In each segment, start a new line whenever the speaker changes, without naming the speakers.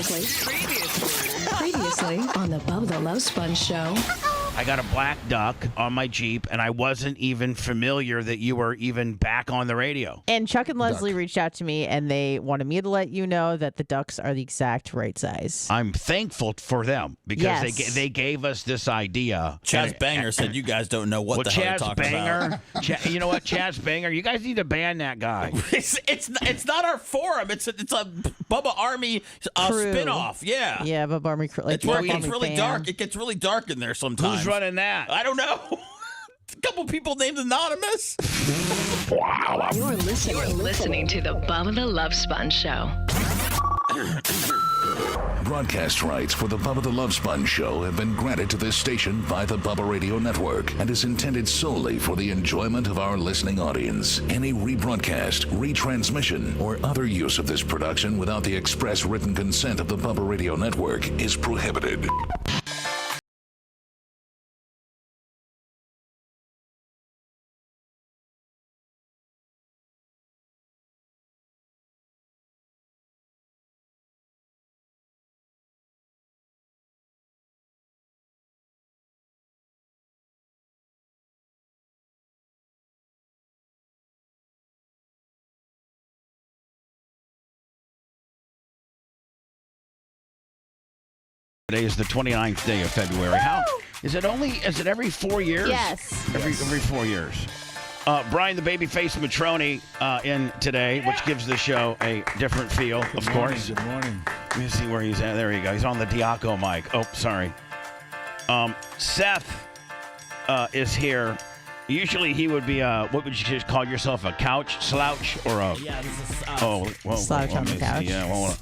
Previously on the Bubba the Love Sponge show.
I got a black duck on my Jeep, and I wasn't even familiar that you were even back on the radio.
And Chuck and Leslie reached out to me, and they wanted me to let you know that the ducks are the exact right size.
I'm thankful for them because they gave us this idea.
Chaz Banger said you guys don't know what the hell you're talking about.
You know what, Chaz Banger? You guys need to ban that guy.
It's not our forum. It's a Bubba Army spinoff. Yeah.
Yeah, Bubba Army crew. Like,
It gets really dark. It gets really dark in there sometimes.
Who's running that?
I don't know. A couple people named Anonymous.
Wow. You're listening
to the Bubba the Love Sponge show.
Broadcast rights for the Bubba the Love Sponge show have been granted to this station by the Bubba Radio Network and is intended solely for the enjoyment of our listening audience. Any rebroadcast, retransmission, or other use of this production without the express written consent of the Bubba Radio Network is prohibited.
Today is the 29th day of February. How is it every 4 years?
Yes.
Every 4 years. Brian the Babyface Matroni in today, which gives the show a different feel, of course.
Good morning.
Let me see where he's at. There you go. He's on the Diaco mic. Oh, sorry. Seth is here. Usually he would be what would you just call yourself, a couch slouch or a
Slouch on the couch.
Yeah,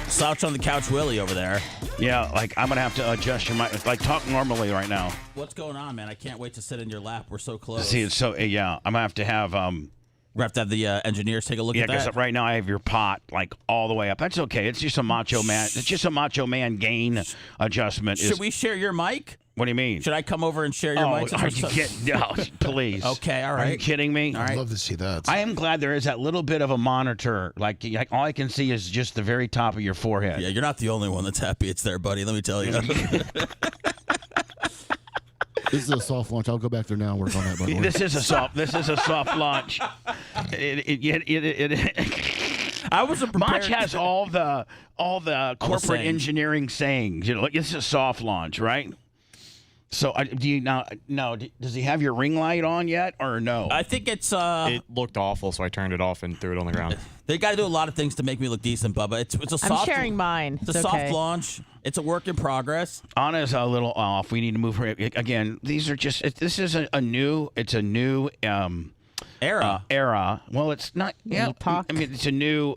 Slouch on the couch Willie over there.
Yeah, like I'm going to have to adjust your mic. Like talk normally right now.
What's going on, man? I can't wait to sit in your lap. We're so close.
See, it's so, yeah, I'm going to have
we have to have the engineers take a look at that.
Yeah, because right now I have your pot like all the way up. That's okay. It's just a macho man. It's just a macho man gain adjustment.
Should we share your mic?
What do you mean?
Should I come over and share your mic?
Are you kidding? No, please.
Okay, all right.
Are you kidding me?
All right.
I'd love to see that.
I am glad there is that little bit of a monitor. Like all I can see is just the very top of your forehead.
Yeah, you're not the only one that's happy it's there, buddy. Let me tell you.
This is a soft launch. I'll go back there now and work on that. By the way.
This is a soft launch.
I wasn't prepared.
Mach has all the corporate engineering sayings. You know, like this is a soft launch, right? So do you now? No, does he have your ring light on yet, or no?
I think it's.
It looked awful, so I turned it off and threw it on the ground.
They got to do a lot of things to make me look decent, Bubba. It's a soft.
I'm sharing mine.
It's a soft launch. It's a work in progress.
Anna's a little off. We need to move her again. These are just. This is a new. It's a new. Era. Well, it's not. Yeah, I mean, it's a new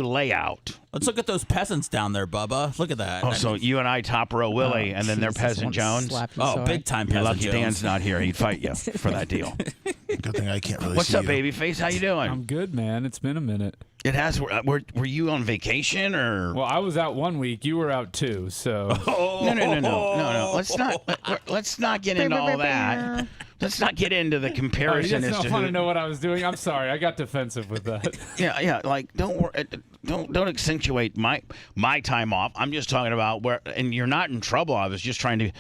layout.
Let's look at those peasants down there, Bubba. Look at that.
Oh, so you and I top row Willie, and then they're Peasant Jones.
Oh, big time
You're
Peasant
lucky
Jones.
Dan's not here. He'd fight you for that deal.
Good thing I can't really
What's
see
up,
you.
babyface? How you doing?
I'm good, man. It's been a minute.
It has. Were you on vacation or?
Well, I was out 1 week. You were out 2, so.
No. Let's not get into all that. Let's not get into the comparison.
You just want to know what I was doing. I'm sorry, I got defensive with that.
Yeah. Like, don't accentuate my time off. I'm just talking about where, and you're not in trouble. I was just trying to,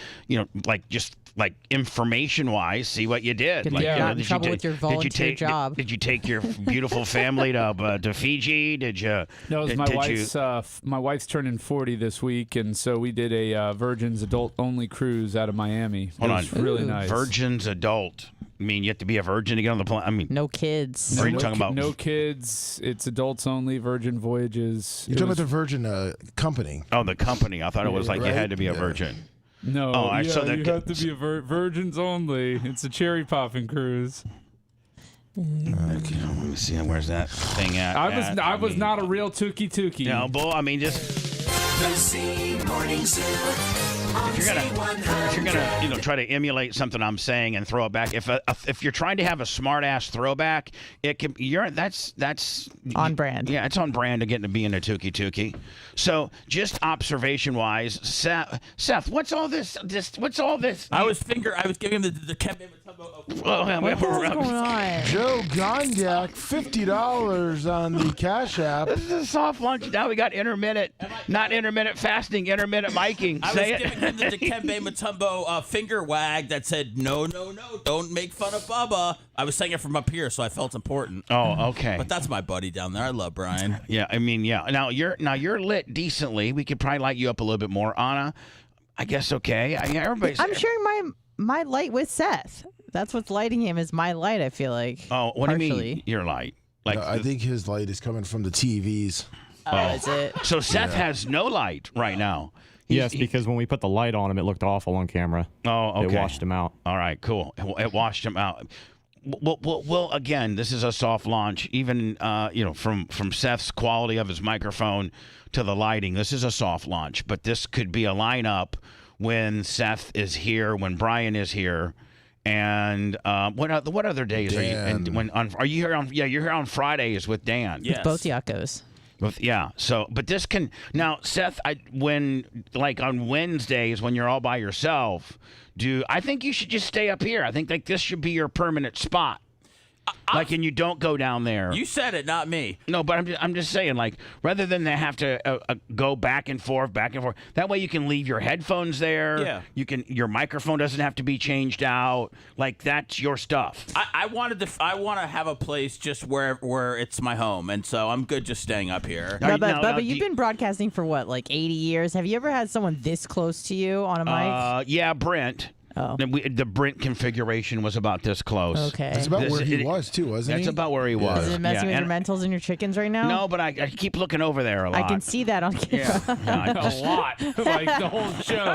like information wise, see what you did. Like,
not in trouble with your volunteer job.
Did you take your beautiful family to Fiji? Did you?
No, it was my wife's turning 40 this week, and so we did a Virgin's adult only cruise out of Miami.
Hold on,
really nice.
Virgin's adult. I mean, you have to be a virgin to get on the plane. I mean,
no kids.
What are you talking about?
No kids. It's adults only. Virgin voyages.
You're talking about the Virgin company.
Oh, the company. I thought it was like you had to be a virgin.
No, you have to be a virgins only. It's a cherry popping cruise.
Okay, let me see. Where's that thing at?
I was not a real tookie.
No, bull. I mean, just.
The C Morning Zoo.
If you're gonna try to emulate something I'm saying and throw it back, if you're trying to have a smart ass throwback, that's
on brand.
Yeah, it's on brand to get into being a tookie. So just observation wise, Seth, what's all this? What's all this?
I was giving him the
What is going on?
Joe Gondyak, $50 on the Cash App.
This is a soft lunch. Now we got intermittent, not intermittent fasting, intermittent miking.
I
Say
was
it.
giving him the Dikembe Mutombo finger wag that said, no, don't make fun of Bubba. I was saying it from up here, so I felt important.
Oh, okay.
But that's my buddy down there. I love Brian.
Yeah, I mean, yeah. Now you're lit decently. We could probably light you up a little bit more, Anna. I guess okay. Everybody's.
I'm sharing my light with Seth. That's what's lighting him is my light, I feel like.
Oh, what do you
partially.
mean your light? Like
No, I think his light is coming from the TVs.
Oh, is it?
So Seth has no light right now.
Yes, because when we put the light on him, it looked awful on camera.
Oh, okay.
It washed him out.
All right, cool. It washed him out. Well, again, this is a soft launch. Even from Seth's quality of his microphone to the lighting, this is a soft launch. But this could be a lineup when Seth is here, when Brian is here, and what other days are you? And are you here on? Yeah, you're here on Fridays with Dan.
Yes.
With both Yakos.
So, but this can now, Seth. When on Wednesdays when you're all by yourself, I think you should just stay up here. I think this should be your permanent spot. And you don't go down there.
You said it, not me.
No, but I'm just saying, rather than they have to go back and forth. That way you can leave your headphones there.
Yeah.
Your microphone doesn't have to be changed out. That's your stuff.
I want to have a place just where it's my home, and so I'm good just staying up here.
Bubba, you've been broadcasting for what, 80 years? Have you ever had someone this close to you on a mic?
Yeah, Brent.
Oh.
The Brent configuration was about this close.
Okay.
That's about where he was, too, wasn't he?
That's about where he was.
Is it messing with your mentals and your chickens right now?
No, but I keep looking over there a lot.
I can see that on camera.
A lot. Like the whole show.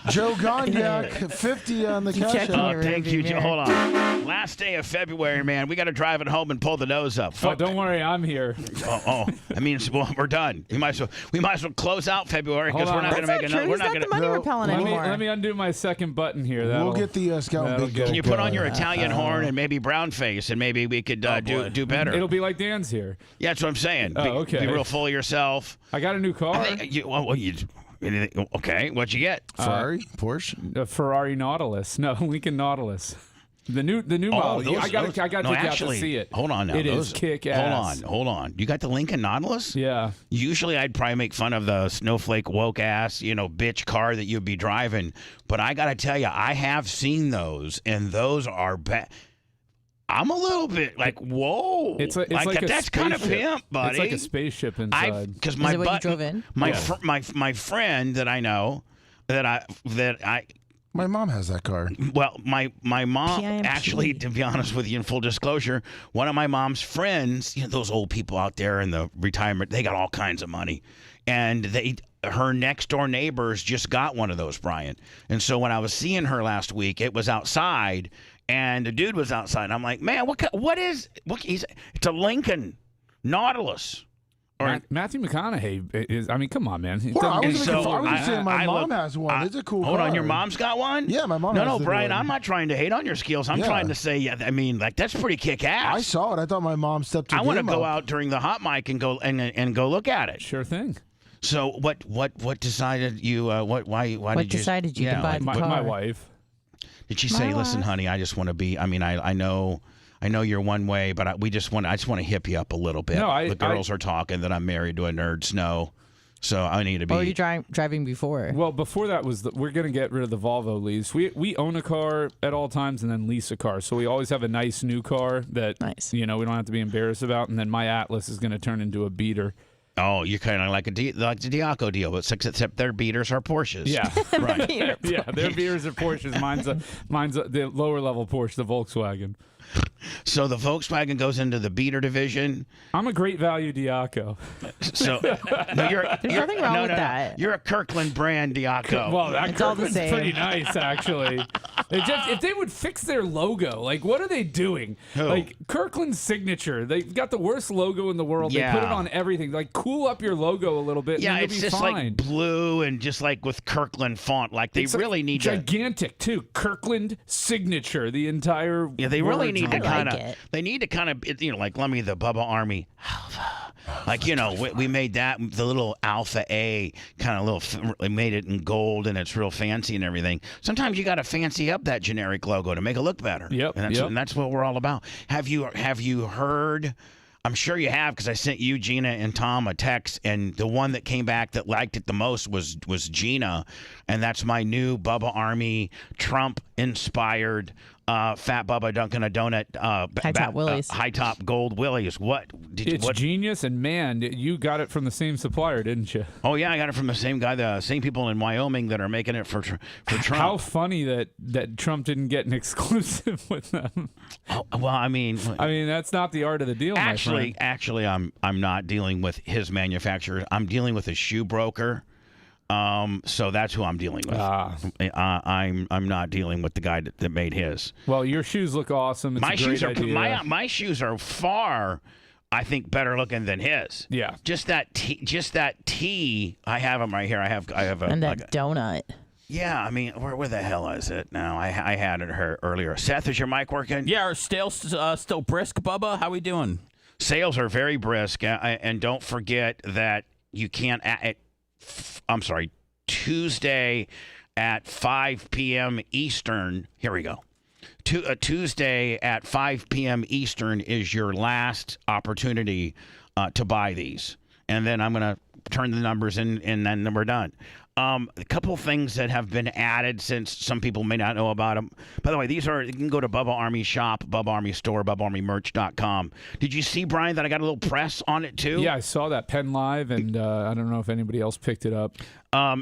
Joe Gondyak, $50 on the Cash App.
Thank you. Hold on. Last day of February, man. We got to drive it home and pull the nose up.
Oh, don't worry, I'm here.
I mean, we're done. We might as well close out February because we're not going to make another.
We're not going to money repellent anymore.
Let me undo my second button here.
We'll get the Scout Big Go.
Can you put on your Italian horn and maybe brown face, and maybe we could do better?
It'll be like Dan's here.
Yeah, that's what I'm saying.
Okay.
Be real full of yourself.
I got a new car.
Okay, what'd you get?
Ferrari? Porsche?
A Ferrari Nautilus. No, Lincoln Nautilus. The new model. I got to take you out to see it.
Hold on now.
It is kick ass.
Hold on. You got the Lincoln Nautilus?
Yeah.
Usually I'd probably make fun of the snowflake woke ass, bitch car that you'd be driving. But I got to tell you, I have seen those, and those are bad. I'm a little bit whoa.
It's like a
that's kind of pimp, buddy.
It's like a spaceship inside.
Because
Is it what you drove in?
My friend that I know that I.
My mom has that car.
Well, my mom,
PIMP.
actually, to be honest with you, in full disclosure, one of my mom's friends, those old people out there in the retirement, they got all kinds of money. And her next door neighbors just got one of those, Brian. And so when I was seeing her last week, it was outside, and the dude was outside. And I'm like, man, it's a Lincoln Nautilus.
Matthew McConaughey is. I mean, come on, man.
Well, I was saying my mom has one. It's a cool car.
Hold on, your mom's got one?
Yeah, my mom has
No,
the
Brian,
one.
I'm not trying to hate on your skills. I'm trying to say, that's pretty kick-ass.
I saw it. I thought my mom stepped her
I want to
game
go
up.
out during the hot mic and go look at it.
Sure thing.
So what decided you? Why
What
did you?
decided you to buy the car?
My wife.
Did she say, "Listen, honey, I just want to be"? I mean, I know you're one way, but I just want to hip you up a little bit.
No,
the girls are talking that I'm married to a nerd snow, so I need to be.
What were you driving before?
Well, before that was we're going to get rid of the Volvo lease. We own a car at all times and then lease a car, so we always have a nice new car that we don't have to be embarrassed about. And then my Atlas is going to turn into a beater.
Oh, you're kind of like the Diaco deal, but except their beaters are Porsches.
Yeah,
right.
Yeah, their beaters are Porsches. Mine's the lower level Porsche, the Volkswagen.
So the Volkswagen goes into the beater division.
I'm a great value Diaco.
So
there's nothing wrong with that.
You're a Kirkland brand Diaco.
Well, that
it's all the
Kirkland's
same.
pretty nice, actually. If they would fix their logo, what are they doing?
Who?
Kirkland's signature. They've got the worst logo in the world.
Yeah.
They put it on everything. Cool up your logo a little bit.
Yeah,
and
it's
you'll
just
be fine.
like blue and just with Kirkland font. They really need to.
Gigantic too. Kirkland signature. The entire.
Yeah, they really need to
I like it.
They need to let me the Bubba Army. Like, we made that the little Alpha A kind of we made it in gold and it's real fancy and everything. Sometimes you got to fancy up that generic logo to make it look better.
Yep.
And that's what we're all about. Have you heard? I'm sure you have, because I sent you, Gina, and Tom a text, and the one that came back that liked it the most was Gina, and that's my new Bubba Army Trump-inspired Fat Bubba Dunkin' a Donut
High-top Willies.
High-top gold Willies.
It's genius, and man, you got it from the same supplier, didn't you?
Oh, yeah, I got it from the same guy, the same people in Wyoming that are making it for Trump.
How funny that Trump didn't get an exclusive with them.
Oh, well, I mean,
that's not the art of the deal, my friend.
Actually, I'm not dealing with his manufacturer. I'm dealing with a shoe broker. So that's who I'm dealing with. I'm not dealing with the guy that made his.
Well, your shoes look awesome. It's a great idea.
My shoes are far, I think, better looking than his.
Yeah.
Just that tee. I have them right here. I have a
and that donut.
Yeah, I mean, where the hell is it now? I had it earlier. Seth, is your mic working?
Yeah, are sales still brisk, Bubba? How we doing?
Sales are very brisk, and don't forget that you can't. Tuesday at 5 p.m. Eastern. Here we go. Tuesday at 5 p.m. Eastern is your last opportunity to buy these. And then I'm going to turn the numbers in, and then we're done. A couple things that have been added since some people may not know about them. By the way, you can go to Bubba Army Shop, Bubba Army Store, BubbaArmyMerch.com. Did you see, Brian, that I got a little press on it too?
Yeah, I saw that pen live, and I don't know if anybody else picked it up.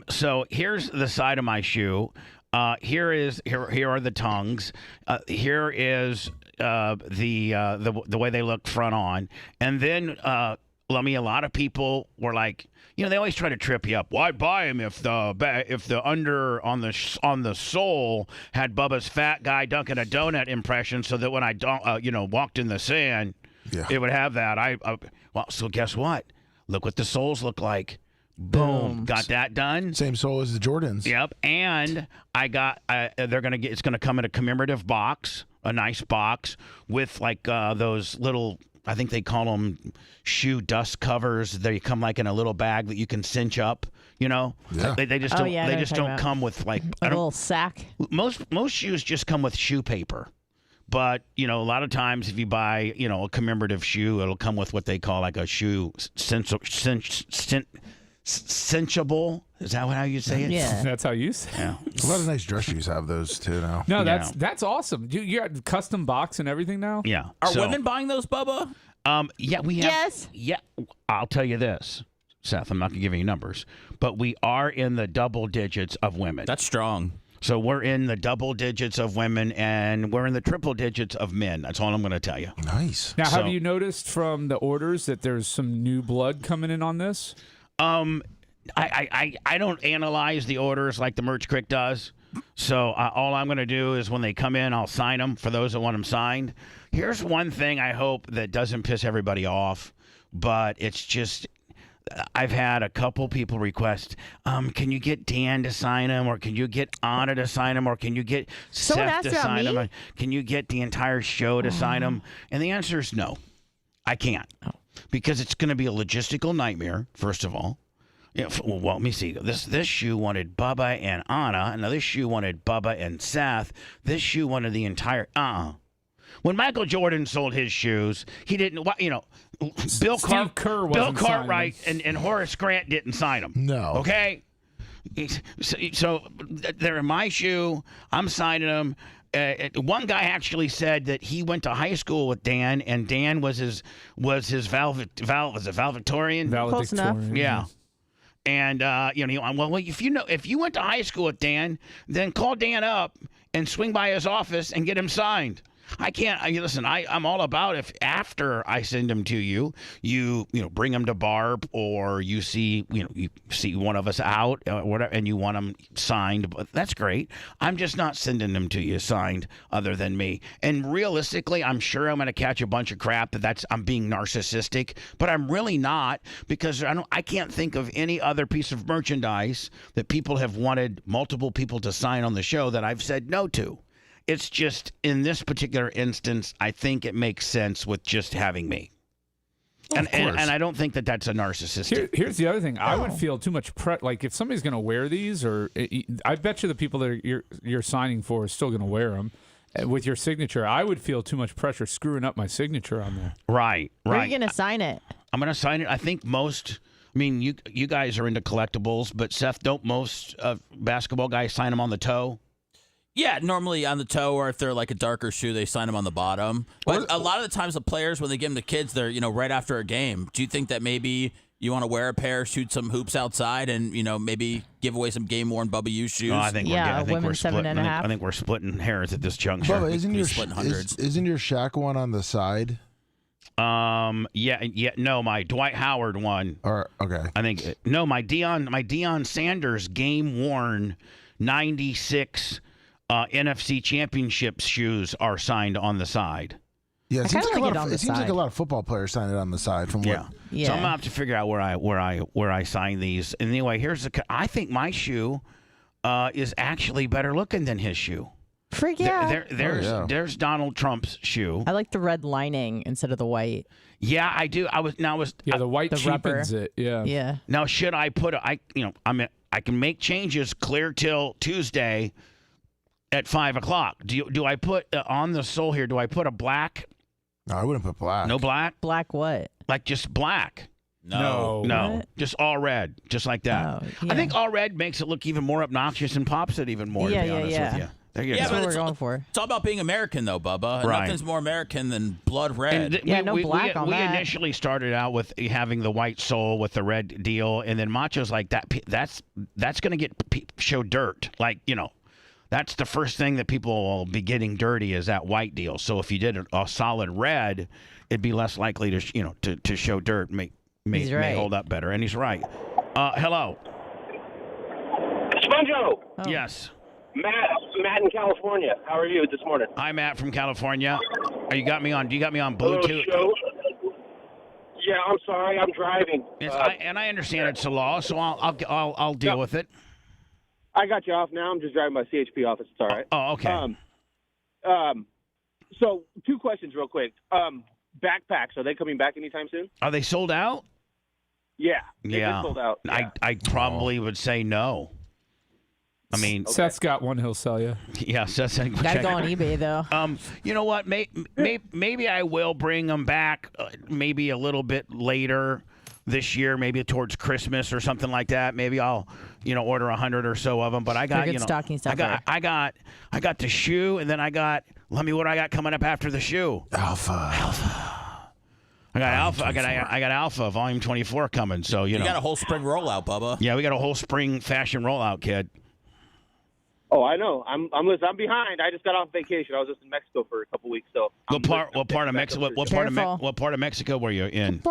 So here's the side of my shoe. Here are the tongues. Here is the way they look front on, and then a lot of people were like, they always try to trip you up. Why buy them if the under on the sole had Bubba's fat guy dunking a donut impression, so that when I walked in the sand, it would have that. So guess what? Look what the soles look like. Boom. Got that done.
Same sole as the Jordans.
Yep. And I got it's gonna come in a commemorative box, a nice box with like those little, I think they call them shoe dust covers. They come like in a little bag that you can cinch up. Yeah. They just don't. They just don't come with like
a little sack.
Most shoes just come with shoe paper. But, a lot of times if you buy, a commemorative shoe, it'll come with what they call like a shoe cinchable. Is that how you say it?
Yeah.
That's how you say it.
Yeah.
A lot of nice dress shoes have those too now.
No, that's awesome. You got custom box and everything now?
Yeah.
Are women buying those, Bubba?
Yeah, we have.
Yes.
Yeah. I'll tell you this, Seth, I'm not going to give you numbers, but we are in the double digits of women.
That's strong.
So we're in the double digits of women, and we're in the triple digits of men. That's all I'm going to tell you.
Nice.
Now, have you noticed from the orders that there's some new blood coming in on this?
I don't analyze the orders like the Merch Crick does. So all I'm going to do is when they come in, I'll sign them for those that want them signed. Here's one thing I hope that doesn't piss everybody off, but it's just I've had a couple people request, can you get Dan to sign them, or can you get Anna to sign them, or can you get Seth to sign them? Can you get the entire show to sign them? And the answer is no, I can't. Because it's going to be a logistical nightmare, first of all. Well, let me see. This shoe wanted Bubba and Anna. Another shoe wanted Bubba and Seth. This shoe wanted the entire... When Michael Jordan sold his shoes, he didn't... Bill Cartwright and Horace Grant didn't sign them.
No.
Okay? So they're in my shoe. I'm signing them. One guy actually said that he went to high school with Dan, and Dan was his valedictorian.
Close enough.
Yeah. And if you went to high school with Dan, then call Dan up and swing by his office and get him signed. I can't. Listen. I'm all about if after I send them to you, you bring them to Barb, or you see one of us out or whatever, and you want them signed. But that's great. I'm just not sending them to you signed, other than me. And realistically, I'm sure I'm going to catch a bunch of crap that I'm being narcissistic, but I'm really not, because I can't think of any other piece of merchandise that people have wanted multiple people to sign on the show that I've said no to. It's just, in this particular instance, I think it makes sense with just having me. And I don't think that that's a narcissistic.
Here's the other thing. I would feel too much like if somebody's going to wear these, I bet you the people that you're signing for are still going to wear them with your signature. I would feel too much pressure screwing up my signature on there.
Right.
Where are you going to sign it?
I'm going to sign it. I think most. I mean, you guys are into collectibles, but Seth, don't most basketball guys sign them on the toe?
Yeah, normally on the toe, or if they're like a darker shoe, they sign them on the bottom. But a lot of the times, the players, when they give them to kids, they're right after a game. Do you think that maybe you want to wear a pair, shoot some hoops outside, and maybe give away some game-worn Bubba U shoes?
No, I think we're splitting. I think we're splitting hairs at this juncture.
Bubba, isn't your
splitting hundreds?
Isn't your Shaq one on the side?
Yeah. No, my Dwight Howard one.
Okay.
I think my Deion Sanders game-worn '96. NFC Championship shoes are signed on the side.
Yeah, it seems like a lot of football players sign it on the side. From
So I'm gonna have to figure out where I sign these. And anyway, I think my shoe is actually better looking than his shoe.
Freak yeah.
There's Donald Trump's shoe.
I like the red lining instead of the white.
Yeah, I do.
The white cheapens it. Yeah.
Yeah.
Now should I put I can make changes clear till Tuesday at 5:00. Do I put on the sole here? Do I put a black?
No, I wouldn't put black.
No black.
Black what?
Like just black.
No.
What?
Just all red, just like that.
Oh, yeah.
I think all red makes it look even more obnoxious and pops it even more. To be honest with you. There you go.
That's what we're going for.
It's all about being American, though, Bubba.
Right.
Nothing's more American than blood red.
No black on that.
We initially started out with having the white sole with the red deal, and then Macho's like that. That's going to show dirt. Like that's the first thing that people will be getting dirty is that white deal. So if you did a solid red, it'd be less likely to show dirt. May hold up better, and he's right. Hello.
Sponjo.
Oh.
Yes.
Matt in California. How are you this morning?
Hi, Matt from California. You got me on Bluetooth?
Show. Yeah, I'm sorry. I'm driving.
I understand it's the law, so I'll deal with it.
I got you off now. I'm just driving my CHP office. It's all right.
Oh, okay.
So 2 questions real quick. Backpacks, are they coming back anytime soon?
Are they sold out?
Yeah. They're sold out. Yeah.
I probably would say no. I mean,
Seth's got one he'll sell you.
Yeah, Seth's
gotta go on eBay though.
You know what? Maybe I will bring them back. Maybe a little bit later this year, maybe towards Christmas or something like that. Maybe I'll, order 100 or so of them. But I got,
stocking stuffer.
I got the shoe, and then what I got coming up after the shoe.
Alpha.
I got Alpha. I got Alpha Volume 24 coming. So
you got a whole spring rollout, Bubba.
Yeah, we got a whole spring fashion rollout, kid.
Oh, I know. I'm behind. I just got off vacation. I was just in Mexico for a couple weeks. So
what part of Mexico? What part of Mexico were you in?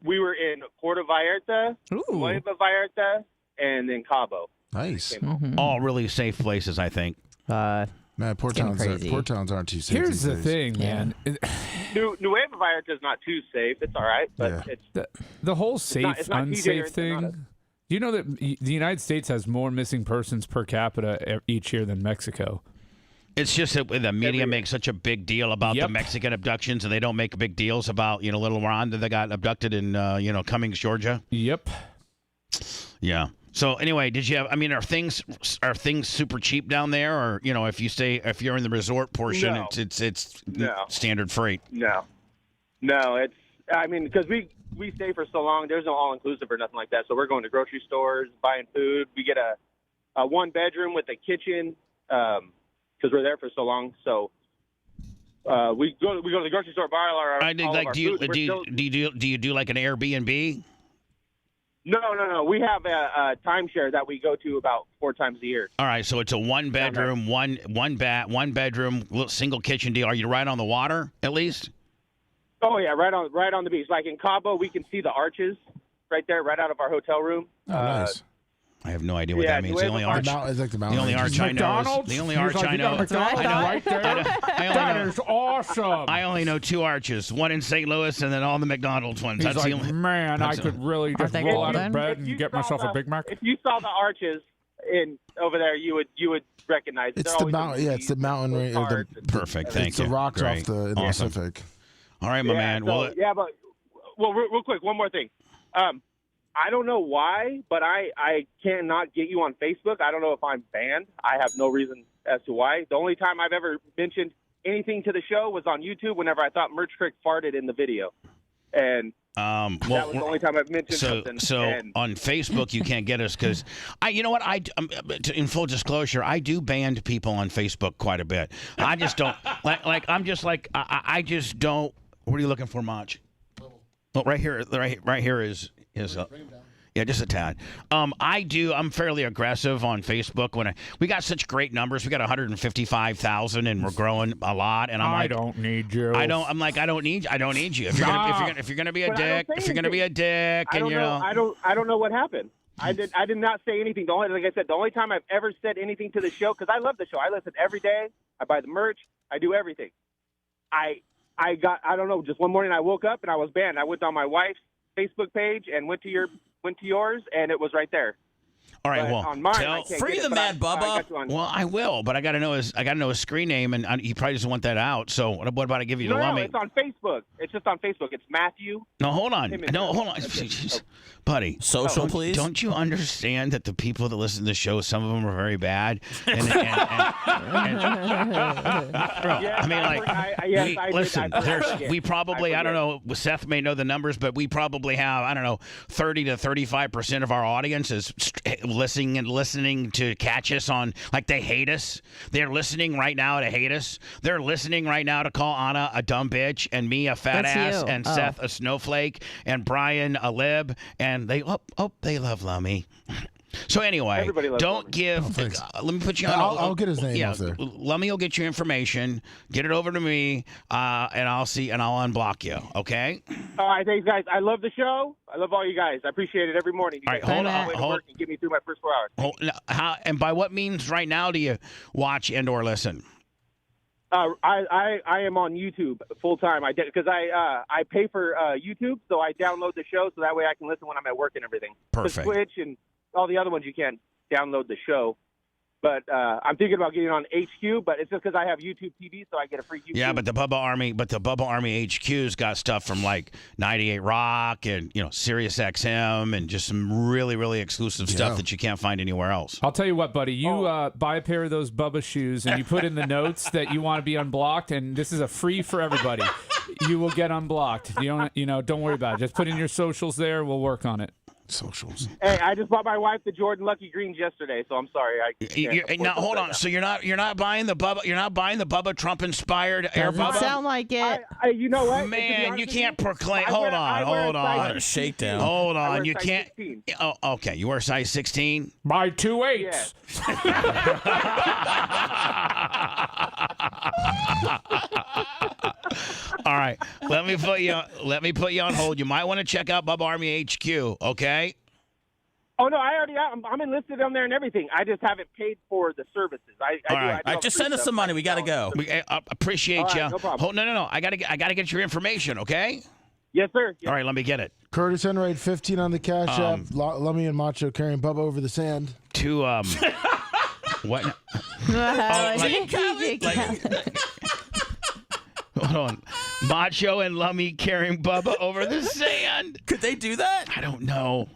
We were in Puerto Vallarta, Nueva Vallarta, and then Cabo.
Nice.
Mm-hmm.
All really safe places, I think.
Man, port towns aren't too safe.
Here's the thing, man.
Nueva Vallarta is not too safe. It's all right, but it's
the whole safe,
it's not
unsafe thing. Do you know that the United States has more missing persons per capita each year than Mexico?
It's just that the media makes such a big deal about the Mexican abductions, and they don't make big deals about little Rhonda that got abducted in Cummings, Georgia.
Yep.
Yeah. So anyway, did you have? I mean, are things super cheap down there, or if you're in the resort portion, it's standard freight?
No, it's because we stay for so long. There's no all-inclusive or nothing like that. So we're going to grocery stores, buying food. We get a 1-bedroom with a kitchen because we're there for so long. So we go to the grocery store, buy all our
do you do like an Airbnb?
No. We have a timeshare that we go to about 4 times a year.
All right, so it's a 1-bedroom, one bedroom, single kitchen deal. Are you right on the water at least?
Oh yeah, right on the beach. Like in Cabo, we can see the arches right there, right out of our hotel room.
Oh, nice.
I have no idea what that means. The only arch,
the
only arch I know is the only arch I know.
Right there. That is awesome.
I only know 2 arches, one in St. Louis, and then all the McDonald's ones.
He's like, man, I could really just roll out of bed and get myself a Big Mac.
If you saw the arches over there, you would recognize.
It's the mountain. Yeah, it's the mountain range.
Perfect. Thank you.
It's the rocks off in the Pacific.
All right, my man.
But real quick, one more thing. I don't know why, but I cannot get you on Facebook. I don't know if I'm banned. I have no reason as to why. The only time I've ever mentioned anything to the show was on YouTube whenever I thought Merch Crick farted in the video. And that was the only time I've mentioned something.
So on Facebook, you can't get us because you know what? In full disclosure, I do ban people on Facebook quite a bit. I just don't I just don't. What are you looking for, Mach? Well, right here is yeah, just a tad. I'm fairly aggressive on Facebook we got such great numbers. We got 155,000 and we're growing a lot. And I
don't need you.
I don't need you. If you're gonna be a dick,
I don't know what happened. I did not say anything. Like I said, the only time I've ever said anything to the show, because I love the show. I listen every day. I buy the merch. I do everything. I don't know. Just one morning I woke up and I was banned. I went on my wife's Facebook page and went to yours, and it was right there.
All right, well,
on mine, I can't
free
get
the man, Bubba.
Well, I will, but I got to know his screen name, and he probably doesn't want that out. So what about I give you the
No, it's on Facebook. It's just on Facebook. It's Matthew.
No, hold on. Buddy.
Social, please.
Don't you understand that the people that listen to the show, some of them are very bad? I don't know, Seth may know the numbers, but we probably have, 30 to 35% of our audience is listening to catch us on, like they hate us. They're listening right now to hate us. They're listening right now to call Anna a dumb bitch and me a fat ass and Seth a snowflake and Brian a lib and they love Lummy. So anyway, don't give. Let me put you on.
I'll get his name off there.
Lummy will get your information. Get it over to me, and I'll unblock you. Okay.
All right, thanks, guys. I love the show. I love all you guys. I appreciate it every morning. You guys hold and get me through my first 4 hours.
And by what means right now do you watch and/or listen?
I am on YouTube full time. Because I pay for YouTube, so I download the show so that way I can listen when I'm at work and everything.
Perfect.
Twitch and all the other ones you can't download the show. But I'm thinking about getting on HQ, but it's just because I have YouTube TV, so I get a free YouTube.
Yeah, but the Bubba Army HQ's got stuff from like 98 Rock and Sirius XM and just some really, really exclusive stuff that you can't find anywhere else.
I'll tell you what, buddy. You buy a pair of those Bubba shoes and you put in the notes that you want to be unblocked, and this is a free for everybody. You will get unblocked. Don't worry about it. Just put in your socials there. We'll work on it.
Socials.
Hey, I just bought my wife the Jordan Lucky Greens yesterday, so I'm sorry.
Now hold on. So you're not buying the Bubba Trump inspired Air Bubba?
Doesn't sound like it.
You know what?
Man, you can't proclaim. Hold on.
A shakedown.
Hold on. You can't.
16.
Oh, okay. You wear size 16.
Buy 2 8s.
All right. Let me put you on hold. You might want to check out Bubba Army HQ. Okay.
Oh no, I'm enlisted on there and everything. I just haven't paid for the services.
All right, just send us some money. We got to go.
Appreciate you.
No problem.
No. I gotta get your information. Okay.
Yes, sir.
All right, let me get it.
Curtis Enright, 15 on the Cash App. Lummy and Macho carrying Bubba over the sand.
What? Hold on. Macho and Lummy carrying Bubba over the sand.
Could they do that?
I don't know.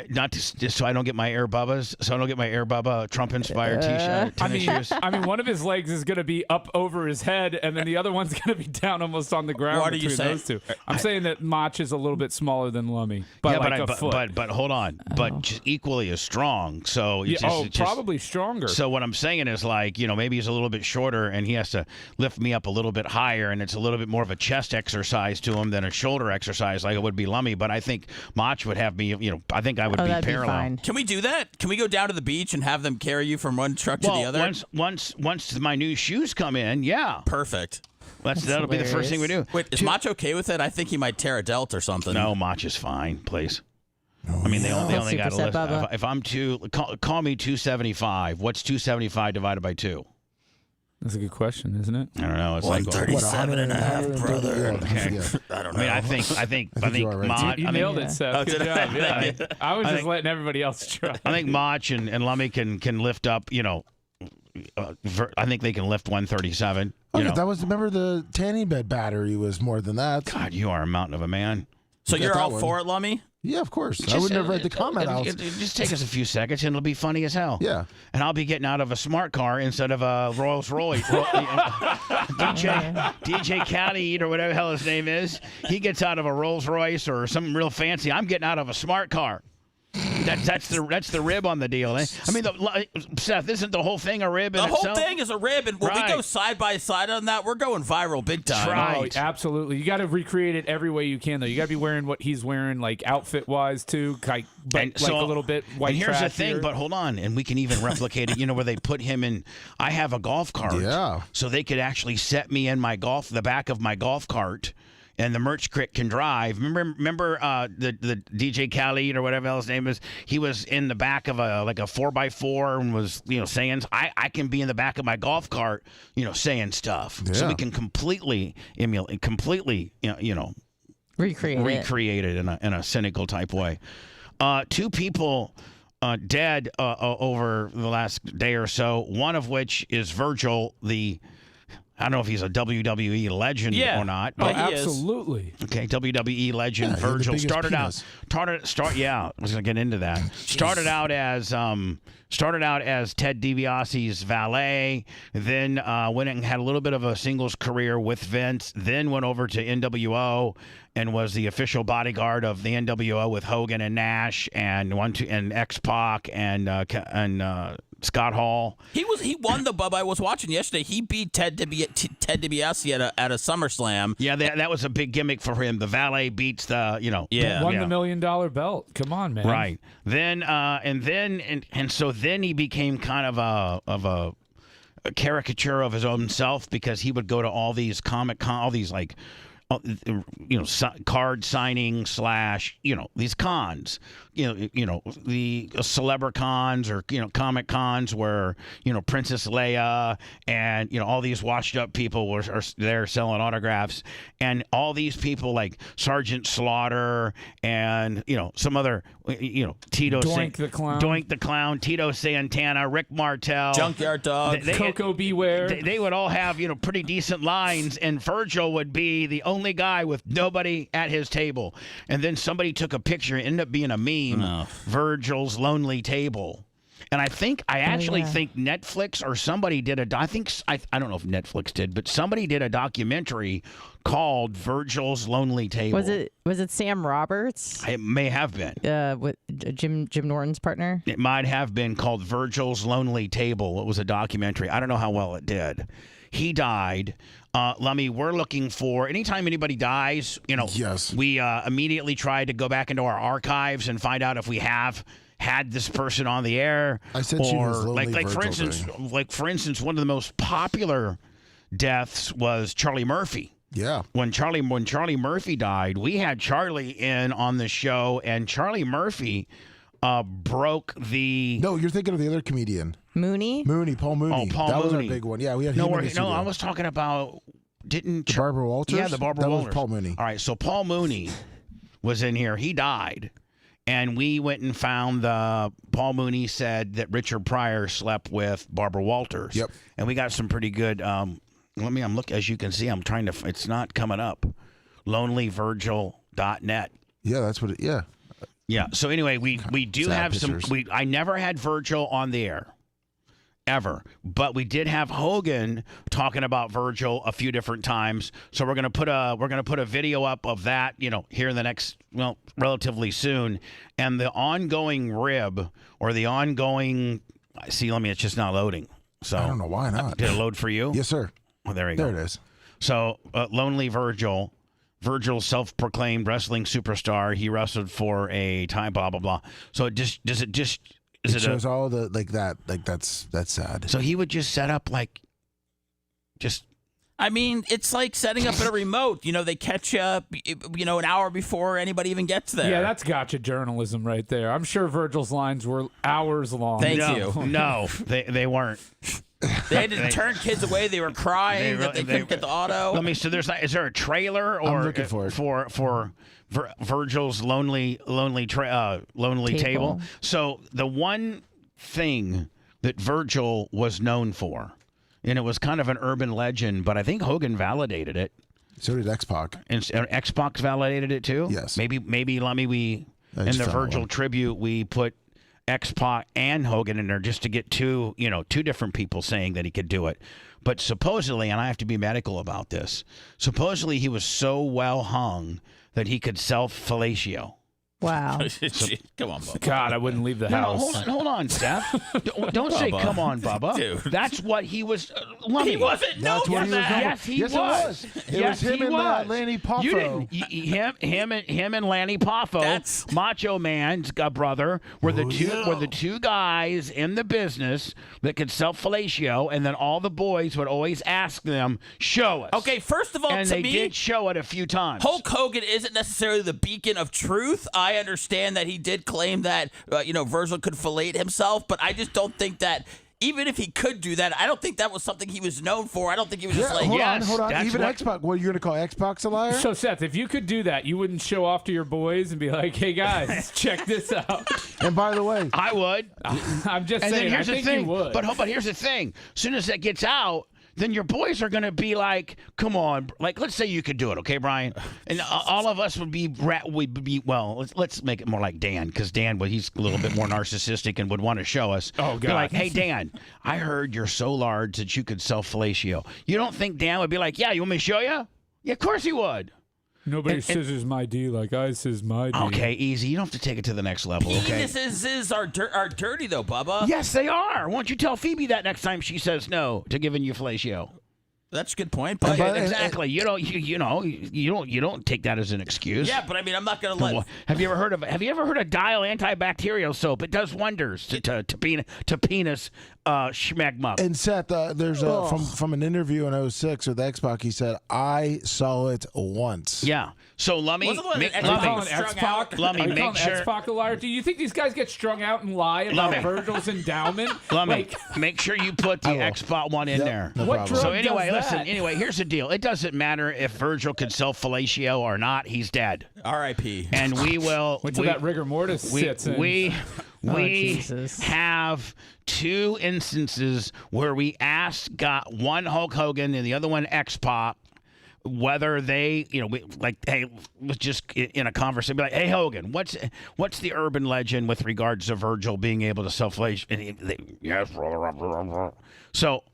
Not just so I don't get my Air Bubbas, so I don't get my Air Bubba Trump-inspired T-shirt. Shoes.
I mean, one of his legs is going to be up over his head, and then the other one's going to be down almost on the ground.
What are you saying?
Those two. I'm saying that Mach is a little bit smaller than Lummy, a foot.
But hold on, but just equally as strong. So it's
probably stronger.
So what I'm saying is maybe he's a little bit shorter, and he has to lift me up a little bit higher, and it's a little bit more of a chest exercise to him than a shoulder exercise like it would be Lummy. But I think Mach would have me. I think I would be parallel.
Can we do that? Can we go down to the beach and have them carry you from one truck to the other?
Once my new shoes come in, yeah.
Perfect.
That'll be the first thing we do.
Wait, is Mach okay with it? I think he might tear a delt or something.
No, Mach is fine, please. I mean, they only got to listen. If I'm call me 275. What's 275 divided by 2?
That's a good question, isn't it?
I don't know. It's
137 and a half, brother.
Okay. I don't know. I think Mach.
You nailed it, Seth. Good job. Yeah. I was just letting everybody else try.
I think Mach and Lummy can lift up, I think they can lift 137.
Oh, yeah, that was, remember the tanning bed battery was more than that.
God, you are a mountain of a man.
So you're all for it, Lummy?
Yeah, of course. I would never write the comment out.
Just take us a few seconds, and it'll be funny as hell.
Yeah.
And I'll be getting out of a smart car instead of a Rolls Royce. DJ Caddy or whatever the hell his name is. He gets out of a Rolls Royce or something real fancy. I'm getting out of a smart car. That's the rib on the deal. Eh? I mean, Seth, isn't the whole thing a rib in itself?
The whole thing is a rib, and when we go side by side on that, we're going viral big time.
Right. Oh, absolutely. You got to recreate it every way you can, though. You got to be wearing what he's wearing, like outfit-wise, too, a little bit white.
And here's the thing, but hold on, and we can even replicate it. You know, where they put him in. I have a golf cart, so they could actually set me in the back of my golf cart. And the merch crick can drive. Remember the DJ Khaled or whatever his name is? He was in the back of a 4x4 and was saying, I can be in the back of my golf cart, saying stuff. Yeah. So we can completely emulate, recreate it in a cynical type way. 2 people dead over the last day or so. One of which is Virgil, I don't know if he's a WWE legend or not.
But absolutely.
Okay, WWE legend Virgil started out. I was gonna get into that. Started out as Ted DiBiase's valet. Then went and had a little bit of a singles career with Vince. Then went over to NWO and was the official bodyguard of the NWO with Hogan and Nash and X-Pac and Scott Hall.
He won the Bubba I was watching yesterday. He beat Ted DiBiase at a SummerSlam.
Yeah, that was a big gimmick for him. The valet beats the
won the $1 million belt. Come on, man.
Right. Then so then he became kind of a caricature of his own self because he would go to all these all these card signing / these cons, the Celebricons or Comic Cons where Princess Leia and all these washed up people are there selling autographs, and all these people like Sergeant Slaughter and some other Tito Doink the Clown, Tito Santana, Rick Martel,
Junkyard Dog,
Coco Beware.
They would all have pretty decent lines, and Virgil would be the only guy with nobody at his table. And then somebody took a picture, it ended up being a meme, Virgil's Lonely Table. And I think think Netflix or somebody did I don't know if Netflix did, but somebody did a documentary called Virgil's Lonely Table.
Was it Sam Roberts?
It may have been.
With Jim Norton's partner?
It might have been called Virgil's Lonely Table. It was a documentary. I don't know how well it did. He died. Lummy, we're looking for anytime anybody dies,
yes.
We immediately try to go back into our archives and find out if we have had this person on the air.
I said she was
for instance, one of the most popular deaths was Charlie Murphy.
Yeah.
When Charlie Murphy died, we had Charlie in on the show, and Charlie Murphy broke the.
No, you're thinking of the other comedian.
Paul
Mooney.
Oh, Paul Mooney.
That was our big one. Yeah, we had him in the studio.
I was talking about
the Barbara Walters?
Yeah, the Barbara Walters.
That was Paul Mooney.
All right, so Paul Mooney was in here. He died. And we went and found Paul Mooney said that Richard Pryor slept with Barbara Walters.
Yep.
And we got some pretty good. I'm looking, as you can see, I'm trying to. It's not coming up. LonelyVirgil.net.
Yeah, that's what. Yeah.
Yeah. So anyway, we do have
pictures.
I never had Virgil on the air. Ever, but we did have Hogan talking about Virgil a few different times. So we're gonna put a video up of that, here in the next relatively soon. And the ongoing rib or the ongoing it's just not loading. So
I don't know why not.
Did it load for you?
Yes, sir.
Well, there you go.
There it is.
So Lonely Virgil. Virgil's self-proclaimed wrestling superstar. He wrestled for a time. Blah blah blah. So it shows
all the that's sad.
So he would just set up
I mean, it's like setting up at a remote. They catch you, an hour before anybody even gets there.
Yeah, that's gotcha journalism right there. I'm sure Virgil's lines were hours long.
Thank you.
No, they weren't.
They had to turn kids away. They were crying that they couldn't get the auto.
Let me. So is there a trailer or
I'm looking for it.
for Virgil's lonely table? So the one thing that Virgil was known for. And it was kind of an urban legend, but I think Hogan validated it.
So did X-Pac.
And X-Pac validated it too?
Yes.
Maybe we in the Virgil tribute, we put X-Pac and Hogan in there just to get two different people saying that he could do it. But supposedly, and I have to be medical about this, supposedly he was so well hung that he could self-fellatio.
Wow.
Come on, Bubba.
God, I wouldn't leave the house.
Hold on, Seth. Don't say, come on, Bubba.
Dude.
That's what he was.
He wasn't known for that.
Yes, he was.
It was him and Lanny Poffo.
You didn't. Him and Lanny Poffo, Macho Man's brother, were the two guys in the business that could self-fellatio, and then all the boys would always ask them, "Show us."
Okay, first of all,
and
to
they
me,
did show it a few times.
Hulk Hogan isn't necessarily the beacon of truth. I understand that he did claim that Virgil could fillet himself, but I just don't think that. Even if he could do that, I don't think that was something he was known for. I don't think he was just like,
hold on. Even X-Pac. What, you're going to call X-Pac a liar?
So, Seth, if you could do that, you wouldn't show off to your boys and be like, hey, guys, check this out.
And by the way,
I would.
I'm just saying, I think you would.
But here's the thing. As soon as that gets out, then your boys are going to be like, come on. Like, let's say you could do it, okay, Brian? And all of us would be, well, let's make it more like Dan, because Dan, he's a little bit more narcissistic and would want to show us.
Oh, God.
Be like, hey, Dan, I heard you're so large that you could self-fellatio. You don't think Dan would be like, yeah, you want me to show you? Yeah, of course he would.
Nobody scissors my D like I scissors my D.
Okay, easy. You don't have to take it to the next level, okay?
Penises are dirty, though, Bubba.
Yes, they are. Why don't you tell Phoebe that next time she says no to giving you fellatio?
That's a good point. But
exactly. You don't take that as an excuse.
Yeah, but I mean, I'm not going to let.
Have you ever heard of Dial antibacterial soap? It does wonders to penis schmegmuck.
And Seth, there's from an interview in 2006 with X-Pac, he said, I saw it once.
Yeah. So let me make
X-Pac
sure.
X-Pac a liar. Do you think these guys get strung out and lie about Virgil's endowment?
Make sure you put the X-Pac one in there.
No
what drug
So anyway,
does
listen.
that?
Anyway, here's the deal. It doesn't matter if Virgil could self-fellatio or not. He's dead.
R.I.P.
And we will.
Wait till that rigor mortis sits in.
We have two instances where we got one Hulk Hogan and the other one X-Pac, whether they, hey, let's just in a conversation, be like, hey, Hogan, what's the urban legend with regards to Virgil being able to self-flagellate? Yes, brother. So,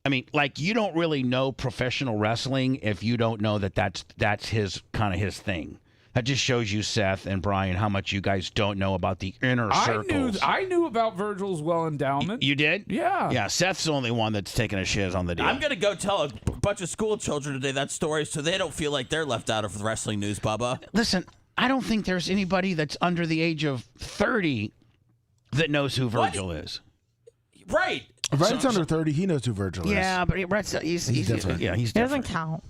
I mean, like, you don't really know professional wrestling if you don't know that's his kind of his thing. That just shows you, Seth and Brian, how much you guys don't know about the inner circles.
I knew about Virgil's well endowment.
You did?
Yeah.
Yeah, Seth's the only one that's taking a shiz on the deal.
I'm going to go tell a bunch of school children today that story so they don't feel like they're left out of the wrestling news, Bubba.
Listen, I don't think there's anybody that's under the age of 30 that knows who Virgil is.
Right.
Rhett's under 30. He knows who Virgil is.
Yeah, but he's different. Yeah, he's different.
Doesn't count.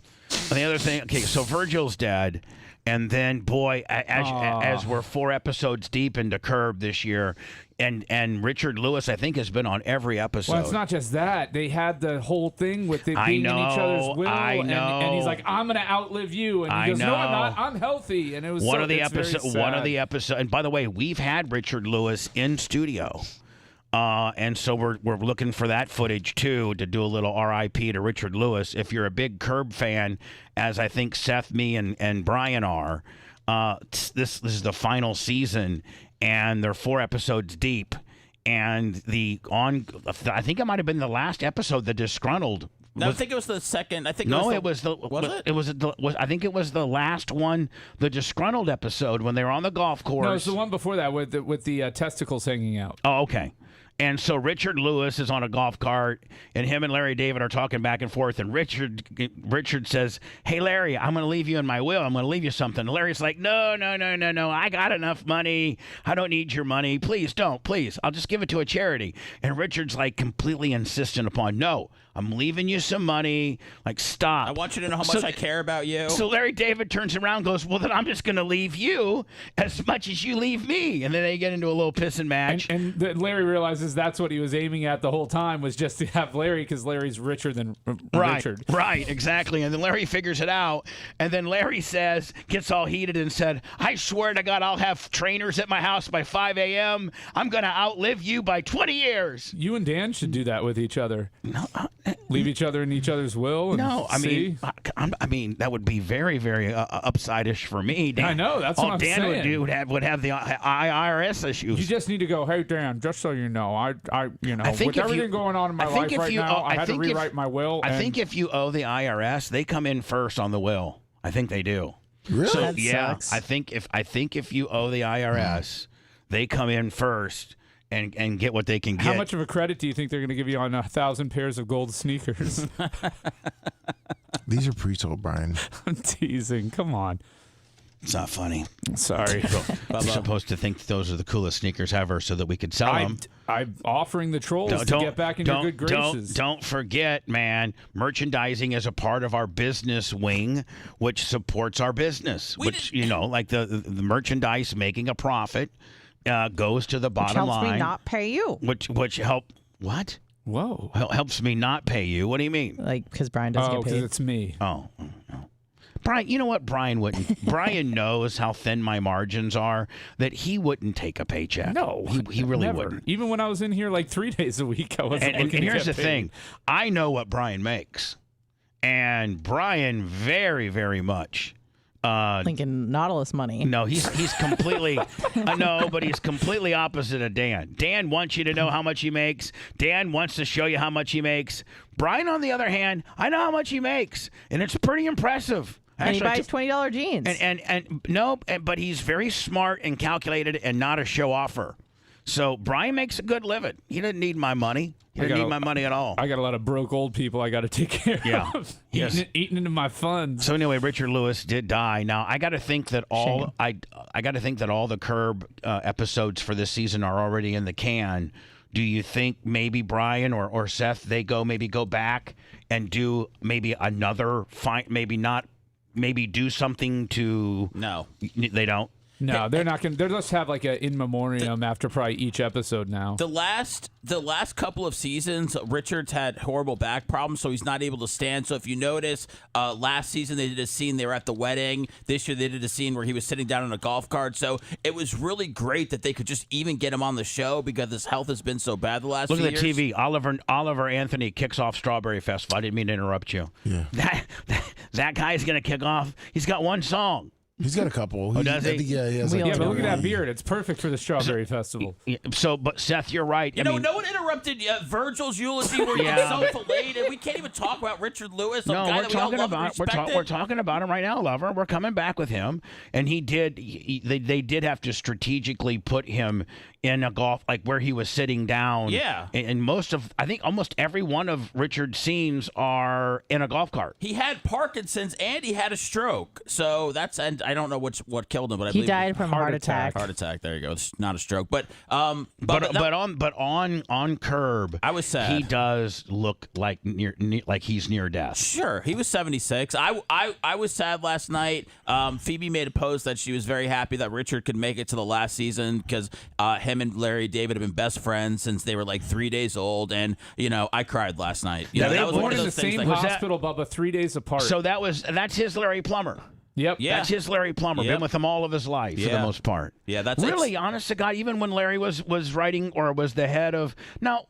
And the other thing, okay, so Virgil's dead. And then, boy, as we're 4 episodes deep into Curb this year, and Richard Lewis, I think, has been on every episode.
Well, it's not just that. They had the whole thing with it being in each other's will. And he's like, I'm going to outlive you. And he goes, no, I'm not. I'm healthy. And it was
one of the episodes. And by the way, we've had Richard Lewis in studio. And so we're looking for that footage too to do a little RIP to Richard Lewis. If you're a big Curb fan, as I think Seth, me, and Brian are, this is the final season, and they're 4 episodes deep. And I think it might have been the last episode, the disgruntled.
I think it was the second. I think
it was I think it was the last one, the disgruntled episode when they were on the golf course.
No, it's the one before that with the testicles hanging out.
Oh, okay. And so Richard Lewis is on a golf cart, and him and Larry David are talking back and forth. And Richard says, "Hey, Larry, I'm going to leave you in my will. I'm going to leave you something." And Larry's like, "No. I got enough money. I don't need your money. Please don't. Please. I'll just give it to a charity." And Richard's like completely insistent upon, "No, I'm leaving you some money. Like, stop.
I want you to know how much I care about you.
So Larry David turns around and goes, well, then I'm just going to leave you as much as you leave me. And then they get into a little pissing match.
And then Larry realizes that's what he was aiming at the whole time, was just to have Larry, because Larry's richer than Richard.
Right, exactly. And then Larry figures it out. And then Larry gets all heated and said, I swear to God, I'll have trainers at my house by 5 a.m. I'm going to outlive you by 20 years.
You and Dan should do that with each other. No, leave each other in each other's will. And
no, I mean, that would be very, very upside-ish for me. Dan,
I know, that's what I'm saying.
All Dan would do would have the IRS issues.
You just need to go, hey, Dan, just so you know, I
think
with everything going on in my life right now, I had to rewrite my will.
I think if you owe the IRS, they come in first on the will. I think they do.
Really?
So,
that
yeah,
sucks.
I think if you owe the IRS, they come in first and get what they can get.
How much of a credit do you think they're going to give you on 1,000 pairs of gold sneakers?
These are pre-sold, Brian.
I'm teasing. Come on.
It's not funny.
Sorry.
You're supposed to think those are the coolest sneakers ever so that we could sell them.
I'm offering the trolls to get back in your good graces.
Don't forget, man, merchandising is a part of our business wing, which supports our business. Like the merchandise making a profit goes to the bottom line.
Which helps me not pay you.
Which help what?
Whoa.
Helps me not pay you. What do you mean?
Like, because Brian doesn't get paid.
because it's me.
Oh. Brian, you know what? Brian wouldn't. Brian knows how thin my margins are, that he wouldn't take a paycheck.
No,
he really
never.
wouldn't.
Even when I was in here like 3 days a week, I wasn't looking
and
to
here's
get
the
paid.
thing. I know what Brian makes. And Brian very, very much
thinking Nautilus money.
No, he's completely but he's completely opposite of Dan. Dan wants you to know how much he makes. Dan wants to show you how much he makes. Brian, on the other hand, I know how much he makes, and it's pretty impressive.
And he buys $20 jeans.
But he's very smart and calculated and not a show offer. So Brian makes a good living. He doesn't need my money. He doesn't need my money at all.
I got a lot of broke old people I got to take care of.
Yes.
Eating into my funds.
So anyway, Richard Lewis did die. Now I got to think that all the Curb episodes for this season are already in the can. Do you think maybe Brian or Seth they go back and do maybe another maybe do something to?
No,
they don't.
No, they're not going to. They'll just have like an in memoriam after probably each episode now.
The last couple of seasons, Richard's had horrible back problems, so he's not able to stand. So if you notice, last season they did a scene, they were at the wedding. This year they did a scene where he was sitting down on a golf cart. So it was really great that they could just even get him on the show because his health has been so bad the last few years.
Look at the TV. Oliver Anthony kicks off Strawberry Festival. I didn't mean to interrupt you.
Yeah.
That guy's going to kick off. He's got one song.
He's got a couple.
Does he?
Yeah, he has
but look at that beard. It's perfect for the Strawberry Festival.
But Seth, you're right.
No one interrupted Virgil's eulogy where you get so filleted. We can't even talk about Richard Lewis.
No,
guy
we're
that we all
talking
love
about
and
we're talking about him right now, Lover. We're coming back with him, and they did have to strategically put him in a golf like where he was sitting down.
Yeah,
and I think almost every one of Richard's scenes are in a golf cart.
He had Parkinson's and he had a stroke, so and I don't know what killed him, but I
he
believe
died from a heart attack.
Heart attack. There you go. It's not a stroke, but
on Curb,
I was sad.
He does look like like he's near death.
Sure, he was 76. I was sad last night. Phoebe made a post that she was very happy that Richard could make it to the last season because him and Larry David have been best friends since they were like 3 days old, and I cried last night.
They were born in the same hospital, Bubba, 3 days apart.
So that's his Larry Plummer.
Yep.
Yeah.
That's his Larry Plummer.
Yep.
Been with him all of his life for the most part.
Yeah, that's
really honest to God. Even when Larry was writing or was the head of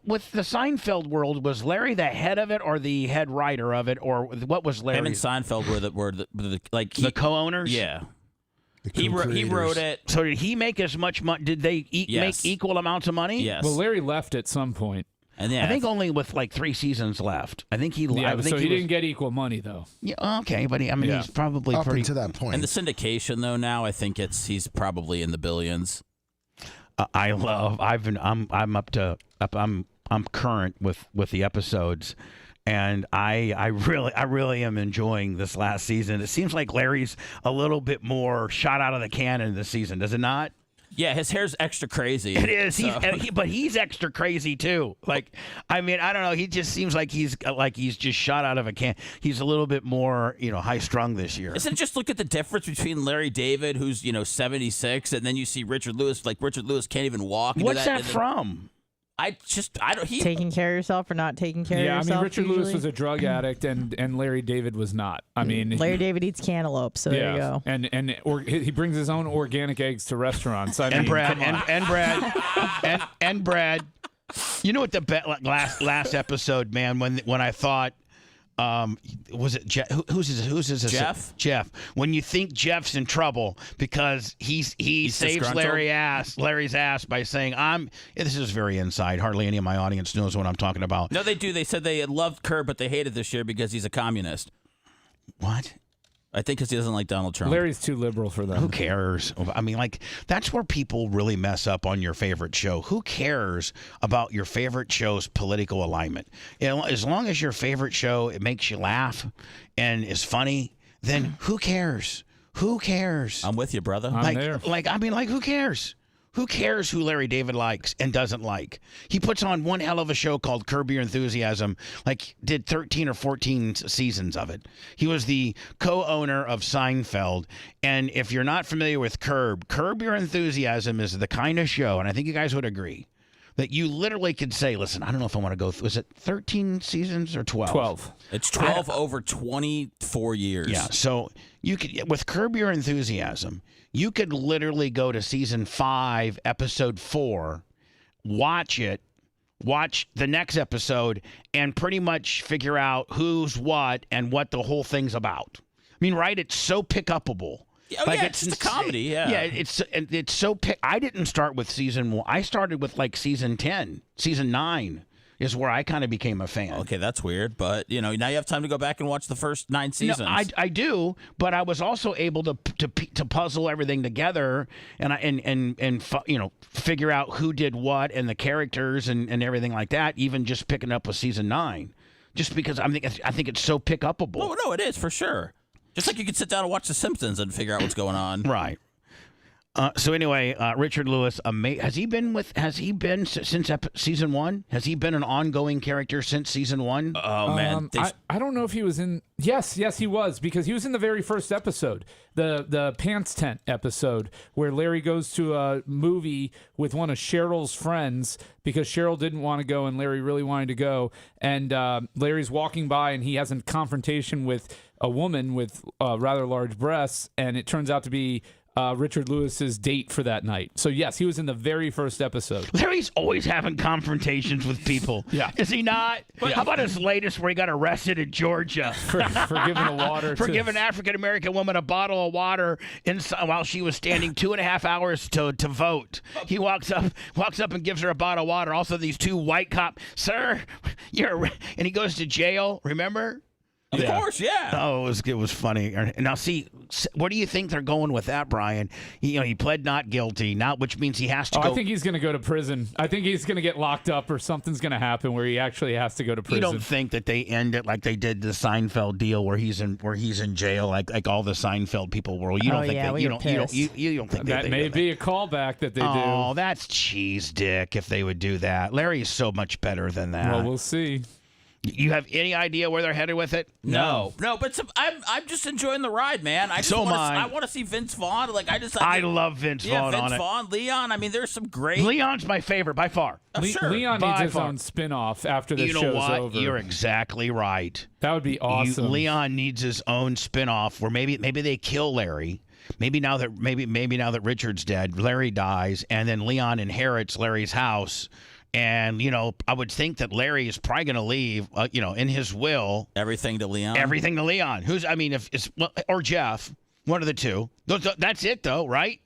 with the Seinfeld world, was Larry the head of it or the head writer of it, or what was Larry?
Him and Seinfeld were the
co-owners.
Yeah. He wrote it.
So did he make as much money? Did they make equal amounts of money?
Yes.
Well, Larry left at some point.
And
I think only with like 3 seasons left. I think he.
Yeah, so he didn't get equal money thoh.
Yeah, okay, but he's probably
up
pretty
to that point.
And the syndication though now, I think he's probably in the billions.
I'm current with the episodes. And I really am enjoying this last season. It seems like Larry's a little bit more shot out of the cannon this season, does it not?
Yeah, his hair's extra crazy.
It is.
So.
But he's extra crazy too. Like, I mean, I don't know. He just seems like he's just shot out of a can. He's a little bit more, high strung this year.
Isn't just look at the difference between Larry David, who's 76, and then you see Richard Lewis. Like Richard Lewis can't even walk.
What's that from?
I don't.
Taking care of yourself or not taking care of yourself.
Yeah, I mean, Richard
usually?
Lewis was a drug addict, and Larry David was not. I mean,
Larry David eats cantaloupe, so there you go.
And he brings his own organic eggs to restaurants.
And Brad, you know what the last episode, man? When I thought. Was it Jeff? Who's his
Jeff?
Jeff. When you think Jeff's in trouble because he saves Larry's ass by saying, this is very inside. Hardly any of my audience knows what I'm talking about.
No, they do. They said they loved Kerr, but they hated this year because he's a communist.
What?
I think because he doesn't like Donald Trump.
Larry's too liberal for them.
Who cares? I mean, that's where people really mess up on your favorite show. Who cares about your favorite show's political alignment? As long as your favorite show, it makes you laugh and is funny, then who cares? Who cares?
I'm with you, brother.
I'm there.
Who cares? Who cares who Larry David likes and doesn't like? He puts on one hell of a show called Curb Your Enthusiasm, did 13 or 14 seasons of it. He was the co-owner of Seinfeld. And if you're not familiar with Curb Your Enthusiasm is the kind of show, and I think you guys would agree, that you literally could say, listen, I don't know if I want to go through. Was it 13 seasons or 12?
12.
It's 12 over 24 years.
Yeah, so you could, with Curb Your Enthusiasm, you could literally go to season 5, episode 4, watch it, watch the next episode, and pretty much figure out who's what and what the whole thing's about. I mean, right? It's so pick-upable.
Oh, yeah, it's just a comedy, yeah.
Yeah, it's so I didn't start with season 1. I started with season 10, season 9. Is where I kind of became a fan.
Okay, that's weird, but now you have time to go back and watch the first 9 seasons.
No, I do, but I was also able to puzzle everything together and figure out who did what and the characters and everything like that. Even just picking up with season 9, just because I think it's so pick upable.
Oh no, it is for sure. Just like you could sit down and watch The Simpsons and figure out what's going on.
Right. So anyway, Richard Lewis, has he been since season 1? Has he been an ongoing character since season 1?
Oh man,
I don't know if he was in. Yes, he was, because he was in the very first episode, the pants tent episode, where Larry goes to a movie with one of Cheryl's friends because Cheryl didn't want to go and Larry really wanted to go, and Larry's walking by and he has a confrontation with a woman with rather large breasts, and it turns out to be Richard Lewis's date for that night. So yes, he was in the very first episode.
Larry's always having confrontations with people.
Yeah.
Is he not? Yeah. How about his latest where he got arrested in Georgia?
For giving a water
for giving an African-American woman a bottle of water while she was standing 2.5 hours to vote. He walks up and gives her a bottle of water. Also, these 2 white cops, sir, and he goes to jail, remember?
Of course, yeah.
Oh, it was funny. Now, see, what do you think they're going with that, Brian? He pled not guilty, which means he has to go.
I think he's going to go to prison. I think he's going to get locked up, or something's going to happen where he actually has to go to prison.
You don't think that they end it like they did the Seinfeld deal, where he's in jail, like all the Seinfeld people were? You don't think that? You don't think
that may be a callback that they do?
Oh, that's cheese dick if they would do that. Larry is so much better than that.
Well, we'll see.
You have any idea where they're headed with it?
No, but I'm just enjoying the ride, man. I want to see Vince Vaughn. I
love Vince Vaughn.
Vince Vaughn, Leon. I mean, there's some great.
Leon's my favorite by far.
Sure.
Leon needs his own spin-off after the show's over.
You're exactly right.
That would be awesome.
Leon needs his own spin-off where maybe they kill Larry. Maybe now that Richard's dead, Larry dies, and then Leon inherits Larry's house. And, I would think that Larry is probably going to leave, in his will.
Everything to Leon?
Everything to Leon. Or Jeff, one of the two. That's it, though, right?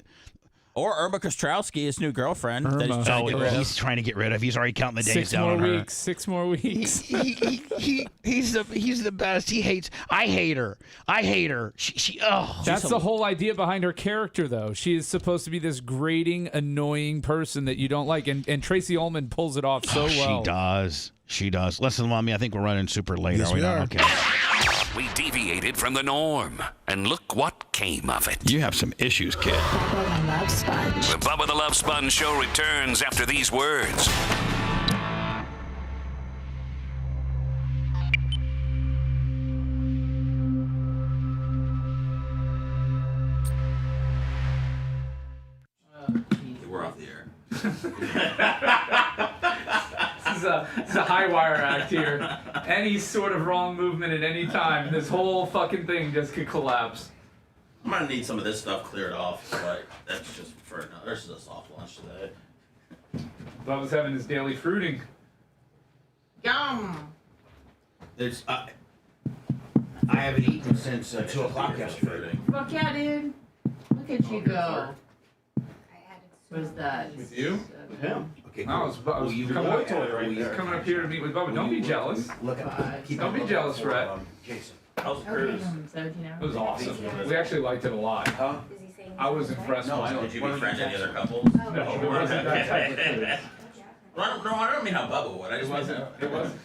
Or Irma Kostrowski, his new girlfriend.
That
he's trying to get rid of. He's already counting the days down on her.
6 more weeks.
He's the best. I hate her.
That's the whole idea behind her character, though. She is supposed to be this grating, annoying person that you don't like, and Tracy Ullman pulls it off so well.
She does. Listen, Mommy, I think we're running super late.
Yes,
are we
we
not?
are.
Okay.
We deviated from the norm, and look what came of it.
You have some issues, kid.
Bubba the Love Sponge.
The Bubba the Love Sponge Show returns after these words.
We're off the air.
This is a high wire act here. Any sort of wrong movement at any time, this whole fucking thing just could collapse.
I'm gonna need some of this stuff cleared off, but that's just for another. This is a soft lunch today.
Bubba's having his daily fruiting.
Yum.
There's, I haven't eaten since 2 o'clock yesterday.
Fuck yeah, dude. Look at you go. What is that?
With you?
With him. Okay,
No, I was coming up here to meet with Bubba. Don't be jealous.
Look at
Don't be jealous, Rhett.
Jason.
How's the cruise?
17 hours.
It was awesome. We actually liked it a lot.
Huh?
I was impressed.
No, I know.
Did you befriend any other couples?
No, it wasn't that type of cruise.
No, I don't mean how Bubba would. I just wasn't.
It wasn't.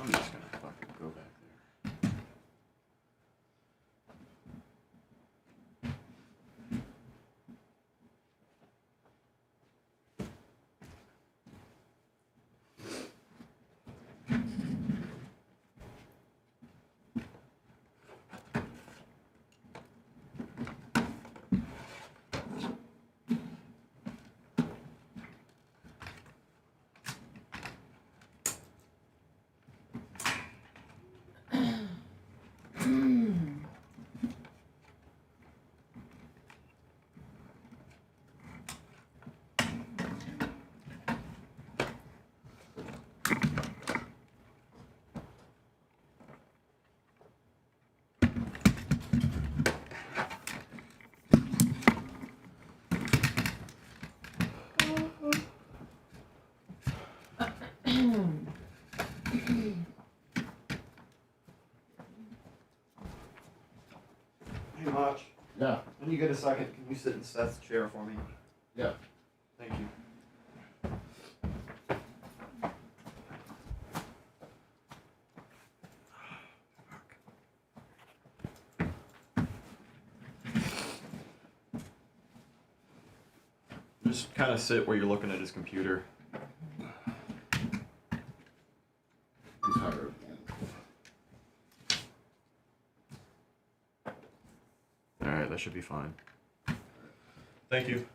I'm just gonna fucking go back there.
Hey, Mach.
Yeah.
When you get a second, can you sit in Seth's chair for me?
Yeah.
Thank you. Just kind of sit where you're looking at his computer.
He's higher.
Alright, that should be fine. Thank you.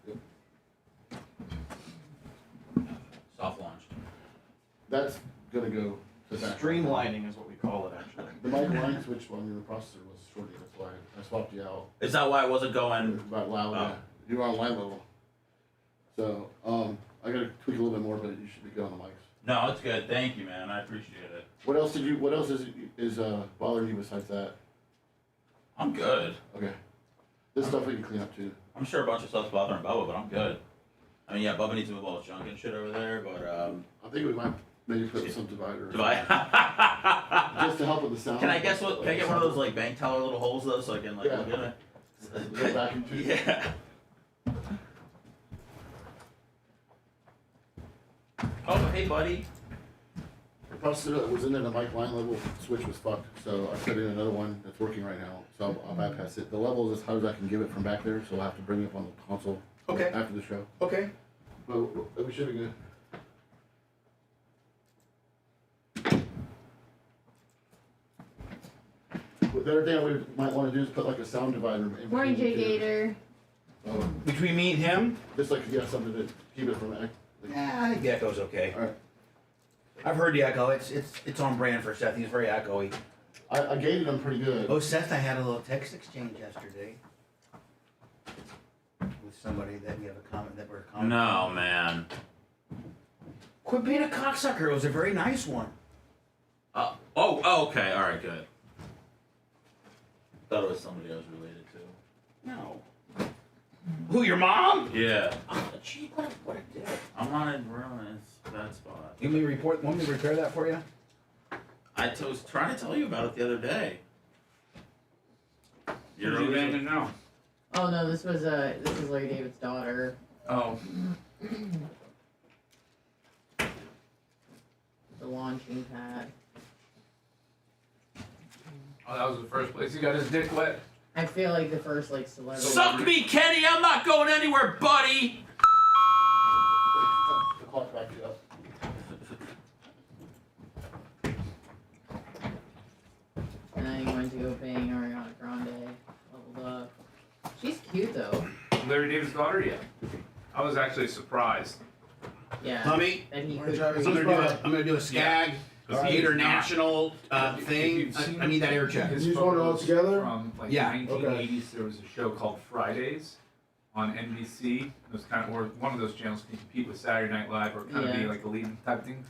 Soft launched.
That's gonna go to that.
Streamlining is what we call it, actually.
The mic line switch on your processor was shorty. That's why I swapped you out.
Is that why it wasn't going?
About loud. Yeah. You were on line level. So I gotta tweak a little bit more, but you should be good on the mics.
No, it's good. Thank you, man. I appreciate it.
What else did you? What else is bothering you besides that?
I'm good.
Okay. This stuff we can clean up too.
I'm sure a bunch of stuff's bothering Bubba, but I'm good. I mean, yeah, Bubba needs to move all his junk and shit over there, but
I think we might maybe put some divider.
Just
to help with the sound.
Can I guess what? Can I get one of those like bank teller little holes though, so I can like look at it?
Go back into it.
Yeah. Oh, hey, buddy.
The processor that was in there, the mic line level switch was fucked, so I put in another one that's working right now. So I'll bypass it. The level is as high as I can give it from back there, so I'll have to bring it up on the console.
Okay.
After the show.
Okay.
But we should be good. The other thing we might want to do is put like a sound divider in
Morning,
between
Jay
the two.
Gator.
Between me and him?
Just like, yeah, something to keep it from
Yeah, I think the echo's okay.
Alright.
I've heard the echo. It's on brand for Seth. He's very echoey.
I gated him pretty good.
Oh, Seth, I had a little text exchange yesterday with somebody that we have a comment that we're commenting.
No, man.
Quit being a cocksucker. It was a very nice one.
Oh, okay. All right, good. Thought it was somebody I was related to.
No.
Who, your mom?
Yeah.
Oh, gee, what a dick.
I'm on a bad spot.
Want me to repair that for you?
I was trying to tell you about it the other day. You're
over now.
Oh no, this was Larry David's daughter.
Oh.
The launching pad.
Oh, that was the first place he got his dick wet.
I feel like the first celebrity.
Suck me, Kenny. I'm not going anywhere, buddy.
The clock back you up.
And then he went to go bang Ariana Grande. Leveled up. She's cute though.
Larry David's daughter, yeah. I was actually surprised.
Yeah.
Tommy,
And he
I'm
could.
gonna do a skag,
Gator
National thing. I need that air check.
You want it all together?
From like
Yeah.
1980s, there was a show called Fridays on NBC. It was kind of, or one of those channels can compete with Saturday Night Live, or kind of be
Yeah.
like a leading type thing,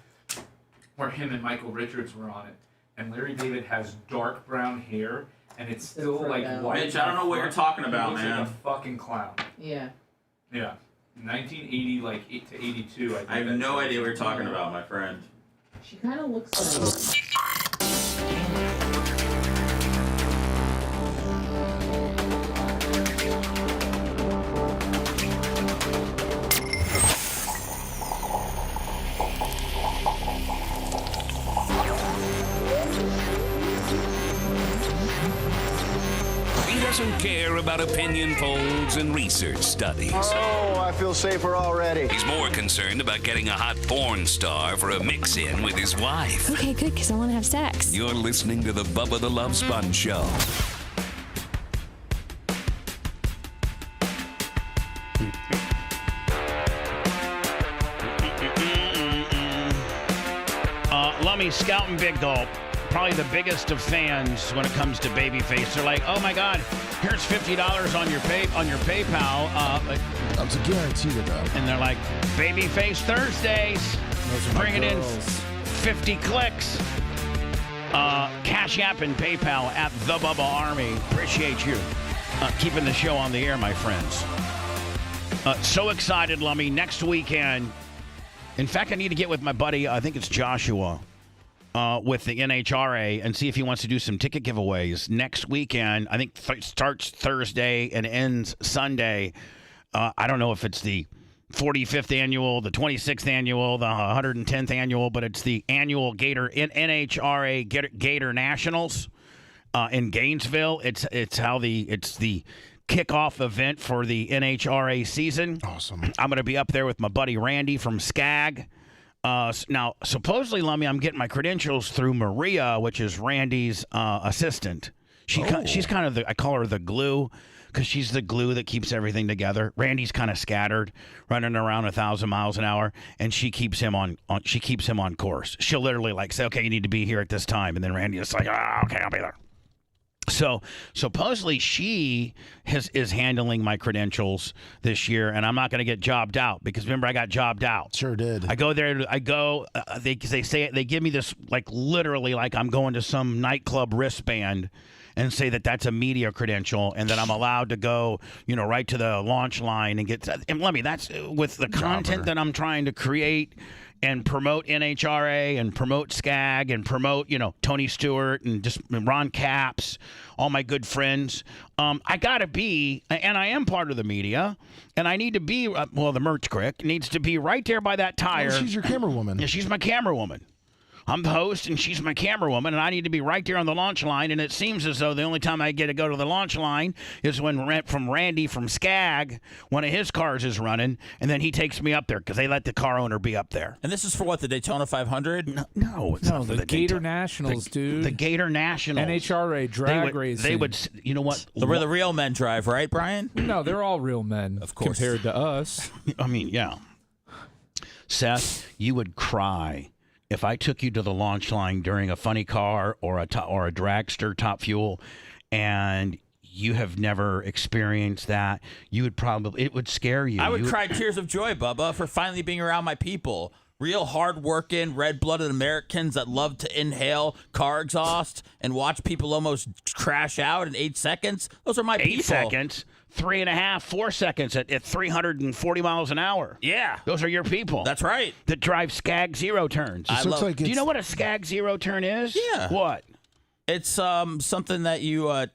where him and Michael Richards were on it. And Larry David has dark brown hair, and it's still
It's
like
out.
white.
Mitch, I don't know what you're talking
He
about,
looks
man.
like a fucking clown.
Yeah.
Yeah. 1980, like 8 to 82.
I have no idea what you're talking about, my friend.
She kind of looks like.
He doesn't care about opinion polls and research studies.
Oh, I feel safer already.
He's more concerned about getting a hot porn star for a mix-in with his wife.
Okay, good, because I want to have sex.
You're listening to the Bubba the Love Sponge Show.
Lummy, Scout, and Big Doll, probably the biggest of fans when it comes to Babyface. They're like, oh my God, here's $50 on your PayPal.
That's a guarantee to them.
And they're like, Babyface Thursdays, bringing in 50 clicks. Cash App and PayPal at the Bubba Army. Appreciate you keeping the show on the air, my friends. So excited, Lummy. Next weekend. In fact, I need to get with my buddy, I think it's Joshua, with the NHRA and see if he wants to do some ticket giveaways next weekend. I think starts Thursday and ends Sunday. I don't know if it's the 45th annual, the 26th annual, the 110th annual, but it's the annual NHRA Gator Nationals in Gainesville. It's the kickoff event for the NHRA season.
Awesome.
I'm going to be up there with my buddy Randy from Skag. Now, supposedly, Lummy, I'm getting my credentials through Maria, which is Randy's assistant. She's kind of I call her the glue, because she's the glue that keeps everything together. Randy's kind of scattered, running around 1,000 miles an hour, and she keeps him on course. She'll literally say, okay, you need to be here at this time, and then Randy is like, okay, I'll be there. So supposedly she is handling my credentials this year, and I'm not going to get jobbed out, because remember, I got jobbed out.
Sure did.
I go there. They say they give me this literally I'm going to some nightclub wristband, and say that that's a media credential, and that I'm allowed to go right to the launch line and get. And let me. That's with the content that I'm trying to create and promote NHRA and promote Skag and promote, Tony Stewart and just Ron Capps, all my good friends. I got to be, and I am part of the media, and I need to be, the merch crick needs to be right there by that tire.
Oh, she's your camera woman.
Yeah, she's my camera woman. I'm the host, and she's my camera woman, and I need to be right there on the launch line. And it seems as though the only time I get to go to the launch line is when from Randy from Skag, one of his cars is running, and then he takes me up there because they let the car owner be up there.
And this is for what, the Daytona 500?
No, it's not for
the Gator Nationals, dude.
The Gator Nationals.
NHRA drag racing.
They would, you know what?
Where the real men drive, right, Brian?
No, they're all real men, of course, compared to us.
I mean, yeah. Seth, you would cry if I took you to the launch line during a funny car or a dragster Top Fuel, and you have never experienced that, it would scare you.
I would cry tears of joy, Bubba, for finally being around my people. Real hard-working, red-blooded Americans that love to inhale car exhaust and watch people almost crash out in 8 seconds. Those are my people.
8 seconds. 3.5, 4 seconds at 340 miles an hour.
Yeah.
Those are your people.
That's right.
That drive Skag zero turns. Do you know what a Skag zero turn is?
Yeah.
What?
It's something that you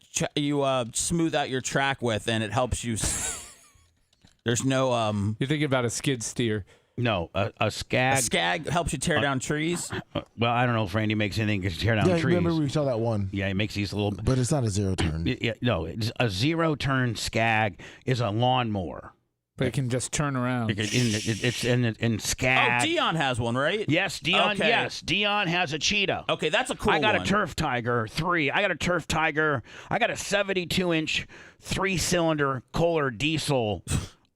smooth out your track with, and it helps you. There's no
You're thinking about a skid steer.
No, a Skag.
A Skag helps you tear down trees.
Well, I don't know if Randy makes anything to tear down trees.
Remember we saw that one.
Yeah, he makes these little.
But it's not a zero turn.
Yeah, no, a zero turn Skag is a lawnmower.
But it can just turn around.
It's in Skag.
Oh, Dion has one, right?
Yes, Dion.
Okay.
Yes, Dion has a Cheetah.
Okay, that's a cool
I got
one.
a Turf Tiger 3. I got a Turf Tiger. I got a 72-inch 3-cylinder Kohler diesel.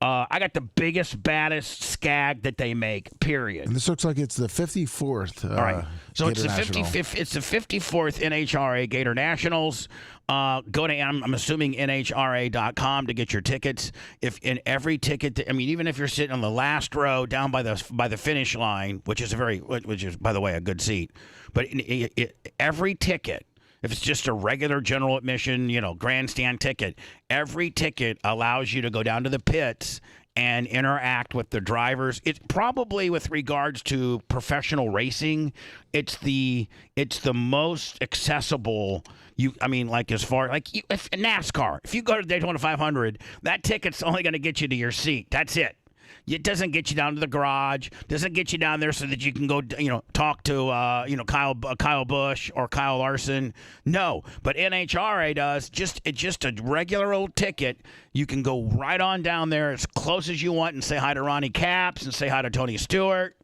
I got the biggest, baddest Skag that they make. Period.
And this looks like it's the 54th.
All right. So it's
Gator
the
National.
55th. It's the 54th NHRA Gator Nationals. Go to I'm assuming NHRA.com to get your tickets. If in every ticket, even if you're sitting on the last row down by the finish line, which is by the way a good seat, but every ticket. If it's just a regular general admission, grandstand ticket, every ticket allows you to go down to the pits and interact with the drivers. It's probably with regards to professional racing, it's the most accessible. If NASCAR, if you go to Daytona 500, that ticket's only going to get you to your seat. That's it. It doesn't get you down to the garage. Doesn't get you down there so that you can go, talk to, Kyle Busch or Kyle Larson. No, but NHRA does. It's just a regular old ticket. You can go right on down there as close as you want and say hi to Ronnie Capps and say hi to Tony Stewart.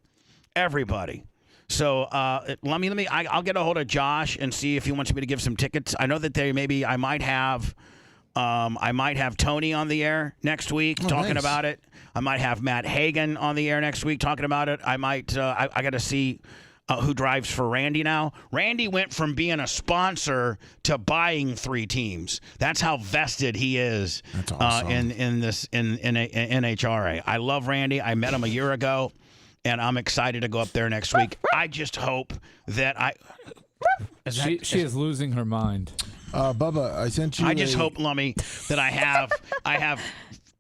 Everybody. So I'll get a hold of Josh and see if he wants me to give some tickets. I know that I might have Tony on the air next week talking about it. I might have Matt Hagan on the air next week talking about it. I might. I got to see who drives for Randy now. Randy went from being a sponsor to buying 3 teams. That's how vested he is.
That's awesome.
In NHRA. I love Randy. I met him a year ago, and I'm excited to go up there next week. I just hope that
She is losing her mind.
Bubba, I sent you.
I just hope, Lummy, that I have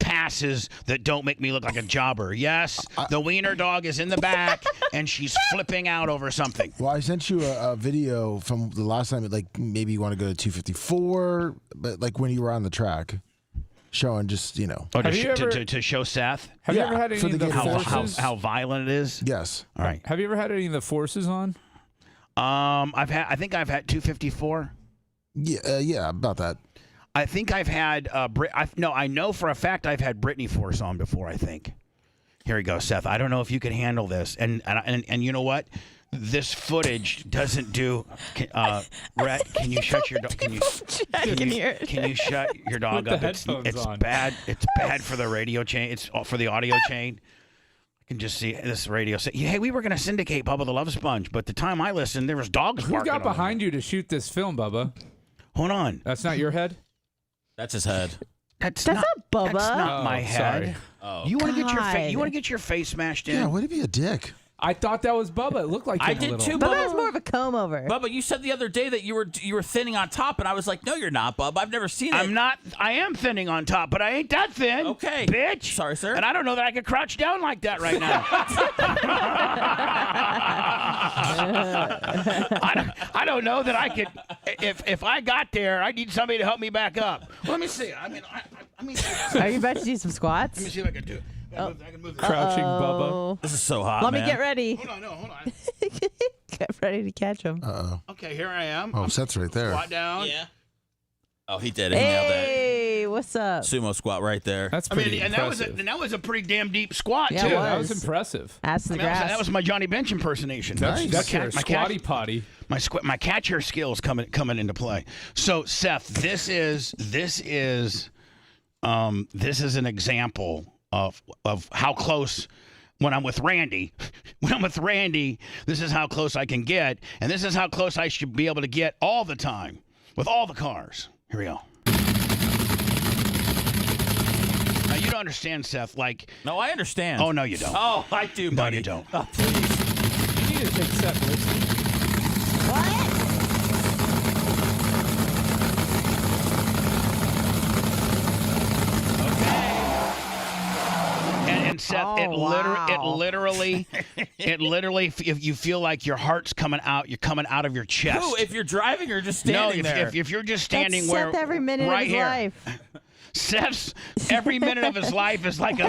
passes that don't make me look like a jobber. Yes, the wiener dog is in the back and she's flipping out over something.
Well, I sent you a video from the last time. Like maybe you want to go to 254, but like when you were on the track, showing just
to show Seth.
Have you ever had any of the forces?
How violent it is?
Yes.
All right.
Have you ever had any of the forces on?
I think I've had 254.
Yeah, about that.
I think I've had I know for a fact I've had Brittany Force on before. I think. Here we go, Seth. I don't know if you can handle this, and you know what? This footage doesn't do. Rhett, can you shut your dog? Can you shut your dog up? It's bad. It's bad for the radio chain. It's for the audio chain. I can just see this radio say, "Hey, we were going to syndicate Bubba the Love Sponge, but the time I listened, there was dogs barking."
Who got behind you to shoot this film, Bubba?
Hold on.
That's not your head?
That's his head.
That's not Bubba.
That's not my head.
Sorry.
Oh.
You want to get your face? You want to get your face smashed in?
Yeah, way to be a dick.
I thought that was Bubba. It looked like him
I
a
did
little.
too.
Bubba has more of a comb over.
Bubba, you said the other day that you were thinning on top, and I was like, no, you're not, Bubba. I've never seen it.
I'm not. I am thinning on top, but I ain't that thin.
Okay.
Bitch.
Sorry, sir.
And I don't know that I could crouch down like that right now. I don't know that I could. If I got there, I need somebody to help me back up. Well, let me see. I mean.
Are you about to do some squats?
Let me see if I can do it. I can move this.
Crouching Bubba.
This is so hot,
Let
man.
me get ready.
Hold on.
Get ready to catch him.
Okay, here I am.
Oh, Seth's right there.
Squat down.
Yeah. Oh, he did it. He nailed it.
Hey, what's up?
Sumo squat right there.
That's pretty impressive.
That was a pretty damn deep squat
Yeah,
too.
it was.
That was impressive.
Ass to the grass.
That was my Johnny Bench impersonation.
That's your squatty potty.
My catcher skills coming into play. So Seth, this is an example of how close. When I'm with Randy, this is how close I can get, and this is how close I should be able to get all the time with all the cars. Here we go. Now you don't understand, Seth.
No, I understand.
Oh no, you don't.
Oh, I do, buddy.
No, you don't.
Oh, please.
You need to take Seth with you.
What?
Seth, it literally, if you feel like your heart's coming out, you're coming out of your chest.
Who? If you're driving or just standing there?
If you're just standing
That's
where
Seth every minute
right
of his
here.
life.
Seth's every minute of his life is like a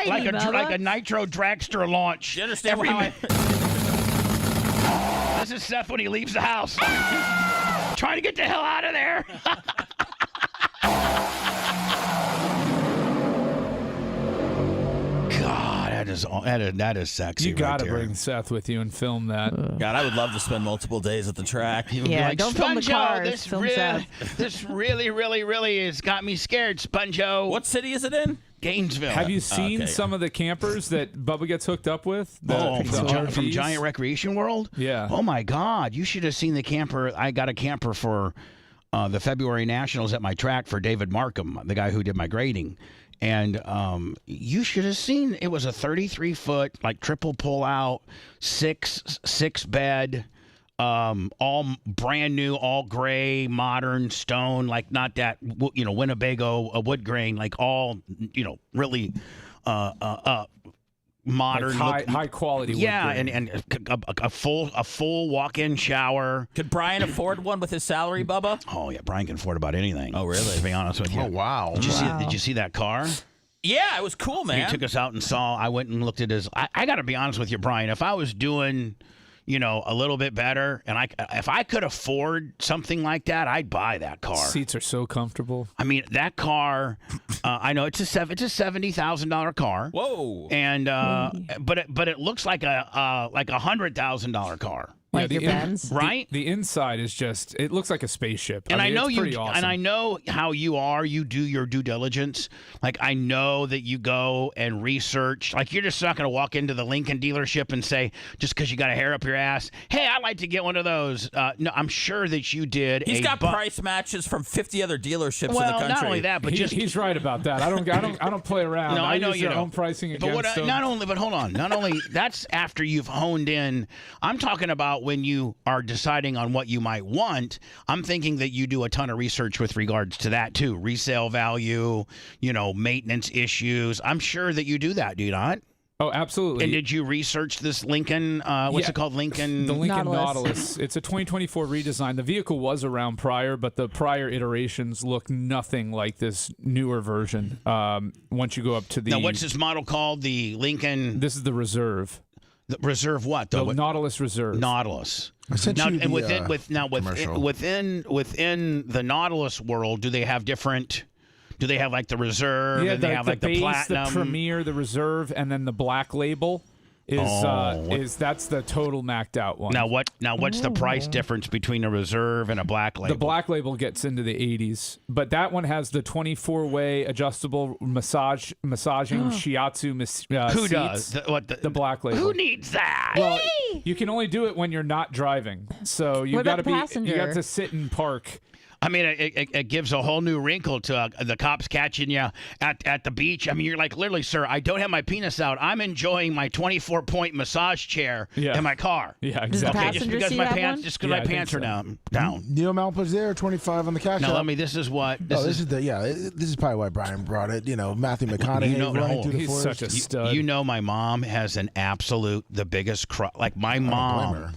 like a nitro dragster launch.
You understand
every
how
This is Seth when he leaves the house. Trying to get the hell out of there. God, that is sexy.
You got to
right there.
bring Seth with you and film that.
God, I would love to spend multiple days at the track.
Yeah, don't film the cars.
This really has got me scared, Sponjo.
What city is it in?
Gainesville.
Have you seen some of the campers that Bubba gets hooked up with?
From Giant Recreation World?
Yeah.
Oh, my God. You should have seen the camper. I got a camper for the February Nationals at my track for David Markham, the guy who did my grading. And you should have seen, it was a 33-foot, like triple pull-out, six bed, all brand new, all gray, modern stone, like not that, Winnebago wood grain, like all, really modern,
high quality.
Yeah, and a full walk-in shower.
Could Brian afford one with his salary, Bubba?
Oh yeah, Brian can afford about anything.
Oh really?
To be honest with you.
Oh wow.
Did you see that car?
Yeah, it was cool, man.
He took us out and saw. I went and looked at his. I got to be honest with you, Brian. If I was doing, a little bit better, and if I could afford something like that, I'd buy that car.
Seats are so comfortable.
I mean, that car. I know it's a $70,000 car.
Whoa.
And but it looks like a $100,000 car.
Like your Benz,
right?
The inside is just, it looks like a spaceship.
And I
mean,
know
it's pretty awesome.
and I know how you are. You do your due diligence. Like I know that you go and research. Like you're just not going to walk into the Lincoln dealership and say, just because you got a hair up your ass, hey, I'd like to get one of those. No, I'm sure that you did.
He's got price matches from 50 other dealerships in the country.
Not only that, but
he's right about that. I don't play around.
No, I know
use
you
their
don't.
own pricing
But
against them.
hold on. Not only that's after you've honed in. I'm talking about when you are deciding on what you might want. I'm thinking that you do a ton of research with regards to that too. Resale value, maintenance issues. I'm sure that you do that, do you not?
Oh, absolutely.
And did you research this Lincoln? What's it called? Lincoln?
The Lincoln Nautilus. It's a 2024 redesign. The vehicle was around prior, but the prior iterations look nothing like this newer version. Once you go up to the...
Now, what's this model called? The Lincoln...
This is the Reserve.
The Reserve what?
The Nautilus Reserve.
Nautilus.
I sent
now,
you the,
and within the Nautilus world, do they have different... Do they have like the Reserve?
Yeah,
and they have like the
base,
Platinum,
the Premier, the Reserve, and then the Black Label that's the total macked out one.
Now what's the price difference between a Reserve and a Black Label?
The Black Label gets into the 80s, but that one has the 24-way adjustable massaging shiatsu
Who
seats.
does?
The Black Label.
Who needs that?
Well, you can only do it when you're not driving, so you got to sit and park.
I mean, it gives a whole new wrinkle to the cops catching you at the beach. I mean, you're like, literally, sir, I don't have my penis out. I'm enjoying my 24-point massage chair in my car.
Yeah, exactly.
Okay, just because my pants are down.
Neil Malpa's there, 25 on the cash.
Now, let me. This is what.
This is probably why Brian brought it. Matthew McConaughey running through the forest.
He's such a stud.
My mom has the biggest crush. Like my mom.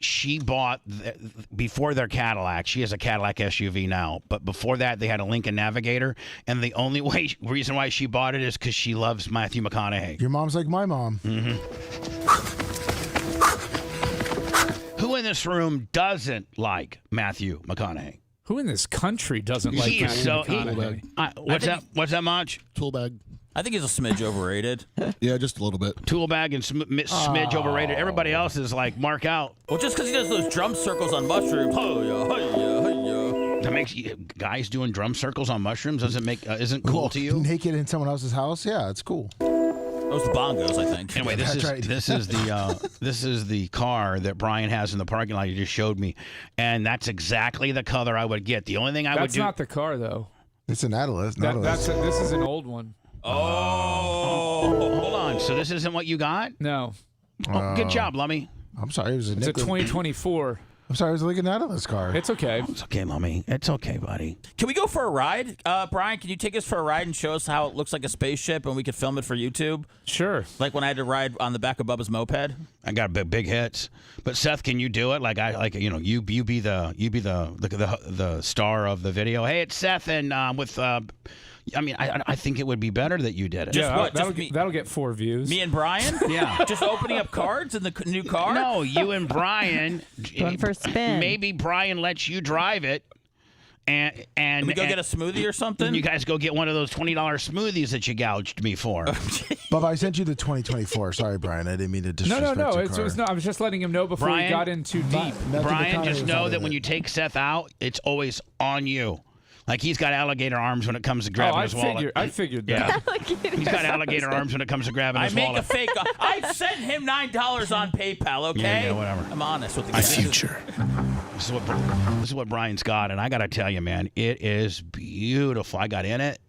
She bought, before their Cadillac, she has a Cadillac SUV now, but before that, they had a Lincoln Navigator, and the only reason why she bought it is because she loves Matthew McConaughey.
Your mom's like my mom.
Mm-hmm. Who in this room doesn't like Matthew McConaughey?
Who in this country doesn't like Matthew McConaughey?
What's that much?
Tool bag.
I think he's a smidge overrated.
Yeah, just a little bit.
Tool bag and smidge overrated. Everybody else is like, mark out.
Well, just because he does those drum circles on mushrooms.
That makes guys doing drum circles on mushrooms isn't cool to you?
Naked in someone else's house? Yeah, it's cool.
Those are bongos, I think.
Anyway, this is the car that Brian has in the parking lot. You just showed me, and that's exactly the color I would get. The only thing I would do.
That's not the car, though.
It's an Nautilus.
This is an old one.
Oh, hold on. So this isn't what you got?
No.
Oh, good job, Lummy.
I'm sorry. It's
a 2024.
I'm sorry, I was looking out of this car.
It's okay.
It's okay, mommy. It's okay, buddy.
Can we go for a ride? Brian, can you take us for a ride and show us how it looks like a spaceship and we could film it for YouTube?
Sure.
Like when I had to ride on the back of Bubba's moped?
I got big hits. But Seth, can you do it? You be the star of the video. Hey, it's Seth and with I think it would be better that you did it.
That'll get 4 views.
Me and Brian?
Yeah.
Just opening up cards in the new car?
No, you and Brian.
Going for a spin.
Maybe Brian lets you drive it. And
we go get a smoothie or something?
You guys go get one of those $20 smoothies that you gouged me for.
Bubba, I sent you the 2024. Sorry, Brian. I didn't mean to disrespect
No.
your
It
car.
was I was just letting him know before
Brian,
he got in too deep.
Brian, just know that when you take Seth out, it's always on you. Like he's got alligator arms when it comes to grabbing his wallet.
I figured that.
Yeah. He's got alligator arms when it comes to grabbing his wallet.
I make a fake. I sent him $9 on PayPal. Okay.
Yeah, whatever.
I'm honest with the
My future.
This is what Brian's got, and I got to tell you, man, it is beautiful. I got in it.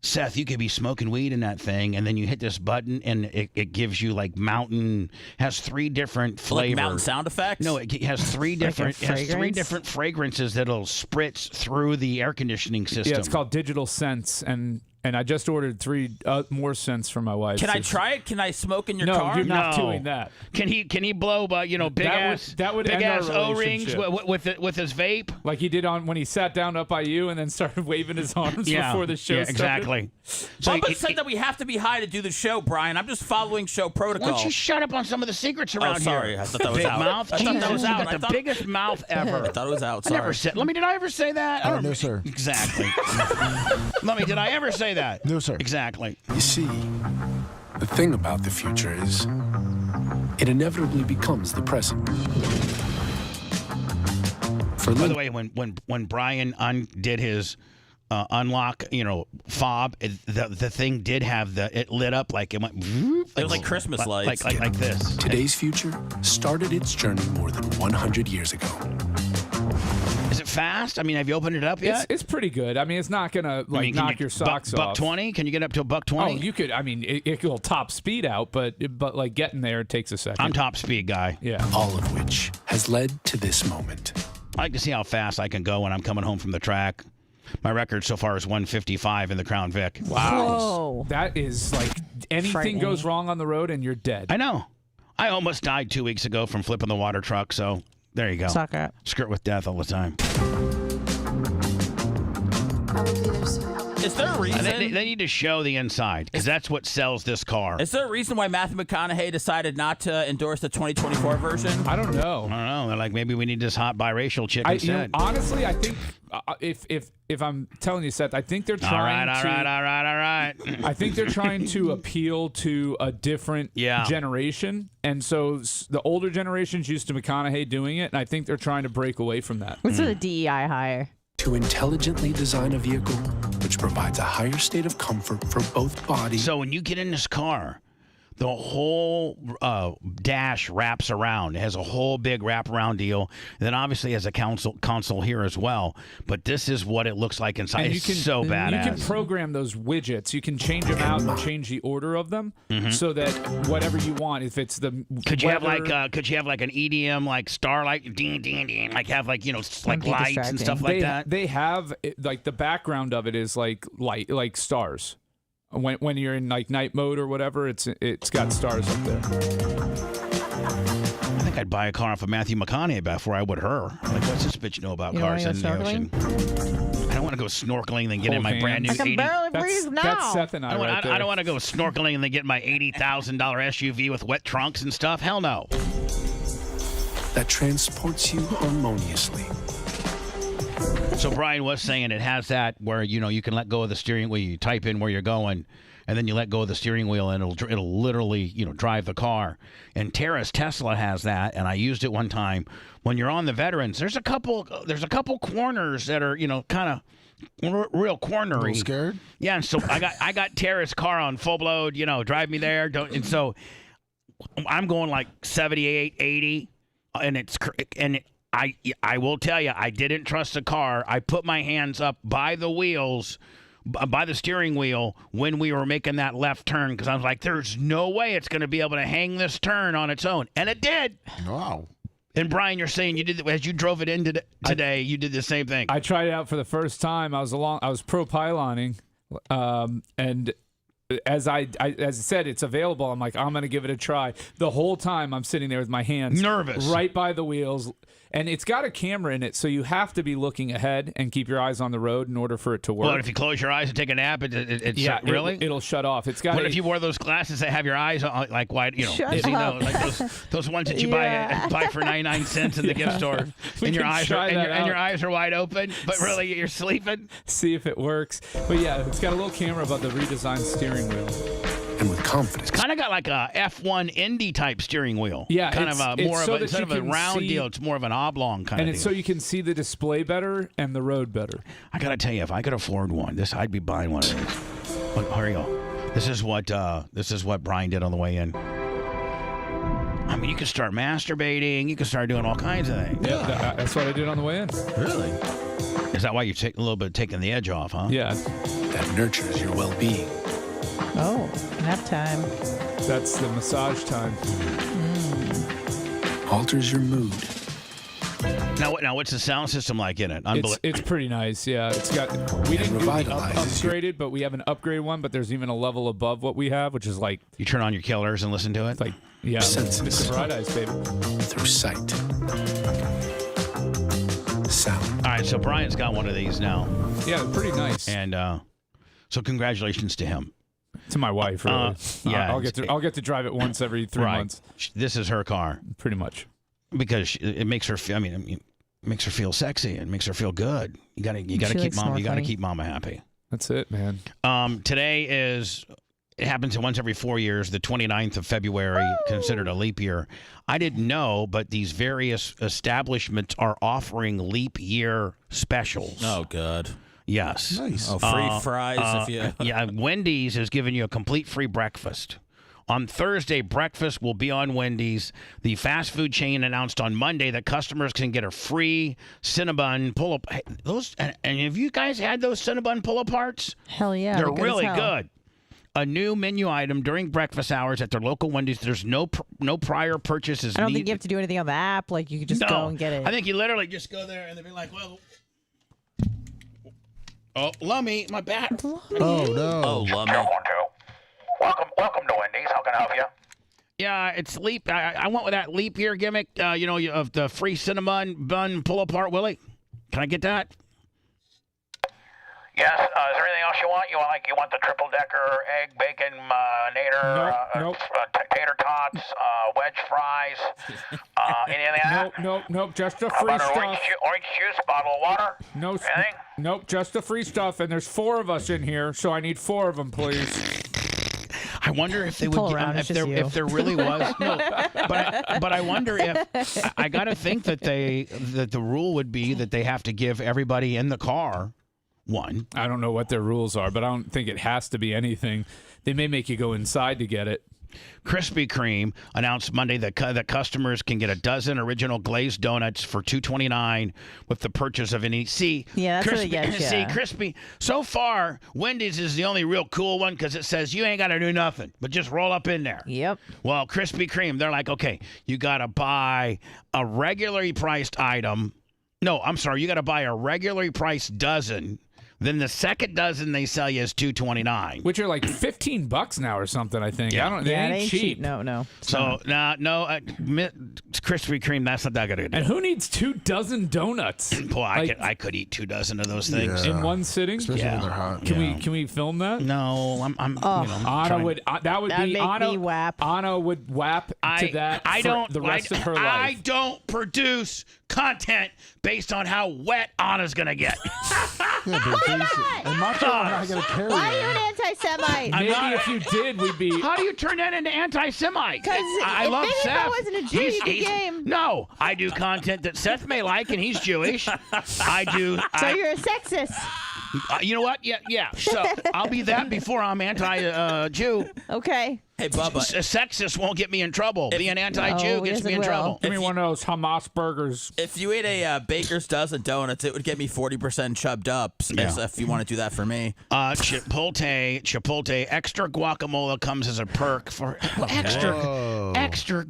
Seth, you could be smoking weed in that thing, and then you hit this button, and it gives you like has 3 different flavors.
Like mountain sound effects?
No, it has 3 different. It has 3 different fragrances that'll spritz through the air conditioning system.
Yeah, it's called Digital Scents, and I just ordered 3 more scents for my wife.
Can I try it? Can I smoke in your
no,
car?
you're not doing that.
Can he blow big ass O-rings with his vape
like he did when he sat down up by you and then started waving his arms before the show started?
Exactly.
Bubba said that we have to be high to do the show, Brian. I'm just following show protocol.
Why don't you shut up on some of the secrets around
sorry.
here?
I thought that was
Big
out.
mouth.
I thought that was out.
You got the biggest mouth ever.
I thought it was out.
I
Sorry.
never said. Did I ever say that? I don't
no, sir.
Exactly. Lummy, did I ever say that?
No, sir.
Exactly.
You see, the thing about the future is it inevitably becomes the present.
By the way, when Brian undid his unlock, fob, the thing did have it lit up like it went.
It was like Christmas lights,
like this.
Today's future started its journey more than 100 years ago.
Is it fast? I mean, have you opened it up yet?
It's pretty good. I mean, it's not gonna knock your socks off.
$1.20? Can you get up to $1.20?
Oh, you could. I mean, it will top speed out, but like getting there, it takes a second.
I'm top speed guy.
Yeah.
All of which has led to this moment.
I like to see how fast I can go when I'm coming home from the track. My record so far is 155 in the Crown Vic.
Wow.
Whoa.
That is like anything goes wrong on the road and you're dead.
I know. I almost died 2 weeks ago from flipping the water truck, so there you go.
Suck it.
Skirt with death all the time.
Is there a reason?
They need to show the inside, because that's what sells this car.
Is there a reason why Matthew McConaughey decided not to endorse the 2024 version?
I don't know.
I don't know. They're like, maybe we need this hot biracial chick instead.
Honestly, I think if I'm telling you, Seth, I think they're trying
All right.
I think they're trying to appeal to a different generation. And so the older generation's used to McConaughey doing it, and I think they're trying to break away from that.
What's the DEI hire?
To intelligently design a vehicle which provides a higher state of comfort for both bodies.
So when you get in this car, the whole dash wraps around. It has a whole big wraparound deal. And then obviously has a console here as well. But this is what it looks like inside.
And
it's so badass.
You can program those widgets. You can change them out and change the order of them so that whatever you want, if it's the
could you have like an EDM like starlight ding ding ding, like have like like lights and stuff like that.
They have like the background of it is like stars. When you're in like night mode or whatever, it's got stars up there.
I think I'd buy a car off of Matthew McConaughey before I would her. Like, what's this bitch know about cars in the ocean? I don't want to go snorkeling and get in my brand new.
I can barely breathe now.
That's Seth and I right there.
I don't want to go snorkeling and then get my $80,000 SUV with wet trunks and stuff. Hell no.
That transports you harmoniously.
So Brian was saying it has that where you can let go of the steering wheel, you type in where you're going, and then you let go of the steering wheel, and it'll literally drive the car. And Terra's Tesla has that, and I used it one time. When you're on the Veterans, there's a couple corners that are kind of real cornery.
A little scared?
Yeah, and so I got Terra's car on full load. Drive me there. And so I'm going like 78, 80, and I will tell you, I didn't trust the car. I put my hands up by the wheels, by the steering wheel when we were making that left turn because I was like, there's no way it's going to be able to hang this turn on its own. And it did.
Wow.
And Brian, you're saying you did as you drove it in today. You did the same thing.
I tried it out for the first time. I was pro piloning, and as I said, it's available. I'm like, I'm gonna give it a try. The whole time I'm sitting there with my hands
nervous,
right by the wheels. And it's got a camera in it, so you have to be looking ahead and keep your eyes on the road in order for it to work.
Well, if you close your eyes and take a nap, really?
It'll shut off. It's got.
What if you wore those glasses that have your eyes on, like wide?
Shut up.
Like those ones that you buy for 99 cents in the gift store, and your eyes are wide open, but really you're sleeping.
See if it works. But yeah, it's got a little camera above the redesigned steering wheel.
And with confidence.
Kind of got like a F1 Indy type steering wheel.
Yeah,
kind of instead of a round deal, it's more of an oblong kind of deal.
And it's so you can see the display better and the road better.
I gotta tell you, if I could afford one, I'd be buying one of these. Look, here you go. This is what Brian did on the way in. I mean, you can start masturbating. You can start doing all kinds of things.
Yeah, that's what I did on the way in.
Really? Is that why you take a little bit taking the edge off, huh?
Yeah.
That nurtures your well-being.
Oh, nap time.
That's the massage time.
Alters your mood.
Now, what's the sound system like in it?
It's pretty nice. Yeah, it's got. We didn't upgraded, but we have an upgrade one. But there's even a level above what we have, which is like
you turn on your killers and listen to it.
Like
senses.
Mr. Bright Eyes, baby.
Through sight, sound.
All right, so Brian's got one of these now.
Yeah, pretty nice.
And so congratulations to him.
To my wife, really.
Yeah,
I'll get to drive it once every 3 months.
This is her car,
pretty much,
because it makes her. It makes her feel sexy and makes her feel good. You gotta keep mama happy.
That's it, man.
Today it happens once every 4 years. The 29th of February, considered a leap year. I didn't know, but these various establishments are offering leap year specials.
Oh, good.
Yes.
Nice.
Oh, free fries if you.
Yeah, Wendy's is giving you a complete free breakfast. On Thursday, breakfast will be on Wendy's. The fast food chain announced on Monday that customers can get a free Cinnabon pull-up. Hey, and have you guys had those Cinnabon pull-aparts?
Hell yeah.
They're really good. A new menu item during breakfast hours at their local Wendy's. There's no prior purchases.
I don't think you have to do anything on the app. Like, you could just go and get it.
I think you literally just go there and they'll be like, well... Oh, Lummy, my back.
Oh, no.
Oh, Lummy.
Welcome to Wendy's. How can I help you? Yeah, it's leap. I went with that leap year gimmick, of the free cinnamon bun pull-apart, Willie. Can I get that? Yes. Is there anything else you want? You want the triple-decker egg, bacon, nader, tater tots, wedge fries, anything like that?
Nope. Just the free stuff.
Orange juice, bottle of water.
No,
anything?
Nope. Just the free stuff. And there's 4 of us in here, so I need 4 of them, please.
I wonder if they would if there really was no, but I wonder if I got to think that the rule would be that they have to give everybody in the car one.
I don't know what their rules are, but I don't think it has to be anything. They may make you go inside to get it.
Krispy Kreme announced Monday that customers can get a dozen original glazed donuts for $2.29 with the purchase of any.
Yeah, that's what it gets you.
See, Crispy. So far, Wendy's is the only real cool one because it says you ain't got to do nothing but just roll up in there.
Yep.
Well, Krispy Kreme, they're like, okay, you got to buy a regularly priced item. No, I'm sorry, you got to buy a regularly priced dozen. Then the second dozen they sell you is $2.29,
which are like $15 now or something. I think.
Yeah,
they ain't cheap.
No.
So Krispy Kreme, that's not that good.
And who needs 24 donuts?
Boy, I could eat 2 dozen of those things
in one sitting.
Especially when they're hot.
Can we film that?
No,
Anna would. That would be Anna.
Me whap.
Anna would wap to that. The rest of her life.
I don't produce content based on how wet Anna's gonna get.
Yeah, and Macho and I gotta carry.
Why are you an anti-Semite?
Maybe if you did, we'd be.
How do you turn that into anti-Semite?
Because
I love Seth.
If I wasn't a Jew, you could game.
No, I do content that Seth may like, and he's Jewish. I do.
So you're a sexist.
You know what? Yeah. So I'll be that before I'm anti-Jew.
Okay.
Hey, Bubba.
A sexist won't get me in trouble. Being anti-Jew gets me in trouble.
Give me one of those Hamas burgers.
If you ate a baker's dozen donuts, it would get me 40% chubbed up. If you want to do that for me. Chipotle
extra guacamole comes as a perk for extra extra.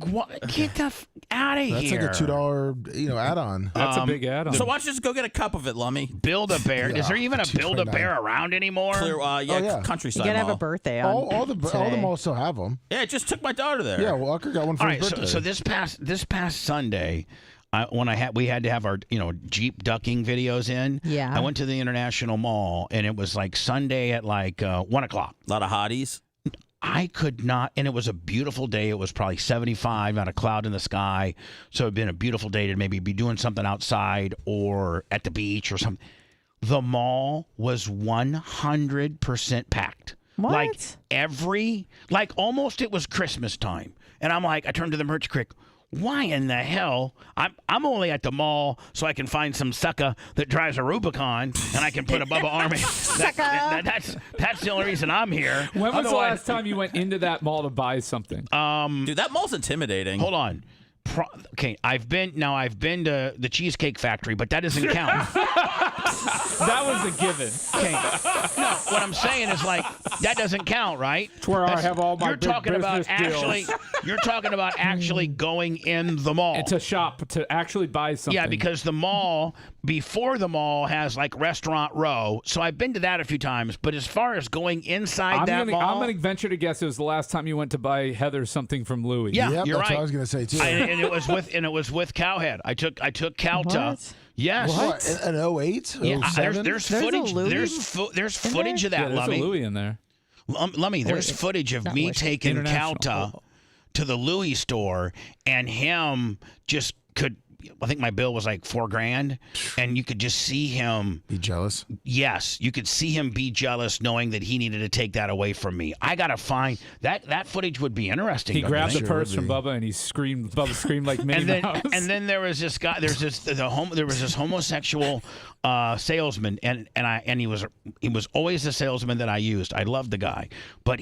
Get the out of here.
That's like a $2, add-on.
That's a big add-on.
So why don't you just go get a cup of it, Lummy?
Build-A-Bear. Is there even a Build-A-Bear around anymore?
Countryside
You gotta have
Mall.
a birthday on
All the malls still have them.
Yeah, I just took my daughter there.
Yeah, Walker got one for
All
his
right,
birthday.
so this past Sunday, we had to have our Jeep ducking videos in.
Yeah.
I went to the International Mall, and it was like Sunday at like 1 o'clock.
A lot of hotties.
I could not, and it was a beautiful day. It was probably 75, not a cloud in the sky. So it'd been a beautiful day to maybe be doing something outside or at the beach or something. The mall was 100% packed.
What?
Like almost it was Christmas time. And I'm like, I turned to the merch critic. Why in the hell? I'm only at the mall so I can find some sucker that drives a Rubicon and I can put a Bubba Army. That's the only reason I'm here.
When was the last time you went into that mall to buy something?
Dude, that mall's intimidating.
Hold on. Okay, I've been to the Cheesecake Factory, but that doesn't count.
That was a given.
Okay. No, what I'm saying is like that doesn't count, right?
It's where I have all my
You're
big
talking about
business deals.
You're talking about actually going in the mall.
It's a shop to actually buy something.
Yeah, because the mall before the mall has like Restaurant Row, so I've been to that a few times. But as far as going inside
I'm
mall,
gonna venture to guess it was the last time you went to buy Heather something from Louis.
Yeah,
Yep,
you're
that's
right.
what I was gonna say too.
and it was with Cowhead. I took Calta.
What?
Yes.
What? An 08?
Yeah,
07?
there's
There's a
footage.
Louis
There's footage of that,
Yeah, there's
Lummy.
a Louis in there.
Lummy, there's
it's
footage of
not
me
Louis.
taking
International.
Calta to the Louis store, and him just could. I think my bill was like $4,000, and you could just see him
be jealous.
Yes, you could see him be jealous, knowing that he needed to take that away from me. I gotta find that footage would be interesting.
He
don't you
grabbed the
think?
purse from Bubba and he screamed. Bubba screamed like Minnie Mouse.
And then there was this guy. There was this homosexual salesman, and he was always the salesman that I used. I loved the guy, but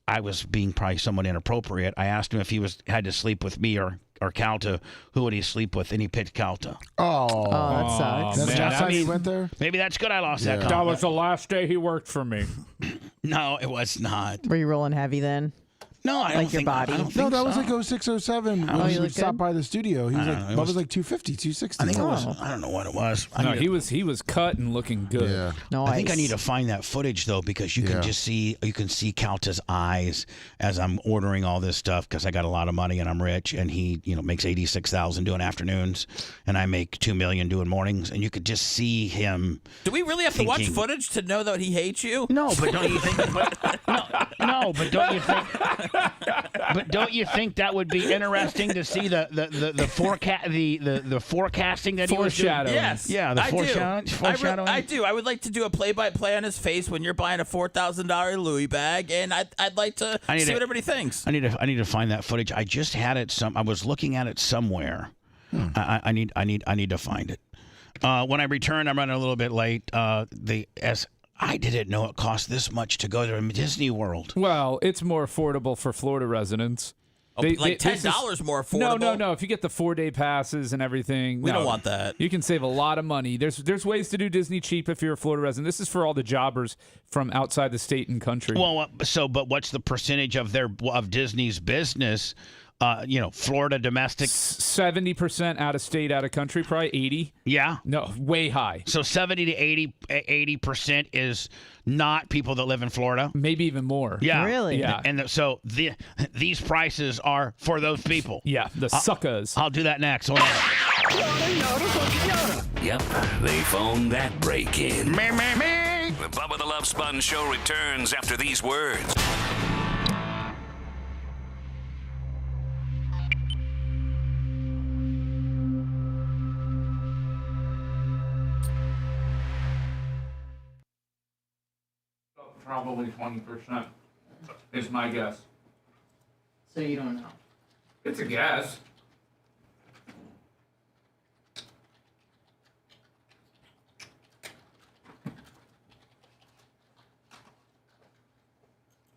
I was being probably somewhat inappropriate. I asked him if he had to sleep with me or Calta, who would he sleep with? And he picked Calta.
Oh,
that sucks.
That's the
man,
last time you went there?
Maybe that's good. I lost that.
That was the last day he worked for me.
No, it was not.
Were you rolling heavy then?
No, I don't
Like your
think
body?
I don't
No,
think
that was
so.
like 06, 07.
Oh,
When
you
we
look
stopped
good?
by the studio. He was like,
know, it
Bubba
was-
was like 250, 260.
I think it was.
Oh.
I don't know what it was.
No, he was cut and looking good.
Yeah.
Nice.
I think I need to find that footage though, because you can just see Calta's eyes as I'm ordering all this stuff, because I got a lot of money and I'm rich, and he makes $86,000 doing afternoons, and I make $2 million doing mornings, and you could just see him.
Do we really have to watch
thinking-
footage to know that he hates you?
No, but don't you think? No, but don't you think? But don't you think that would be interesting to see the forecasting that he was doing?
Foreshadowing.
Yes.
Yeah, the
I do.
foreshadowing.
I do. I would like to do a play-by-play on his face when you're buying a $4,000 Louis bag, and I'd like to see what everybody thinks.
I need to find that footage. I just had it. I was looking at it somewhere. I need to find it. When I return, I'm running a little bit late. I didn't know it cost this much to go to Disney World.
Well, it's more affordable for Florida residents.
Like $10 more affordable?
No. If you get the 4-day passes and everything,
We don't want that.
You can save a lot of money. There's ways to do Disney cheap if you're a Florida resident. This is for all the jobbers from outside the state and country.
Well, but what's the percentage of Disney's business? Florida domestic.
70% out of state, out of country, probably 80.
Yeah.
No, way high.
So 70 to 80% is not people that live in Florida.
Maybe even more.
Yeah.
Really?
Yeah.
And so these prices are for those people.
Yeah, the suckers.
I'll do that next. Hold on.
Yep, they phoned that break in.
Me, me, me.
The Bubba the Love Sponge Show returns after these words.
Probably 20% is my guess.
So you don't know.
It's a guess.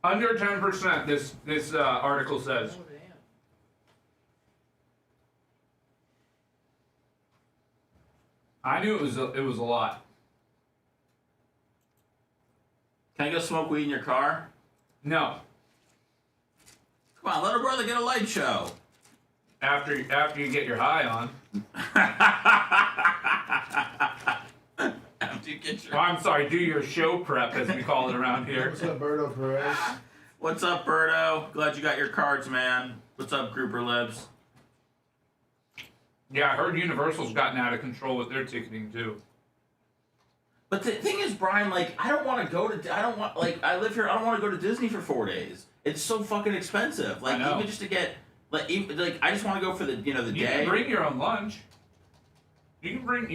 Under 10%, this article says.
Oh, damn.
I knew it was a lot.
Can I go smoke weed in your car?
No.
Come on, let her brother get a light show.
After you get your high on.
After you get your...
Oh, I'm sorry, do your show prep, as we call it around here.
What's up, Berto Perez?
What's up, Berto? Glad you got your cards, man. What's up, Grouper Libs?
Yeah, I heard Universal's gotten out of control with their ticketing, too.
But the thing is, Brian, like, I don't want to go to... I don't want... Like, I live here. I don't want to go to Disney for 4 days. It's so fucking expensive. Like, even just to get... Like, I just want to go for the, the day.
You can bring your own lunch. You can bring...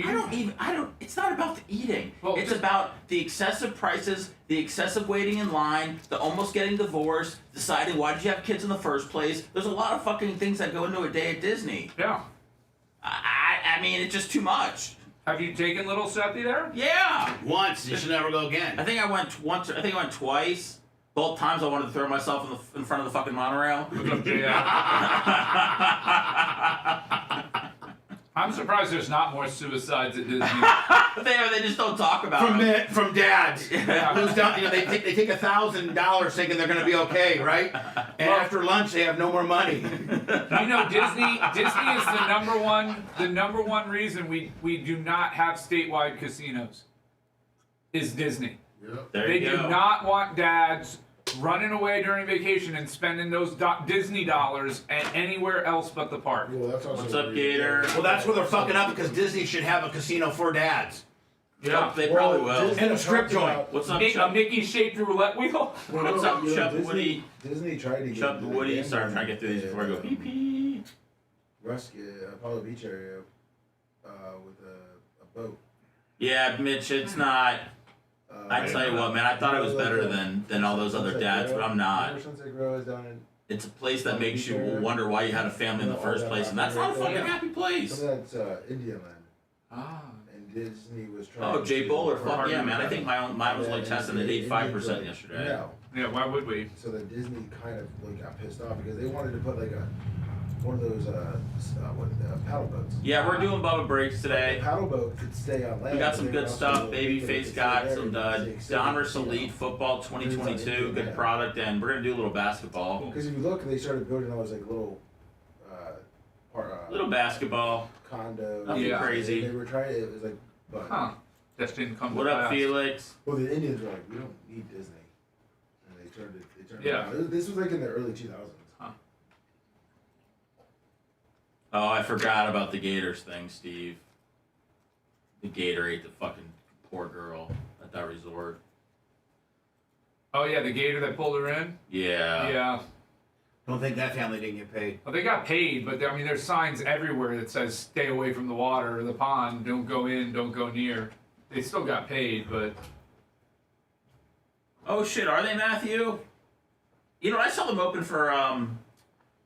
I don't... It's not about the eating. Well, it's about the excessive prices, the excessive waiting in line, the almost getting divorced, deciding why did you have kids in the first place. There's a lot of fucking things that go into a day at Disney.
Yeah.
I mean, it's just too much.
Have you taken little Seppi there?
Yeah.
Once. You should never go again.
I think I went once. I think I went twice. Both times I wanted to throw myself in front of the fucking monorail.
I'm surprised there's not more suicides at Disney.
They just don't talk about
it. From dads. Who's down, they take $1,000 thinking they're going to be okay, right? And after lunch they have no more money.
You know, Disney is the number one reason we do not have statewide casinos. Is Disney.
Yep.
They do not want dads running away during vacation and spending those Disney dollars at anywhere else but the park.
Well, that's also
What's up, Gator?
Well, that's where they're fucking up because Disney should have a casino for dads.
Yeah, they probably will.
And a strip joint.
What's up,
a Mickey-shaped roulette wheel?
What's up, Chuck Woody?
Disney tried to get
Chuck Woody. Sorry, I'm trying to get through these before I go pee pee.
Apollo Beach area with a boat.
Yeah, Mitch, it's not. I tell you what, man, I thought it was better than all those other dads, but I'm not. It's a place that makes you wonder why you had a family in the first place, and that's not a fucking happy place.
Some of that's Indian land.
Ah.
And Disney was trying.
Oh, Jay Bowler, fuck yeah, man. I think mine was like testing at 85% yesterday.
No.
Yeah, why would we?
So that Disney kind of got pissed off because they wanted to put like one of those paddle boats.
Yeah, we're doing Bubba breaks today.
The paddle boat could stay on land.
We got some good stuff. Babyface got some Donruss Elite Football 2022, good product, and we're gonna do a little basketball.
Because if you look, they started building all those like
little basketball
condo.
Nothing crazy.
They were trying. It was like, but
just didn't come.
What up, Felix?
Well, the Indians were like, we don't need Disney, and they turned it.
Yeah.
This was like in the early 2000s.
Oh, I forgot about the Gators thing, Steve. The Gator ate the fucking poor girl at that resort.
Oh yeah, the Gator that pulled her in.
Yeah.
Yeah.
Don't think that family didn't get paid.
Well, they got paid, but I mean, there's signs everywhere that says "Stay away from the water or the pond. Don't go in. Don't go near." They still got paid, but.
Oh shit, are they, Matthew? You know, I saw them open for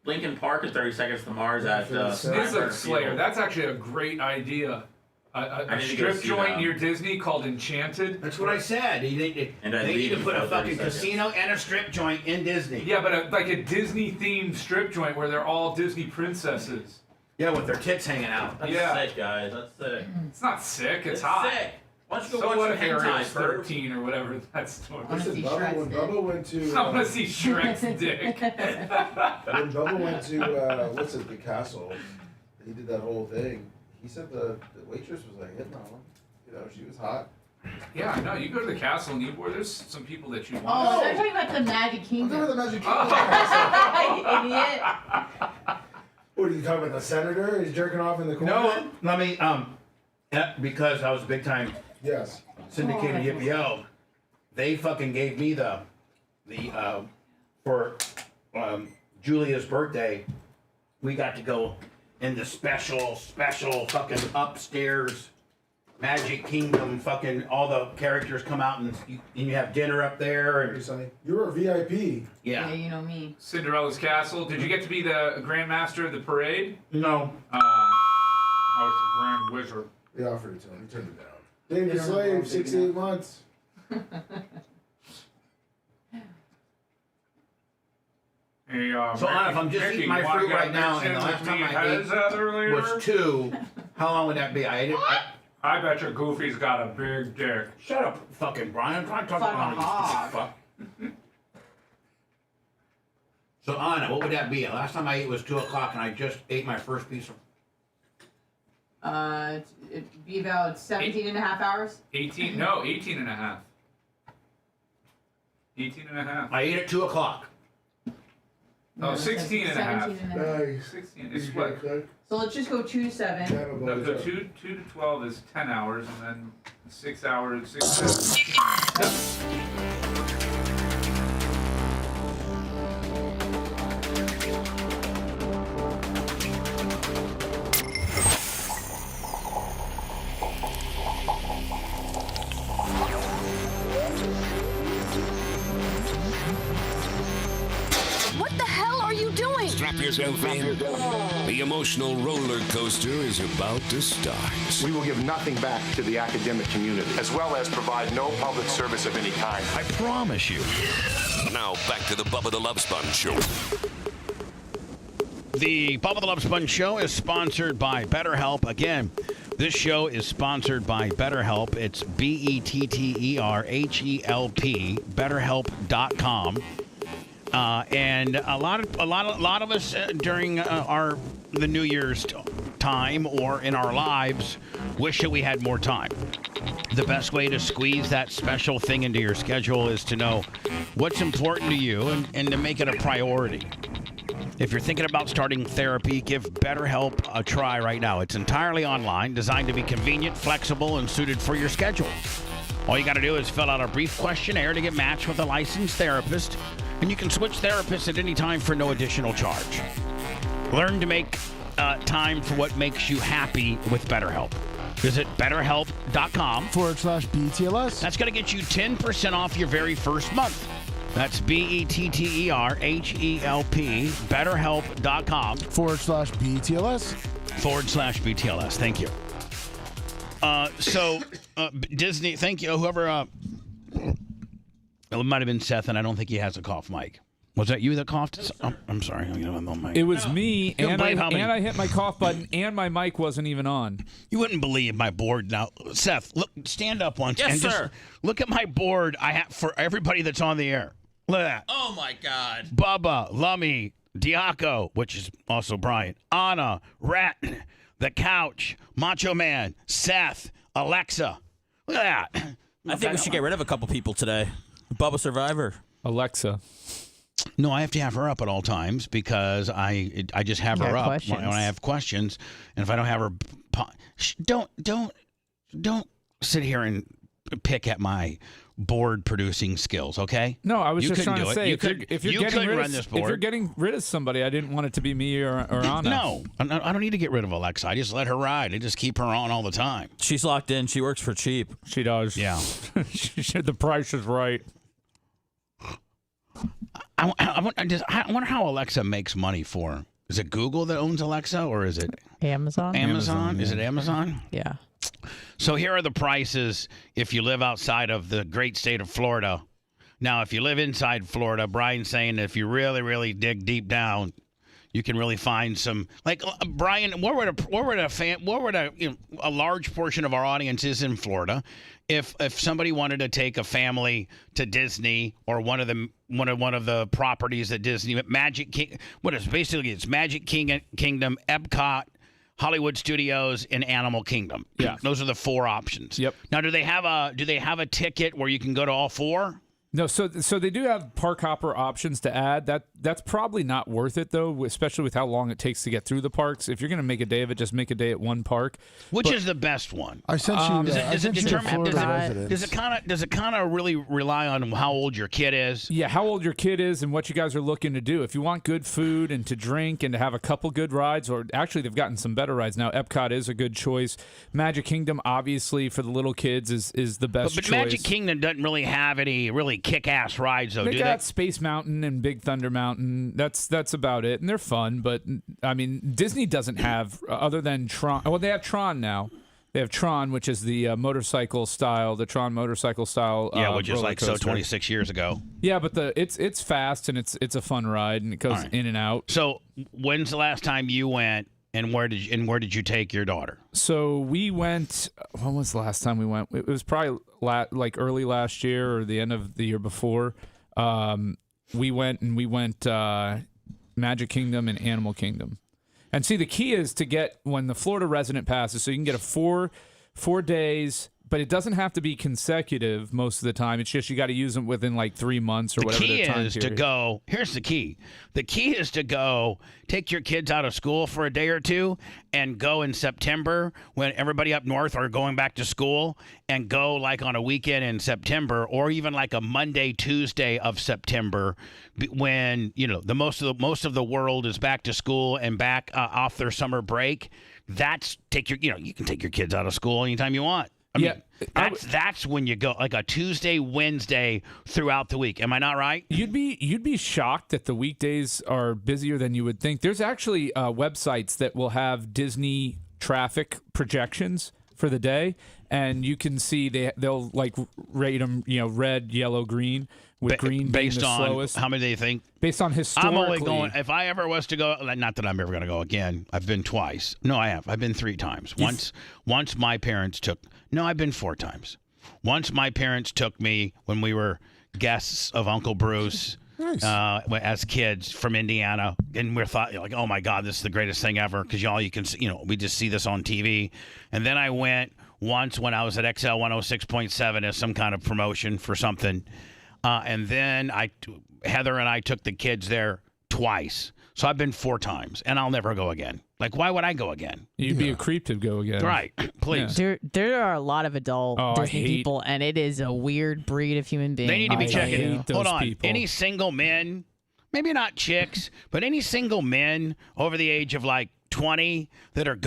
Lincoln Park at 30 Seconds to Mars at
Lizard Slayer. That's actually a great idea. A strip joint near Disney called Enchanted.
That's what I said. They need to put a fucking casino and a strip joint in Disney.
Yeah, but like a Disney-themed strip joint where they're all Disney princesses.
Yeah, with their tits hanging out.
That's sick, guys. That's sick.
It's not sick. It's hot.
Sick. Why don't you go
So
watch
what
some
if Ariel's
hentai,
13 or whatever that's doing?
Listen, when Bubba went to...
I want to see Shrek's dick.
When Bubba went to, the castle, he did that whole thing. He said the waitress was like hitting on him. You know, she was hot.
Yeah, I know. You go to the castle and there's some people that you want.
Oh, they're talking about the Magic Kingdom.
I'm talking about the Magic Kingdom.
You idiot.
What are you talking about? The senator? He's jerking off in the corner?
No, let me, because I was a big time syndicated hippie-o, they fucking gave me for Julia's birthday, we got to go in the special fucking upstairs Magic Kingdom, fucking all the characters come out and you have dinner up there. And
you're a VIP.
Yeah, you know me.
Cinderella's Castle. Did you get to be the Grand Master of the parade?
No.
I was the Grand Wizard.
They offered it to him. He turned it down. David Slave, 68 months.
Hey,
so if I'm just eating my fruit right now, and the last time I ate was 2, how long would that be? I ate it.
I bet your Goofy's got a big dick.
Shut up, fucking Brian. I'm trying to talk about fuck.
So Anna, what would that be? Last time I ate was 2 o'clock, and I just ate my first piece of.
It'd be about 17 and a half hours.
18 and a half. 18 and a half.
I ate at 2 o'clock.
Oh, 16 and a half.
17 and a half.
16. It's what?
So let's just go 2 to 7.
No, so 2 to 12 is 10 hours, and then 6 hours, 6
What the hell are you doing?
Strap yourself in. The emotional roller coaster is about to start.
We will give nothing back to the academic community, as well as provide no public service of any kind.
I promise you.
Now back to the Bubba the Love Sponge Show.
The Bubba the Love Sponge Show is sponsored by BetterHelp. Again, this show is sponsored by BetterHelp. It's BetterHelp, BetterHelp.com. And a lot of us during the New Year's time or in our lives wish that we had more time. The best way to squeeze that special thing into your schedule is to know what's important to you and to make it a priority. If you're thinking about starting therapy, give BetterHelp a try right now. It's entirely online, designed to be convenient, flexible, and suited for your schedule. All you got to do is fill out a brief questionnaire to get matched with a licensed therapist, and you can switch therapists at any time for no additional charge. Learn to make time for what makes you happy with BetterHelp. Visit BetterHelp.com/BTLS. That's going to get you 10% off your very first month. That's BetterHelp, BetterHelp.com/BTLS. Thank you. Disney, thank you. Whoever, it might have been Seth, and I don't think he has a cough mic. Was that you that coughed? I'm sorry.
It was me, and I hit my cough button, and my mic wasn't even on.
You wouldn't believe my board now. Seth, look, stand up once.
Yes,
and
sir.
Just look at my board I have for everybody that's on the air. Look at that.
Oh, my God.
Bubba, Lummy, Diaco, which is also Brian, Anna, Ratton, The Couch, Macho Man, Seth, Alexa. Look at that.
I think we should get rid of a couple people today. Bubba Survivor.
Alexa.
No, I have to have her up at all times because I just have her up when I have questions, and if I don't have her, don't sit here and pick at my board producing skills, okay?
No, I was just trying to say,
if you're
getting rid of somebody, I didn't want it to be me or Anna.
No, I don't need to get rid of Alexa. I just let her ride. I just keep her on all the time.
She's locked in. She works for cheap.
She does.
Yeah.
She said the price is right.
I wonder how Alexa makes money for. Is it Google that owns Alexa, or is it
Amazon?
Amazon? Is it Amazon?
Yeah.
So here are the prices if you live outside of the great state of Florida. Now, if you live inside Florida, Brian's saying if you really, really dig deep down, you can really find some. Like Brian, where would a large portion of our audience is in Florida? If somebody wanted to take a family to Disney or one of the properties at Disney, Magic Kingdom, Epcot, Hollywood Studios, and Animal Kingdom.
Yeah,
those are the 4 options.
Yep.
Now, do they have a ticket where you can go to all 4?
No, so they do have park hopper options to add. That's probably not worth it though, especially with how long it takes to get through the parks. If you're going to make a day of it, just make a day at one park.
Which is the best one?
I sent you.
Does it kind of really rely on how old your kid is?
Yeah, how old your kid is and what you guys are looking to do. If you want good food and to drink and to have a couple good rides, or actually they've gotten some better rides now. Epcot is a good choice. Magic Kingdom, obviously for the little kids, is the best choice.
But Magic Kingdom doesn't really have any really kick-ass rides, though, do they?
They got Space Mountain and Big Thunder Mountain. That's about it, and they're fun. But I mean, Disney doesn't have other than Tron. Well, they have Tron now. They have Tron, which is the motorcycle style, the Tron motorcycle style.
Yeah, which is like
coaster.
26 years ago.
Yeah, but it's fast and it's a fun ride and it goes in and out.
So when's the last time you went? And where did you take your daughter?
So we went. When was the last time we went? It was probably like early last year or the end of the year before. We went Magic Kingdom and Animal Kingdom. And see, the key is to get when the Florida resident passes, so you can get a four days, but it doesn't have to be consecutive most of the time. It's just you got to use them within like 3 months or whatever the time period.
The key is to go. Here's the key. The key is to go take your kids out of school for a day or two and go in September when everybody up north are going back to school, and go like on a weekend in September, or even like a Monday, Tuesday of September, when the most of the world is back to school and back off their summer break. You can take your kids out of school anytime you want. I mean, that's when you go, like a Tuesday, Wednesday throughout the week. Am I not right?
You'd be shocked that the weekdays are busier than you would think. There's actually websites that will have Disney traffic projections for the day, and you can see they'll like rate them, red, yellow, green, with green
based
being the
on
slowest.
how many they think.
Based on historically.
I'm only going, if I ever was to go, not that I'm ever going to go again. I've been twice. No, I have. I've been 3 times. Once my parents took. No, I've been 4 times. Once my parents took me when we were guests of Uncle Bruce.
Nice.
As kids from Indiana, and we're thought like, oh my God, this is the greatest thing ever, because you can see, we just see this on TV. And then I went once when I was at XL 106.7 as some kind of promotion for something, and then Heather and I took the kids there twice. So I've been 4 times, and I'll never go again. Like, why would I go again?
You'd be a creep to go again.
Right. Please.
There are a lot of adult Disney people, and it is a weird breed of human being.
They need to be checking. Hold on.
People.
Any single men, maybe not chicks, but any single men over the age of like 20 that are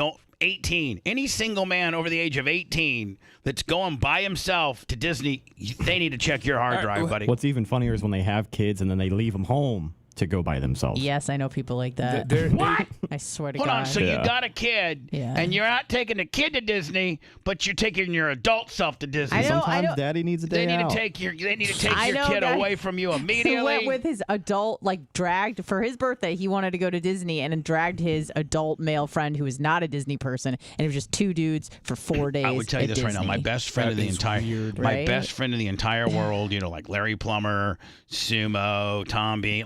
18, any single man over the age of 18 that's going by himself to Disney, they need to check your hard drive, buddy.
What's even funnier is when they have kids and then they leave them home to go by themselves.
Yes, I know people like that.
What?
I swear to
Hold
God.
on. So you got a kid, and you're not taking the kid to Disney, but you're taking your adult self to Disney.
Sometimes Daddy needs a day
They need
out.
to take your kid away from you immediately.
He went with his adult, dragged for his birthday. He wanted to go to Disney and dragged his adult male friend who is not a Disney person, and it was just 2 dudes for 4 days.
I would tell you this
Disney.
right now. My best friend in the entire world, like Larry Plummer, Sumo, Tom Bean,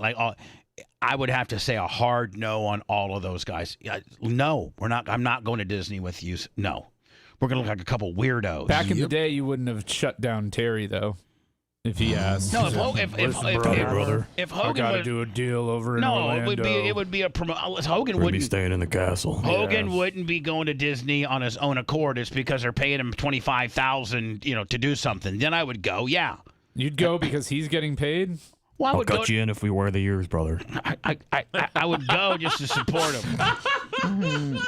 I would have to say a hard no on all of those guys. No, we're not. I'm not going to Disney with you. No, we're going to look like a couple weirdos.
Back in the day, you wouldn't have shut down Terry though, if he asked.
No, if Hogan
I got to
would
do a deal over in Orlando.
it would be a Hogan
We'd be
wouldn't
staying in the castle.
Hogan wouldn't be going to Disney on his own accord. It's because they're paying him $25,000, to do something. Then I would go. Yeah,
you'd go because he's getting paid.
Well,
I'll cut you in if we wear the ears, brother.
I would go just to support him.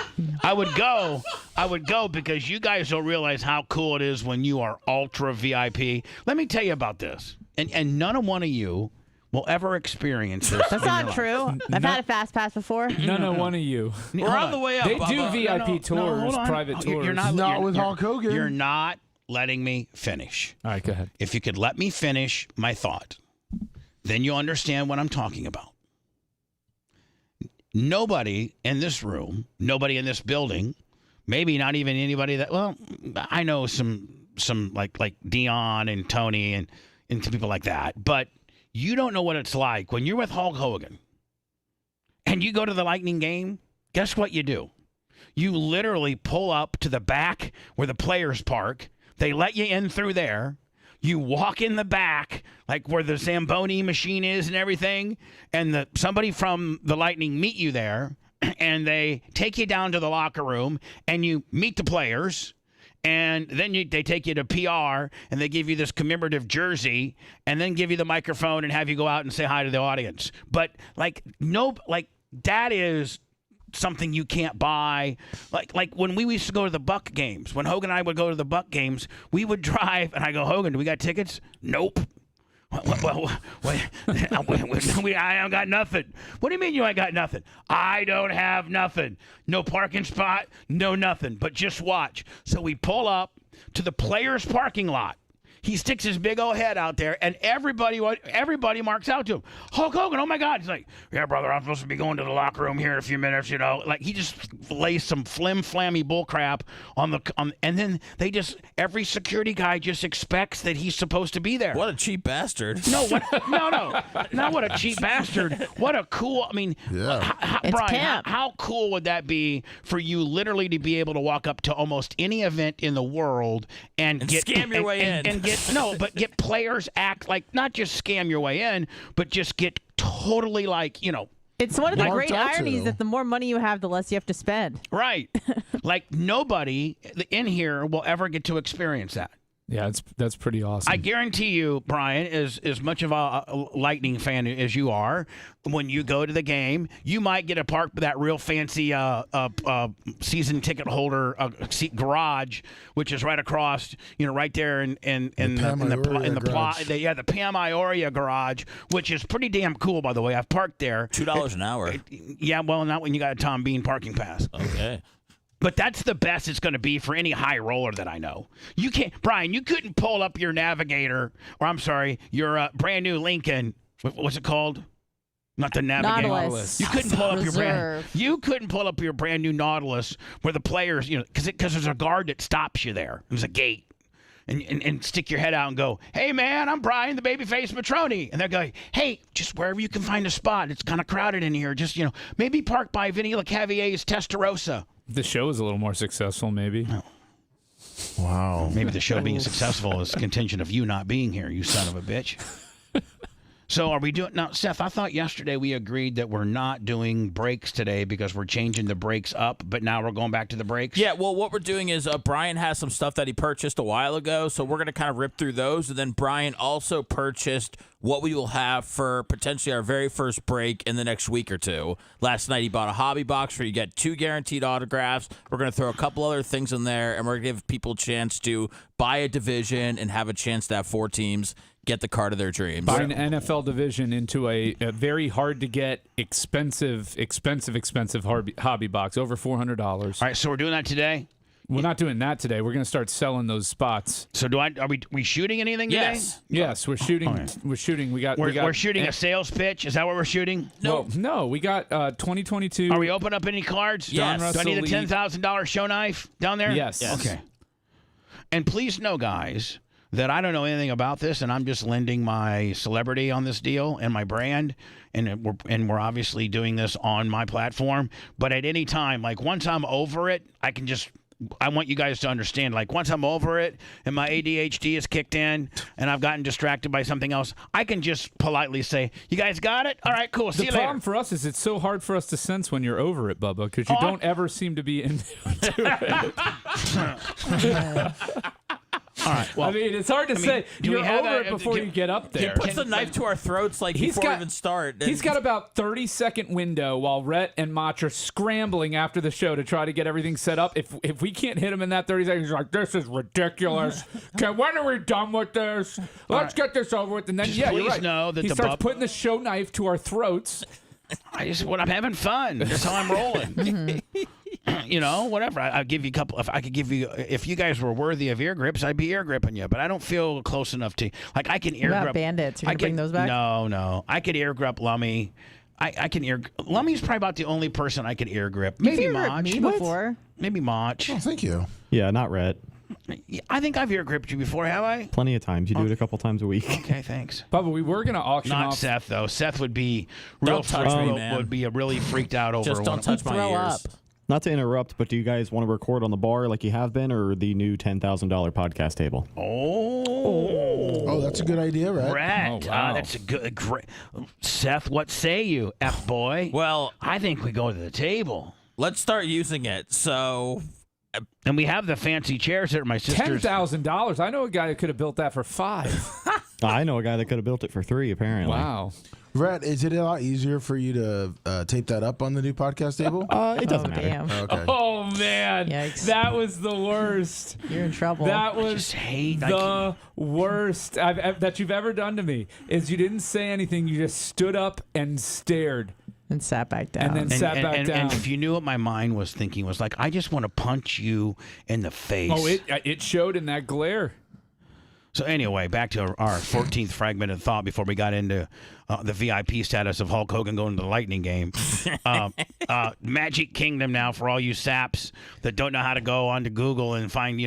I would go because you guys don't realize how cool it is when you are ultra VIP. Let me tell you about this, and none of one of you will ever experience this.
That's not true. I've had a fast pass before.
None of one of you.
We're on the way up.
They do VIP tours, private tours.
You're
not with Hulk Hogan.
You're not letting me finish.
All right, go ahead.
If you could let me finish my thought, then you'll understand what I'm talking about. Nobody in this room, nobody in this building, maybe not even anybody that, well, I know some like Dion and Tony and some people like that, but you don't know what it's like when you're with Hulk Hogan and you go to the Lightning game. Guess what you do? You literally pull up to the back where the players park. They let you in through there. You walk in the back, like where the Zamboni machine is and everything, and somebody from the Lightning meet you there, and they take you down to the locker room, and you meet the players, and then they take you to PR, and they give you this commemorative jersey, and then give you the microphone and have you go out and say hi to the audience. But, that is something you can't buy. Like when we used to go to the Buck games, when Hogan and I would go to the Buck games, we would drive, and I go, Hogan, do we got tickets? Nope. Well, I don't got nothing. What do you mean you ain't got nothing? I don't have nothing. No parking spot, no nothing. But just watch. So we pull up to the players' parking lot, he sticks his big old head out there, and everybody marks out to him. Hulk Hogan, oh my God! He's like, yeah, brother, I'm supposed to be going to the locker room here in a few minutes. Like he just lays some flim-flammy bull crap on and then every security guy just expects that he's supposed to be there.
What a cheap bastard!
No, not what a cheap bastard. What a cool. I mean, Brian, how cool would that be for you, literally, to be able to walk up to almost any event in the world and get
scam your way in,
and get players act like, not just scam your way in, but just get totally like,
It's one of the great
out
ironies
to.
that the more money you have, the less you have to spend.
Right. Like nobody in here will ever get to experience that.
Yeah, that's pretty awesome.
I guarantee you, Brian, as much of a Lightning fan as you are, when you go to the game, you might get a park that real fancy season ticket holder garage, which is right across, right there in the Pam Ioria garage, which is pretty damn cool, by the way. I've parked there.
$2 an hour.
Yeah, well, not when you got a Tom Bean parking pass.
Okay.
But that's the best it's going to be for any high roller that I know. You can't, Brian, you couldn't pull up your Navigator, or I'm sorry, your brand new Lincoln. What's it called? Not the Navigator.
Nautilus.
You couldn't pull up your brand new Nautilus where the players, because there's a guard that stops you there. There's a gate. And stick your head out and go, hey, man, I'm Brian, the babyface Matroni. And they're going, hey, just wherever you can find a spot. It's kind of crowded in here. Just, maybe park by Vinny LeCavier's Testarossa.
The show is a little more successful, maybe.
Oh.
Wow.
Maybe the show being successful is contingent of you not being here, you son of a bitch. So are we doing now, Seth? I thought yesterday we agreed that we're not doing breaks today because we're changing the breaks up, but now we're going back to the breaks.
Yeah, well, what we're doing is Brian has some stuff that he purchased a while ago, so we're going to kind of rip through those. And then Brian also purchased what we will have for potentially our very first break in the next week or two. Last night he bought a hobby box where you get 2 guaranteed autographs. We're going to throw a couple other things in there, and we're going to give people a chance to buy a division and have a chance to have 4 teams get the card of their dreams.
Buy an NFL division into a very hard to get, expensive hobby box, over $400. All
right, so we're doing that today?
We're not doing that today. We're going to start selling those spots.
So are we shooting anything today?
Yes, we're shooting.
Okay.
We're shooting.
We're shooting a sales pitch. Is that what we're shooting?
No. We got 2022.
Are we opening up any cards?
Yes.
Do I need a $10,000 show knife down there?
Yes.
Okay. And please know, guys, that I don't know anything about this, and I'm just lending my celebrity on this deal and my brand, and we're obviously doing this on my platform. But at any time, like once I'm over it, I want you guys to understand, like once I'm over it and my ADHD is kicked in and I've gotten distracted by something else, I can just politely say, you guys got it? All right, cool. See you later.
The problem for us is it's so hard for us to sense when you're over it, Bubba, because you don't ever seem to be into it.
All right. Well,
I mean, it's hard to say. You're over it before you get up there.
He puts the knife to our throats before we even start.
He's got about 30-second window while Rhett and Mach are scrambling after the show to try to get everything set up. If we can't hit him in that 30 seconds, he's like, this is ridiculous. Okay, when are we done with this? Let's get this over with. And then, you're right.
Know that
he starts putting the show knife to our throats.
I'm having fun. That's how I'm rolling. Whatever. I'll give you a couple. If you guys were worthy of ear grips, I'd be ear gripping you. But I don't feel close enough to. Like I can ear grip
bandits. You're gonna bring those back?
No. I could ear grip Lummy. I can ear. Lummy's probably about the only person I could ear grip. Maybe Mach.
Me before.
Maybe Mach.
Oh, thank you.
Yeah, not Rhett.
I think I've ear gripped you before, have I?
Plenty of times. You do it a couple times a week.
Okay, thanks.
Bubba, we were going to auction
Not
off.
Seth, though. Seth would be
Don't touch me, man.
Would be really freaked out over.
Just don't touch my ears.
Not to interrupt, but do you guys want to record on the bar like you have been, or the new $10,000 podcast table?
Oh, that's a good idea, right?
Brett, that's a great. Seth, what say you, F boy?
Well,
I think we go to the table.
Let's start using it. So.
And we have the fancy chairs that are my sister's.
$10,000. I know a guy that could have built that for $5.
I know a guy that could have built it for $3, apparently.
Wow.
Rhett, is it a lot easier for you to tape that up on the new podcast table?
It doesn't matter.
Damn.
Okay.
Oh, man.
Yikes.
That was the worst.
You're in trouble.
That was the worst that you've ever done to me. Is you didn't say anything. You just stood up and stared.
And sat back down.
And then sat back down.
And if you knew what my mind was thinking, was like, I just want to punch you in the face.
Oh, it showed in that glare.
So anyway, back to our 14th fragmented thought before we got into the VIP status of Hulk Hogan going to the Lightning game. Magic Kingdom now for all you saps that don't know how to go onto Google and find,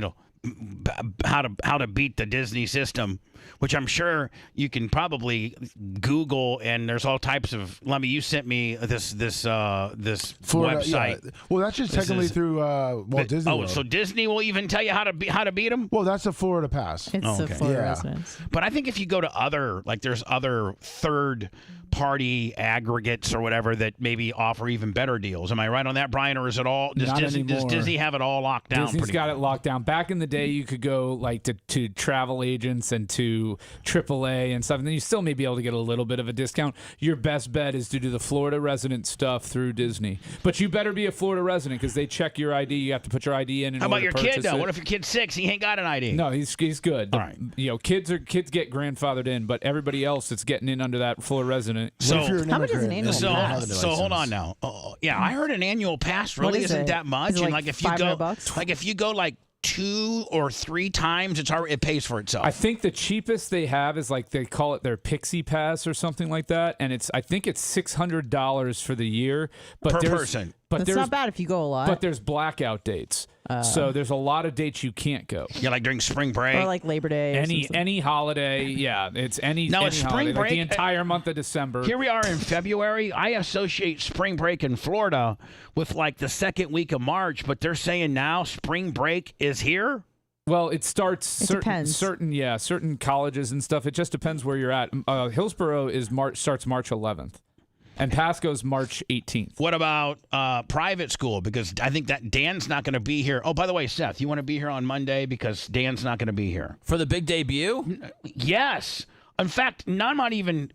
how to beat the Disney system, which I'm sure you can probably Google, and there's all types of. Lemmy, you sent me this
Florida,
website.
Yeah. Well, that's just technically through Walt Disney World.
So Disney will even tell you how to beat them.
Well, that's a Florida pass.
It's the Florida residents.
But I think if you go to other, there's other third-party aggregates or whatever that maybe offer even better deals. Am I right on that, Brian? Or is it all? Does Disney have it all locked down?
Disney's got it locked down. Back in the day, you could go to travel agents and to AAA and stuff, and then you still may be able to get a little bit of a discount. Your best bet is to do the Florida resident stuff through Disney. But you better be a Florida resident because they check your ID. You have to put your ID in.
How about your kid though? What if your kid's 6? He ain't got an ID.
No, he's good.
All right.
Kids get grandfathered in, but everybody else that's getting in under that Florida resident.
So
how much is an annual pass?
So hold on now. I heard an annual pass really isn't that much.
Is it
and if you go 2 or 3 times, it pays for itself.
I think the cheapest they have is they call it their Pixie Pass or something like that, and I think it's $600 for the year, but
per person.
But
that's not bad if you go a lot.
But there's blackout dates, so there's a lot of dates you can't go.
Yeah, like during spring break
or like Labor Day.
Any holiday. Yeah, it's any.
Now,
any
it's spring
holiday,
break.
the entire month of December.
Here we are in February. I associate spring break in Florida with the second week of March, but they're saying now spring break is here.
Well, it starts
depends.
certain colleges and stuff. It just depends where you're at. Hillsborough starts March 11th. And Pasco's March 18th.
What about private school? Because I think that Dan's not going to be here. Oh, by the way, Seth, you want to be here on Monday because Dan's not going to be here
for the big debut.
Yes. In fact, I'm not even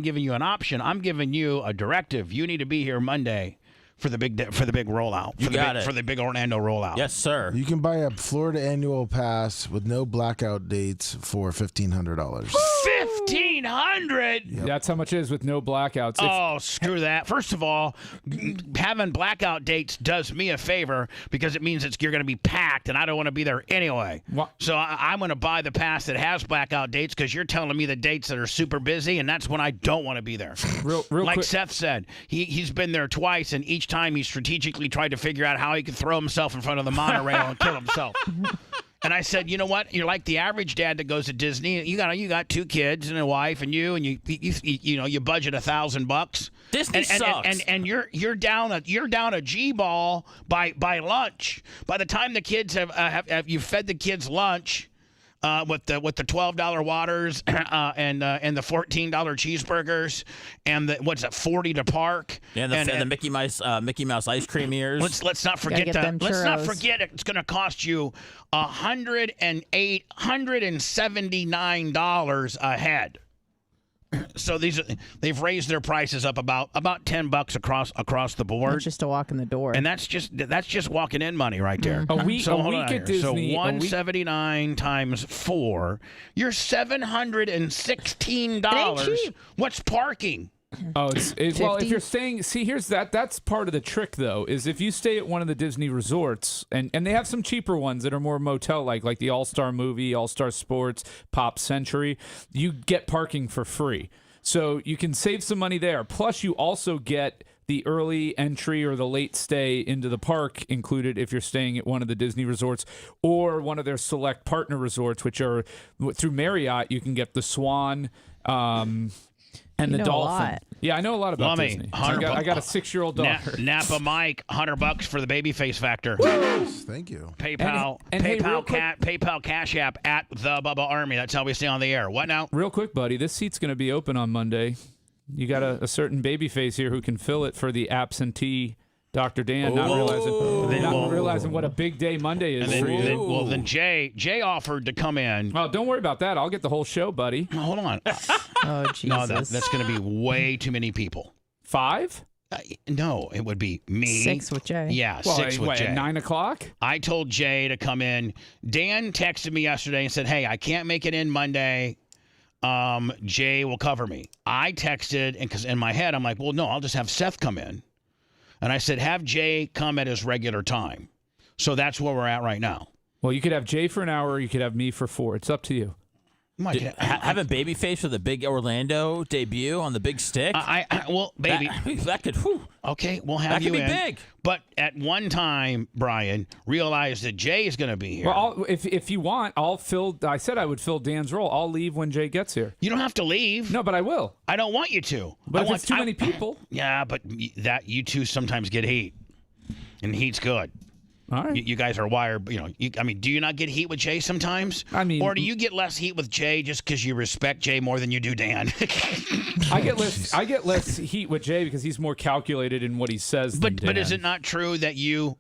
giving you an option. I'm giving you a directive. You need to be here Monday for the big rollout. For the big Orlando rollout.
Yes, sir.
You can buy a Florida annual pass with no blackout dates for $1,500.
$1,500.
Yep. That's how much it is with no blackouts.
Oh, screw that. First of all, having blackout dates does me a favor because it means you're going to be packed, and I don't want to be there anyway.
What?
So I'm going to buy the pass that has blackout dates because you're telling me the dates that are super busy, and that's when I don't want to be there.
Real
like
quick.
Seth said, he's been there twice, and each time he strategically tried to figure out how he could throw himself in front of the monorail and kill himself. And I said, you know what? You're like the average dad that goes to Disney. You got 2 kids and a wife, and you budget $1,000.
Disney sucks.
And you're down a G-ball by lunch. By the time the kids have you fed the kids lunch. With the $12 waters and the $14 cheeseburgers and the $40 to park
and the Mickey Mouse ice cream ears.
Let's not forget that. Let's not forget it's going to cost you $179 a head. So they've raised their prices up about $10 across the board.
That's just a walk in the door,
and that's just walking in money right there.
A week at Disney.
So $179 times 4, you're $716. What's parking?
Oh, well, if you're staying, here's that's part of the trick though, is if you stay at one of the Disney resorts, and they have some cheaper ones that are more motel-like the All-Star Movie, All-Star Sports, Pop Century, you get parking for free. So you can save some money there. Plus, you also get the early entry or the late stay into the park included if you're staying at one of the Disney resorts or one of their select partner resorts, which are through Marriott. You can get the Swan, and the Dolphin. Yeah, I know a lot about Disney. I got a 6-year-old daughter.
Napa Mike, $100 for the babyface factor.
Thank you.
PayPal, PayPal Cash App at the Bubba Army. That's how we stay on the air. What now?
Real quick, buddy. This seat's going to be open on Monday. You got a certain babyface here who can fill it for the absentee Dr. Dan, not realizing what a big day Monday is for you.
Then Jay offered to come in.
Oh, don't worry about that. I'll get the whole show, buddy.
Hold on.
Oh, Jesus.
No, that's going to be way too many people.
5?
No, it would be me.
6 with Jay.
Yeah, 6 with Jay.
At 9 o'clock?
I told Jay to come in. Dan texted me yesterday and said, hey, I can't make it in Monday. Jay will cover me. I texted, and because in my head, I'm like, well, no, I'll just have Seth come in. And I said, have Jay come at his regular time. So that's where we're at right now.
Well, you could have Jay for an hour, or you could have me for 4. It's up to you.
Having Babyface with a big Orlando debut on the big stick.
Well, baby,
that could. Whew.
Okay, we'll have
that
you
could be
in.
big.
But at one time, Brian, realize that Jay is going to be here.
Well, if you want, I'll fill. I said I would fill Dan's role. I'll leave when Jay gets here.
You don't have to leave.
No, but I will.
I don't want you to.
But if it's too many people.
Yeah, but that you two sometimes get heat, and heat's good.
All right.
You guys are wired. Do you not get heat with Jay sometimes? Or do you get less heat with Jay just because you respect Jay more than you do Dan?
I get less heat with Jay because he's more calculated in what he says.
But is it not true that you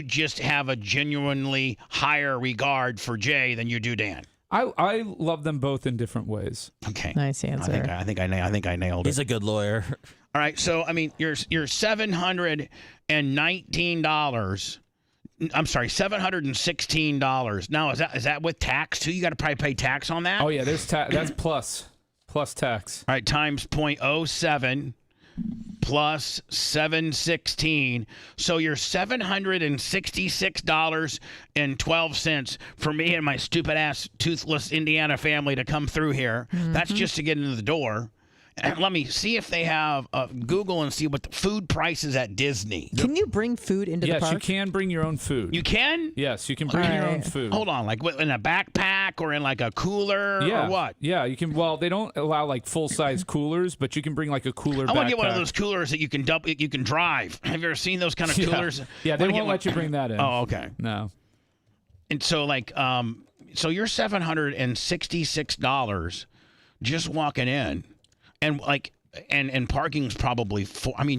just have a genuinely higher regard for Jay than you do Dan?
I love them both in different ways.
Okay.
Nice answer.
I think I nailed it.
He's a good lawyer.
All right, so you're $719. I'm sorry, $716. Now is that with tax too? You got to probably pay tax on that.
Oh yeah, there's that's plus tax.
All right, times 0.07 plus 716. So you're $766.12 for me and my stupid ass toothless Indiana family to come through here.
Mm-hmm.
That's just to get into the door. And let me see if they have Google and see what the food prices at Disney.
Can you bring food into the park?
Yes, you can bring your own food.
You can?
Yes, you can bring your own food.
Hold on, like in a backpack or in like a cooler or what?
Yeah, you can. Well, they don't allow like full-size coolers, but you can bring like a cooler
I want to get one of
backpack.
those coolers that you can you can drive. Have you ever seen those kind of coolers?
Yeah, they won't let you bring that in.
Oh, okay.
No.
And so so you're $766 just walking in. And and parking's probably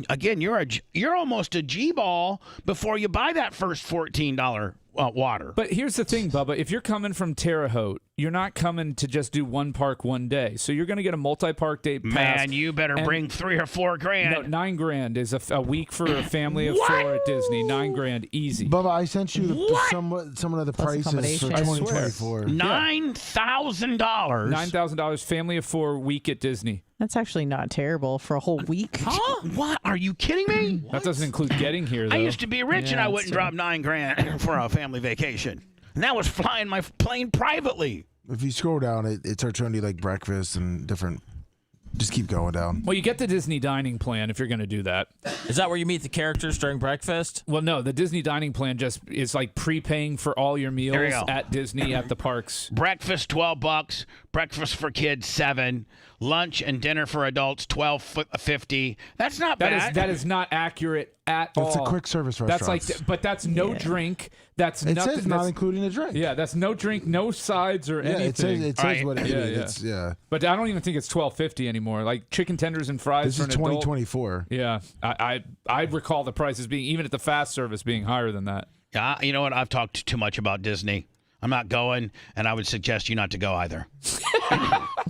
again, you're almost a G-ball before you buy that first $14 water.
But here's the thing, Bubba. If you're coming from Terre Haute, you're not coming to just do one park one day. So you're going to get a multi-park day pass.
Man, you better bring $3 or $4 grand.
No, $9,000 is a week for a family of 4 at Disney. $9,000 easy.
Bubba, I sent you some of the prices for 2024.
$9,000.
$9,000 family of 4 week at Disney.
That's actually not terrible for a whole week.
Huh? What? Are you kidding me?
That doesn't include getting here, though.
I used to be rich and I wouldn't drop $9,000 for a family vacation. And that was flying my plane privately.
If you scroll down, it starts showing you like breakfast and different. Just keep going down.
Well, you get the Disney dining plan if you're going to do that.
Is that where you meet the characters during breakfast?
Well, no. The Disney dining plan just is like prepaying for all your meals at Disney at the parks.
Breakfast $12, breakfast for kids $7, lunch and dinner for adults $12.50. That's not bad.
That is not accurate at all.
It's a quick service restaurant.
But that's no drink. That's
it
nothing.
says not including a drink.
Yeah, that's no drink, no sides or anything.
It says what it is. Yeah.
But I don't even think it's $12.50 anymore. Like chicken tenders and fries.
This
for
is
an adult.
2024.
Yeah, I recall the prices being even at the fast service being higher than that.
Yeah, you know what? I've talked too much about Disney. I'm not going, and I would suggest you not to go either.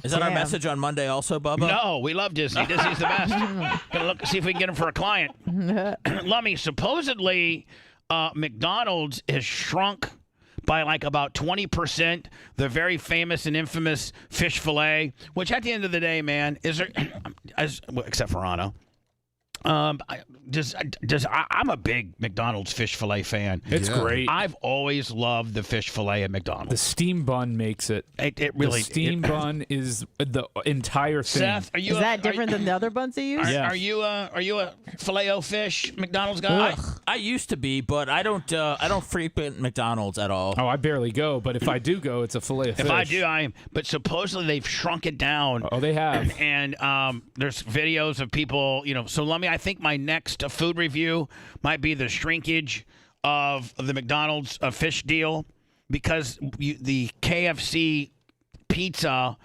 Is that our message on Monday also, Bubba?
No, we love Disney. Disney's the best. Gonna look see if we can get him for a client. Lummy, supposedly McDonald's has shrunk by like about 20% the very famous and infamous fish fillet, which at the end of the day, man, is there, except for Anna. I'm a big McDonald's fish fillet fan.
It's great.
I've always loved the fish fillet at McDonald's.
The steam bun makes it.
It really.
The steam bun is the entire thing.
Seth, are you?
Is that different than the other buns they use?
Are you a Filet-O-Fish McDonald's guy?
I used to be, but I don't frequent McDonald's at all.
Oh, I barely go, but if I do go, it's a fillet of fish.
If I do, I am. But supposedly they've shrunk it down.
Oh, they have.
And there's videos of people, So I think my next food review might be the shrinkage of the McDonald's fish deal, because the KFC pizza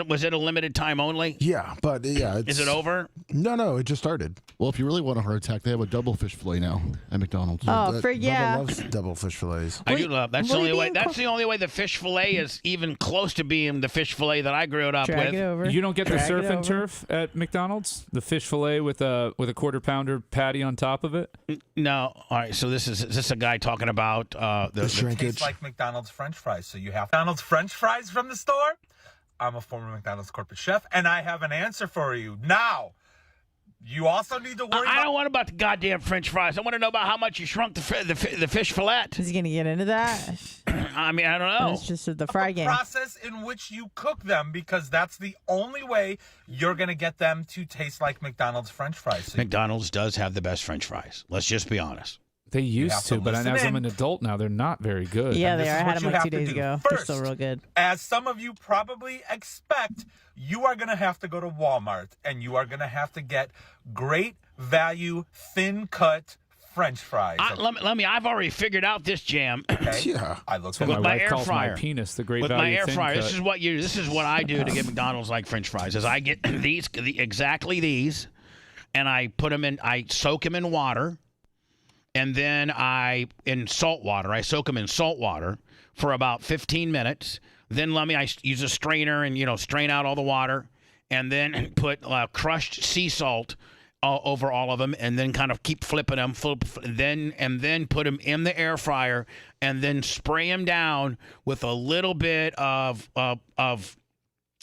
was it a limited time only?
Yeah, but
is it over?
No, it just started.
Well, if you really want a heart attack, they have a double fish fillet now at McDonald's.
Bubba loves double fish fillets.
I do love. That's the only way. That's the only way the fish fillet is even close to being the fish fillet that I grew up with.
You don't get the surf and turf at McDonald's? The fish fillet with a quarter pounder patty on top of it?
No. All right. So is this a guy talking about the
shrinkage?
It's like McDonald's French fries. So you have McDonald's French fries from the store. I'm a former McDonald's corporate chef, and I have an answer for you now. You also need to worry
I don't want about the goddamn French fries. I want to know about how much you shrunk the fish fillet.
Is he going to get into that?
I mean, I don't know.
It's just the fry game.
process in which you cook them, because that's the only way you're going to get them to taste like McDonald's French fries. So
McDonald's does have the best French fries. Let's just be honest.
They used to, but as I'm an adult now, they're not very good.
Yeah,
And
they
this
are. I
is
had
what
them
you
like
have
2
to
days
do.
ago. They're
First,
still real good.
As some of you probably expect, you are going to have to go to Walmart and you are going to have to get great value, thin cut French fries.
Let me. I've already figured out this jam.
Okay?
Yeah.
I looked
That's
at
what
with
my
my
wife
air
calls
fryer.
my penis, the great
With
value
my air
thin
fryer.
cut.
This is what I do to get McDonald's like French fries. Is I get exactly these, and I put them in. I soak them in water, and then in salt water. I soak them in salt water for about 15 minutes. Then I use a strainer and strain out all the water, and then put crushed sea salt over all of them, and then kind of keep flipping them, then put them in the air fryer, and then spray them down with a little bit of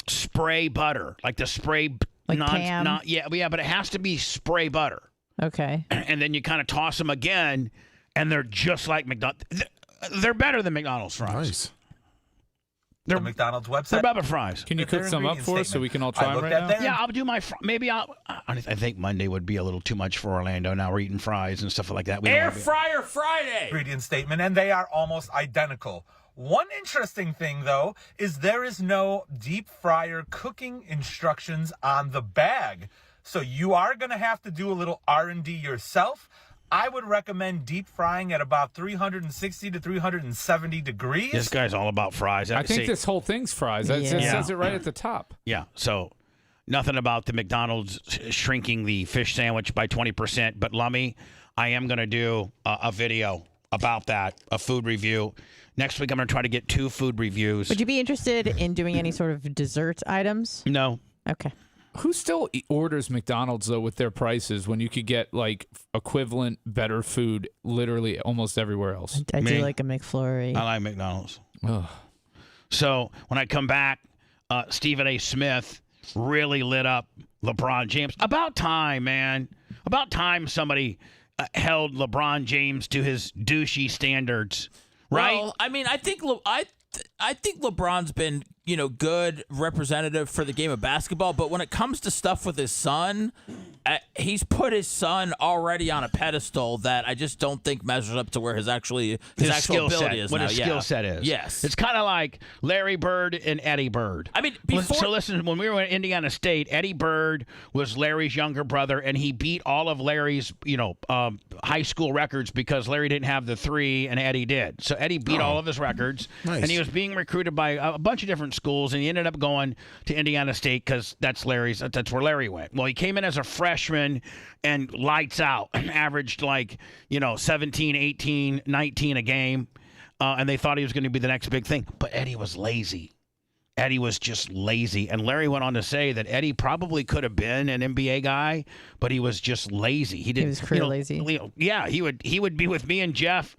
spray butter, like the spray
Like Pam?
yeah, but it has to be spray butter.
Okay.
And then you kind of toss them again, and they're just like McDonald's. They're better than McDonald's fries.
Nice.
the McDonald's website.
They're Bubba fries.
Can you cook some up for us so we can all try them right now?
Yeah, I'll do my. I think Monday would be a little too much for Orlando. Now we're eating fries and stuff like that. We don't
Air
wanna be-
fryer Friday. Ingredient statement, and they are almost identical. One interesting thing, though, is there is no deep fryer cooking instructions on the bag. So you are going to have to do a little R&D yourself. I would recommend deep frying at about 360 to 370 degrees.
This guy's all about fries.
I think this whole thing's fries. It says it right at the top.
Yeah, so nothing about the McDonald's shrinking the fish sandwich by 20%. But Lummy, I am going to do a video about that, a food review. Next week, I'm going to try to get 2 food reviews.
Would you be interested in doing any sort of dessert items?
No.
Okay.
Who still orders McDonald's, though, with their prices when you could get, like, equivalent better food literally almost everywhere else?
I do like a McFlurry.
I like McDonald's.
Ugh.
So when I come back, Stephen A. Smith really lit up LeBron James. About time, man. About time somebody held LeBron James to his douchey standards, right?
Well, I mean, I think LeBron's been, good representative for the game of basketball, but when it comes to stuff with his son, he's put his son already on a pedestal that I just don't think measures up to where his actual
skill
ability
set,
is
what
now.
his skill set is.
Yes.
It's kind of like Larry Bird and Eddie Bird.
I mean,
so listen, when we were at Indiana State, Eddie Bird was Larry's younger brother, and he beat all of Larry's, high school records because Larry didn't have the 3 and Eddie did. So Eddie beat all of his records,
Nice.
and he was being recruited by a bunch of different schools, and he ended up going to Indiana State because that's where Larry went. Well, he came in as a freshman and lights out, averaged 17, 18, 19 a game, and they thought he was going to be the next big thing. But Eddie was lazy. Eddie was just lazy. And Larry went on to say that Eddie probably could have been an NBA guy, but he was just lazy. He was
career lazy.
Yeah, he would be with me and Jeff,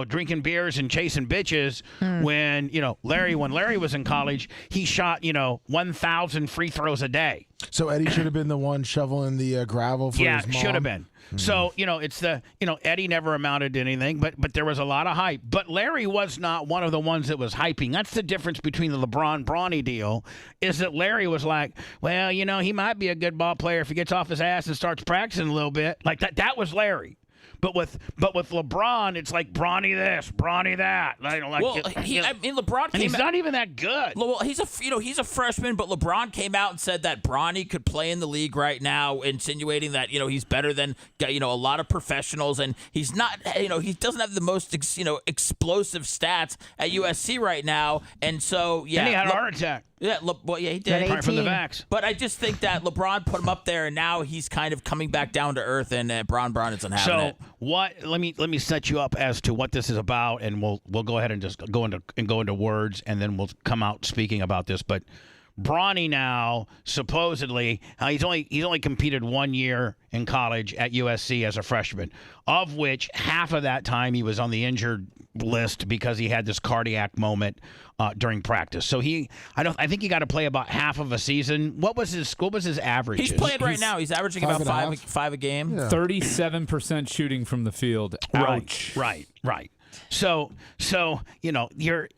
drinking beers and chasing bitches when Larry was in college, he shot, 1,000 free throws a day.
So Eddie should have been the one shoveling the gravel for his mom?
Should have been. So, it's Eddie never amounted to anything, but there was a lot of hype. But Larry was not one of the ones that was hyping. That's the difference between the LeBron-Bronny deal, is that Larry was like, well, he might be a good ball player if he gets off his ass and starts practicing a little bit. Like that was Larry. But with LeBron, it's like Bronny this, Bronny that.
LeBron
and
came
he's
out,
not even that good.
Well, he's a freshman, but LeBron came out and said that Bronny could play in the league right now, insinuating that he's better than a lot of professionals, and he's not. He doesn't have the most explosive stats at USC right now, and so yeah.
And he had a heart attack.
Yeah, he did.
Right from the vax.
But I just think that LeBron put him up there, and now he's kind of coming back down to earth, and Bron isn't having it.
What? Let me set you up as to what this is about, and we'll go ahead and just go into words, and then we'll come out speaking about this. But Bronny now supposedly he's only competed 1 year in college at USC as a freshman, of which half of that time he was on the injured list because he had this cardiac moment during practice. So I think he got to play about half of a season. What was his average?
He's playing right now. He's averaging about five a game.
37% shooting from the field. Ouch.
Right. So you're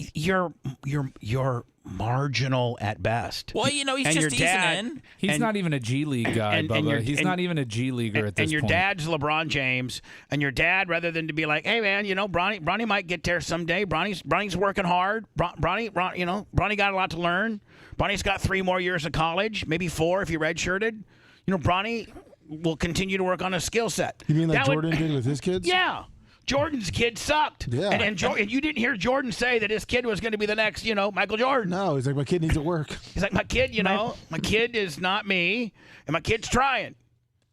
marginal at best.
Well, he's
and
just easing in.
He's not even a G League guy, Bubba. He's not even a G Leaguer at this point.
And your dad's LeBron James, and your dad, rather than to be like, hey man, Bronny might get there someday. Bronny's working hard. Bronny got a lot to learn. Bronny's got 3 more years of college, maybe 4 if he redshirted. Bronny will continue to work on a skill set.
You mean like Jordan did with his kids?
Yeah. Jordan's kid sucked.
Yeah.
And you didn't hear Jordan say that his kid was going to be the next, Michael Jordan.
No, he's like, my kid needs to work.
He's like, my kid, my kid is not me, and my kid's trying.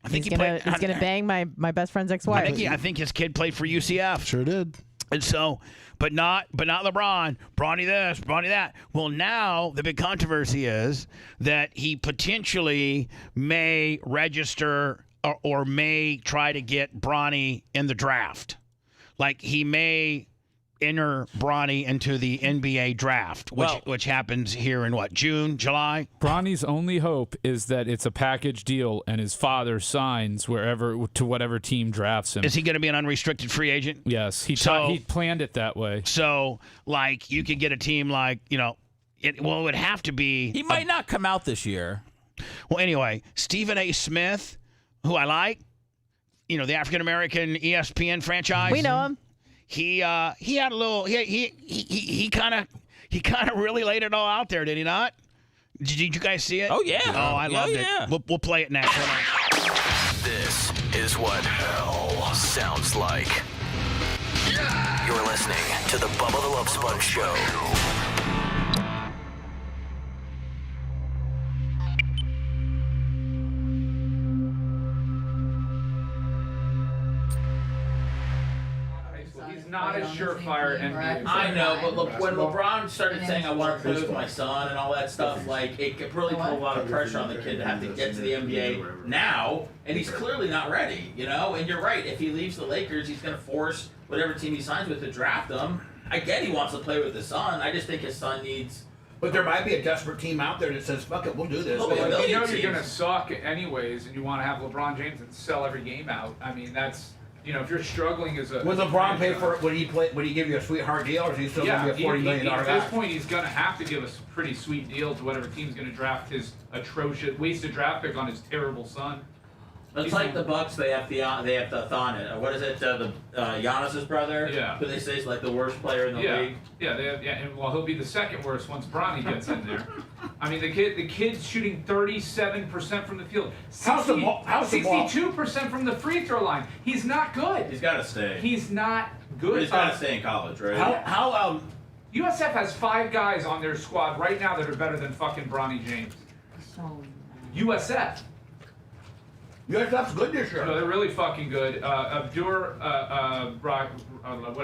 I think
he's gonna bang my best friend's ex-wife.
I think his kid played for UCF.
Sure did.
And so, but not LeBron. Bronny this, Bronny that. Well, now the big controversy is that he potentially may register or may try to get Bronny in the draft. Like he may enter Bronny into the NBA draft, which happens here in June, July?
Bronny's only hope is that it's a package deal and his father signs to whatever team drafts him.
Is he going to be an unrestricted free agent?
Yes, he planned it that way.
So, you could get a team it would have to be.
He might not come out this year.
Well, anyway, Stephen A. Smith, who I like, the African American ESPN franchise.
We know him.
He had a little. He kind of really laid it all out there, did he not? Did you guys see it?
Oh yeah.
Oh, I loved it. We'll play it next.
This is what hell sounds like. You're listening to the Bubba the Love Sponge Show.
Not a surefire NBA.
I know, but when LeBron started saying, I want to play with my son and all that stuff, it could really put a lot of pressure on the kid to have to get to the NBA now, and he's clearly not ready, And you're right, if he leaves the Lakers, he's going to force whatever team he signs with to draft him. I get he wants to play with his son. I just think his son needs...
But there might be a desperate team out there that says, fuck it, we'll do this.
Well, you're going to suck anyways, and you want to have LeBron James and sell every game out. I mean, that's... if you're struggling as a...
Would LeBron pay for it? Would he give you a sweetheart deal, or is he still going to be a $40 million guy?
At this point, he's going to have to give us a pretty sweet deal to whatever team's going to draft his atrocious, wasted draft pick on his terrible son.
It's like the Bucks. They have Thon. What is it? Giannis's brother.
Yeah.
Who they say is like the worst player in the league.
Yeah. And he'll be the second worst once Bronny gets in there. I mean, the kid's shooting 37% from the field. 62% from the free throw line. He's not good.
He's got to stay.
He's not good.
But he's got to stay in college, right?
USF has 5 guys on their squad right now that are better than fucking Bronny James. USF.
USF's good this year.
No, they're really fucking good. What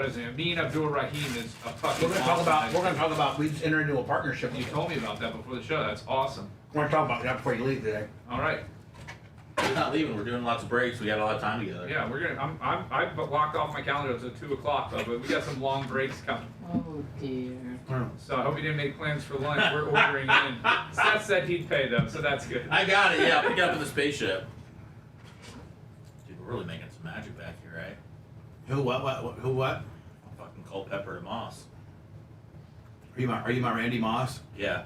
is it? Amin Abdur-Rahim is a fucking
We're going to talk about we just entered into a partnership.
You told me about that before the show. That's awesome.
We're going to talk about that before you leave today.
All right.
We're not leaving. We're doing lots of breaks. We got a lot of time together.
Yeah, we're gonna. I've blocked off my calendar to 2 o'clock though, but we got some long breaks coming.
Oh dear.
So I hope you didn't make plans for lunch. We're ordering in. Seth said he'd pay them, so that's good.
I got it. Yeah, I'll pick it up with the spaceship. Dude, we're really making some magic back here, right?
Who what?
Fucking Culpepper and Moss.
Are you my Randy Moss?
Yeah.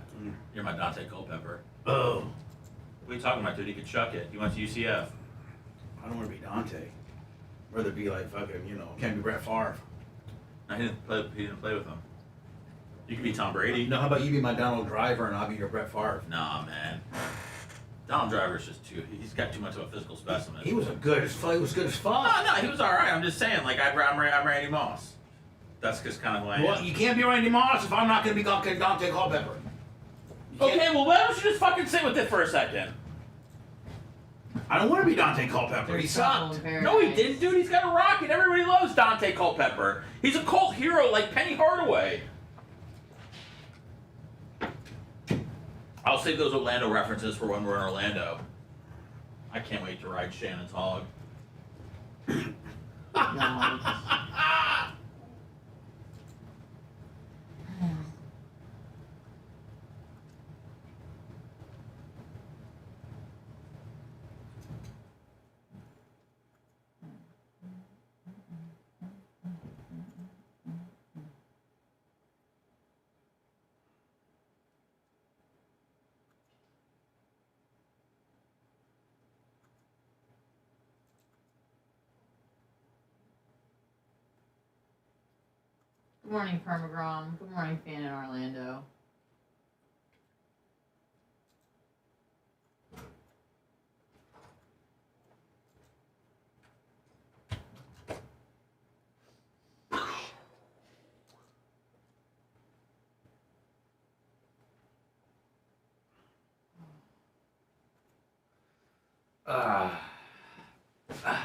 You're my Dante Culpepper.
Oh.
What are you talking about, dude? He could chuck it. You went to UCF.
I don't want to be Dante. I'd rather be like fucking, can't be Brett Favre.
No, he didn't play with him. You could be Tom Brady.
No, how about you be my Donald Driver and I'll be your Brett Favre?
Nah, man. Donald Driver's just he's got too much of a physical specimen.
He was good as fuck.
No, he was all right. I'm just saying, I'm Randy Moss. That's just kind of who I am.
Well, you can't be Randy Moss if I'm not going to be Dante Culpepper.
Okay, well, why don't you just fucking sit with it for a second?
I don't want to be Dante Culpepper. He sucked.
No, he didn't, dude. He's got a rocket. Everybody loves Dante Culpepper. He's a cult hero like Penny Hardaway. I'll save those Orlando references for when we're in Orlando. I can't wait to ride Shannon's hog.
Good morning, Permagrom. Good morning, fan in Orlando.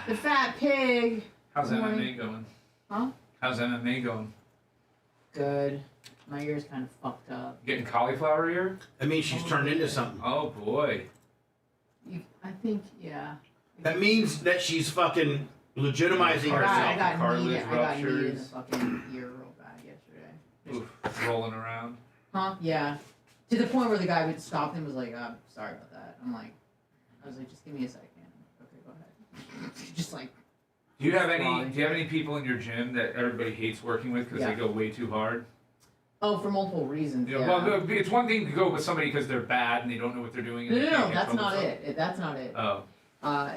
The fat pig.
How's
Good morning.
MMA going?
Huh?
How's MMA going?
Good. My ear's kind of fucked up.
Getting cauliflower ear?
That means she's turned into something.
Oh boy.
I think, yeah.
That means that she's fucking legitimizing herself.
I got
Cartilage
kneed in the
ruptures.
fucking ear real bad yesterday.
Oof, rolling around.
Huh? Yeah. To the point where the guy would stop and was like, "I'm sorry about that." I was like, "Just give me a second." Okay, go ahead. Just like.
Do you have any people in your gym that everybody hates working with because they go way too hard?
Oh, for multiple reasons.
You know,
yeah.
well, it's one thing to go with somebody because they're bad and they don't know what they're doing. And
No, that's not it. That's not it.
Oh.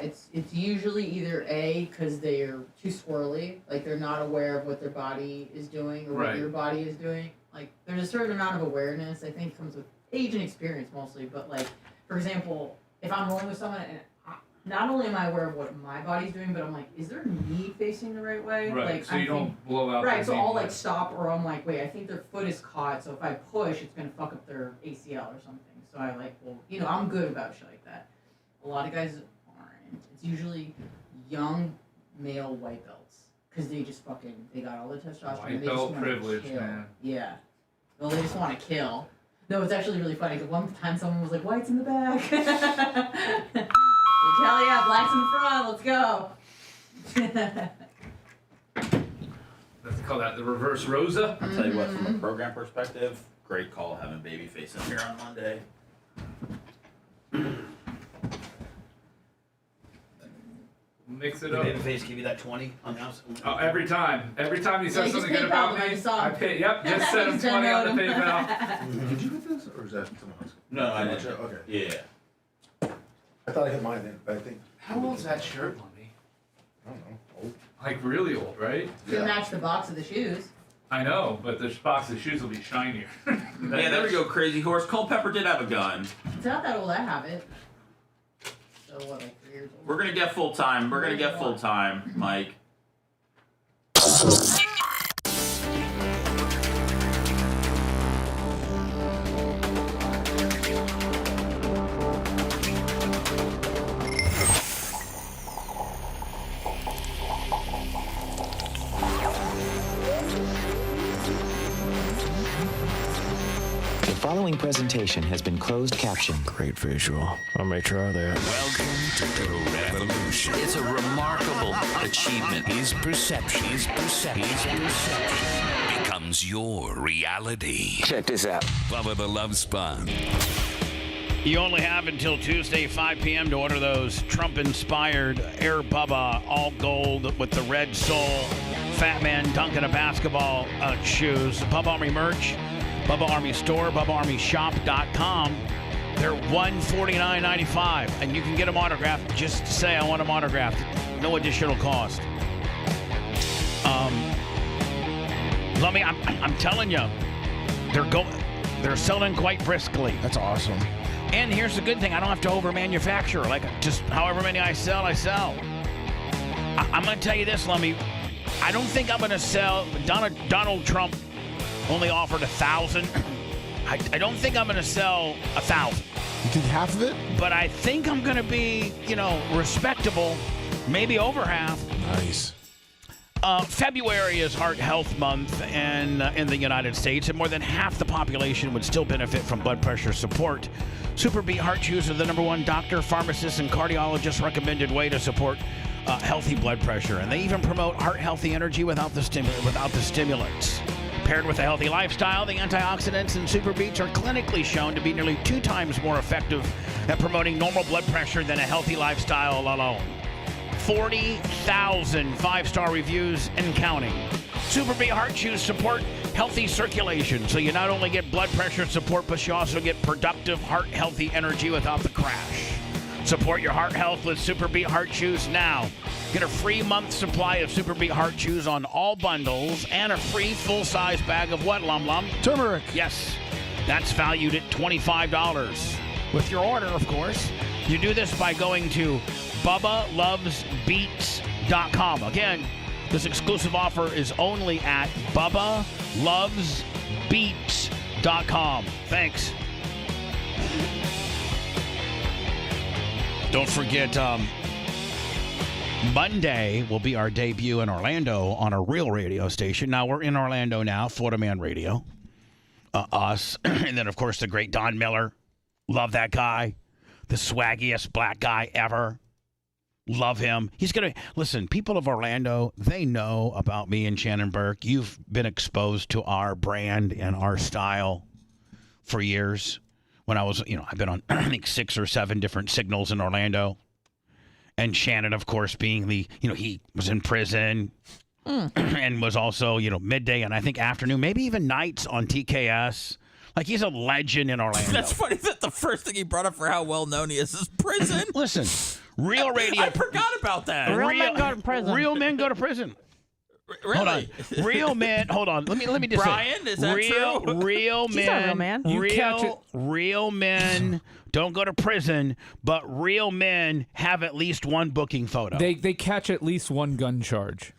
It's usually either A, because they're too squirrely, like they're not aware of what their body is doing or what your body is doing. Like there's a certain amount of awareness I think comes with age and experience mostly. But like, for example, if I'm rolling with someone and not only am I aware of what my body's doing, but I'm like, is their knee facing the right way?
Right.
Like,
So you don't blow out.
Right. So I'll like stop, or I'm like, wait, I think their foot is caught. So if I push, it's gonna fuck up their ACL or something. So I like, well, I'm good about shit like that. A lot of guys aren't. It's usually young male white belts because they just they got all the testosterone.
White
they
belt
just
privilege,
kill.
man.
Yeah. Well, they just want to kill. No, it's actually really funny because one time someone was like, "White's in the back." Like, hell yeah, black's in the front. Let's go.
Let's call that the reverse Rosa.
I'll tell you what, from a program perspective, great call having Babyface in here on Monday.
Mix it
Did
up.
Babyface give you that 20 on the house?
Oh, every time he says something good about me, I pay. Yep, just send him 20 on the PayPal.
Did you get this, or is that someone else?
No, I didn't.
Okay.
Yeah.
I thought I hit mine in, but I think.
How old's that shirt, Lummy?
I don't know. Old.
Like really old, right?
To match the box of the shoes.
I know, but the box of shoes will be shinier.
Yeah, there we go, Crazy Horse. Culpepper did have a gun.
It's not that old. I have it. So what, like 3 years old?
We're gonna get full time. We're gonna get full time, Mike.
The following presentation has been closed captioned. Great visual. I'll make sure of that.
Welcome to the revolution.
It's a remarkable achievement.
His perception becomes your reality.
Check this out.
Bubba the Love Sponge.
You only have until Tuesday, 5 p.m. to order those Trump-inspired Air Bubba all gold with the red sole Fat Man dunking a basketball shoes. Bubba Army merch, Bubba Army store, BubbaArmyShop.com. They're $149.95, and you can get them autographed. Just say I want them autographed. No additional cost. Lummy, I'm telling you, they're selling quite briskly.
That's awesome.
And here's the good thing: I don't have to over-manufacture. Like, just however many I sell, I sell. I'm going to tell you this, Lummy. I don't think I'm going to sell. Donald Trump only offered 1,000. I don't think I'm going to sell 1,000.
You think half of it?
But I think I'm going to be, respectable, maybe over half.
Nice.
February is Heart Health Month and in the United States, and more than half the population would still benefit from blood pressure support. Super Beat Heart Chews are the #1 doctor, pharmacist, and cardiologist recommended way to support healthy blood pressure. And they even promote heart-healthy energy without the stimulants. Paired with a healthy lifestyle, the antioxidants in Super Beats are clinically shown to be nearly 2 times more effective at promoting normal blood pressure than a healthy lifestyle alone. 40,000 5-star reviews and counting. Super Beat Heart Chews support healthy circulation, so you not only get blood pressure support, but you also get productive, heart-healthy energy without the crash. Support your heart health with Super Beat Heart Chews now. Get a free month supply of Super Beat Heart Chews on all bundles and a free full-size bag of what, Lum Lum?
Turmeric.
Yes, that's valued at $25. With your order, of course. You do this by going to BubbaLovesBeats.com. Again, this exclusive offer is only at BubbaLovesBeats.com. Thanks. Don't forget, Monday will be our debut in Orlando on a real radio station. Now, we're in Orlando now, Florida Man Radio. Us. And then, of course, the great Don Miller. Love that guy. The swaggiest black guy ever. Love him. He's going to... Listen, people of Orlando, they know about me and Shannon Burke. You've been exposed to our brand and our style for years. When I was, I've been on, I think, 6 or 7 different signals in Orlando. And Shannon, of course, being the, he was in prison and was also, midday and I think afternoon, maybe even nights on TKS. Like, he's a legend in Orlando.
That's funny that the first thing he brought up for how well known he is prison.
Listen, real radio.
I forgot about that.
Real men go to prison.
Real men go to prison.
Really?
Hold on. Real men. Hold on. Let me just
Brian,
say.
is that
real,
true?
Real men.
He's not a real man.
Real men don't go to prison, but real men have at least one booking photo.
They catch at least one gun charge.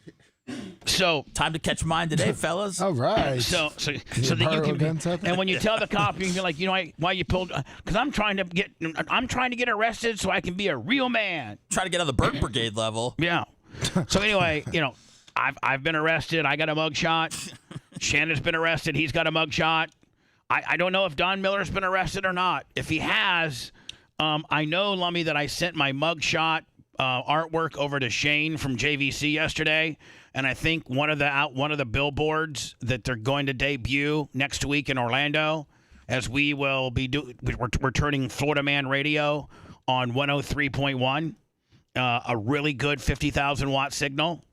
So
time to catch mine today, fellas.
All right.
So that you can be, and when you tell the cop, you can be like, why you pulled? Because I'm trying to get arrested so I can be a real man.
Trying to get on the Burke Brigade level.
Yeah. So anyway, I've been arrested. I got a mugshot. Shannon's been arrested. He's got a mugshot. I don't know if Don Miller's been arrested or not. If he has, I know, Lummy, that I sent my mugshot artwork over to Shane from JVC yesterday, and I think one of the billboards that they're going to debut next week in Orlando, as we will be we're turning Florida Man Radio on 103.1, a really good 50,000 watt signal.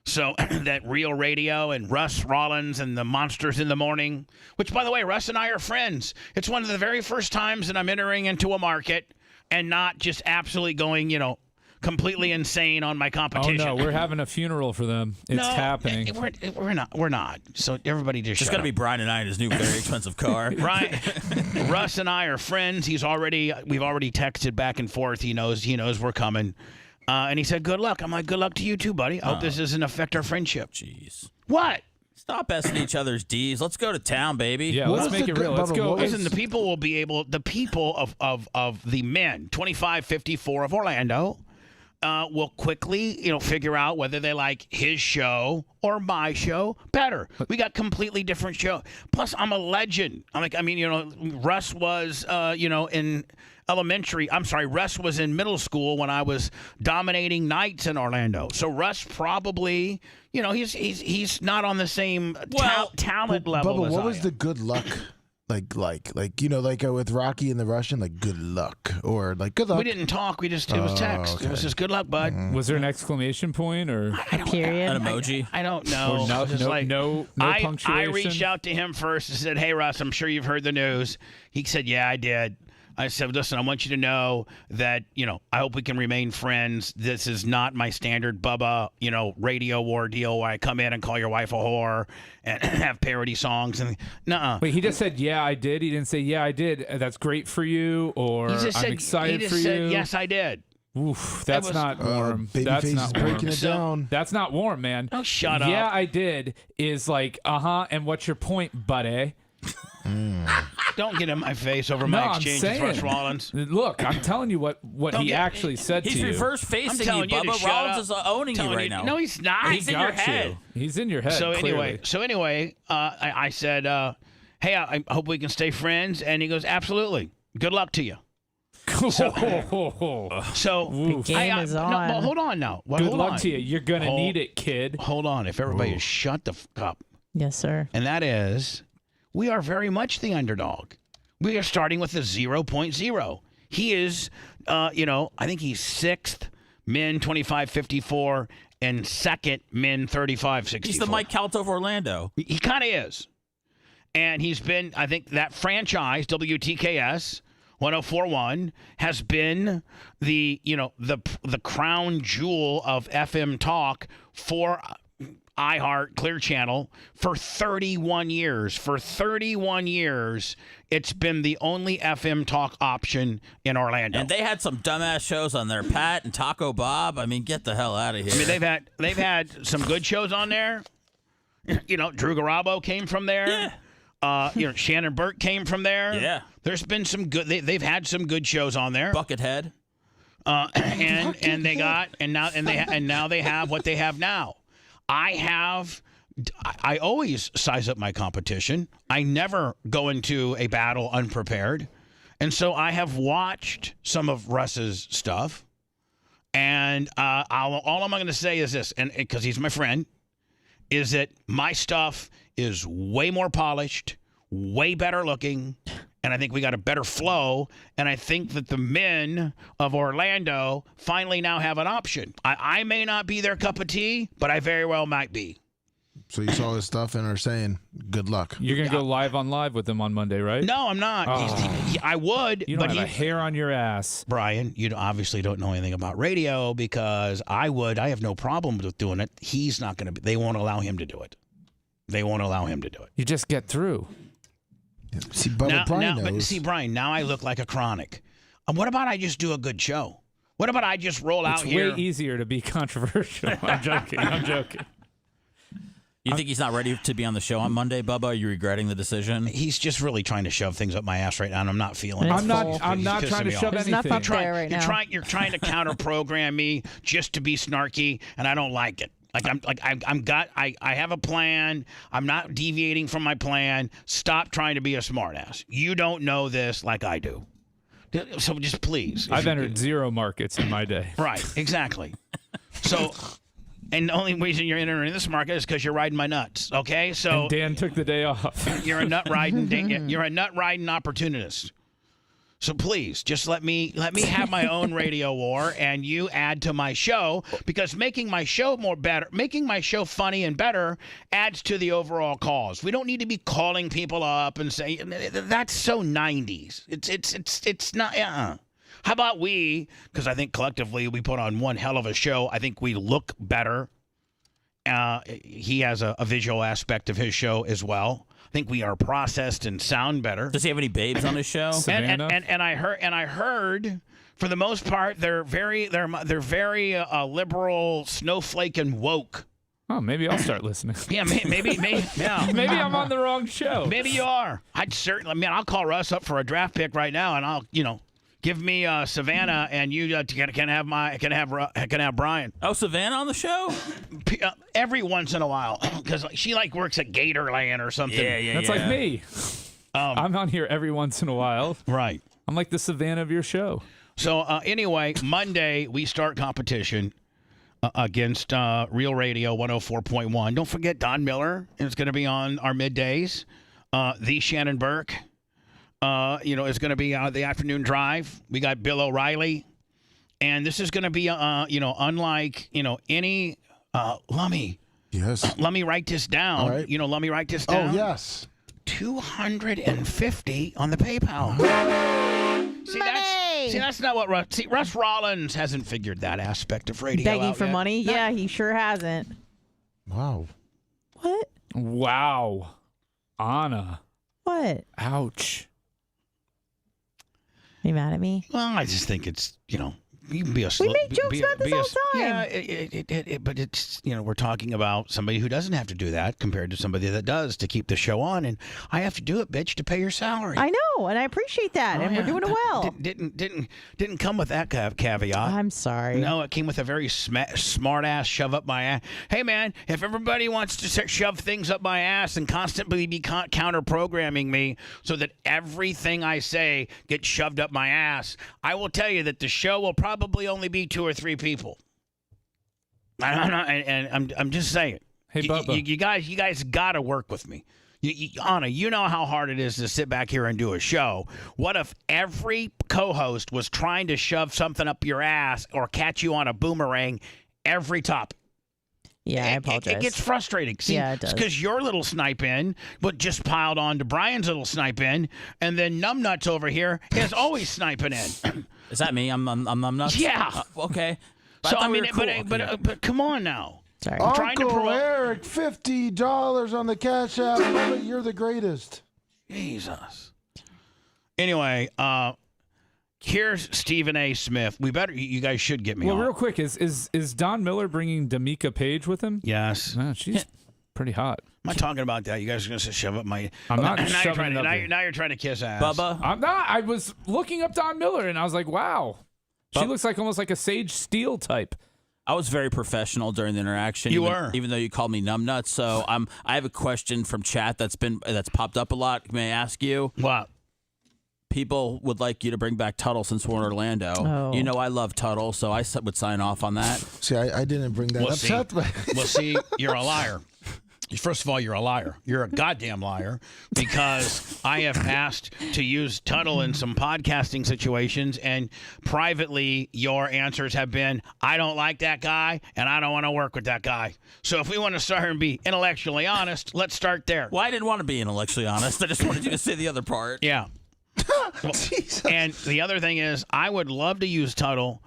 So that real radio and Russ Rollins and the Monsters in the Morning, which, by the way, Russ and I are friends. It's one of the very first times that I'm entering into a market and not just absolutely going, completely insane on my competition.
Oh, no, we're having a funeral for them. It's happening.
We're not. So everybody just
It's going to be Brian and I in his new very expensive car.
Right. Russ and I are friends. We've already texted back and forth. He knows we're coming. And he said, good luck. I'm like, good luck to you too, buddy. I hope this doesn't affect our friendship.
Jeez.
What?
Stop S each other's D's. Let's go to town, baby.
Yeah, let's make it real. Let's go.
Listen, the people of the men, 25, 54 of Orlando, will quickly, figure out whether they like his show or my show better. We got completely different show. Plus, I'm a legend. Russ was, in Russ was in middle school when I was dominating nights in Orlando. So Russ probably, he's not on the same talent level
Bubba,
as
what
I
was
am.
the good luck? Like with Rocky and the Russian, like good luck or like good luck.
We didn't talk. It was text.
Okay.
It was just good luck, bud.
Was there an exclamation point or
period?
An emoji?
I don't know.
Or no punctuation?
I reached out to him first and said, hey, Russ, I'm sure you've heard the news. He said, yeah, I did. I said, listen, I want you to know that, I hope we can remain friends. This is not my standard Bubba, radio war deal where I come in and call your wife a whore and have parody songs. And nuh-uh.
Wait, he just said, yeah, I did. He didn't say, yeah, I did. That's great for you, or I'm excited for you.
He just said, yes, I did.
Oof, that's not warm.
Babyface is
warm.
breaking it down.
That's not warm, man.
Oh, shut up.
Yeah, I did is like, and what's your point, buddy?
Don't get in my face over
No,
my
I'm
exchange with
saying.
Russ Rollins.
Look, I'm telling you what he actually said to
He's
you.
reverse facing you,
telling you to
Bubba.
shut
Rollins
up.
is owning you
Telling
right
you-
now.
No, he's not.
He's in your
got you.
head.
He's in your head.
So
clearly.
anyway, I said, hey, I hope we can stay friends. And he goes, absolutely. Good luck to you. So
game is on.
No, but hold on now. Well,
Good
hold
luck
on.
to you. You're gonna need it, kid.
Hold on. If everybody is shut the fuck up.
Yes, sir.
And that is, we are very much the underdog. We are starting with a 0.0. He is, I think he's 6th, men 25-54, and 2nd, men 35-64.
He's the Mike Count of Orlando.
He kind of is. And he's been, I think that franchise, WTKS 1041, has been the crown jewel of FM talk for iHeart Clear Channel for 31 years. For 31 years, it's been the only FM talk option in Orlando.
And they had some dumbass shows on there, Pat and Taco Bob. I mean, get the hell out of here.
I mean, they've had some good shows on there. Drew Garabo came from there. Yeah. Shannon Burke came from there.
Yeah.
There's been some good. They've had some good shows on there.
Buckethead.
And now they have what they have now. I always size up my competition. I never go into a battle unprepared. And so I have watched some of Russ's stuff. And all I'm going to say is this, and because he's my friend, is that my stuff is way more polished, way better looking, and I think we got a better flow. And I think that the men of Orlando finally now have an option. I may not be their cup of tea, but I very well might be.
So you saw his stuff and are saying, good luck.
You're going to go live on live with him on Monday, right?
No, I'm not. I would.
You don't
but
have a hair on your ass.
Brian, you obviously don't know anything about radio because I would. I have no problem with doing it. He's not going to. They won't allow him to do it. They won't allow him to do it.
You just get through.
See, Brian knows.
But see, Brian, now I look like a chronic. What about I just do a good show? What about I just roll out here?
It's way easier to be controversial. I'm joking. I'm joking.
You think he's not ready to be on the show on Monday, Bubba? Are you regretting the decision?
He's just really trying to shove things up my ass right now, and I'm not feeling it.
I'm not trying to shove anything.
Enough up there right now.
You're trying to counter program me just to be snarky, and I don't like it. I have a plan. I'm not deviating from my plan. Stop trying to be a smartass. You don't know this like I do. So just please.
I've entered 0 markets in my day.
Right, exactly. So, and the only reason you're entering this market is because you're riding my nuts. Okay, so
and Dan took the day off.
You're a nut riding. You're a nut riding opportunist. So please, just let me have my own radio war, and you add to my show, because making my show making my show funny and better adds to the overall cause. We don't need to be calling people up and saying that's so 90s. It's not. How about we? Because I think collectively we put on one hell of a show. I think we look better. He has a visual aspect of his show as well. I think we are processed and sound better.
Does he have any babes on his show?
And I heard for the most part they're very liberal, snowflake, and woke.
Oh, maybe I'll start listening.
Yeah, maybe yeah.
Maybe I'm on the wrong show.
Maybe you are. I'll call Russ up for a draft pick right now, and I'll give me Savannah, and you can have Brian.
Oh, Savannah on the show?
Every once in a while, because she works at Gatorland or something.
Yeah.
That's like me. I'm on here every once in a while.
Right.
I'm like the Savannah of your show.
So anyway, Monday we start competition against Real Radio 104.1. Don't forget Don Miller is going to be on our middays. The Shannon Burke. Is going to be the afternoon drive. We got Bill O'Reilly, and this is going to be, unlike any. Lummy.
Yes.
Let me write this down.
All right.
Let me write this down.
Oh yes.
250 on the PayPal. That's not what Russ. See, Russ Rollins hasn't figured that aspect of radio
Begging
out
for
yet.
money? Yeah, he sure hasn't.
Wow.
What?
Wow. Anna.
What?
Ouch.
Are you mad at me?
Well, I just think it's You can be a
We make jokes about this all the time.
Yeah, but it's we're talking about somebody who doesn't have to do that compared to somebody that does to keep the show on, and I have to do it, bitch, to pay your salary.
I know, and I appreciate that, and we're doing it well.
Didn't come with that caveat.
I'm sorry.
No, it came with a very smart ass shove up my ass. Hey man, if everybody wants to shove things up my ass and constantly be counter programming me so that everything I say gets shoved up my ass, I will tell you that the show will probably only be 2 or 3 people. I don't know, and I'm just saying.
Hey, Bubba.
You guys got to work with me. Anna, you know how hard it is to sit back here and do a show. What if every co-host was trying to shove something up your ass or catch you on a boomerang every topic?
Yeah, I apologize.
It gets frustrating. See,
yeah, it does.
Because your little snipe in, but just piled on to Brian's little snipe in, and then Numbnuts over here is always sniping in.
Is that me? I'm Numbnuts?
Yeah.
Okay.
So I mean,
cool.
but come on now.
Sorry.
I'm trying to
Uncle Eric, $50 on the Cash App. Bubba, you're the greatest.
Jesus. Anyway, here's Stephen A. Smith. You guys should get me on.
Well, real quick, is Don Miller bringing D'Amica Page with him?
Yes.
She's pretty hot.
I'm not talking about that. You guys are going to shove up my...
I'm not
now
shoving
you're
it up
now you're trying to kiss ass.
Bubba?
I'm not. I was looking up Don Miller, and I was like, wow. She looks like almost like a Sage Steele type.
I was very professional during the interaction.
You were,
even though you called me numbnuts. So I have a question from chat that's popped up a lot. May I ask you?
What?
People would like you to bring back Tuttle since we're in Orlando.
Oh.
You know I love Tuttle, so I would sign off on that.
See, I didn't bring that up.
See, you're a liar. First of all, you're a liar. You're a goddamn liar because I have asked to use Tuttle in some podcasting situations, and privately your answers have been, I don't like that guy, and I don't want to work with that guy. So if we want to start and be intellectually honest, let's start there.
Well, I didn't want to be intellectually honest. I just wanted you to say the other part.
Yeah. And the other thing is, I would love to use Tuttle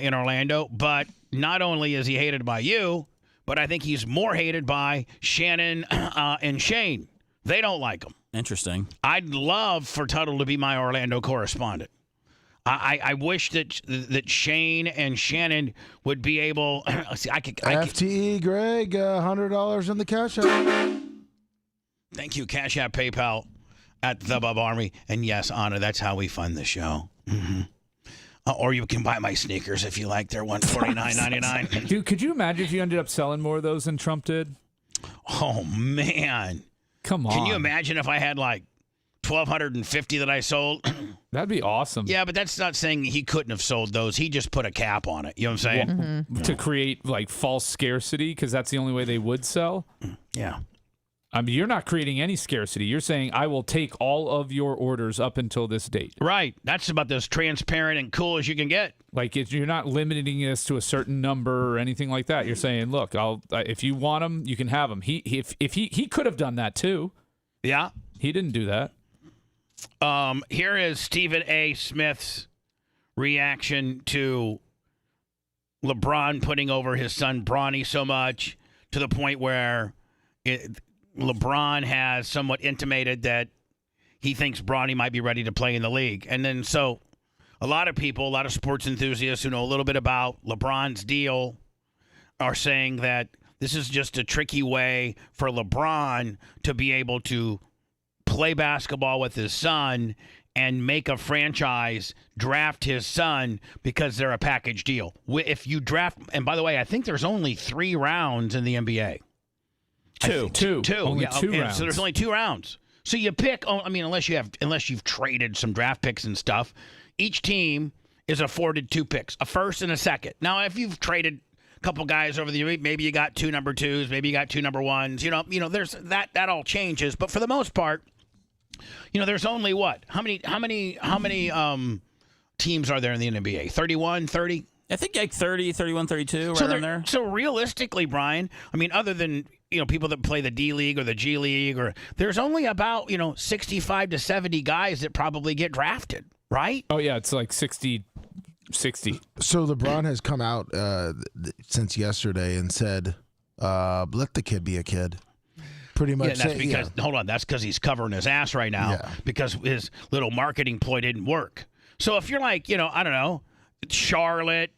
in Orlando, but not only is he hated by you, but I think he's more hated by Shannon and Shane. They don't like him.
Interesting.
I'd love for Tuttle to be my Orlando correspondent. I wish that Shane and Shannon would be able.
FTE Greg, $100 in the Cash App.
Thank you, Cash App, PayPal at the Bub Army, and yes, Anna, that's how we fund the show. Mm-hmm. Or you can buy my sneakers if you like. They're $149.99.
Dude, could you imagine if you ended up selling more of those than Trump did?
Oh man,
come on!
Can you imagine if I had like 1,250 that I sold?
That'd be awesome.
Yeah, but that's not saying he couldn't have sold those. He just put a cap on it. You know what I'm saying?
Well, to create like false scarcity, because that's the only way they would sell.
Yeah.
I mean, you're not creating any scarcity. You're saying, I will take all of your orders up until this date.
Right. That's about as transparent and cool as you can get.
Like, you're not limiting this to a certain number or anything like that. You're saying, look, if you want them, you can have them. He could have done that too.
Yeah.
He didn't do that.
Here is Stephen A. Smith's reaction to LeBron putting over his son Bronny so much to the point where LeBron has somewhat intimated that he thinks Bronny might be ready to play in the league. And then so a lot of people, a lot of sports enthusiasts who know a little bit about LeBron's deal are saying that this is just a tricky way for LeBron to be able to play basketball with his son and make a franchise draft his son because they're a package deal. If you draft, and by the way, I think there's only 3 rounds in the NBA.
Two. Only
yeah,
2 rounds.
So there's only 2 rounds. So you pick. I mean, unless you've traded some draft picks and stuff, each team is afforded 2 picks, a first and a second. Now, if you've traded a couple guys over the year, maybe you got 2 number 2s, maybe you got 2 number 1s. You know, there's that all changes. But for the most part, there's only what? How many teams are there in the NBA? 31, 30?
I think like 30, 31, 32, right around there.
So realistically, Brian, I mean, other than people that play the D League or the G League, or there's only about 65 to 70 guys that probably get drafted, right?
Oh yeah, it's like 60.
So LeBron has come out since yesterday and said, "Let the kid be a kid." Pretty much.
Yeah, that's because hold on, that's because he's covering his ass right now because his little marketing ploy didn't work. So if you're like, I don't know, Charlotte.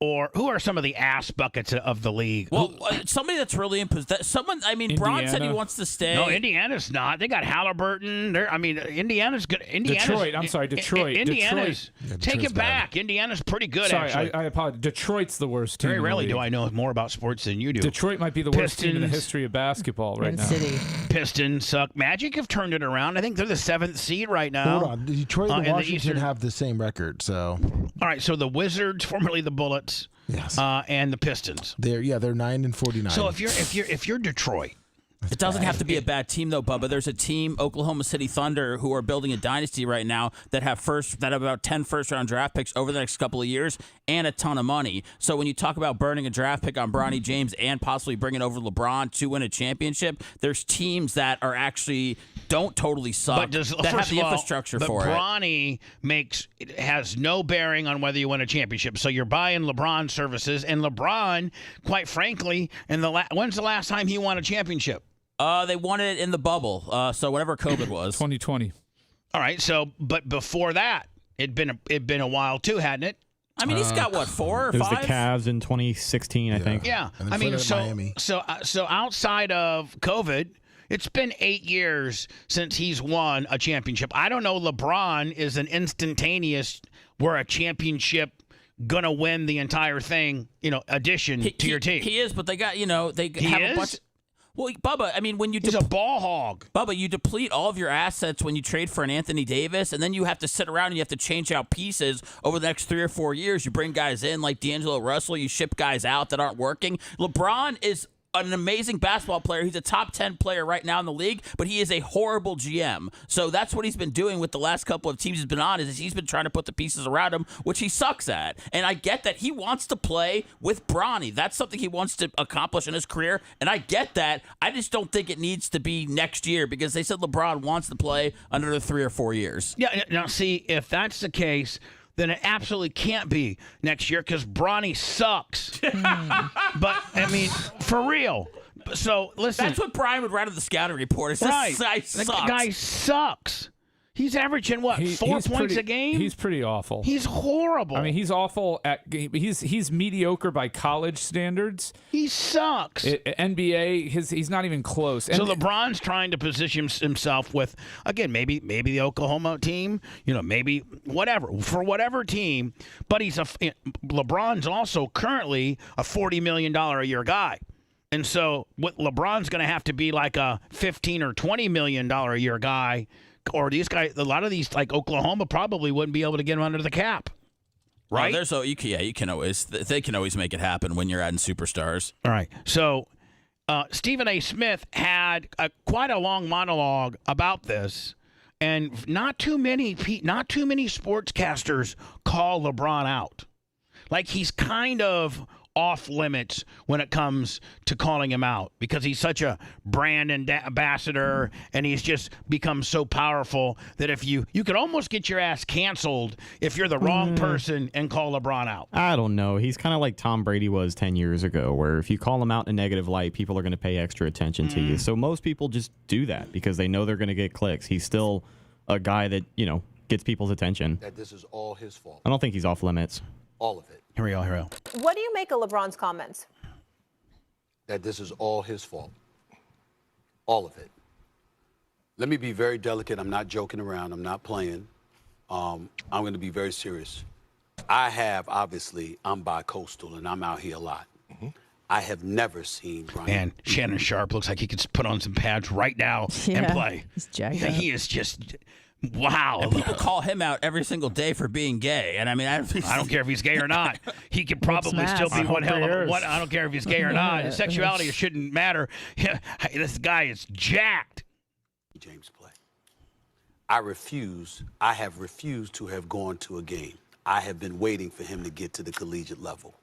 Or who are some of the ass buckets of the league?
Well, somebody that's really in possession. Someone, I mean, Braun said he wants to stay.
No, Indiana's not. They got Halliburton. Indiana's good.
Detroit. I'm sorry, Detroit.
Indiana's.
Detroit's
take it
bad.
back. Indiana's pretty good,
Sorry,
actually.
I apologize. Detroit's the worst team.
Very
in the
rarely
league.
do I know more about sports than you do.
Detroit might be the worst team in the history of basketball right now.
Pistons suck. Magic have turned it around. I think they're the 7th seed right now.
Hold on. Detroit and
in the
Washington
Eastern.
have the same record, so.
All right, so the Wizards, formerly the Bullets, and the Pistons.
They're 9-49.
So if you're Detroit,
it doesn't have to be a bad team though, Bubba. There's a team, Oklahoma City Thunder, who are building a dynasty right now that have about 10 first-round draft picks over the next couple of years and a ton of money. So when you talk about burning a draft pick on Bronny James and possibly bringing over LeBron to win a championship, there's teams that are actually don't totally suck that have the infrastructure for it.
Bronny has no bearing on whether you win a championship. So you're buying LeBron services, and LeBron, quite frankly, when's the last time he won a championship?
They won it in the bubble. So whatever COVID was,
2020.
All right. So, but before that, it'd been a while too, hadn't it?
I mean, he's got what, 4 or 5?
It was the Cavs in 2016, I think.
Yeah.
And then
I mean,
Miami.
so outside of COVID, it's been 8 years since he's won a championship. I don't know. LeBron is an instantaneous. We're a championship. Gonna win the entire thing. Addition to your team.
He is, but they got they have a bunch. Well, Bubba, I mean, when you
he's a ball hog.
Bubba, you deplete all of your assets when you trade for an Anthony Davis, and then you have to sit around and you have to change out pieces over the next 3 or 4 years. You bring guys in like D'Angelo Russell, you ship guys out that aren't working. LeBron is an amazing basketball player. He's a top 10 player right now in the league, but he is a horrible GM. So that's what he's been doing with the last couple of teams he's been on, is he's been trying to put the pieces around him, which he sucks at. And I get that he wants to play with Bronny. That's something he wants to accomplish in his career, and I get that. I just don't think it needs to be next year, because they said LeBron wants to play another 3 or 4 years.
Yeah, now see, if that's the case, then it absolutely can't be next year, because Bronny sucks. But, I mean, for real. So, listen.
That's what Brian would write on the scouting report. It's
right.
This guy sucks.
The guy sucks. He's averaging, what, 4 points a game?
He's pretty awful.
He's horrible.
I mean, he's awful he's mediocre by college standards.
He sucks.
NBA, he's not even close.
So LeBron's trying to position himself with, again, maybe the Oklahoma team, maybe whatever, for whatever team. But LeBron's also currently a $40 million a year guy. And so LeBron's going to have to be like a $15 or $20 million a year guy. Or these guys, a lot of these, like Oklahoma, probably wouldn't be able to get him under the cap, right?
You can always they can always make it happen when you're adding superstars.
All right. So Stephen A. Smith had quite a long monologue about this, and not too many sportscasters call LeBron out. Like, he's kind of off limits when it comes to calling him out, because he's such a brand ambassador, and he's just become so powerful that if you could almost get your ass canceled if you're the wrong person and call LeBron out.
I don't know. He's kind of like Tom Brady was 10 years ago, where if you call him out in a negative light, people are going to pay extra attention to you. So most people just do that because they know they're going to get clicks. He's still a guy that, gets people's attention.
That this is all his fault.
I don't think he's off limits.
All of it.
Here we go.
What do you make of LeBron's comments?
That this is all his fault. All of it. Let me be very delicate. I'm not joking around. I'm not playing. I'm going to be very serious. I'm bi-coastal, and I'm out here a lot. I have never seen Brian.
And Shannon Sharp looks like he could put on some pads right now and play.
He's jacked up.
He is just... Wow.
And people call him out every single day for being gay. And I mean, I
don't care if he's gay or not. He could probably still be one hell of a... I don't care if he's gay or not. His sexuality shouldn't matter. This guy is jacked.
James play. I have refused to have gone to a game. I have been waiting for him to get to the collegiate level,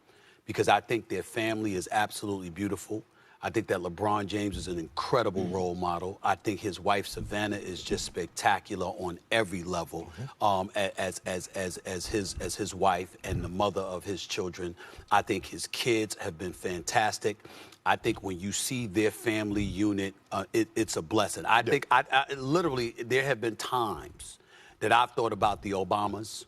because I think their family is absolutely beautiful. I think that LeBron James is an incredible role model. I think his wife Savannah is just spectacular on every level, as his wife and the mother of his children. I think his kids have been fantastic. I think when you see their family unit, it's a blessing. I think I literally, there have been times that I've thought about the Obamas,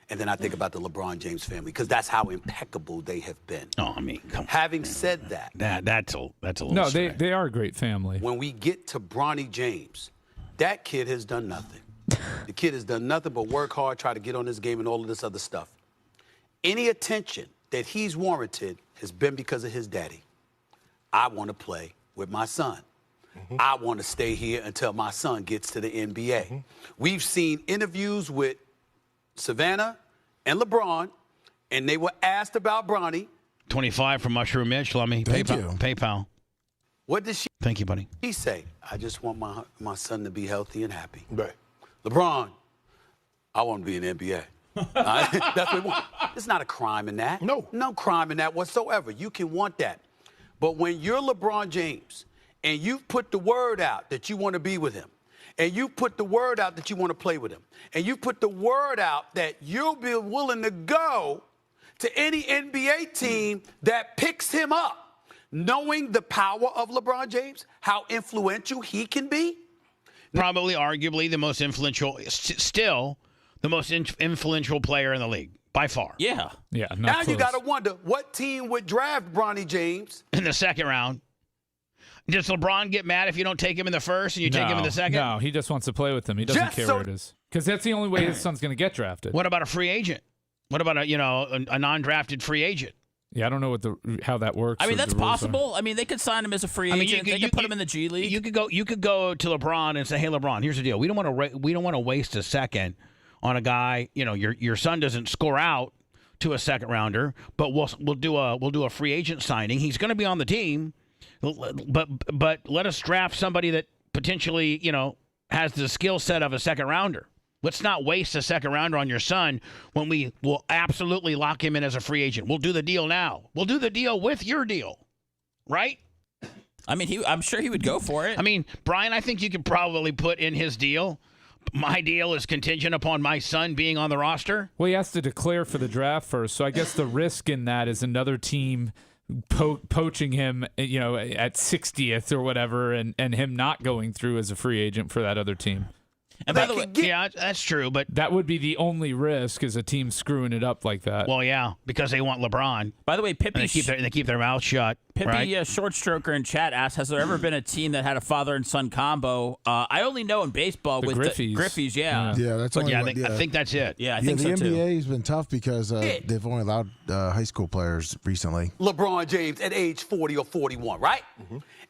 And then I think about the LeBron James family because that's how impeccable they have been.
Oh, I mean, come on.
Having said that,
that's a little.
No,
strange.
they are a great family.
when we get to Bronny James, that kid has done nothing. The kid has done nothing but work hard, try to get on this game and all of this other stuff. Any attention that he's warranted has been because of his daddy. I want to play with my son. I want to stay here until my son gets to the NBA. We've seen interviews with Savannah and LeBron, and they were asked about Bronny.
25 from Mushroom Mitch. Let me
Thank
PayPal.
you.
PayPal.
What did
Thank you, buddy.
she say? I just want my son to be healthy and happy.
Right.
LeBron, I want to be in the NBA. That's what we want. There's not a crime in that. No crime in that whatsoever. You can want that. But when you're LeBron James and you've put the word out that you want to be with him, and you put the word out that you want to play with him, and you put the word out that you'll be willing to go to any NBA team that picks him up, knowing the power of LeBron James, how influential he can be.
Probably, arguably, the most influential, still the most influential player in the league, by far.
Yeah.
Yeah.
Now you got to wonder, what team would draft Bronny James
in the second round? Does LeBron get mad if you don't take him in the first and you take him in the second?
No, he just wants to play with him. He doesn't care where it is. Because that's the only way his son's going to get drafted.
What about a free agent? What about a non-drafted free agent?
Yeah, I don't know how that works.
I mean, that's possible. I mean, they could sign him as a free agent. They could put him in the G League.
You could go to LeBron and say, "Hey, LeBron, here's the deal. We don't want to waste a second on a guy. Your son doesn't score out to a second rounder, but we'll do a free agent signing. He's going to be on the team, but let us draft somebody that potentially has the skill set of a second rounder. Let's not waste a second rounder on your son when we will absolutely lock him in as a free agent. We'll do the deal now. We'll do the deal with your deal, right?"
I mean, I'm sure he would go for it.
I mean, Brian, I think you could probably put in his deal, my deal is contingent upon my son being on the roster.
Well, he has to declare for the draft first, so I guess the risk in that is another team poaching him, at 60th or whatever, and him not going through as a free agent for that other team.
And by the way, yeah, that's true, but
that would be the only risk, is a team screwing it up like that.
Well, yeah, because they want LeBron.
By the way, Pippi,
and they keep their mouth shut.
Pippi,
right?
Short Stroker in chat asks, has there ever been a team that had a father and son combo? I only know in baseball
the
with
Griffies.
the Griffies, yeah.
Yeah, that's
But
only
yeah,
one,
I think that's it.
Yeah, I think so
the
too.
NBA has been tough because they've only allowed high school players recently.
LeBron James at age 40 or 41, right?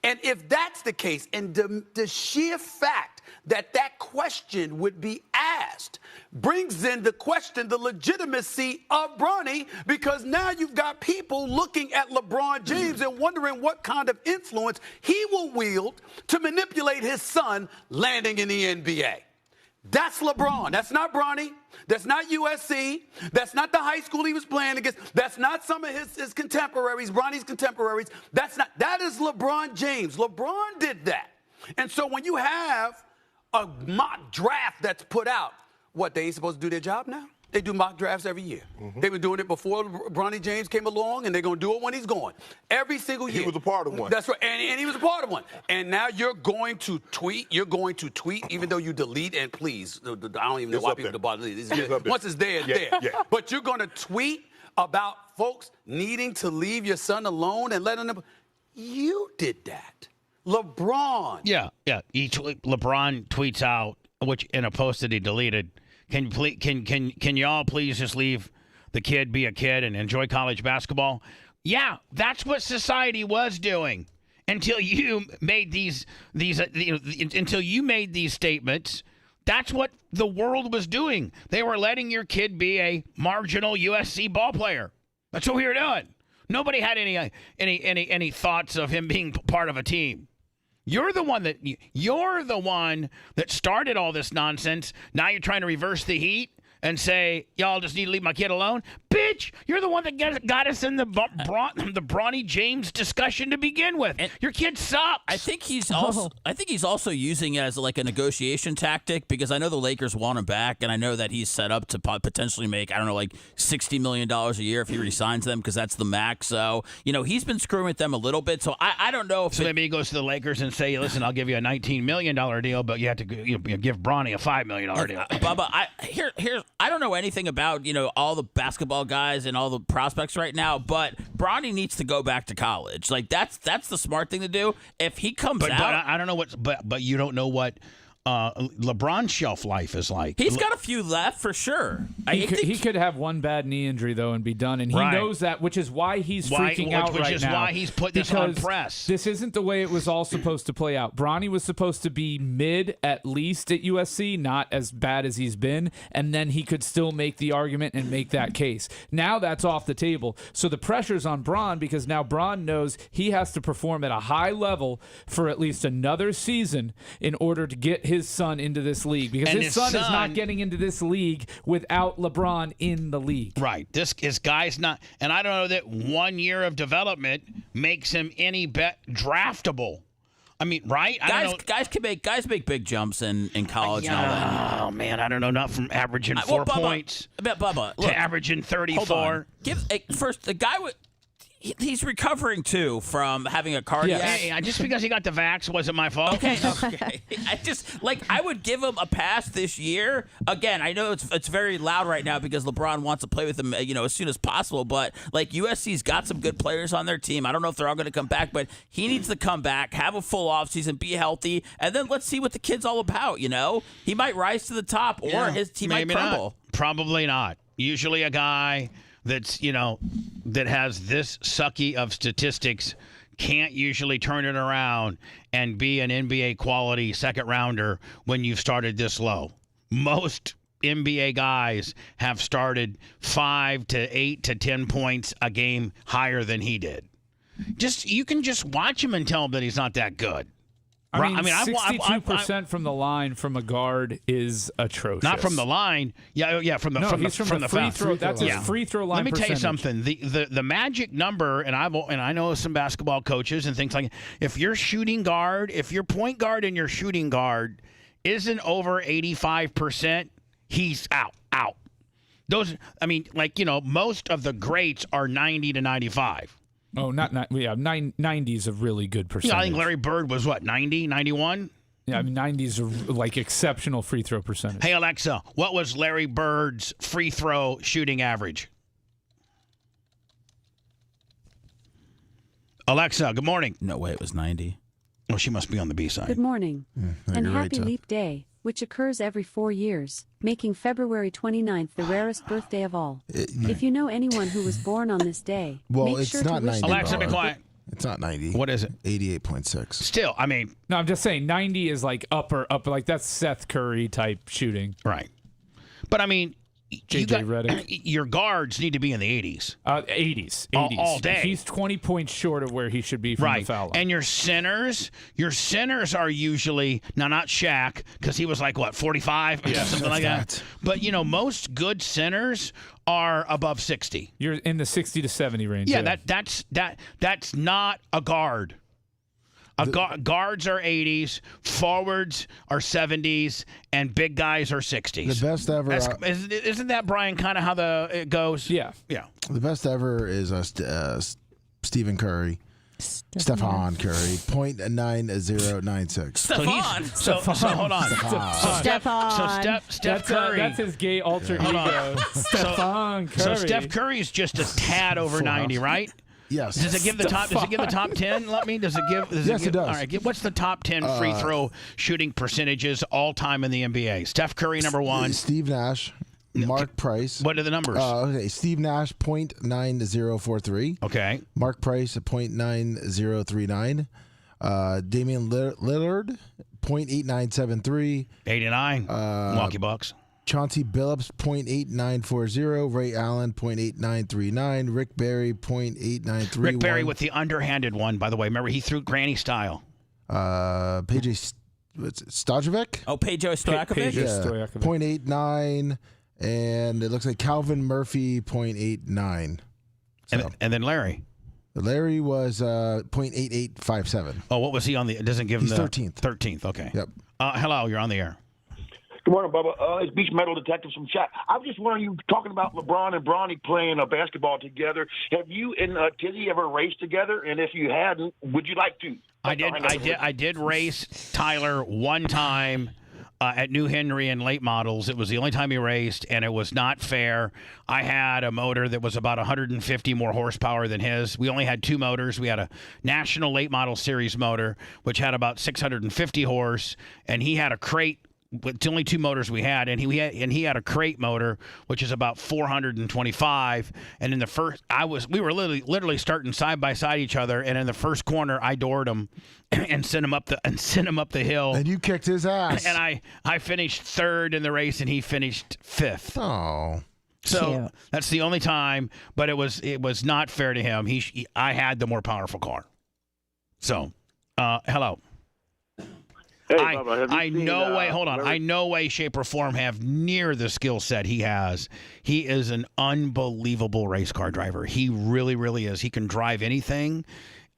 And if that's the case, and the sheer fact that question would be asked brings in the question, the legitimacy of Bronny, because now you've got people looking at LeBron James and wondering what kind of influence he will wield to manipulate his son landing in the NBA. That's LeBron. That's not Bronny. That's not USC. That's not the high school he was playing against. That's not some of his contemporaries, Bronny's contemporaries. That is LeBron James. LeBron did that. And so when you have a mock draft that's put out, they ain't supposed to do their job now? They do mock drafts every year. They've been doing it before Bronny James came along, and they're going to do it when he's going. Every single year.
He was a part of one.
That's right, and he was a part of one. And now you're going to tweet, even though you delete, and please, I don't even know why people delete it. Once it's there, it's there.
Yeah.
But you're going to tweet about folks needing to leave your son alone and letting them. You did that. LeBron.
Yeah. LeBron tweets out, which in a post that he deleted, can y'all please just leave the kid be a kid and enjoy college basketball? Yeah, that's what society was doing until you made these statements. That's what the world was doing. They were letting your kid be a marginal USC ball player. That's what we were doing. Nobody had any thoughts of him being part of a team. You're the one that started all this nonsense. Now you're trying to reverse the heat and say, y'all just need to leave my kid alone. Bitch, you're the one that got us in the Bronny James discussion to begin with. And your kid sucks.
I think he's also using it as like a negotiation tactic, because I know the Lakers want him back, and I know that he's set up to potentially make, I don't know, like $60 million a year if he resigns them, because that's the max. So, he's been screwing with them a little bit. So I don't know if
so maybe he goes to the Lakers and say, listen, I'll give you a $19 million deal, but you have to give Bronny a $5 million deal.
Bubba, I don't know anything about, all the basketball guys and all the prospects right now, but Bronny needs to go back to college. Like, that's the smart thing to do. If he comes out.
But I don't know but you don't know what LeBron's shelf life is like.
He's got a few left for sure.
He could have one bad knee injury though and be done, and he knows that, which is why he's freaking out right now.
Which is why he's put this on press.
This isn't the way it was all supposed to play out. Bronny was supposed to be mid at least at USC, not as bad as he's been, and then he could still make the argument and make that case. Now that's off the table. So the pressure's on Bron because now Bron knows he has to perform at a high level for at least another season in order to get his son into this league, because his son is not getting into this league without LeBron in the league.
Right. This guy's not, and I don't know that 1 year of development makes him any draftable. I mean, right?
Guys make big jumps in college and all that.
Oh man, I don't know. Not from averaging 4 points.
Bubba, look,
to averaging 34.
First the guy with. He's recovering, too, from having a cardiac.
Hey, just because he got the vax wasn't my fault.
Okay. I would give him a pass this year. Again, I know it's very loud right now because LeBron wants to play with him, as soon as possible. But, USC's got some good players on their team. I don't know if they're all going to come back, but he needs to come back, have a full offseason, be healthy, and then let's see what the kid's all about, He might rise to the top or his team might crumble.
Not. Probably not. Usually a guy that's, that has this sucky of statistics can't usually turn it around and be an NBA quality second rounder when you've started this low. Most NBA guys have started 5 to 8 to 10 points a game higher than he did. You can just watch him and tell him that he's not that good.
I mean 62% from the line from a guard is atrocious.
Not from the line. From the
free throw. That's his free throw line.
Let me
percentage.
tell you something. The magic number, and I know some basketball coaches and things like, if your shooting guard, if your point guard and your shooting guard isn't over 85%, he's out. Those, most of the greats are 90 to 95.
Oh, not 90's a really good percentage.
I think Larry Bird was, 90, 91?
Yeah, 90's are exceptional free throw percentage.
Hey, Alexa, what was Larry Bird's free throw shooting average? Alexa, good morning.
No way, it was 90.
Oh, she must be on the B side.
Good morning, and happy
right,
Leap Day, which occurs every 4 years, making February 29th the rarest birthday of all. If you know anyone who was born on this day, make
it's
sure
not
to wish
90.
them
Alexa, be quiet.
It's not 90.
What is it?
88.6.
Still,
No, I'm just saying 90 is upper, that's Seth Curry type shooting.
Right. But
JJ Redick.
Your guards need to be in the 80s.
80s.
All day.
He's 20 points short of where he should be from the foul line.
And your centers are usually, now not Shaq, because he was 45 or something like that. But, most good centers are above 60.
You're in the 60 to 70 range.
Yeah, that's not a guard. Guards are 80s, forwards are 70s, and big guys are 60s.
The best ever.
Isn't that, Brian, kind of how it goes?
Yeah.
The best ever is Stephen Curry. Stephen Curry, 0.9096.
So hold on. Steph Curry.
That's his gay alter ego. Stephen Curry.
So Steph Curry is just a tad over 90, right?
Yes.
Does it give the top? Does it give the top 10? Does it give?
Yes, it does.
All right. What's the top 10 free throw shooting percentages all time in the NBA? Steph Curry, number 1.
Steve Nash, Mark Price.
What are the numbers?
Okay, Steve Nash, 0.9043.
Okay.
Mark Price, 0.9039. Damian Lillard, 0.8973.
89. Milwaukee Bucks.
Chauncey Billups, 0.8940. Ray Allen, 0.8939. Rick Barry, 0.8931.
Rick Barry with the underhanded one, by the way. Remember, he threw granny style.
PJ Stojakovic?
Oh, Pejo Stojakovic?
Yeah, 0.89. And it looks like Calvin Murphy, 0.89. So.
And then Larry?
Larry was 0.8857.
Oh, what was he on the? It doesn't give him
He's
the
13th.
13th, okay.
Yep.
Hello, you're on the air.
Good morning, Bubba. It's Beach Metal Detective from Shaq. I was just wondering, you talking about LeBron and Bronny playing basketball together. Have you and Tizzy ever raced together? And if you hadn't, would you like to?
I did race Tyler one time at New Henry in late models. It was the only time he raced, and it was not fair. I had a motor that was about 150 more horsepower than his. We only had 2 motors. We had a National Late Model Series motor, which had about 650 horse, and he had a crate. It's the only 2 motors we had, and he had a crate motor, which is about 425. And in the first, we were literally starting side by side each other, and in the first corner, I doored him and sent him up the hill.
And you kicked his ass.
And I finished 3rd in the race, and he finished 5th.
Oh.
So
Cute.
that's the only time, but it was not fair to him. I had the more powerful car. So, hello.
Hey, Bubba, have you seen,
hold on. I no way, shape, or form have near the skill set he has. He is an unbelievable race car driver. He really, really is. He can drive anything.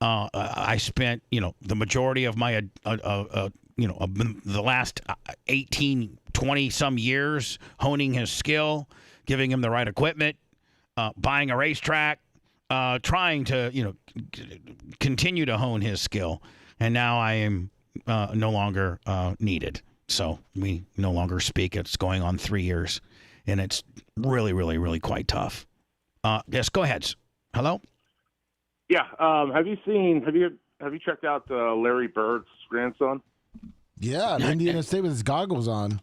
I spent, the majority of my, the last 18, 20 some years honing his skill, giving him the right equipment, buying a racetrack, trying to, continue to hone his skill. And now I am no longer needed. So we no longer speak. It's going on 3 years, and it's really, really, really quite tough. Yes, go ahead. Hello?
Yeah. Have you checked out Larry Bird's grandson?
Yeah, Indiana State with his goggles on.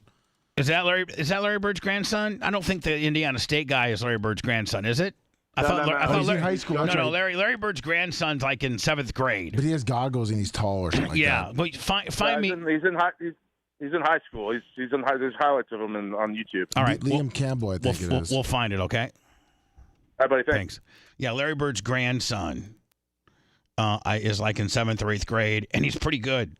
Is that Larry Bird's grandson? I don't think the Indiana State guy is Larry Bird's grandson, is it? I thought
he's in high school.
No, Larry Bird's grandson's like in 7th grade.
But he has goggles and he's tall or something like that.
But find me.
He's in high school. There's highlights of him on YouTube.
All right,
Liam Campbell, I think it is.
We'll find it. Okay.
All right, buddy. Thanks.
Yeah, Larry Bird's grandson is like in 7th or 8th grade, and he's pretty good.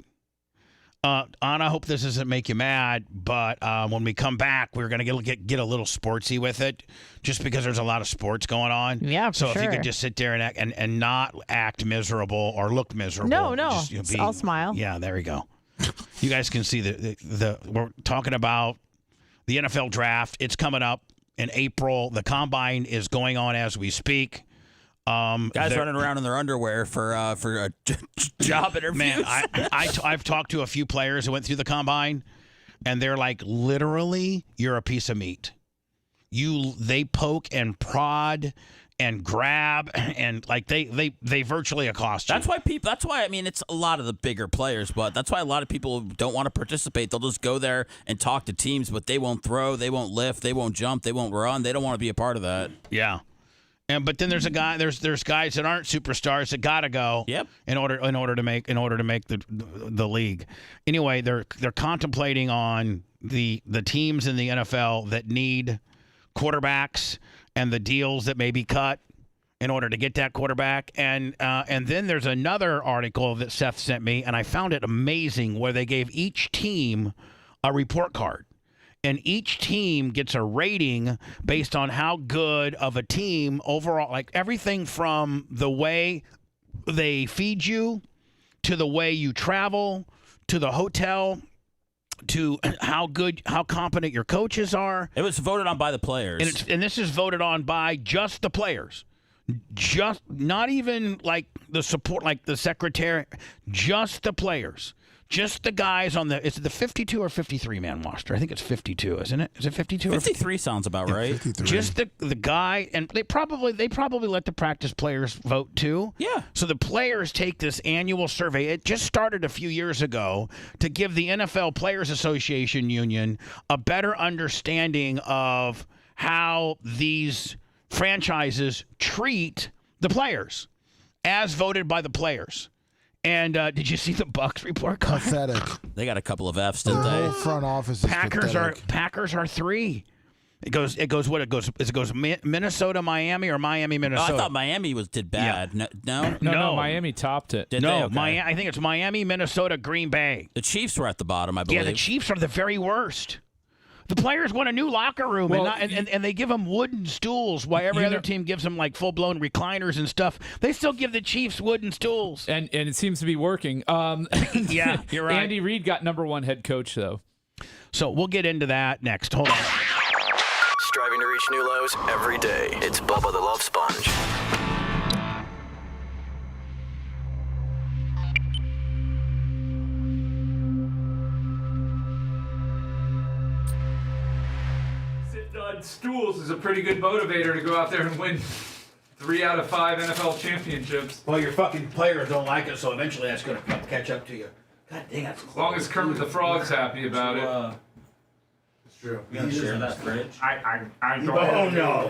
Anna, I hope this doesn't make you mad, but when we come back, we're going to get a little sportsy with it, just because there's a lot of sports going on.
Yeah,
So
sure.
if you could just sit there and not act miserable or look miserable.
No.
Just,
I'll smile.
Yeah, there we go. You guys can see we're talking about the NFL draft. It's coming up in April. The combine is going on as we speak.
Guys running around in their underwear for job interviews.
Man, I've talked to a few players who went through the combine, and they're like, literally, you're a piece of meat. They poke and prod and grab, and like they virtually accost you.
That's why I mean, it's a lot of the bigger players, but that's why a lot of people don't want to participate. They'll just go there and talk to teams, but they won't throw, they won't lift, they won't jump, they won't run. They don't want to be a part of that.
Yeah. But then there's guys that aren't superstars that gotta go.
Yep.
In order to make the league. Anyway, they're contemplating on the teams in the NFL that need quarterbacks and the deals that may be cut in order to get that quarterback. And then there's another article that Seth sent me, and I found it amazing, where they gave each team a report card. And each team gets a rating based on how good of a team overall, like everything from the way they feed you to the way you travel to the hotel to how competent your coaches are.
It was voted on by the players.
And this is voted on by just the players. Just not even like the support, like the secretary, just the players. Just the guys on is it the 52 or 53 man roster? I think it's 52, isn't it? Is it 52?
53 sounds about right.
53.
Just the guy, and they probably let the practice players vote too.
Yeah.
So the players take this annual survey. It just started a few years ago to give the NFL Players Association Union a better understanding of how these franchises treat the players, as voted by the players. And did you see the Bucs report card?
Pathetic.
They got a couple of Fs, didn't
The
they?
whole front office is pathetic.
Packers are 3. It goes Minnesota, Miami, or Miami, Minnesota.
Oh, I thought Miami did bad.
Yeah.
No, Miami topped it.
Did they? Okay.
Miami. I think it's Miami, Minnesota, Green Bay.
The Chiefs were at the bottom, I believe.
Yeah, the Chiefs are the very worst. The players want a new locker room, and they give them wooden stools, while every other team gives them like full-blown recliners and stuff. They still give the Chiefs wooden stools.
And it seems to be working.
Yeah, you're right.
Andy Reid got #1 head coach, though.
So we'll get into that next. Hold on.
Striving to reach new lows every day. It's Bubba the Love Sponge.
Bud Stools is a pretty good motivator to go out there and win 3 out of 5 NFL championships.
Well, your fucking players don't like it, so eventually that's going to catch up to you. God dang, that's
As long as Kermit the Frog's happy about it.
It's true.
You gonna share that fridge?
I don't.
Oh, no.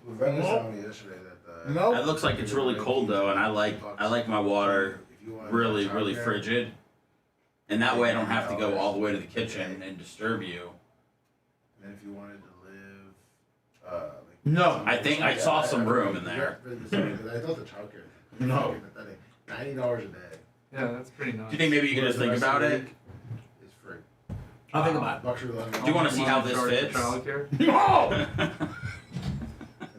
Rebecca told me yesterday that
No.
It looks like it's really cold though, and I like my water really, really frigid. And that way I don't have to go all the way to the kitchen and disturb you.
And if you wanted to live,
No, I think I saw some room in there.
I thought the childcare.
No.
$90 a day.
Yeah, that's pretty nice.
Do you think maybe you could just think about it?
It's free.
I'll think about it. Do you want to see how this fits?
No!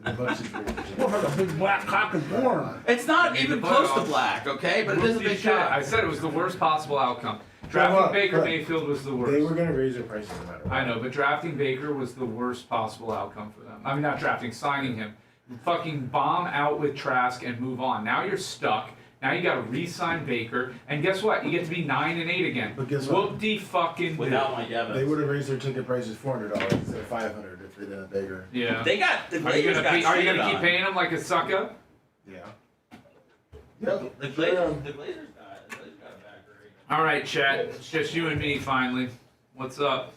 a big black cock is born.
It's not even close to black, okay? But it is a big shot.
I said it was the worst possible outcome. Drafting Baker Mayfield was the worst.
They were going to raise their prices no matter what.
I know, but drafting Baker was the worst possible outcome for them. I mean, not drafting, signing him. Fucking bomb out with Trask and move on. Now you're stuck. Now you got to re-sign Baker, and guess what? You get to be 9-8 again.
But guess what?
Whoop-de-fucking-do.
Without Mike Evans.
They would have raised their ticket prices $400 instead of $500 if they did Baker.
Yeah.
They got the
Are you
Glazers
gonna
got
keep paying him like a sucker?
Yeah.
The Glazers got a bad grade.
All right, chat. It's just you and me finally. What's up?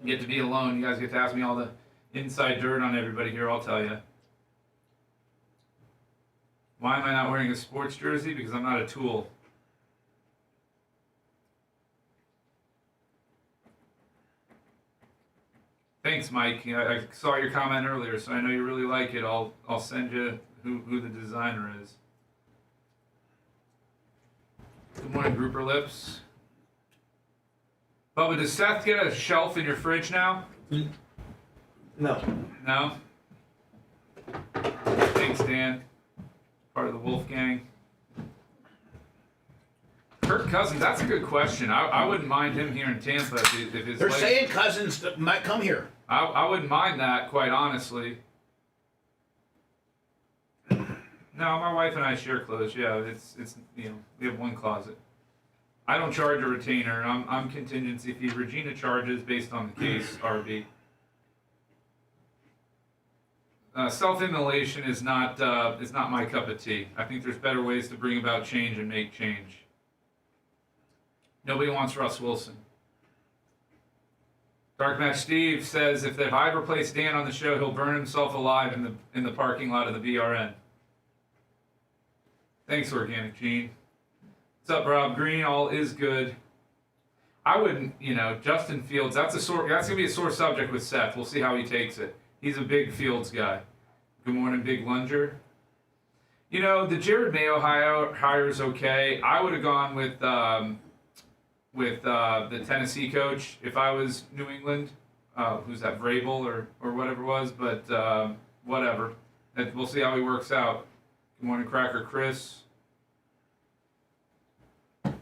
You get to be alone. You guys get to ask me all the inside dirt on everybody here. I'll tell you. Why am I not wearing a sports jersey? Because I'm not a tool. Thanks, Mike. I saw your comment earlier, so I know you really like it. I'll send you who the designer is. Good morning, Grouper Lips. Bubba, does Seth get a shelf in your fridge now?
No.
No? Thanks, Dan. Part of the Wolf Gang. Kirk Cousins, that's a good question. I wouldn't mind him here in Tampa if his
They're
legs-
saying Cousins might come here.
I wouldn't mind that, quite honestly. No, my wife and I share clothes. Yeah, it's we have one closet. I don't charge a retainer. I'm contingency fee. Regina charges based on the case. RB. Self-immolation is not my cup of tea. I think there's better ways to bring about change and make change. Nobody wants Russ Wilson. Dark Match Steve says if I replace Dan on the show, he'll burn himself alive in the parking lot of the BRN. Thanks, Organic Gene. What's up, Rob Green? All is good. I wouldn't, Justin Fields. That's gonna be a sore subject with Seth. We'll see how he takes it. He's a big Fields guy. Good morning, Big Lunger. The Jared Mayo hire's okay. I would have gone with the Tennessee coach if I was New England. Who's that, Vrabel or whatever it was? But whatever. We'll see how he works out. Good morning, Cracker Chris. And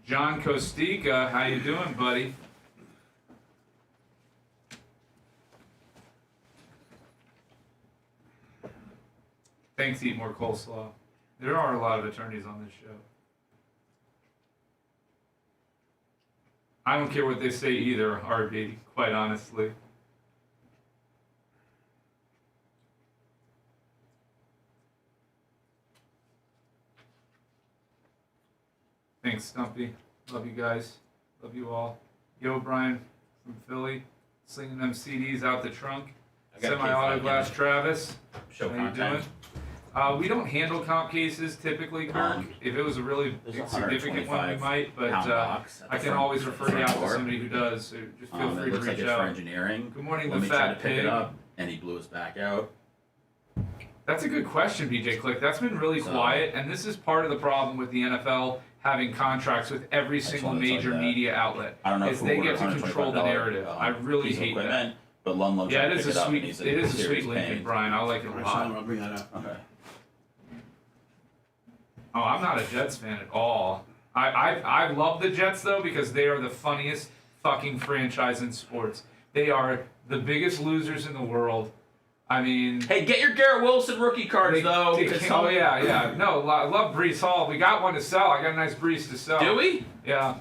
John Kostika, how you doing, buddy? Thanks, Eat More Coleslaw. There are a lot of attorneys on this show. I don't care what they say either, RB, quite honestly. Thanks, Stumpy. Love you guys. Love you all. Yo, Brian from Philly, slinging them CDs out the trunk. Semi-autoglass Travis.
Show
How you
content.
doing? We don't handle comp cases typically, Kirk. If it was a really significant one, we might. But I can always refer you out to somebody who does. So just feel free
It
to
looks like
reach
it's
out.
for engineering.
Good morning,
Let
the
me try
fat
to pick
pig.
it up, and he blew his back out.
That's a good question, BJ Click. That's been really quiet, and this is part of the problem with the NFL having contracts with every single
one that's like
major
that.
media outlet.
I don't know
is
if
they
we'll
get to
order
control the
$125,
narrative. I really
piece of
hate that.
equipment, But Lunlow
Yeah,
tried
it
to
is
pick
a
it up, and
sweet.
he's in
It is a
serious
sweet Lincoln,
pain.
Brian. I like it a lot.
I'll bring that up.
Okay.
Oh, I'm not a Jets fan at all. I love the Jets though because they are the funniest fucking franchise in sports. They are the biggest losers in the world. I mean,
Hey, get your Garrett Wilson rookie cards though.
Oh yeah. No, I love Brees Hall. We got one to sell. I got a nice Brees to sell.
Do we?
Yeah.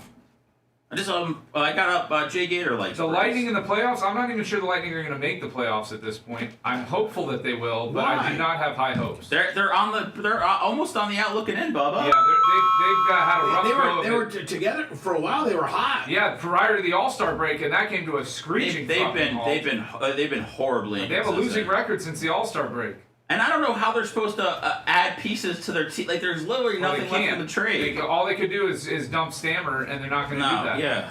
I got up Jay Gator lights.
The Lightning in the playoffs. I'm not even sure the Lightning are going to make the playoffs at this point. I'm hopeful that they will, but I do not have high hopes.
They're almost on the out looking in, Bubba.
Yeah, they've had a rough go.
They were together for a while. They were hot.
Yeah, prior to the All-Star break, and that came to a screeching.
They've been horribly.
They have a losing record since the All-Star break.
And I don't know how they're supposed to add pieces to their team. Like, there's literally nothing left in the trade.
All they could do is dump Stammer, and they're not going to do that.
Yeah.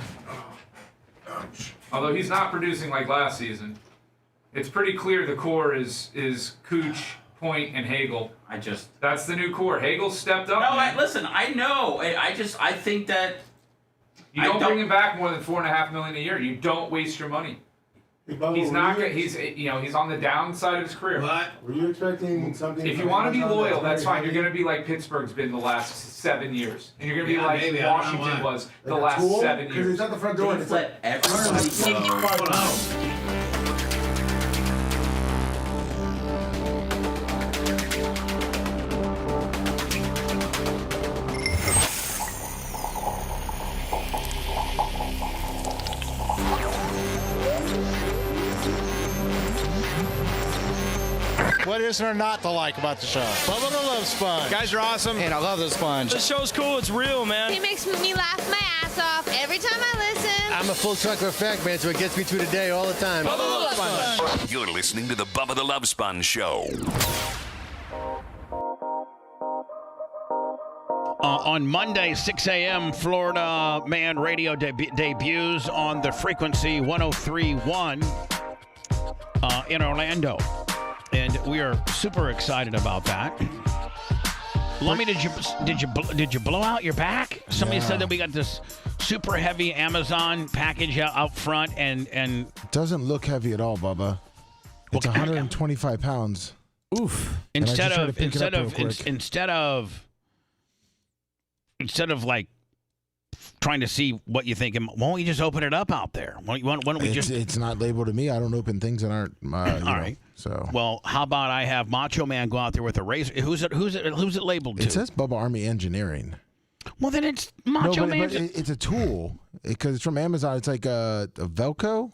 Although he's not producing like last season. It's pretty clear the core is Cooch, Point, and Hagel. That's the new core. Hagel stepped up.
No, listen, I know. I think that
you don't bring him back more than $4.5 million a year. You don't waste your money. He's not. He's on the downside of his career.
What?
Were you expecting something?
If you want to be loyal, that's fine. You're going to be like Pittsburgh's been the last 7 years, and you're going to be like Washington was the last 7 years.
Because he's at the front door.
Just let everybody go.
What is there not to like about the show? Bubba the Love Sponge.
Guys are awesome.
And I love the sponge.
The show's cool. It's real, man.
He makes me laugh my ass off every time I listen.
I'm a full truck of fact, man, so it gets me through the day all the time.
Bubba the Love Sponge.
You're listening to the Bubba the Love Sponge Show.
On Monday, 6 a.m., Florida Man Radio debuts on the frequency 103.1 in Orlando. And we are super excited about that. Lummy, did you blow out your back? Somebody said that we got this super heavy Amazon package out front, and
it doesn't look heavy at all, Bubba. It's 125 pounds.
Oof! Instead of like trying to see what you think, why don't we just open it up out there? Why don't we just?
It's not labeled to me. I don't open things that aren't. All right. So.
Well, how about I have Macho Man go out there with a razor? Who's it labeled to?
It says Bubba Army Engineering.
Well, then it's Macho Man.
But it's a tool because it's from Amazon. It's like a Velcro.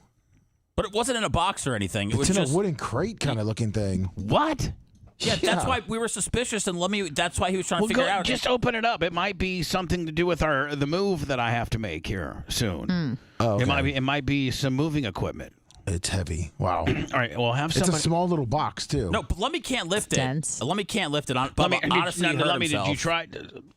But it wasn't in a box or anything. It was
in
just
a wooden crate kind of looking thing.
What?
Yeah, that's why we were suspicious, and that's why he was trying to figure it out.
Just open it up. It might be something to do with the move that I have to make here soon.
Oh, okay.
It might be some moving equipment.
It's heavy. Wow.
All right, well, have somebody.
It's a small little box too.
No, but Lummy can't lift it. Lummy can't lift it. Honestly,
Lummy, did you try?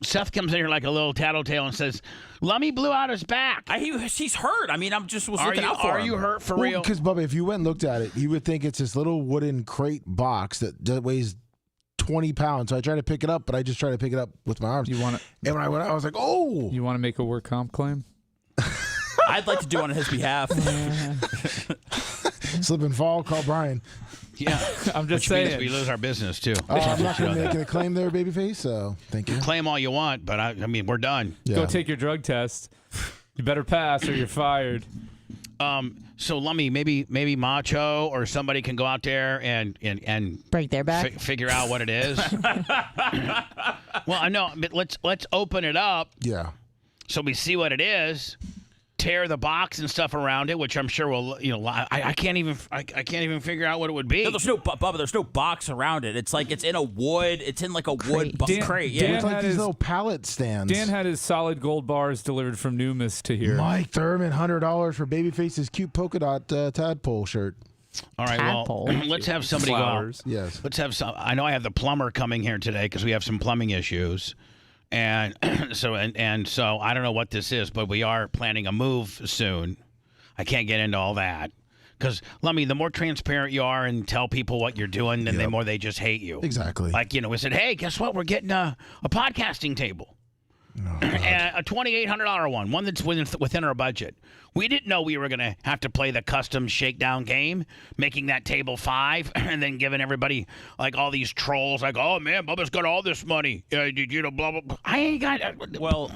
Seth comes in here like a little tattletale and says, "Lummy blew out his back."
He's hurt. I mean, I'm just was looking out for him.
Are you hurt for real?
Because Bubba, if you went and looked at it, you would think it's this little wooden crate box that weighs 20 pounds. So I tried to pick it up, but I just tried to pick it up with my arms.
You want it?
And when I went out, I was like, "Oh!"
You want to make a work comp claim?
I'd like to do it on his behalf.
Slip and fall. Call Brian.
Yeah,
I'm just
which
saying.
Means we lose our business too.
I'm not going to make a claim there, babyface. So thank you.
Claim all you want, but I mean we're done.
Yeah. Go take your drug test. You better pass, or you're fired.
So Lummy, maybe Macho or somebody can go out there and
break their back,
figure out what it is. Well, I know, but let's open it up.
Yeah.
So we see what it is. Tear the box and stuff around it, which I'm sure will, I can't even figure out what it would be.
No, there's no box around it. It's like it's in like a wood crate. Yeah,
it's like these little pallet stands.
Dan had his solid gold bars delivered from Numis to here.
Mike Thurman, $100 for Babyface's cute polka dot tadpole shirt.
All right, well, let's have somebody
Flowers.
go.
Yes.
Let's have some. I know I have the plumber coming here today because we have some plumbing issues. And so I don't know what this is, but we are planning a move soon. I can't get into all that because, Lummy, the more transparent you are and tell people what you're doing, then the more they just hate you.
Exactly.
Like, we said, hey, guess what? We're getting a podcasting table. A $2,800 one that's within our budget. We didn't know we were going to have to play the custom shakedown game, making that table 5, and then giving everybody like all these trolls like, oh man, Bubba's got all this money. Blah blah blah. I ain't got.
Well,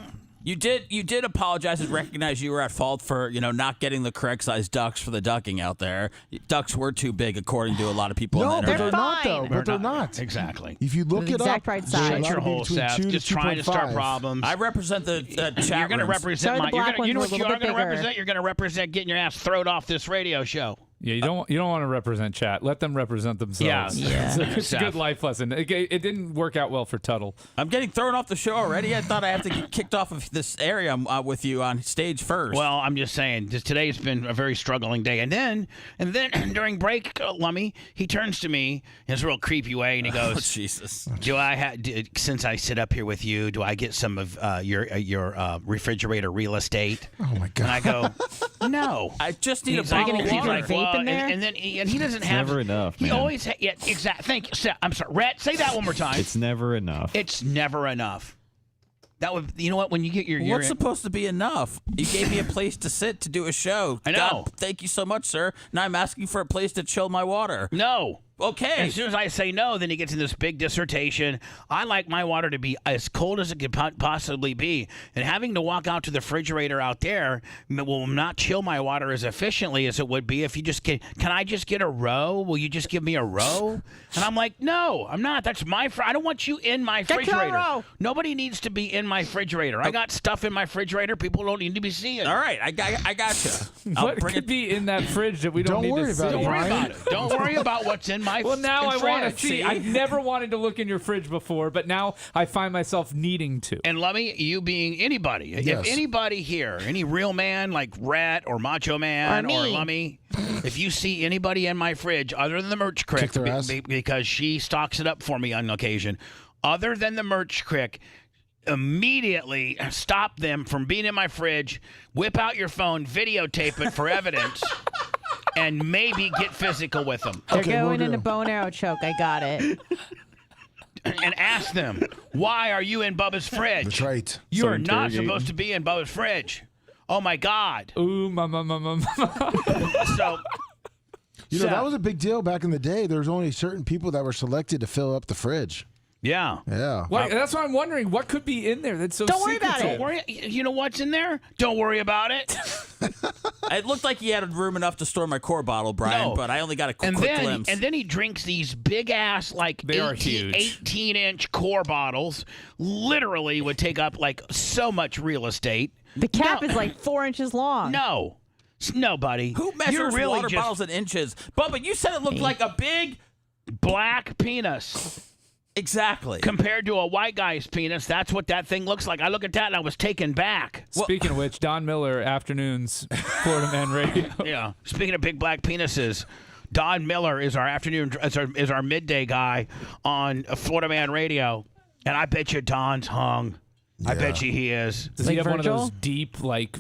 You did apologize and recognize you were at fault for not getting the correct size ducks for the ducking out there. Ducks were too big, according to a lot of people.
No,
on the
but
internet.
they're not though. But they're not.
Exactly.
If you look
The
it
exact
up,
right
they're
size.
allowed
Shut your
to be
hole,
between
Seth.
2 to
Just trying to start
2.5.
problems.
I represent the chat
You're going to
rooms.
represent
So the
my.
black
You know
ones
what
were
you
a
are
little
going to
bit bigger.
represent? You're going to represent getting your ass thrown off this radio show.
Yeah, you don't want to represent chat. Let them represent themselves.
Yeah.
It's a good life lesson. It didn't work out well for Tuttle.
I'm getting thrown off the show already. I thought I have to get kicked off of this area with you on stage first.
Well, I'm just saying, today's been a very struggling day. And then during break, Lummy, he turns to me in his real creepy way, and he goes,
"Oh, Jesus!
Since I sit up here with you, do I get some of your refrigerator real estate?"
Oh my God!
And I go, "No,
I just need a
He's
bottle of
he's
water."
like, well, and he doesn't have
never enough,
He
man.
always exactly. Thank you. I'm sorry, Rhett. Say that one more time.
It's never enough.
It's never enough. That would, you know what? When you get your
What's supposed to be enough? You gave me a place to sit to do a show.
I know.
God, thank you so much, sir. Now I'm asking for a place to chill my water.
No.
Okay.
And as soon as I say no, then he gets in this big dissertation. I like my water to be as cold as it could possibly be. And having to walk out to the refrigerator out there will not chill my water as efficiently as it would be if you just can I just get a row? Will you just give me a row? And I'm like, no, I'm not. That's my I don't want you in my
Get your
refrigerator.
row.
Nobody needs to be in my refrigerator. I got stuff in my refrigerator people don't need to be seeing.
All right, I got you.
What could be in that fridge that we don't need
worry
to see?
about it,
Don't worry
Brian.
about it. Don't worry about what's in my
Well, now I want to
fridge.
see. I've never wanted to look in your fridge before, but now I find myself needing to.
And Lummy, you being anybody,
Yes.
if anybody here, any real man like Rhett or Macho Man or Lummy, if you see anybody in my fridge other than the merch crick,
Kick their ass.
because she stocks it up for me on occasion, other than the merch crick, immediately stop them from being in my fridge, whip out your phone, videotape it for evidence, and maybe get physical with them.
They're
Okay,
going
we'll
into
do.
bone arrow choke. I got it.
And ask them, why are you in Bubba's fridge?
That's right.
You are not
interrogating.
supposed to be in Bubba's fridge. Oh, my God.
Ooh, mama.
So...
That was a big deal back in the day. There was only certain people that were selected to fill up the fridge.
Yeah.
Yeah.
Why, that's what I'm wondering. What could be in there that's so
Don't worry about
secretive?
Don't worry. You know what's in there? Don't worry about it.
It looked like he had room enough to store my core bottle, Brian,
No.
but I only got a quick
And
glimpse.
then he drinks these big ass like
They are
18,
huge.
18-inch core bottles. Literally would take up like so much real estate.
The cap
No.
is like 4 inches long.
No. Nobody.
Who measures
You're really
water
just
bottles in inches? Bubba, you said it looked like a big...
black penis.
Exactly.
Compared to a white guy's penis, that's what that thing looks like. I look at that and I was taken back.
Speaking of which, Don Miller, afternoons, Florida Man Radio.
Yeah. Speaking of big black penises, Don Miller is our is our midday guy on Florida Man Radio, and I bet you Don's hung. I bet you he is.
Does he have one of those deep, like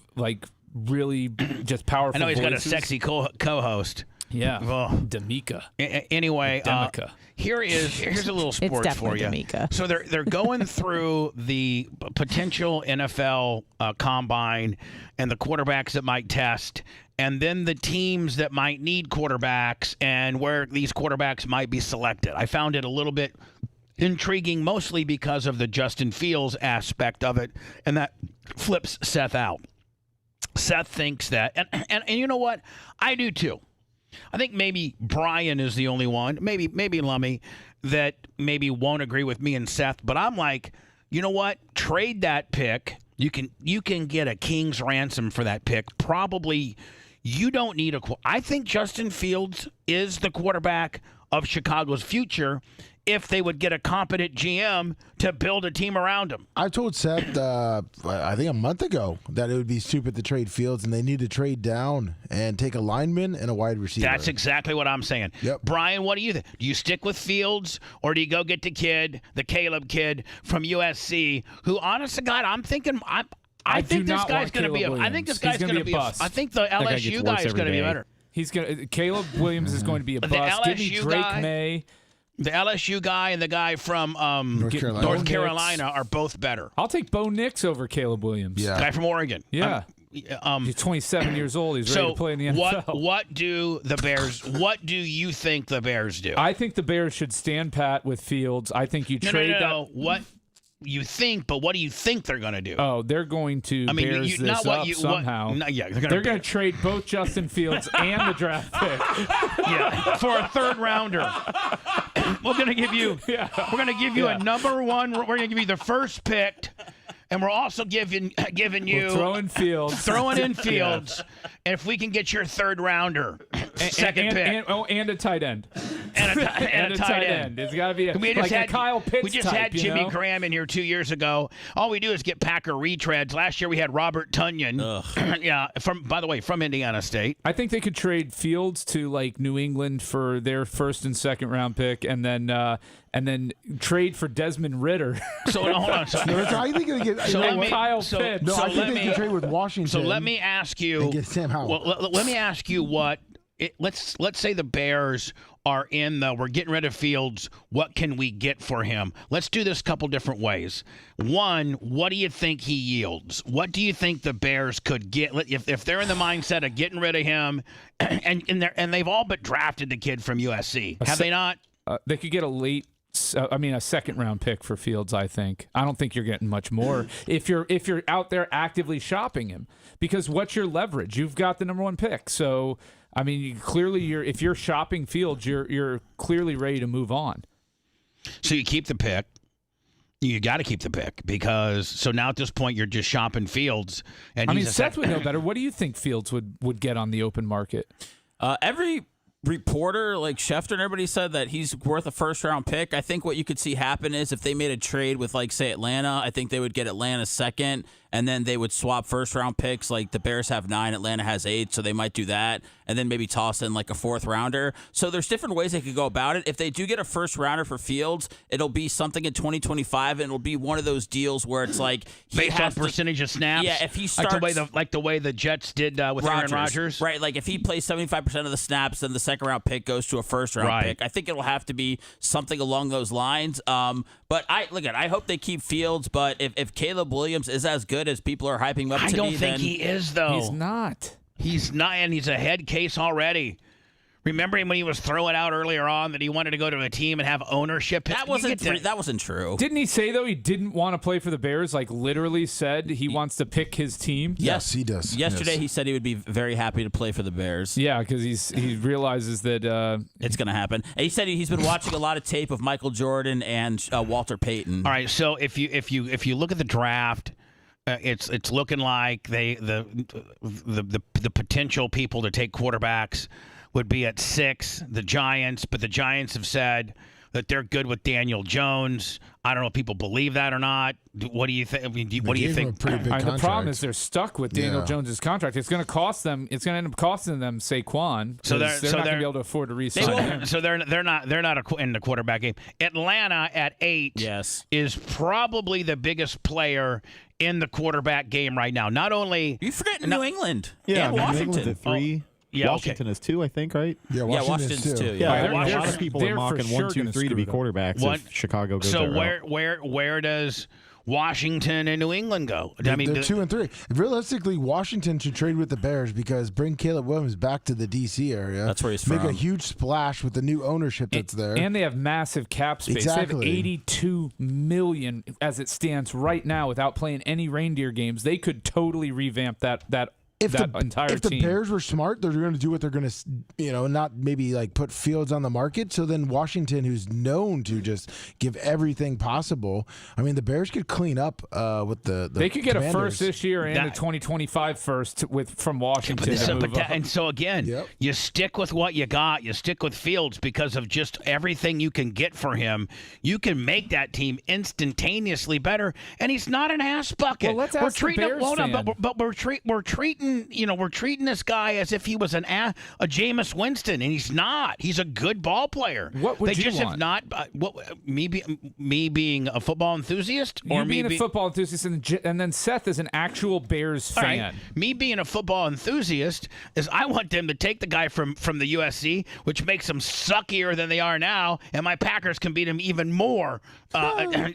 really just powerful
I know he's got a
voices?
sexy co-host.
Yeah.
Well,
D'Amica.
Anyway,
Demica.
here's a little sports for you.
D'Amica.
So they're going through the potential NFL combine and the quarterbacks that might test, and then the teams that might need quarterbacks and where these quarterbacks might be selected. I found it a little bit intriguing, mostly because of the Justin Fields aspect of it, and that flips Seth out. Seth thinks that, and you know what? I do too. I think maybe Brian is the only one, maybe Lummy, that maybe won't agree with me and Seth. But I'm like, you know what? Trade that pick. You can get a king's ransom for that pick. Probably you don't need I think Justin Fields is the quarterback of Chicago's future if they would get a competent GM to build a team around him.
I told Seth, I think a month ago, that it would be stupid to trade Fields, and they need to trade down and take a lineman and a wide receiver.
That's exactly what I'm saying.
Yep.
Brian, what do you think? Do you stick with Fields, or do you go get the Caleb kid from USC, who, honest to God, I'm thinking, I think this guy's going to be I think this guy's going to be a bust. I think the LSU guy is going to be better.
Caleb Williams is going to be a bust. Give me
LSU
Drake
guy-
May.
The LSU guy and the guy from North Carolina are both better.
I'll take Bo Nix over Caleb Williams.
Yeah.
Guy from Oregon.
Yeah. He's 27 years old. He's ready to play in the NFL.
What do the Bears? What do you think the Bears do?
I think the Bears should stand pat with Fields. I think you trade that.
What you think, but what do you think they're going to do?
Oh, they're going to Bears this up somehow. They're going to trade both Justin Fields and the draft pick.
Yeah, for a third rounder. We're going to give you. Yeah. We're going to give you a number one. We're going to give you the first pick, and we're also giving you
throwing in
Fields, and if we can get your third rounder, second pick,
and a tight end.
And a tight end.
It's got to be a Kyle Pitts.
We just had Jimmy Graham in here 2 years ago. All we do is get Packer retreads. Last year we had Robert Tunyon. Yeah, by the way, from Indiana State.
I think they could trade Fields to like New England for their first and second round pick, and then trade for Desmond Ritter.
So hold on. So,
I think they get
Kyle Pitts.
No, I think they can trade with Washington.
So let me ask you.
And get Sam Howell.
Well, let me ask you what. Let's say the Bears are we're getting rid of Fields. What can we get for him? Let's do this a couple different ways. One, what do you think he yields? What do you think the Bears could get if they're in the mindset of getting rid of him? And they've all but drafted the kid from USC. Have they not?
They could get a second round pick for Fields, I think. I don't think you're getting much more if you're out there actively shopping him, because what's your leverage? You've got the number one pick. So, I mean, clearly if you're shopping Fields, you're clearly ready to move on.
So you keep the pick. You got to keep the pick because now at this point you're just shopping Fields. And
I mean, Seth would know better. What do you think Fields would get on the open market?
Every reporter like Schefter and everybody said that he's worth a first-round pick. I think what you could see happen is if they made a trade with, like, say, Atlanta, I think they would get Atlanta second, and then they would swap first-round picks. Like, the Bears have 9, Atlanta has 8, so they might do that, and then maybe toss in, like, a fourth-rounder. So there's different ways they could go about it. If they do get a first-rounder for Fields, it'll be something in 2025, and it'll be one of those deals where it's like
based on percentage of snaps.
Yeah, if he starts
like the way the Jets did with Aaron Rodgers.
Right, like if he plays 75% of the snaps, then the second-round pick goes to a first-round pick. I think it'll have to be something along those lines. But I hope they keep Fields. But if Caleb Williams is as good as people are hyping him up,
I don't think he is though.
He's not.
He's not, and he's a head case already. Remember him when he was throwing out earlier on that he wanted to go to a team and have ownership?
That wasn't true.
Didn't he say, though, he didn't want to play for the Bears? Like, literally said he wants to pick his team?
Yes, he does.
Yesterday he said he would be very happy to play for the Bears.
Yeah, because he realizes that
it's going to happen. And he said he's been watching a lot of tape of Michael Jordan and Walter Payton.
All right, so if you look at the draft, it's looking like the potential people to take quarterbacks would be at 6, the Giants, but the Giants have said that they're good with Daniel Jones. I don't know if people believe that or not. What do you think? What do you think?
The problem is they're stuck with Daniel Jones's contract. It's going to cost them. It's going to end up costing them Saquon.
So they're
not going to be able to afford to re-sign him.
So they're not in the quarterback game. Atlanta at 8 is probably the biggest player in the quarterback game right now. Not only
you forgetting New England,
and
Washington.
New England's at 3.
Yeah,
Washington is 2, I think, right?
Yeah,
Washington's 2.
Yeah, a lot of people are mocking 1, 2, 3 to be quarterbacks if Chicago goes
so
that route.
where does Washington and New England go?
I mean, they're 2 and 3. Realistically, Washington should trade with the Bears because bring Caleb Williams back to the D.C. area.
That's where he's
from. Make a
from.
huge splash with the new ownership that's there.
And they have massive cap space.
Exactly.
They have $82 million as it stands right now without playing any reindeer games. They could totally revamp that entire
team. If the Bears were smart, they're going to do what they're going to, not maybe like put Fields on the market. So then Washington, who's known to just give everything possible, I mean, the Bears could clean up with the
they could get
Commanders.
a first this year and a 2025 first from Washington.
And so again, you stick with what you got. You stick with Fields because of just everything you can get for him. You can make that team instantaneously better. And he's not an ass bucket.
Well, let's ask the Bears fan.
But we're treating this guy as if he was a Jameis Winston, and he's not. He's a good ball player.
What would
they
you
just
want?
have not. Me being a football enthusiast, or
being a football enthusiast, and then Seth is an actual Bears fan.
Right. Me being a football enthusiast is I want them to take the guy from the USC, which makes them suckier than they are now, and my Packers can beat him even more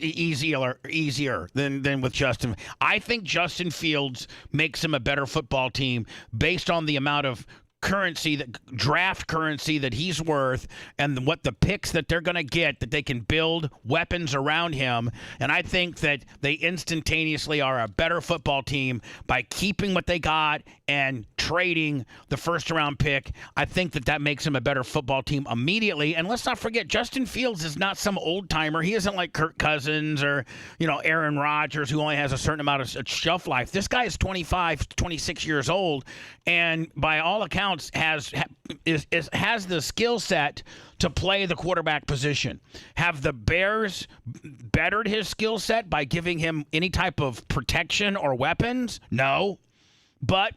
easier than with Justin. I think Justin Fields makes him a better football team based on the amount of currency, that draft currency that he's worth, and what the picks that they're going to get, that they can build weapons around him. And I think that they instantaneously are a better football team by keeping what they got and trading the first-round pick. I think that makes them a better football team immediately. And let's not forget, Justin Fields is not some old-timer. He isn't like Kirk Cousins or, Aaron Rodgers, who only has a certain amount of shelf life. This guy is 25, 26 years old, and by all accounts has the skill set to play the quarterback position. Have the Bears bettered his skill set by giving him any type of protection or weapons? No. But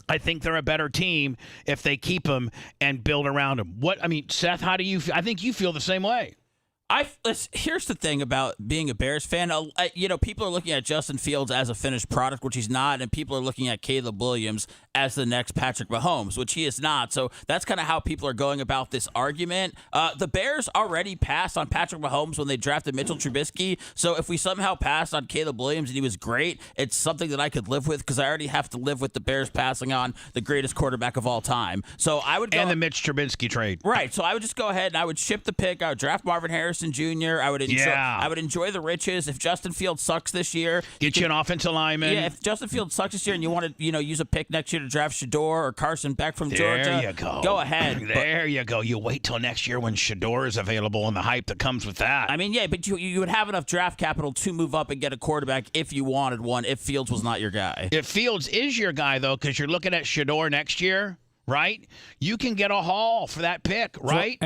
I think they're a better team if they keep him and build around him. Seth, how do you feel? I think you feel the same way.
Here's the thing about being a Bears fan. People are looking at Justin Fields as a finished product, which he's not, and people are looking at Caleb Williams as the next Patrick Mahomes, which he is not. So that's kind of how people are going about this argument. The Bears already passed on Patrick Mahomes when they drafted Mitchell Trubisky. So if we somehow passed on Caleb Williams and he was great, it's something that I could live with, because I already have to live with the Bears passing on the greatest quarterback of all time. So I would go,
and the Mitch Trubisky trade.
Right. So I would just go ahead and I would ship the pick. I would draft Marvin Harrison Jr. I would enjoy the riches. If Justin Fields sucks this year,
get you an offensive lineman.
Yeah, if Justin Fields sucks this year and you want to, use a pick next year to draft Shador or Carson Beck from Georgia,
there you go.
Go ahead.
There you go. You wait till next year when Shador is available and the hype that comes with that.
But you would have enough draft capital to move up and get a quarterback if you wanted one, if Fields was not your guy.
If Fields is your guy, though, because you're looking at Shador next year, right? You can get a haul for that pick, right?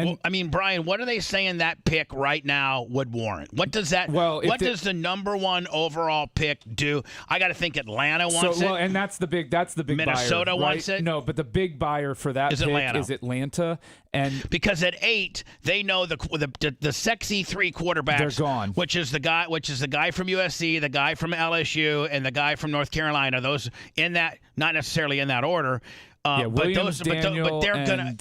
Brian, what are they saying that pick right now would warrant? What does that? What does the number one overall pick do? I got to think Atlanta wants it.
Well, and that's the big
Minnesota
buyer,
wants
right?
it.
No, but the big buyer for that
is
pick
Atlanta.
Is Atlanta, and
because at 8 they know the sexy 3 quarterbacks.
They're gone.
Which is the guy from USC, the guy from LSU, and the guy from North Carolina. Those in that, not necessarily in that order. But they're gonna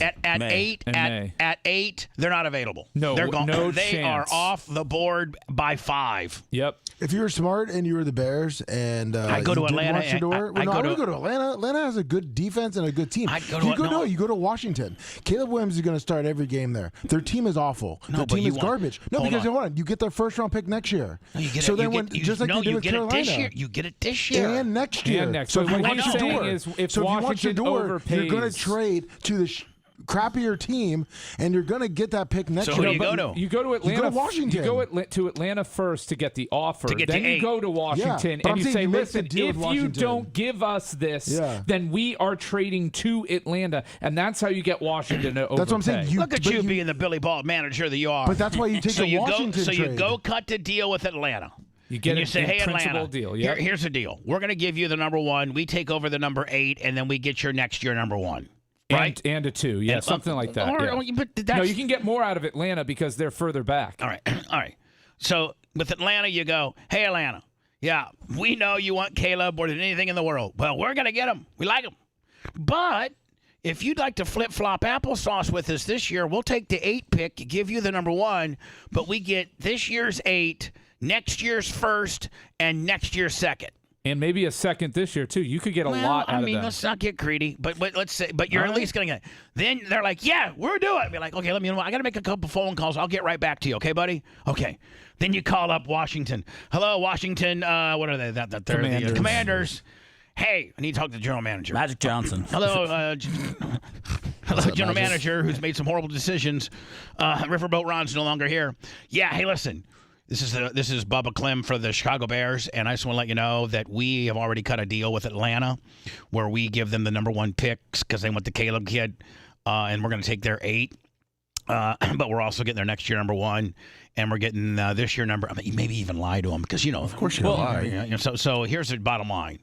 at 8 they're not available.
No,
they're gone.
No
they
chance.
are off the board by 5.
Yep.
If you were smart and you were the Bears and
I go to Atlanta.
I would go to Atlanta. Atlanta has a good defense and a good team. You go to Washington. Caleb Williams is going to start every game there. Their team is awful. Their team is garbage. No, because you get their first round pick next year.
No, you get it this year. You get it this year
and next year.
So what he's saying is, if Washington overpays,
you're going to trade to the crappier team, and you're going to get that pick next year.
So who do you go to?
You go to Atlanta.
You go to Washington.
You go to Atlanta first to get the offer.
To get
then
to
you
8.
go to Washington and you say, listen, if you don't give us this, then we are trading to Atlanta. And that's how you get Washington to overpay.
That's what I'm saying.
Look at you being the Billy Ball manager that you are.
But that's why you take the Washington trade.
So you go cut the deal with Atlanta.
You get
you say, hey, Atlanta,
deal.
Here's the deal. We're going to give you the number 1. We take over the number 8, and then we get your next year number 1. Right?
And a 2. Yeah, something like that. No, you can get more out of Atlanta because they're further back.
All right. So with Atlanta, you go, hey, Atlanta, yeah, we know you want Caleb more than anything in the world. Well, we're going to get him. We like him. But if you'd like to flip-flop applesauce with us this year, we'll take the 8 pick, give you the number 1, but we get this year's 8, next year's 1st, and next year's 2nd.
And maybe a 2nd this year, too. You could get a lot out of that.
Let's not get greedy, but let's say, but you're at least going to get. Then they're like, yeah, we're doing it. Be like, okay, I got to make a couple phone calls. I'll get right back to you, okay, buddy? Okay. Then you call up Washington. Hello, Washington. What are they? They're the Commanders. Hey, I need to talk to the general manager.
Magic Johnson.
Hello, general manager, who's made some horrible decisions. Riverboat Ron's no longer here. Yeah, hey, listen. This is Bubba Clem for the Chicago Bears, and I just want to let you know that we have already cut a deal with Atlanta where we give them the number 1 picks because they want the Caleb kid, and we're going to take their 8. But we're also getting their next year number 1, and we're getting this year number. Maybe even lie to them because
of course you lie.
So here's the bottom line.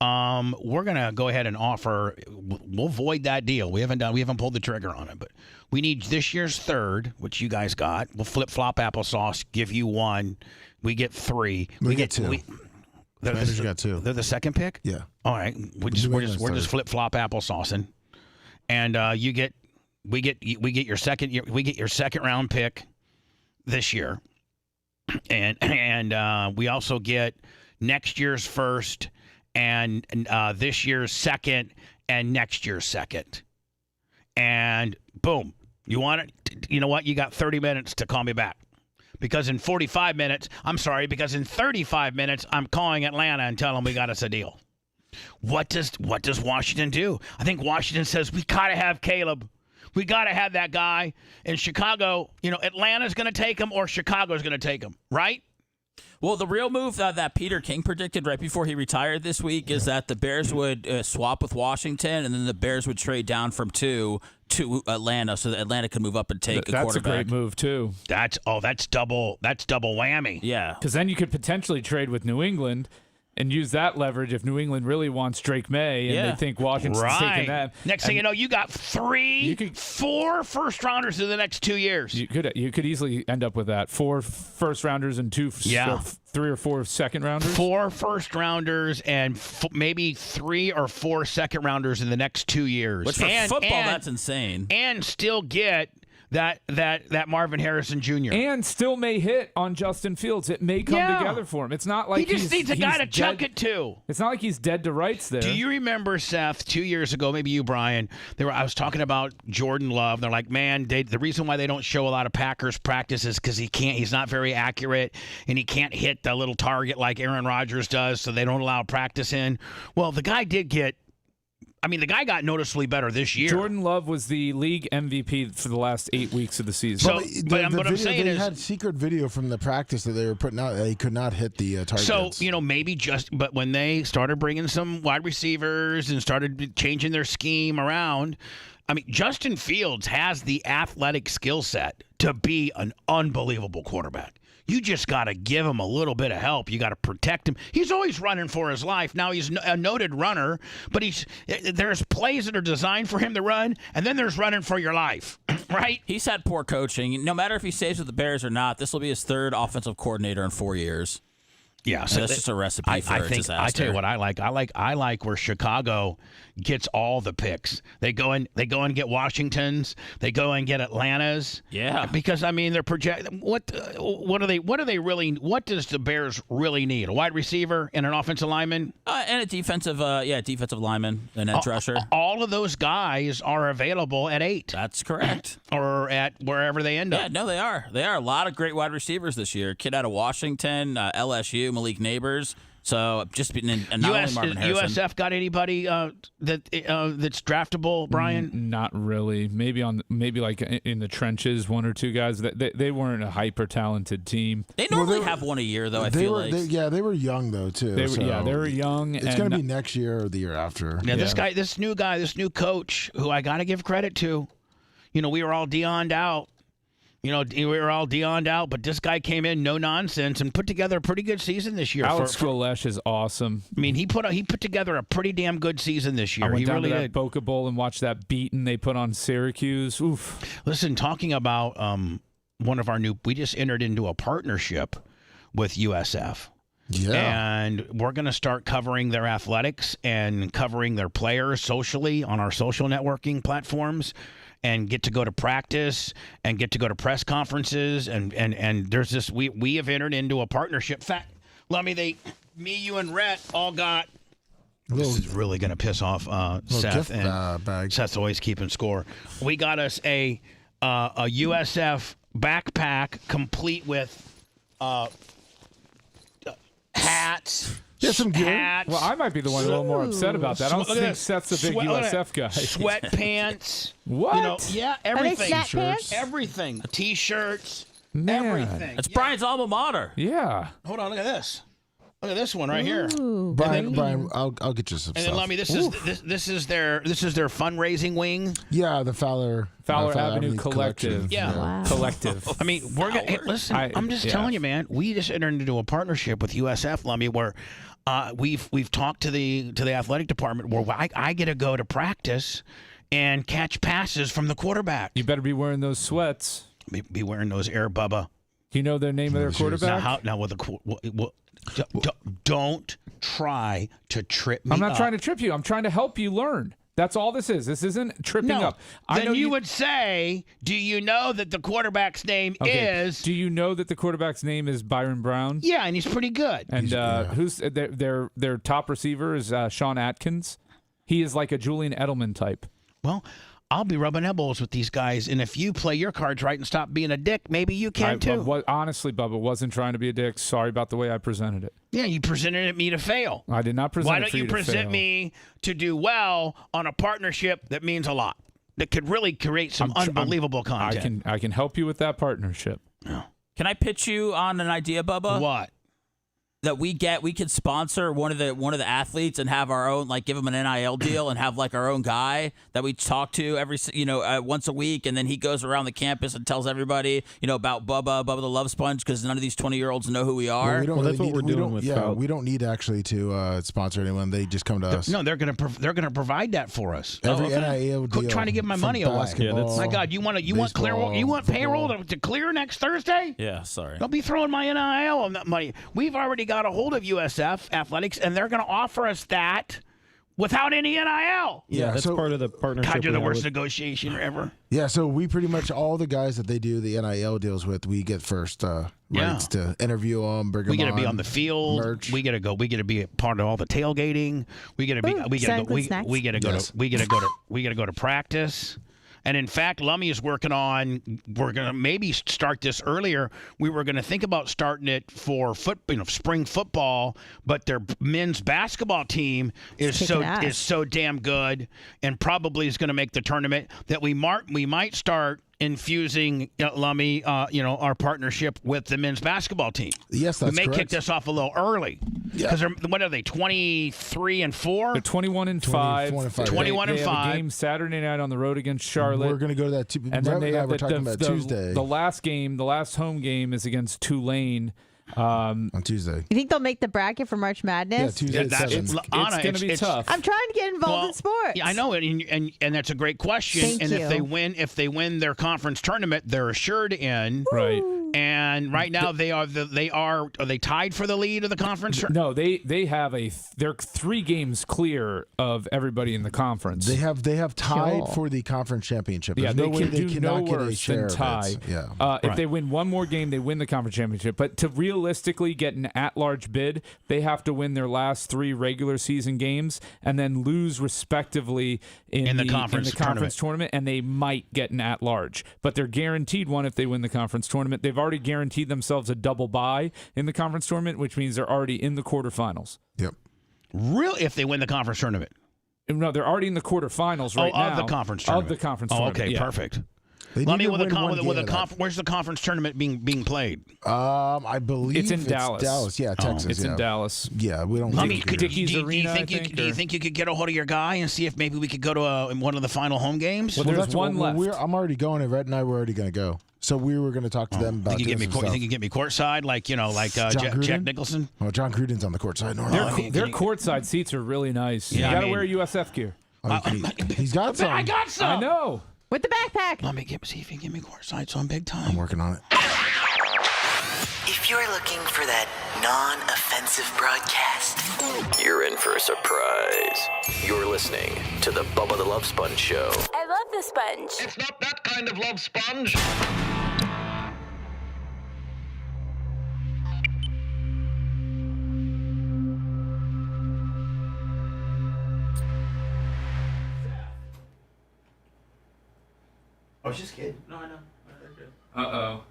We're gonna go ahead and offer. We'll void that deal. We haven't pulled the trigger on it, but we need this year's 3rd, which you guys got. We'll flip flop applesauce. Give you 1. We get 3.
We get 2. Commanders got 2.
They're the 2nd pick.
Yeah.
All right. We're just flip flop applesaucing, and we get your second round pick this year, and we also get next year's 1st. And this year's 2nd and next year's 2nd. and boom, you want it? You know what? You got 30 minutes to call me back. Because in 35 minutes, because in 35 minutes, I'm calling Atlanta and telling them we got us a deal. What does Washington do? I think Washington says, we got to have Caleb. We got to have that guy. In Chicago, Atlanta's going to take him or Chicago's going to take him, right?
Well, the real move that Peter King predicted right before he retired this week is that the Bears would swap with Washington, and then the Bears would trade down from 2 to Atlanta, so that Atlanta could move up and take a quarterback.
That's a great move too.
That's double whammy.
Yeah,
because then you could potentially trade with New England and use that leverage if New England really wants Drake May and they think Washington's taking that.
Next thing you know, you got 4 first rounders in the next 2 years.
You could easily end up with that. 4 first rounders and 3 or 4 second rounders.
4 first rounders and maybe 3 or 4 second rounders in the next 2 years.
Which for football, that's insane.
And still get that Marvin Harrison Jr.
And still may hit on Justin Fields. It may come together for him. It's not like
he just needs a guy to chuck it to.
It's not like he's dead to rights there.
Do you remember, Seth, 2 years ago, maybe you, Brian, I was talking about Jordan Love. They're like, man, the reason why they don't show a lot of Packers practice is because he's not very accurate, and he can't hit the little target like Aaron Rodgers does, so they don't allow practice in. Well, the guy got noticeably better this year.
Jordan Love was the league MVP for the last 8 weeks of the season.
So, what I'm saying
they
is,
had secret video from the practice that they were putting out. They could not hit the targets.
So, but when they started bringing some wide receivers and started changing their scheme around, Justin Fields has the athletic skill set to be an unbelievable quarterback. You just got to give him a little bit of help. You got to protect him. He's always running for his life. Now, he's a noted runner, but there's plays that are designed for him to run, and then there's running for your life, right?
He's had poor coaching. No matter if he stays with the Bears or not, this will be his 3rd offensive coordinator in 4 years.
Yeah, so
that's just a recipe for a disaster.
I tell you what I like. I like where Chicago gets all the picks. They go and get Washingtons. They go and get Atlantas.
Yeah,
because they're projecting. What do they really? What does the Bears really need? A wide receiver and an offensive lineman
and a defensive lineman, an edge rusher.
All of those guys are available at 8.
That's correct.
Or at wherever they end up.
Yeah, no, they are. They are a lot of great wide receivers this year. Kid out of Washington, LSU. Malik Neighbors. So just not only Marvin Harrison.
USF got anybody that's draftable, Brian?
Not really. Maybe like in the trenches, 1 or 2 guys. They weren't a hyper talented team.
They normally have one a year, though. They
were young though too.
They were young.
It's going to be next year or the year after.
Yeah, this new coach, who I got to give credit to. We were all Deion'd out. We were all Deion'd out, but this guy came in no nonsense and put together a pretty good season this year.
Alex Golesh is awesome.
He put together a pretty damn good season this year.
I went
he
down
really
to that
did.
Boca Bowl and watched that beating they put on Syracuse. Oof.
Listen, talking about one of our we just entered into a partnership with USF.
Yeah.
And we're going to start covering their athletics and covering their players socially on our social networking platforms. And get to go to practice and get to go to press conferences and there's this we have entered into a partnership. In fact, me, you, and Rhett all got. This is really going to piss off Seth, and Seth's always keeping score. We got us a USF backpack complete with hats.
Yeah, some gear.
Hats.
Well, I might be the one a little more upset about that. I don't think Seth's a big USF guy.
Sweatpants.
What?
Everything.
T-shirts?
Everything. T-shirts.
Man.
Everything.
It's Brian's alma mater.
Yeah.
Hold on, look at this. Look at this one right here.
Brian, I'll get you some
and
stuff.
then let me. This is their fundraising wing.
Yeah, the Fowler
Avenue Collective.
Yeah,
wow.
Collective.
Listen. I'm just telling you, man. We just entered into a partnership with USF, Lummy, where we've talked to the athletic department where I get to go to practice and catch passes from the quarterback.
You better be wearing those sweats.
Be wearing those Air Bubba.
You know their name of their quarterback?
Now with the don't try to trip me up.
I'm not trying to trip you. I'm trying to help you learn. That's all this is. This isn't tripping up.
Then you would say, do you know that the quarterback's name is...
Do you know that the quarterback's name is Byron Brown?
Yeah, and he's pretty good.
And who's their top receiver is Sean Atkins. He is like a Julian Edelman type.
Well,
I'll be rubbing elbows with these guys, and if you play your cards right and stop being a dick, maybe you can too.
Honestly, Bubba, wasn't trying to be a dick. Sorry about the way I presented it.
Yeah, you presented it me to fail.
I did not present
Why
it
don't
for
you
to
present
fail.
me to do well on a partnership that means a lot, that could really create some unbelievable content?
I can help you with that partnership.
Can I pitch you on an idea, Bubba?
What?
That we could sponsor one of the athletes and have our own, like give him an NIL deal and have like our own guy that we talk to once a week, and then he goes around the campus and tells everybody about Bubba the Love Sponge, because none of these 20-year-olds know who we are.
That's what we're doing with Sprout. We don't need actually to sponsor anyone. They just come to us.
No, they're gonna provide that for us.
Every NIL deal.
Quit trying to give my money away. My God, you want payroll to clear next Thursday?
Yeah, sorry.
Don't be throwing my NIL on that money. We've already got a hold of USF Athletics, and they're going to offer us that without any NIL.
Yeah, that's part of the partnership.
God, you're the worst negotiator ever.
Yeah, so we pretty much, all the guys that they do the NIL deals with, we get first rights to interview them, bring them on.
We got to be on the field.
Merch.
We got to go. We got to be a part of all the tailgating. We got to be. We got to go to practice. And in fact, Lummy is working on, we're going to maybe start this earlier. We were going to think about starting it for spring football, but their men's basketball team is so damn good and probably is going to make the tournament that we might start infusing Lummy, our partnership with the men's basketball team.
Yes, that's
correct. We may kick
correct.
this off a little early. Because what are they, 23-4?
They're 21-5.
21 and 5.
They have a game Saturday night on the road against Charlotte.
We're going to go to that.
And then they have
Tuesday.
The last home game is against Tulane.
On Tuesday.
You think they'll make the bracket for March Madness?
Yeah, Tuesday at 7.
It's going to be tough.
I'm trying to get involved in sports.
Yeah, I know it, and that's a great question.
Thank
and
you.
if they win their conference tournament, they're assured in.
Right.
And right now are they tied for the lead of the conference?
No, they're 3 games clear of everybody in the conference.
They have tied for the conference championship. There's
they
no way
can
they
do
cannot
no
get a
worse
share
than tie.
of it. Yeah.
If they win one more game, they win the conference championship. But to realistically get an at-large bid, they have to win their last 3 regular season games and then lose respectively in the conference tournament, and they might get an at-large. But they're guaranteed one if they win the conference tournament. They've already guaranteed themselves a double bye in the conference tournament, which means they're already in the quarterfinals.
Yep.
Really? If they win the conference tournament?
No, they're already in the quarterfinals right now.
Of the conference tournament.
Of the conference tournament.
Okay,
yeah.
perfect.
Let me
where's the conference tournament being played?
I believe
it's in Dallas.
Dallas, yeah, Texas.
It's in Dallas.
Yeah, we don't.
Do you think you could get a hold of your guy and see if maybe we could go to one of the final home games?
Well, there's one left.
I'm already going, and Rhett and I were already going to go. So we were going to talk to them about.
You think you get me courtside, like Jack Nicholson?
Oh, John Gruden's on the courtside. No,
their courtside seats are really nice.
Yeah,
you got to wear USF gear.
He's got some.
I got some.
I know.
With the backpack.
Let me see if you can give me courtside, so I'm big time.
I'm working on it.
If you're looking for that non-offensive broadcast,
You're in for a surprise. You're listening to the Bubba the Love Sponge Show.
I love the sponge.
It's not that kind of love sponge.
I was just kidding. No, I know.
Uh-oh.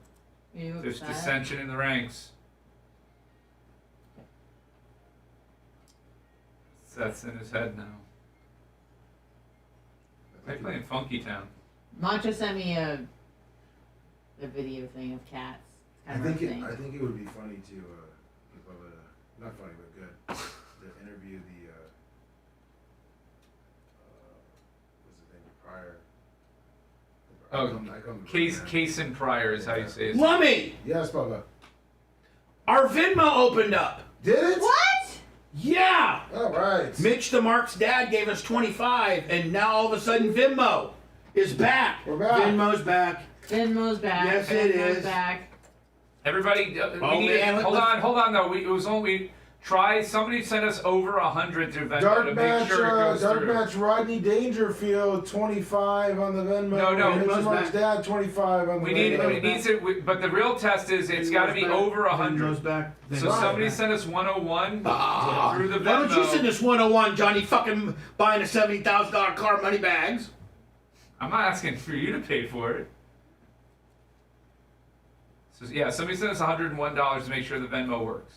You
There's
upset?
dissension in the ranks. Seth's in his head now. They're playing Funky Town.
Mancha sent me a video thing of cats. It's kind of her thing.
I think it would be funny to give a, not funny but good, to interview the what's his name, Pryor.
Case and Pryor is how you say it.
Lummy!
Yes, Bubba.
Our Venmo opened up.
Did it?
What?
Yeah.
All right.
Mitch the Mark's dad gave us 25, and now all of a sudden Venmo is back.
We're back.
Venmo's back.
Venmo's back.
Yes, it
Venmo's
is.
back.
Everybody, hold on though. It was only somebody sent us over 100 through Venmo
Dark
to
match,
make sure it goes
Dark
through.
match. Rodney Dangerfield, 25 on the Venmo.
No,
Mitch Mark's dad, 25 on the Venmo.
It needs it, but the real test is it's got to be over 100.
Back.
So somebody sent us 101 through the Venmo.
Why don't you send us 101, Johnny? Fucking buying a $70,000 car money bags.
I'm not asking for you to pay for it. So yeah, somebody sent us $101 to make sure the Venmo works.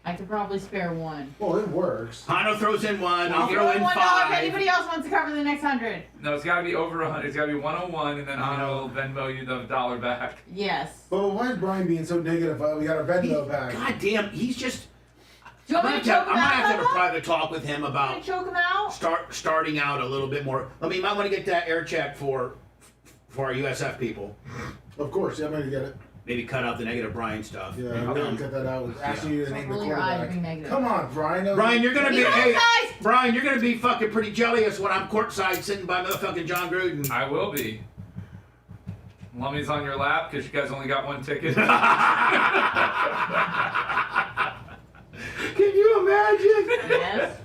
I could probably spare one.
Well, it works.
Hano throws in one.
I'll
I'll throw in
$1 if
five.
anybody else wants to cover the next 100.
No, it's got to be over 100. It's got to be 101, and then Hano will Venmo you the $1 back.
Yes.
But why is Brian being so negative? We got our Venmo back.
God damn, he's just.
Do you want me to choke him
I'm gonna have to have a
out?
private talk with him about
Choke him out?
starting out a little bit more. I mean, you might want to get that air check for our USF people.
Of course, yeah, I'm going to get it.
Maybe cut out the negative Brian stuff.
Yeah, I'm going to cut that out. Asking you to name the quarterback. Come on, Brian.
Brian, you're gonna be Brian, you're gonna be fucking pretty jealous when I'm courtside sitting by motherfucking John Gruden.
I will be. Lummy's on your lap because you guys only got one ticket.
Can you imagine?
Yes.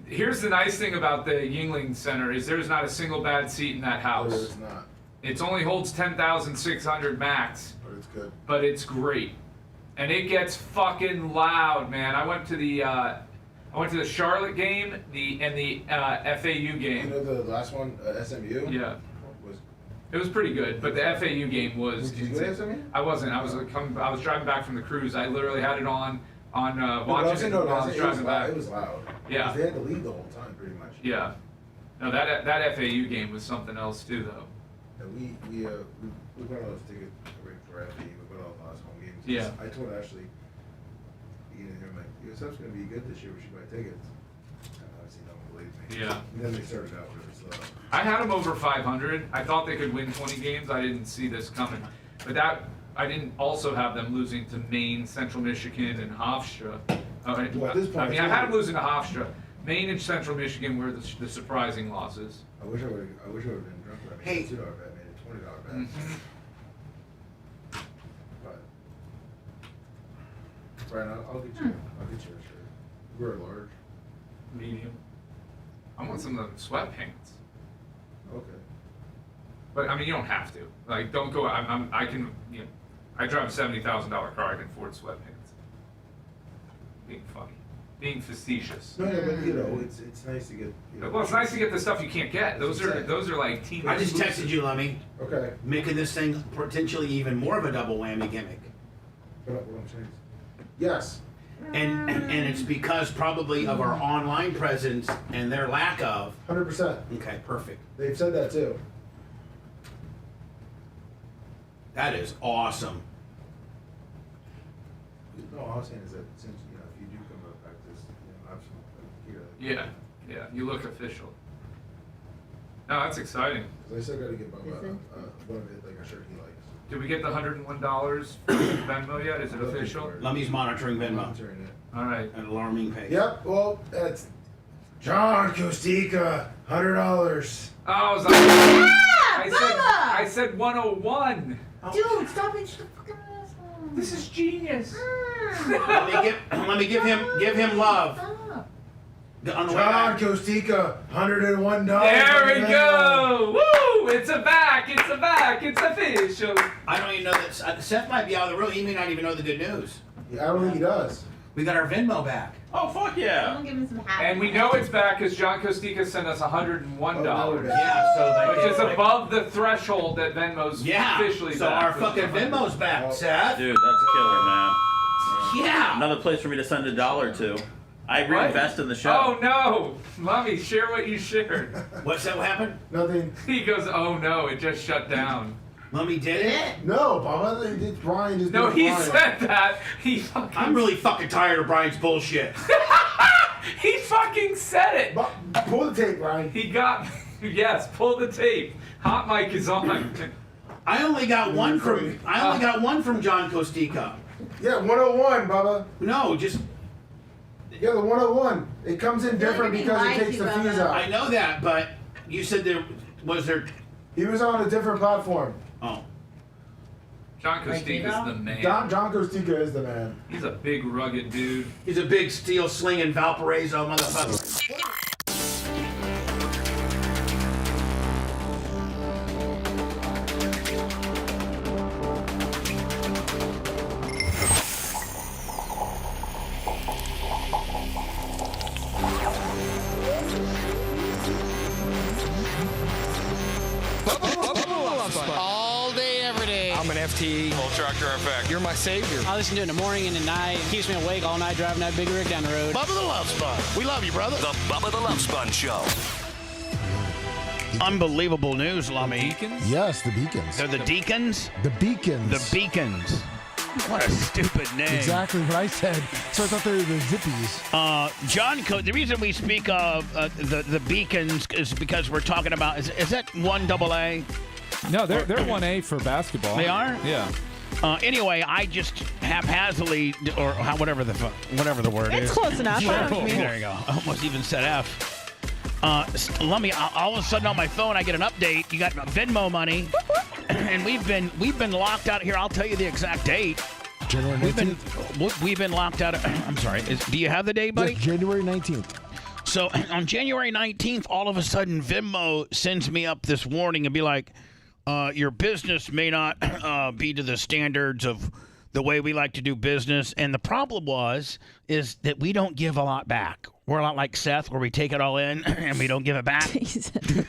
Here's the nice thing about the Yuengling Center is there's not a single bad seat in that house.
No, there's not.
It only holds 10,600 max.
But it's good.
But it's great. And it gets fucking loud, man. I went to the Charlotte game, the FAU game.
You know the last one, SMU?
Yeah. It was pretty good, but the FAU game was.
Did you go to SMU?
I wasn't. I was driving back from the cruise. I literally had it on watching it
No,
while I was driving back.
It was loud.
Yeah.
They had to lead the whole time, pretty much.
Yeah. No, that FAU game was something else too, though.
And we went on those tickets for FAU. We went on the last home games.
Yeah.
I told Ashley, I'm like, USF's going to be good this year. We should buy tickets. And obviously, no one believed me.
Yeah.
And then they started out really slow.
I had them over 500. I thought they could win 20 games. I didn't see this coming. But I didn't also have them losing to Maine, Central Michigan, and Hofstra. I had them losing to Hofstra. Maine and Central Michigan were the surprising losses.
I wish I would have been drunk. I made a $2 bet, made a $20 bet.
Mm-hmm.
But Brian, I'll get you a shirt. We're large.
Medium. I want some of them sweatpants.
Okay.
But I mean, you don't have to. Like, don't go. I can. I drive a $70,000 car. I can afford sweatpants. Being funny, being facetious.
No, but it's nice to get.
Well, it's nice to get the stuff you can't get. Those are like teen.
I just texted you, Lummy.
Okay.
Making this thing potentially even more of a double whammy gimmick.
What I'm saying. Yes.
And it's because probably of our online presence and their lack of.
100%.
Okay, perfect.
They've said that too.
That is awesome.
No, all I'm saying is that since if you do come up back this, absolutely here.
Yeah, you look official. No, that's exciting.
I still got to get Bubba one of it, like a shirt he likes.
Did we get the $101 for Venmo yet? Is it official?
Lummy's monitoring Venmo.
Monitoring it.
All right.
At an alarming pace.
Yep. Well, that's John Costica, $100.
Oh, I was like, I said 101.
Dude, stop it! Fucking asshole.
This is genius.
Let me give him love. On the way
John
back.
Costica, $101.
There we go. Woo! It's back. It's official.
I don't even know that Seth might be out of the room. He may not even know the good news.
Yeah, I don't think he does.
We got our Venmo back.
Oh, fuck yeah.
Someone give him some happy.
And we know it's back because John Costica sent us $101.
Yeah, so
which is above the threshold that Venmo's officially
so
back.
our fucking Venmo's back, Seth.
Dude, that's killer, man.
Yeah.
Another place for me to send $1 to. I reinvest in the show.
Oh no, Mommy, share what you shared.
What's that? What happened?
Nothing.
He goes, oh no, it just shut down.
Mommy did it?
No, Bubba. It's Brian. Just
No,
doing
he
Brian.
said that. He fucking.
I'm really fucking tired of Brian's bullshit.
He fucking said it.
Pull the tape, Brian.
He got. Yes, pull the tape. Hot mic is on.
I only got one from John Costica.
Yeah, 101, Bubba.
No, just.
Yeah, the 101. It comes in different because it takes the fees out.
I know that, but you said there.
He was on a different platform.
Oh.
John Costica is the man.
John Costica is the man.
He's a big, rugged dude.
He's a big steel slinging Valparaiso motherfucker.
FT.
Full tractor effect.
You're my savior.
I listen to it in the morning and at night. It keeps me awake all night driving that big rig down the road.
Bubba the Love Sponge. We love you, brother.
The Bubba the Love Sponge Show.
Unbelievable news, Lummy.
Yes, the Beacons.
They're the Deacons?
The Beacons.
The Beacons. What a stupid name.
Exactly what I said. So I thought they were the Zippies.
John, the reason we speak of the Beacons is because we're talking about, is that 1AA?
No, they're 1A for basketball.
They are?
Yeah.
Anyway, I just haphazardly, or whatever the word is.
It's close enough. I know what you mean.
There you go. I almost even said F. Let me. All of a sudden on my phone, I get an update. You got Venmo money, and we've been locked out here. I'll tell you the exact date.
January 19th.
We've been locked out. I'm sorry. Do you have the date, buddy?
Yes, January 19th.
So on January 19th, all of a sudden, Venmo sends me up this warning and be like, your business may not be to the standards of the way we like to do business. And the problem is that we don't give a lot back. We're a lot like Seth, where we take it all in and we don't give it back.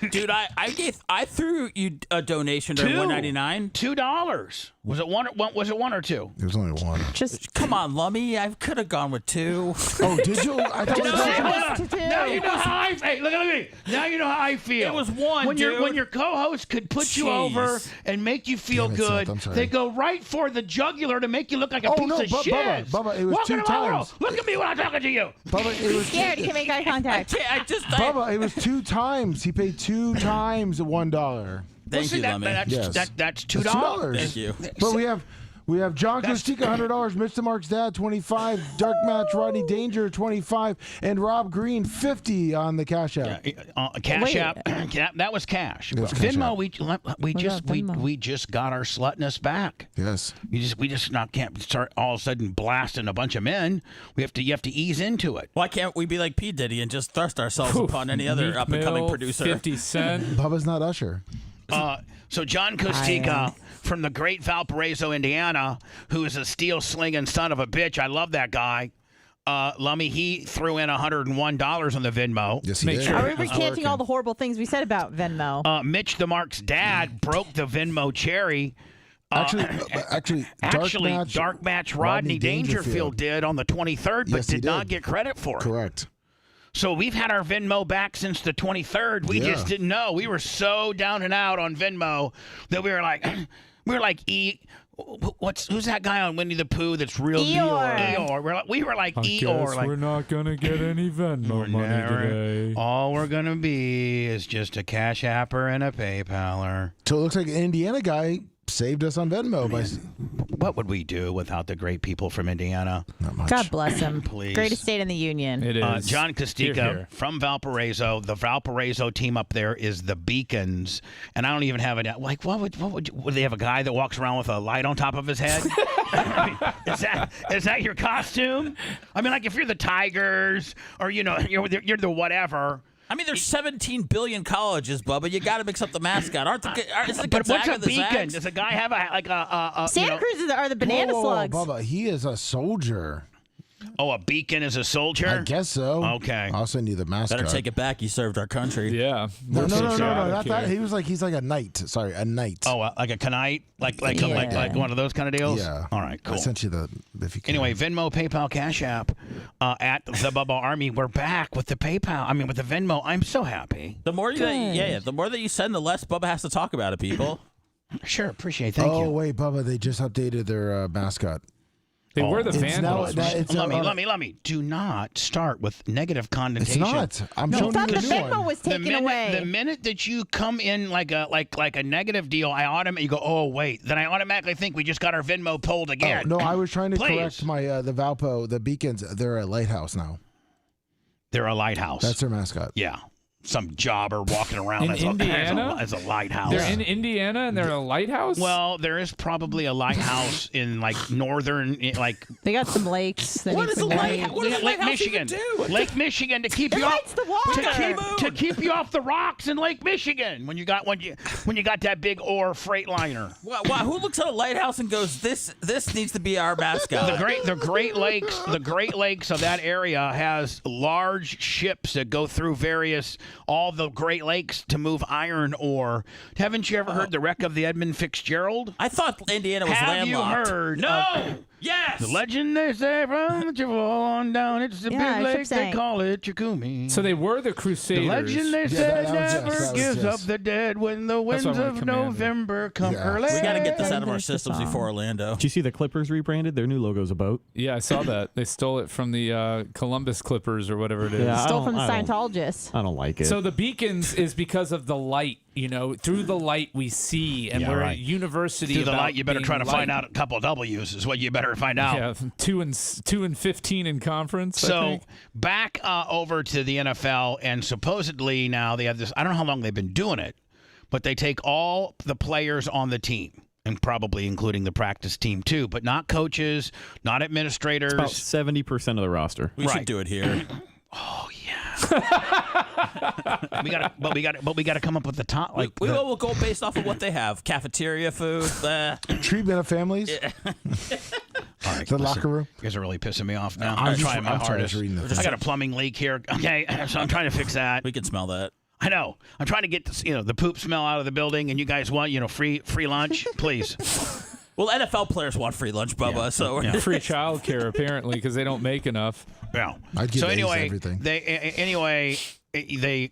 Dude, I threw you a donation during $1.99.
$2. Was it one? Was it one or two?
It was only one.
Just come on, Lummy. I could have gone with two.
Oh, did you? I thought
it was now you know how I feel. Hey, look at me. Now you know how I feel.
It was one,
when
dude.
When your co-host could put you over and make you feel good, they go right for the jugular to make you look like a piece of shit.
Bubba, it was
Welcome
two
to my world.
times.
Look at me when I'm talking to you.
Bubba, it was
Scared. You can make eye contact.
Bubba, it was 2 times. He paid 2 times $1.
Thank you, Lummy.
That's $2.
Thank you.
But we have John Kostika, $100, Mr. Mark's dad, $25, Dark Match, Rodney Danger, $25, and Rob Green, $50 on the Cash App.
Cash App. That was cash. Venmo, we just got our slutness back.
Yes.
We just can't start all of a sudden blasting a bunch of men. You have to ease into it.
Why can't we be like P. Diddy and just thrust ourselves upon any other up and coming producer?
50 Cent.
Bubba's not Usher.
So John Kostika from the great Valparaiso, Indiana, who is a steel-slinging son of a bitch. I love that guy. Lummy, he threw in $101 on the Venmo.
Yes, he did.
Are we recanting all the horrible things we said about Venmo?
Mitch the Mark's dad broke the Venmo cherry.
Actually,
Dark Match Rodney Dangerfield did on the 23rd, but did not get credit for it.
Correct.
So we've had our Venmo back since the 23rd. We just didn't know. We were so down and out on Venmo that we were like, who's that guy on Winnie the Pooh that's real Eeyore? We were like Eeyore.
We're not gonna get any Venmo money today.
All we're gonna be is just a Cash Apper and a PayPaler.
So it looks like an Indiana guy saved us on Venmo.
What would we do without the great people from Indiana?
Not much.
God bless him.
Please.
Greatest state in the union.
It is.
John Kostika
Here.
from Valparaiso. The Valparaiso team up there is the Beacons, and I don't even have it. Like, would they have a guy that walks around with a light on top of his head? Is that your costume? I mean, like if you're the Tigers or you're the whatever.
I mean, there's 17 billion colleges, Bubba. You got to mix up the mascot. Is the
But what's
Gonzaga
a
the
beacon?
Zags?
Does a guy have a
Santa Cruz are the banana slugs.
Bubba, he is a soldier.
Oh, a beacon is a soldier?
I guess so.
Okay.
I'll send you the mascot.
Better take it back. You served our country.
Yeah.
No, not that. He's like a knight. Sorry, a knight.
Oh, like a knight? Like one of those kind of deals?
Yeah.
All right, cool.
I sent you if you can.
Anyway, Venmo, PayPal, Cash App at the Bubba Army. We're back with the PayPal. I mean, with the Venmo. I'm so happy.
The more the more that you send, the less Bubba has to talk about it, people.
Sure, appreciate it. Thank you.
Oh, wait, Bubba, they just updated their mascot.
They were the Vandals.
Let me. Do not start with negative connotation.
It's not. I'm showing you the new one.
Venmo was taken away.
The minute that you come in like a negative deal, I automatically go, oh wait. Then I automatically think we just got our Venmo pulled again.
Oh, no, I was trying to correct my the Valpo, the Beacons. They're a lighthouse now.
They're a lighthouse.
That's their mascot.
Yeah. Some jobber walking around
as
a lighthouse.
They're in Indiana and they're a lighthouse?
Well, there is probably a lighthouse in like northern, like.
They got some lakes.
What is a lighthouse? What does
Lake Michigan? Lake Michigan to keep you off to keep you off the rocks in Lake Michigan when you got that big ore freight liner.
Who looks at a lighthouse and goes, this needs to be our mascot?
The Great Lakes of that area has large ships that go through various all the Great Lakes to move iron ore. Haven't you ever heard the wreck of the Edmund Fitzgerald?
I thought Indiana was
Have you
landlocked.
heard?
No. Yes.
The legend they say from the Chippewa on down. It's the
Yeah, I
big
kept
lake. They
saying.
call it Chikumi.
So they were the Crusaders.
The legend they say never gives up the dead when the winds
what I
of
commanded.
November come early.
We got to get this out of our systems before Orlando.
Did you see the Clippers rebranded? Their new logo's a boat.
Yeah, I saw that. They stole it from the Columbus Clippers or whatever it is.
Yeah,
Stole from the Scientologists.
I don't like it.
So the beacons is because of the light. Through the light we see, and we're a university.
Through the
about
light, you better
being
try to find
light.
out a couple of W's is what you better find out.
Yeah, 2-15 in conference. I
So
think.
back over to the NFL, and supposedly now they have this. I don't know how long they've been doing it, but they take all the players on the team, and probably including the practice team too, but not coaches, not administrators.
About 70% of the roster.
We should do it here.
Oh yeah. we got to come up with the top. Like
we will go based off of what they have: cafeteria food,
treatment of families.
All right,
The locker room.
You guys are really pissing me off now.
I'm
trying my
just
hardest.
reading the
I got a plumbing leak here. Okay, so I'm trying to fix that.
We can smell that.
I know. I'm trying to get this, the poop smell out of the building, and you guys want free lunch, please.
Well, NFL players want free lunch, Bubba. So
free childcare apparently because they don't make enough.
Yeah.
I'd give
So
A's
anyway,
everything.
they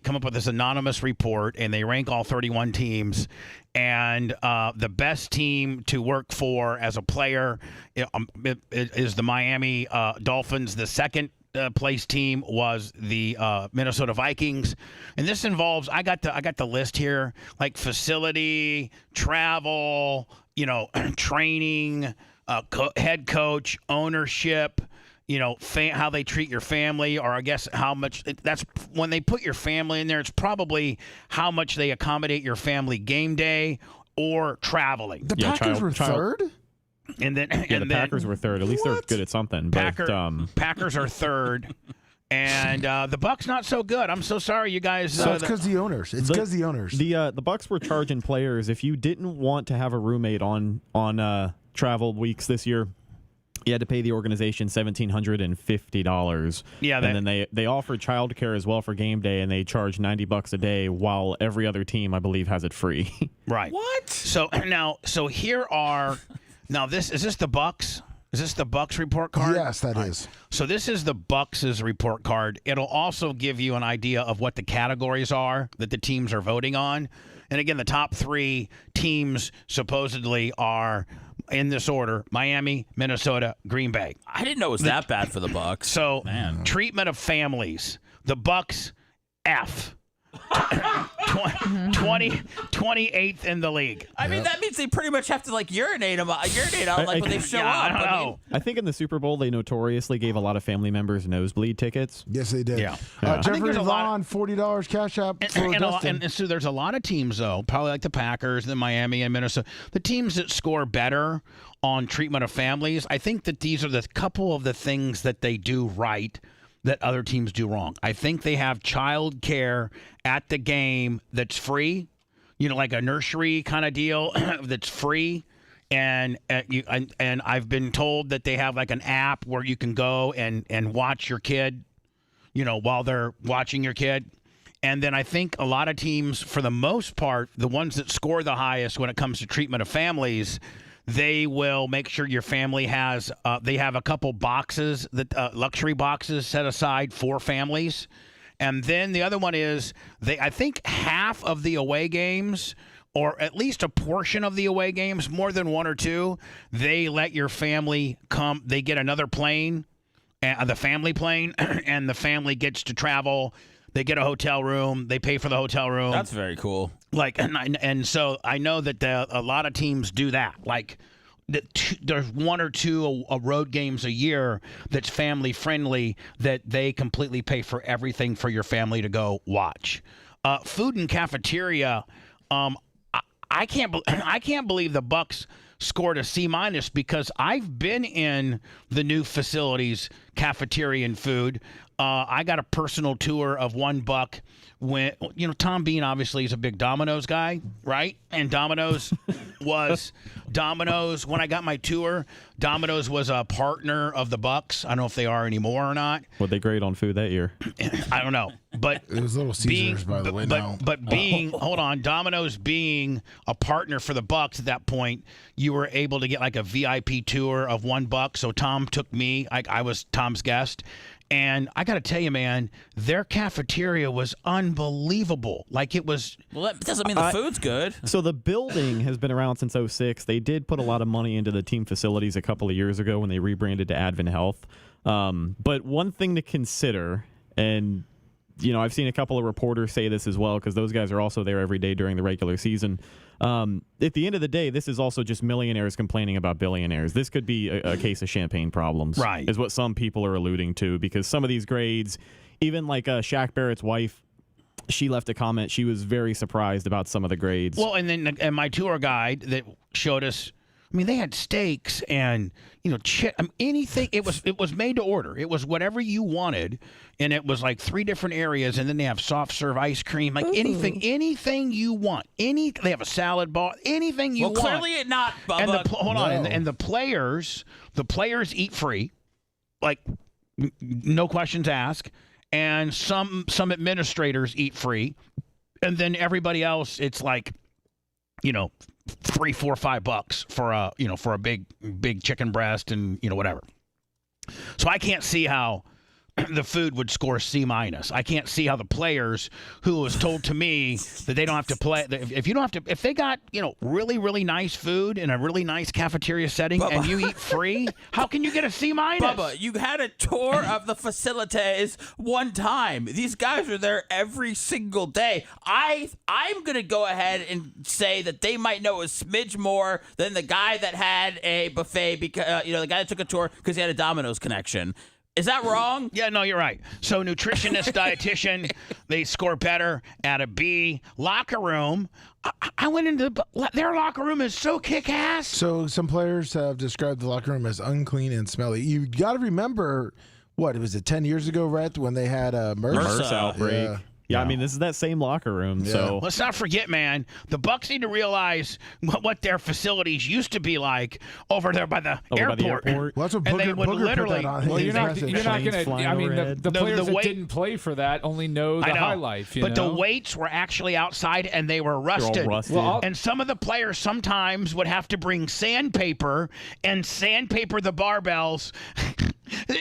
come up with this anonymous report, and they rank all 31 teams. And the best team to work for as a player is the Miami Dolphins. The second place team was the Minnesota Vikings, and this involves. I got the list here, like facility, travel, training, head coach, ownership. How they treat your family, or I guess how much. That's when they put your family in there. It's probably how much they accommodate your family game day or traveling.
The Packers were third.
And then
the Packers were third. At least they're good at something.
Packers are third, and the Bucs not so good. I'm so sorry, you guys.
So it's because the owners. It's because the owners.
The Bucs were charging players if you didn't want to have a roommate on travel weeks this year. You had to pay the organization $1,750.
Yeah,
and then they offered childcare as well for game day, and they charge $90 a day, while every other team, I believe, has it free.
Right.
What?
So here are is this the Bucs? Is this the Bucs report card?
Yes, that is.
So this is the Bucs' report card. It'll also give you an idea of what the categories are that the teams are voting on. And again, the top three teams supposedly are in this order: Miami, Minnesota, Green Bay.
I didn't know it was that bad for the Bucs.
So, treatment of families. The Bucs, F. 28th in the league.
I mean, that means they pretty much have to urinate out when they show up.
I don't know.
I think in the Super Bowl, they notoriously gave a lot of family members nosebleed tickets.
Yes, they did.
Yeah.
Jeffrey Vaughn, $40 cash app for Dustin.
And so there's a lot of teams, though, probably like the Packers, the Miami, and Minnesota. The teams that score better on treatment of families, I think that these are the couple of the things that they do right that other teams do wrong. I think they have child care at the game that's free, like a nursery kind of deal that's free. And I've been told that they have like an app where you can go and watch your kid, while they're watching your kid. And then I think a lot of teams, for the most part, the ones that score the highest when it comes to treatment of families, they will make sure your family has they have a couple boxes, that luxury boxes set aside for families. And then the other one is I think half of the away games, or at least a portion of the away games, more than one or two, they let your family come. They get another plane, the family plane, and the family gets to travel. They get a hotel room. They pay for the hotel room.
That's very cool.
And so I know that a lot of teams do that. There's one or two road games a year that's family friendly that they completely pay for everything for your family to go watch. Food and cafeteria. I can't believe the Bucs scored a C- because I've been in the new facilities cafeteria and food. I got a personal tour of $1 when, Tom Bean obviously is a big Domino's guy, right? And Domino's when I got my tour, Domino's was a partner of the Bucks. I don't know if they are anymore or not.
What they grade on food that year?
I don't know. But
it was Little Caesars, by the way.
But hold on, Domino's being a partner for the Bucks at that point, you were able to get like a VIP tour of $1. So Tom took me. I was Tom's guest. And I got to tell you, man, their cafeteria was unbelievable. Like it was.
Well, that doesn't mean the food's good.
So the building has been around since 2006. They did put a lot of money into the team facilities a couple of years ago when they rebranded to Advent Health. But one thing to consider, and I've seen a couple of reporters say this as well, because those guys are also there every day during the regular season. At the end of the day, this is also just millionaires complaining about billionaires. This could be a case of champagne problems,
right?
Is what some people are alluding to, because some of these grades, even like Shaq Barrett's wife, she left a comment. She was very surprised about some of the grades.
Well, and my tour guide that showed us. I mean, they had steaks and anything. It was made to order. It was whatever you wanted, and it was like 3 different areas. And then they have soft serve ice cream, like anything you want. They have a salad bar, anything you want.
Well, clearly not.
And hold on, and the players eat free, like no questions asked. And some administrators eat free, and then everybody else, it's like, $3, $4, $5 for a big chicken breast and whatever. So I can't see how the food would score C-. I can't see how the players, who was told to me that they don't have to play, if they got really, really nice food in a really nice cafeteria setting, Bubba, and you eat free, how can you get a C-?
Bubba, you had a tour of the facilities one time. These guys are there every single day. I'm gonna go ahead and say that they might know a smidge more than the guy that had a buffet, because the guy that took a tour because he had a Domino's connection. Is that wrong?
Yeah, no, you're right. So nutritionist, dietitian, they score better at a B. Locker room, I went into their locker room is so kick-ass.
So some players have described the locker room as unclean and smelly. You got to remember, what, was it 10 years ago, Rhett, when they had a MERS
outbreak? Yeah, I mean, this is that same locker room.
Yeah.
So
let's not forget, man, the Bucks need to realize what their facilities used to be like over there by the airport.
Well, that's what Booger put that on.
Well, you're not going to. I mean, the players that didn't play for that only know the high life.
But the weights were actually outside, and they were rusted.
Well,
and some of the players sometimes would have to bring sandpaper and sandpaper the barbells.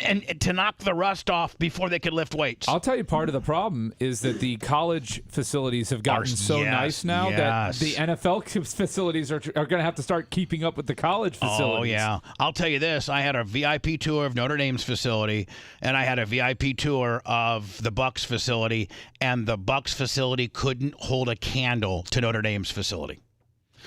And to knock the rust off before they could lift weights.
I'll tell you, part of the problem is that the college facilities have gotten so nice now that the NFL facilities are going to have to start keeping up with the college facilities.
Oh, yeah. I'll tell you this. I had a VIP tour of Notre Dame's facility, and I had a VIP tour of the Bucks facility, and the Bucks facility couldn't hold a candle to Notre Dame's facility.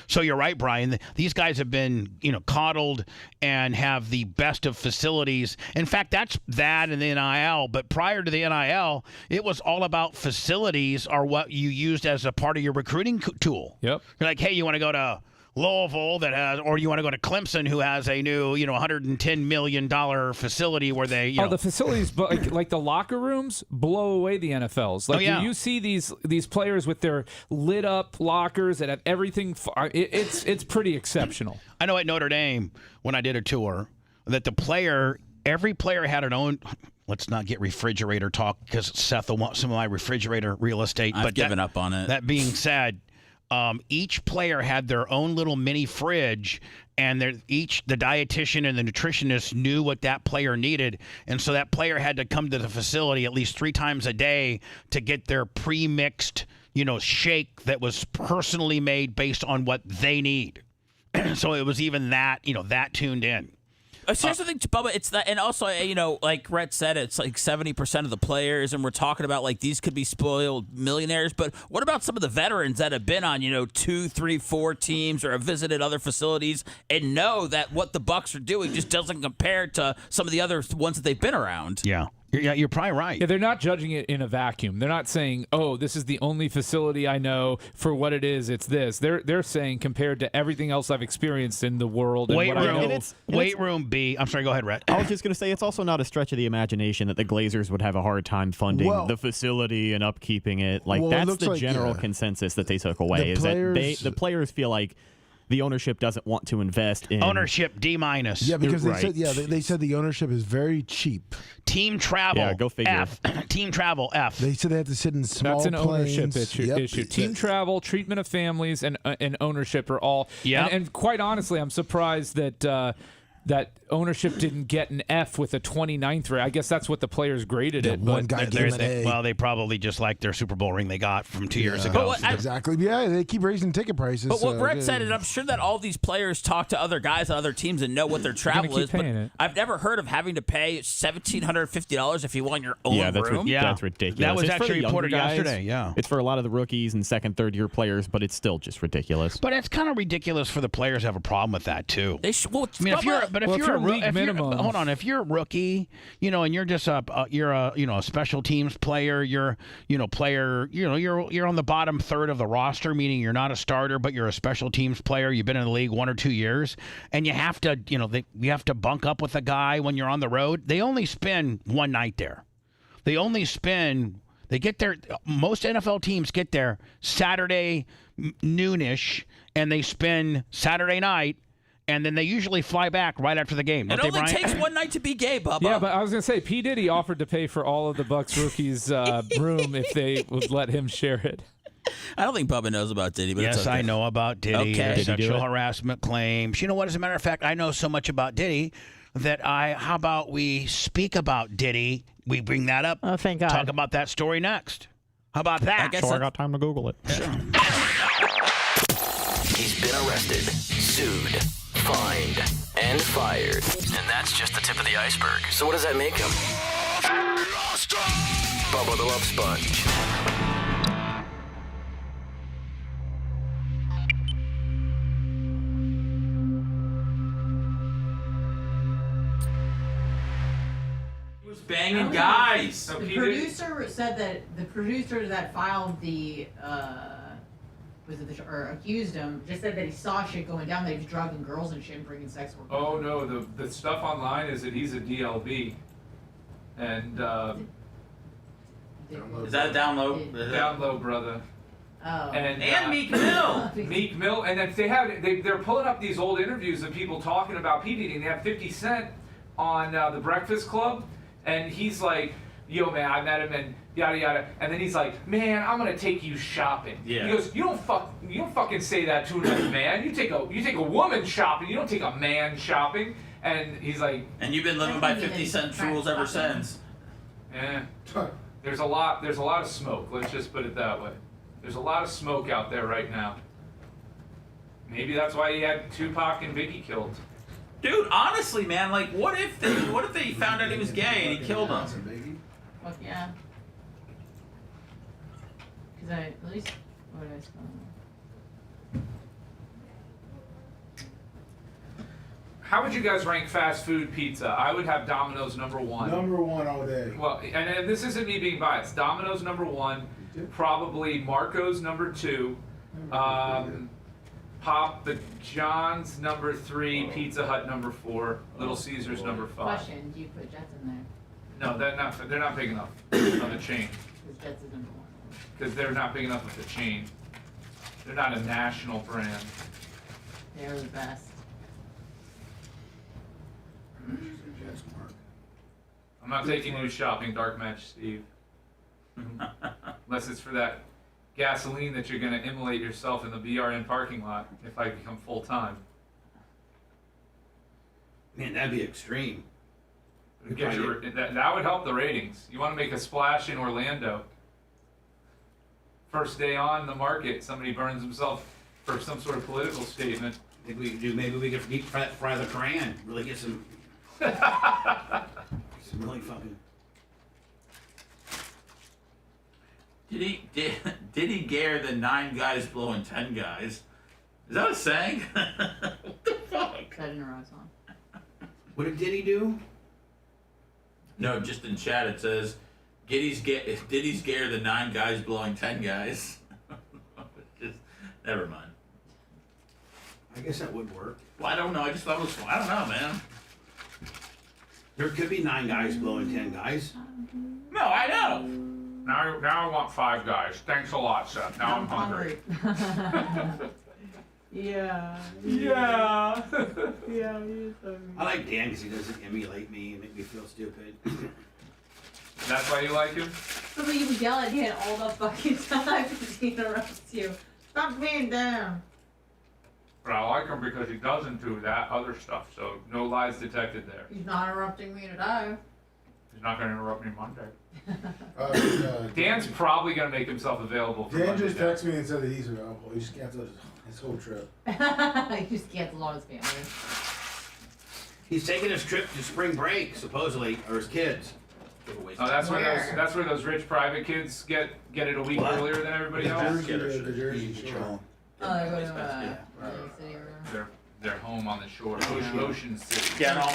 So you're right, Brian. These guys have been, coddled and have the best of facilities. In fact, that's that and the NIL. But prior to the NIL, it was all about facilities are what you used as a part of your recruiting tool.
Yep.
You're like, hey, you want to go to Louisville or you want to go to Clemson, who has a new, $110 million facility where they,
the facilities, like the locker rooms, blow away the NFLs. Like you see these players with their lit up lockers that have everything. It's pretty exceptional.
I know at Notre Dame when I did a tour that every player had an own. Let's not get refrigerator talk because Seth will want some of my refrigerator real estate.
I've given up on it.
That being said. Each player had their own little mini fridge, and the dietitian and the nutritionist knew what that player needed, and so that player had to come to the facility at least 3 times a day to get their pre-mixed, shake that was personally made based on what they need. So it was even that, that tuned in.
Here's the thing, Bubba. It's that, and also, like Rhett said, it's like 70% of the players, and we're talking about like these could be spoiled millionaires. But what about some of the veterans that have been on, 2, 3, 4 teams or have visited other facilities and know that what the Bucks are doing just doesn't compare to some of the other ones that they've been around?
Yeah. You're probably right.
Yeah, they're not judging it in a vacuum. They're not saying, "Oh, this is the only facility I know for what it is. It's this." They're saying compared to everything else I've experienced in the world and what I know.
Weight room B. I'm sorry. Go ahead, Rhett.
I was just going to say it's also not a stretch of the imagination that the Glazers would have a hard time funding the facility and upkeeping it. Like that's the general consensus that they took away. Is that the players feel like the ownership doesn't want to invest in
ownership D-.
Yeah, because they said the ownership is very cheap.
Team travel.
Yeah, go figure.
F. Team travel F.
They said they have to sit in small
That's an
planes.
ownership issue. Team travel, treatment of families, and ownership are all.
Yeah.
And quite honestly, I'm surprised that that ownership didn't get an F with a 29th rate. I guess that's what the players graded it.
One guy gave an A.
Well, they probably just like their Super Bowl ring they got from 2 years ago.
Exactly. Yeah, they keep raising ticket prices.
But what Brett said, and I'm sure that all these players talk to other guys on other teams and know what their travel is. But I've never heard of having to pay $1,750 if you want your own room.
That's ridiculous.
That was
it's
actually reported
guys.
yesterday. Yeah,
it's for a lot of the rookies and second, third year players, but it's still just ridiculous.
But it's kind of ridiculous for the players to have a problem with that too.
They should. Well,
I mean, if you're a rookie, and you're just a special teams player, you're on the bottom third of the roster, meaning you're not a starter, but you're a special teams player. You've been in the league 1 or 2 years, and you have to, you have to bunk up with a guy when you're on the road. They only spend one night there. They get there. Most NFL teams get there Saturday noonish, and they spend Saturday night. And then they usually fly back right after the game.
It only takes one night to be gay, Bubba.
Yeah, but I was going to say, P. Diddy offered to pay for all of the Bucs rookies' room if they would let him share it.
I don't think Bubba knows about Diddy, but
yes,
it's okay.
I know about Diddy.
Okay.
Sexual harassment claims. You know what? As a matter of fact, I know so much about Diddy that how about we speak about Diddy? We bring that up.
Oh, thank God.
Talk about that story next. How about that?
I got time to Google it.
Sure.
He's been arrested, sued, fined, and fired. And that's just the tip of the iceberg. So what does that make him? Bubba the Love Sponge.
He was banging guys.
The producer said that the producer that filed the or accused him, just said that he saw shit going down, that he was drugging girls and shit and bringing sex workers.
Oh no, the stuff online is that he's a DLB, and
is that a down low?
Down low, brother.
Oh.
And Meek Mill.
Meek Mill, and then they're pulling up these old interviews of people talking about P. Diddy. They have 50 Cent on the Breakfast Club, and he's like, "Yo, man, I met him and yada yada," and then he's like, "Man, I'm gonna take you shopping."
Yeah.
He goes, "You don't fucking say that to another man. You take a woman shopping. You don't take a man shopping." And he's like,
"And you've been living by 50 Cent rules ever since."
Yeah. There's a lot of smoke. Let's just put it that way. There's a lot of smoke out there right now. Maybe that's why he had Tupac and Biggie killed.
Dude, honestly, man, like, what if they found out he was gay and he killed him?
Fuck yeah. Because at least, what did I spell?
How would you guys rank fast food pizza? I would have Domino's number one.
Number one all day.
Well, and this isn't me being biased. Domino's number one, probably Marco's number two, Papa John's number three, Pizza Hut number four, Little Caesars number five.
Question: do you put Jets in there?
No, they're not big enough of a chain.
Because Jets is number one.
Because they're not big enough of a chain. They're not a national brand.
They're the best.
I'm not taking you shopping, Dark Match Steve. Unless it's for that gasoline that you're going to immolate yourself in the BRN parking lot if I become full-time.
Man, that'd be extreme.
That would help the ratings. You want to make a splash in Orlando. First day on the market, somebody burns himself for some sort of political statement.
Maybe we could deep fry the Koran. Really get some... some really fucking...
Did he gare the 9 guys blowing 10 guys? Is that a saying? What the fuck?
That in a row song.
What did he do?
No, just in chat it says, Diddy's gayer than 9 guys blowing 10 guys. Just, never mind.
I guess that would work.
Well, I don't know. I just thought it was. I don't know, man.
There could be 9 guys blowing 10 guys.
No, I know.
Now I want 5 guys. Thanks a lot, Seth. Now I'm hungry.
Yeah.
Yeah.
Yeah, he is hungry.
I like Dan because he doesn't emulate me and make me feel stupid.
That's why you like him?
So you yell at him all the fucking time because he interrupts you. Stop being down.
But I like him because he doesn't do that other stuff, so no lies detected there.
He's not interrupting me today.
He's not going to interrupt me Monday. Dan's probably going to make himself available for
Dan
Monday.
just texted me and said that he's available. He just canceled his whole trip.
He just canceled on his family.
He's taking his trip to spring break, supposedly, or his kids.
Oh, that's where those rich private kids get it a week earlier than everybody else.
The Jersey Shore.
Oh, they're going to city or
They're home on the shore, Ocean City.
Yeah, no, I'm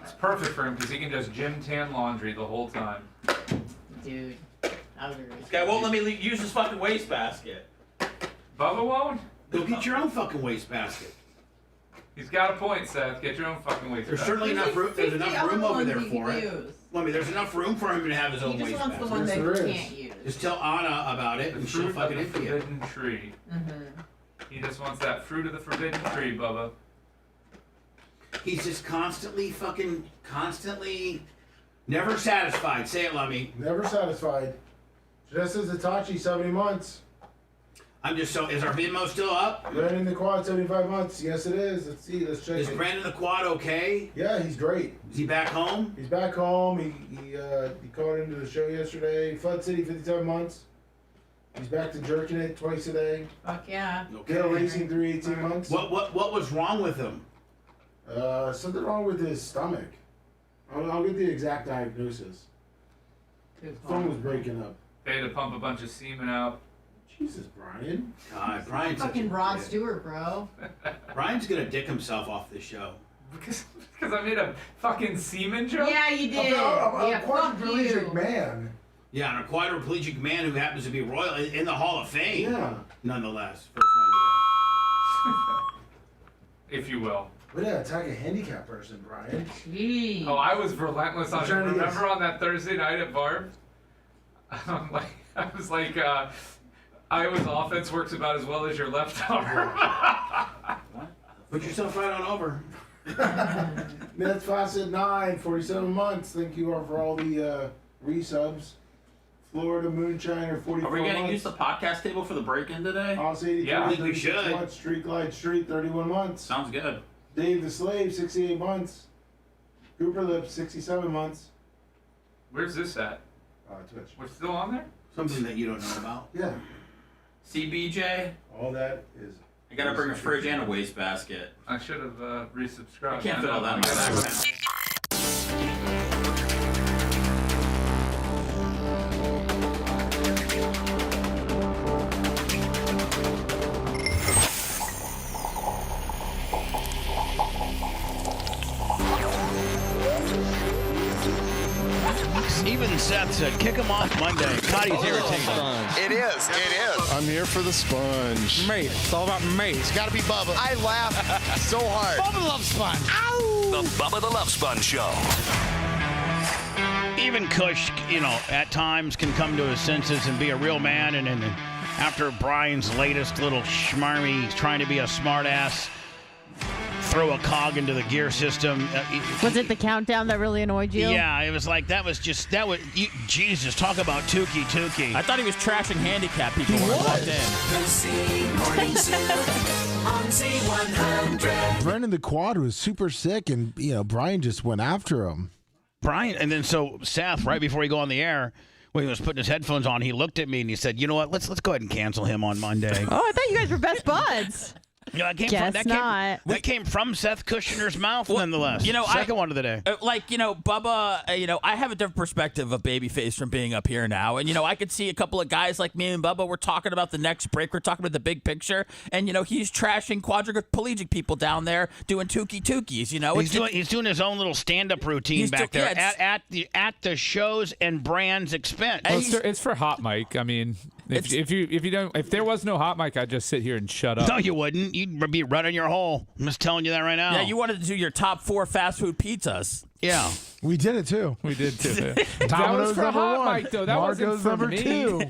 It's perfect for him because he can just gym tan laundry the whole time.
Dude, that was a
This guy won't let me use his fucking wastebasket.
Bubba won't?
Go get your own fucking wastebasket.
He's got a point, Seth. Get your own fucking wastebasket.
There's certainly enough room. There's enough room over there for it. Let me. There's enough room for him to have his own
He just wants the
wastebasket.
one that he can't use.
Just tell Anna about it, and she'll fucking empty it.
Forbidden tree.
Mm-hmm.
He just wants that fruit of the forbidden tree, Bubba.
He's just constantly, never satisfied. Say it, Lummy.
Never satisfied. Just as Itachi, 70 months.
I'm just so. Is our Venmo still up?
Brandon the Quad, 75 months. Yes, it is. Let's see. Let's check.
Is Brandon the Quad okay?
Yeah, he's great.
Is he back home?
He's back home. He called into the show yesterday. Flood City, 57 months. He's back to jerking it twice a day.
Fuck yeah.
Okay.
Dale racing through 18 months.
What was wrong with him?
Something wrong with his stomach. I'll get the exact diagnosis. His phone was breaking up.
They had to pump a bunch of semen out.
Jesus, Brian.
God, Brian's such
Fucking
a
Rod
dick.
Stewart, bro.
Brian's gonna dick himself off this show.
Because I made a fucking semen joke?
Yeah, you did.
I'm a quadriplegic man.
Yeah, and a quadriplegic man who happens to be royal in the Hall of Fame.
Yeah.
Nonetheless, first one
If you will.
Way to attack a handicapped person, Brian.
Jeez.
Oh, I was relentless on it.
trying to get-
Remember on that Thursday night at Barb? Iowa's offense works about as well as your left arm.
Put yourself right on over.
Nets Faucet 9, 47 months. Thank you all for all the resubs. Florida Moonshiner, 44
Are we going to
months.
use the podcast table for the break-in today?
Oz 83,
Yeah, I think we
36
should.
months. Street Glide Street, 31 months.
Sounds good.
Dave the Slave, 68 months. Cooper Lips, 67 months.
Where's this at?
Twitch.
We're still on there?
Something that you don't know about.
Yeah.
CBJ,
All that is.
I got to bring a fridge and a wastebasket.
I should have resubscribed.
I can't fit all that in my backpack.
Even Seth said, kick him off Monday. God, he's irritating.
It is. I'm here for the sponge.
Me. It's all about me.
It's got to be Bubba. I laugh so hard.
Bubba the Love Sponge. Ow!
The Bubba the Love Sponge Show.
Even Kush, at times can come to his senses and be a real man. And after Brian's latest little schmarmy, trying to be a smartass, throw a cog into the gear system.
Was it the countdown that really annoyed you?
Yeah, it was like Jesus, talk about Tukey.
I thought he was trashing handicap people when I walked in.
On Z100.
Brandon the Quad was super sick, and Brian just went after him.
Brian, and then so Seth, right before he go on the air, when he was putting his headphones on, he looked at me and he said, "You know what? Let's go ahead and cancel him on Monday."
Oh, I thought you guys were best buds.
No, that came
Guess not.
That came from Seth Kushner's mouth, nonetheless. Second one of the day.
Bubba, I have a different perspective of babyface from being up here now. And, I could see a couple of guys like me and Bubba, we're talking about the next break. We're talking about the big picture. And, he's trashing quadriplegic people down there doing tukey-tukies,
He's doing his own little stand-up routine back there at the shows and brands' expense.
Well, it's for hot mic. I mean, if there was no hot mic, I'd just sit here and shut up.
No, you wouldn't. You'd be running your hole. I'm just telling you that right now.
Yeah, you wanted to do your top 4 fast food pizzas.
Yeah.
We did it, too.
We did, too.
That
was for hot
1.
mic, though. That wasn't
Margot's
for
number
me.
2.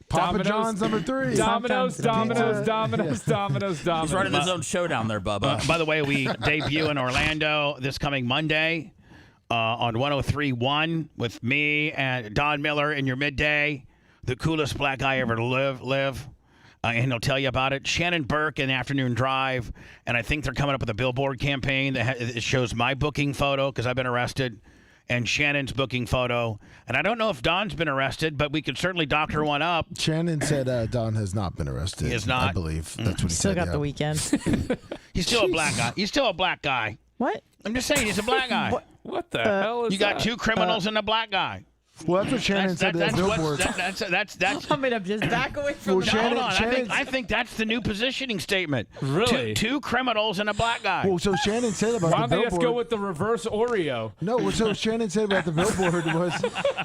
Papa John's number 3.
Domino's.
He's running his own show down there, Bubba.
By the way, we debut in Orlando this coming Monday on 103.1 with me and Don Miller in your midday, the coolest black guy ever to live. And he'll tell you about it. Shannon Burke in Afternoon Drive. And I think they're coming up with a billboard campaign that shows my booking photo because I've been arrested and Shannon's booking photo. And I don't know if Don's been arrested, but we could certainly doctor one up.
Shannon said Don has not been arrested.
He has not?
I believe. That's what he
Still
said.
got the weekend.
He's still a black guy. He's still a black guy.
What?
I'm just saying he's a black guy.
What the hell is
You got 2 criminals and a black guy.
Well, that's what Shannon said to the billboard.
That's
I'm gonna just back away from
Well, Shannon-
Hold on.
Shannon's-
I think that's the new positioning statement.
Really?
Two criminals and a black guy.
Well, so Shannon said about
Why
the
don't they
billboard.
just go with the reverse Oreo?
No, what so Shannon said about the billboard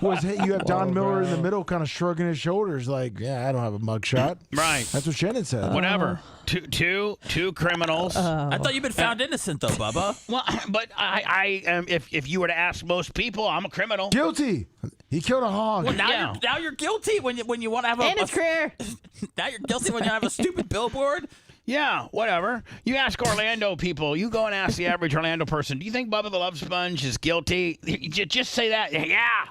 was hey, you have Don Miller in the middle, kind of shrugging his shoulders, like, yeah, I don't have a mugshot.
Right.
That's what Shannon said.
Whatever. Two criminals.
I thought you'd been found innocent, though, Bubba.
Well, but I am. If you were to ask most people, I'm a criminal.
Guilty. He killed a hog.
Well, now you're guilty when you want to have
And his career.
Now you're guilty when you have a stupid billboard.
Yeah, whatever. You ask Orlando people. You go and ask the average Orlando person. Do you think Bubba the Love Sponge is guilty? Just say that. Yeah,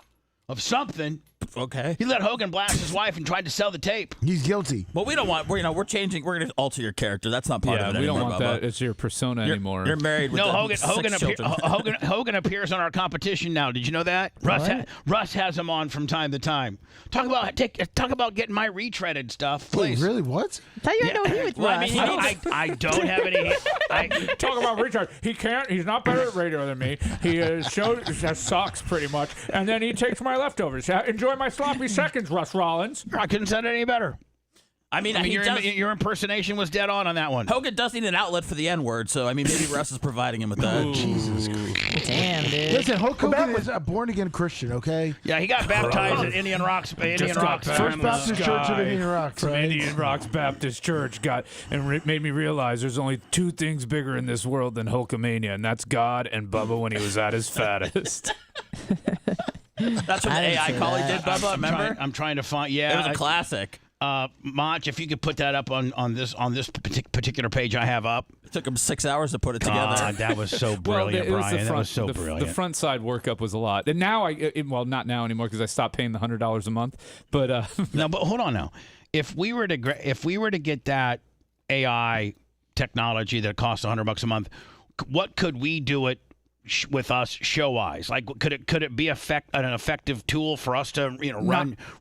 of something.
Okay.
He let Hogan blast his wife and tried to sell the tape.
He's guilty.
Well, we don't want. We're changing. We're going to alter your character. That's not part of it
we
anymore,
don't want
Bubba.
that. It's your persona anymore.
You're married with
No,
the
Hogan appears on our competition now. Did you know that? Russ has him on from time to time. Talk about getting my retreaded stuff, please.
Wait, really? What?
I thought you had no heat with
Well,
Russ.
I don't have any.
Talk about Richard. He can't. He's not better at radio than me. He has socks pretty much, and then he takes my leftovers. Enjoy my sloppy seconds, Russ Rollins.
I couldn't said it any better.
I mean
your impersonation was dead on that one.
Hogan does need an outlet for the N-word, so I mean, maybe Russ is providing him with that.
Jesus
Christ. Damn, dude.
Listen, Hulk Hogan is a born-again Christian, okay?
Yeah, he got baptized at Indian Rocks.
First Baptist Church of Indian Rocks.
From
right?
Indian Rocks Baptist Church made me realize there's only 2 things bigger in this world than Hulkamania, and that's God and Bubba when he was at his fattest.
That's what the AI call he did, Bubba. Remember?
I'm trying to find. Yeah,
it was a classic.
Mach, if you could put that up on this particular page I have up.
It took him 6 hours to put it together.
God, that was so brilliant, Brian. That was so brilliant.
The front side workup was a lot, and now not now anymore because I stopped paying the $100 a month. But
no, but hold on now. If we were to get that AI technology that costs $100 a month, what could we do it with us show-wise? Like, could it be an effective tool for us to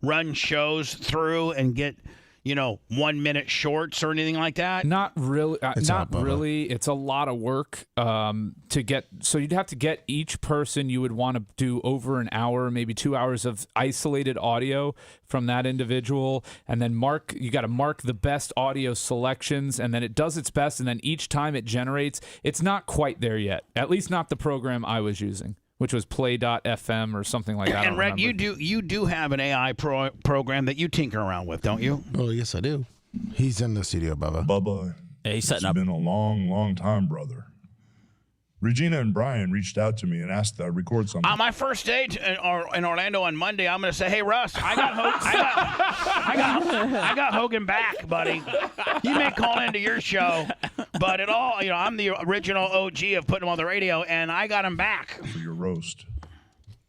run shows through and get 1 minute shorts or anything like that?
Not really. Not really. It's a lot of work to get. So you'd have to get each person. You would want to do over an hour, maybe 2 hours of isolated audio from that individual, and then you got to mark the best audio selections, and then it does its best, and then each time it generates. It's not quite there yet. At least not the program I was using, which was play.fm or something like that.
And Red, you do have an AI program that you tinker around with, don't you?
Oh, yes, I do. He's in the studio, Bubba.
Bubba,
he's setting
it's
up.
been a long, long time, brother. Regina and Brian reached out to me and asked that I record something.
On my first day in Orlando on Monday, I'm going to say, "Hey, Russ, I got Hogan back, buddy. You may call into your show, but I'm the original OG of putting him on the radio, and I got him back."
For your roast.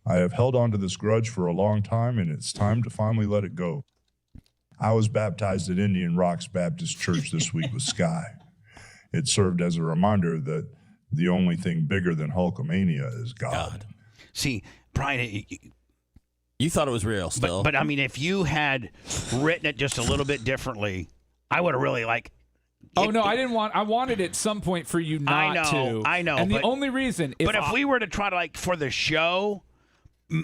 I have held on to this grudge for a long time, and it's time to finally let it go. I was baptized at Indian Rocks Baptist Church this week with Sky. It served as a reminder that the only thing bigger than Hulkamania is God.
See, Brian,
you thought it was real still.
But I mean, if you had written it just a little bit differently, I would have really
Oh no, I didn't want. I wanted at some point for you not to.
I know.
And the only reason,
if we were to try to for the show,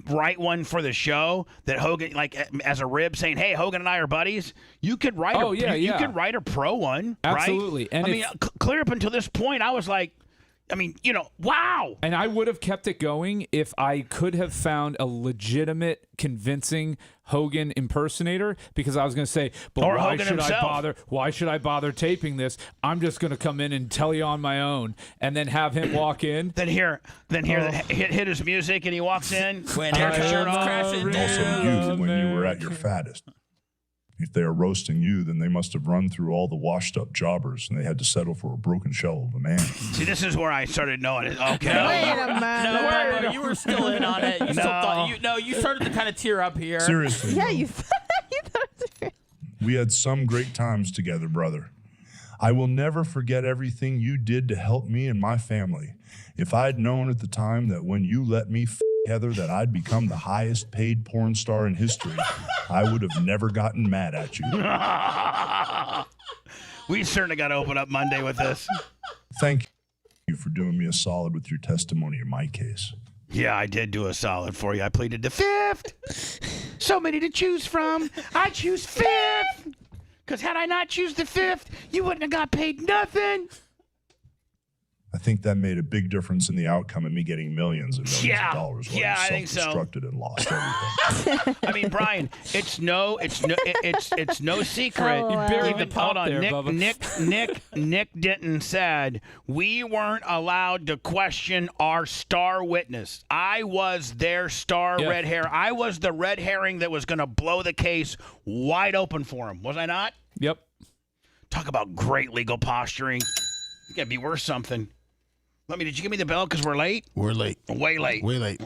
write one for the show that Hogan as a rib saying, "Hey, Hogan and I are buddies." You could write. You could write a pro one.
Absolutely.
Right?
And
I mean, clear up until this point, I was like, wow.
And I would have kept it going if I could have found a legitimate, convincing Hogan impersonator, because I was going to say, but
or
why
Hogan
should
himself.
I bother? Why should I bother taping this? I'm just going to come in and tell you on my own, and then have him walk in.
Then hit his music, and he walks in. When shirt off.
Also, youth when you were at your fattest. If they are roasting you, then they must have run through all the washed-up jobbers, and they had to settle for a broken shell of a man.
See, this is where I started knowing it. Okay.
Wait a minute.
No, Bubba, you were still in on it. You still thought you started to kind of tear up here.
Seriously.
Yeah,
though,
you thought.
we had some great times together, brother. I will never forget everything you did to help me and my family. If I'd known at the time that when you let me Heather that I'd become the highest paid porn star in history, I would have never gotten mad at you.
We certainly got to open up Monday with this.
Thank you for doing me a solid with your testimony in my case.
Yeah, I did do a solid for you. I pleaded the fifth. So many to choose from. I choose fifth. Because had I not choose the fifth, you wouldn't have got paid nothing.
I think that made a big difference in the outcome of me getting millions and millions of dollars while
I
you
think so.
self-destructed and lost everything.
I mean, Brian, it's no secret.
You buried the pop
hold on,
there, Bubba.
Nick Denton said we weren't allowed to question our star witness. I was their star red hair. I was the red herring that was going to blow the case wide open for him. Was I not?
Yep.
Talk about great legal posturing. You got to be worth something. Did you give me the bell because we're late?
We're late.
Way late.
Way late.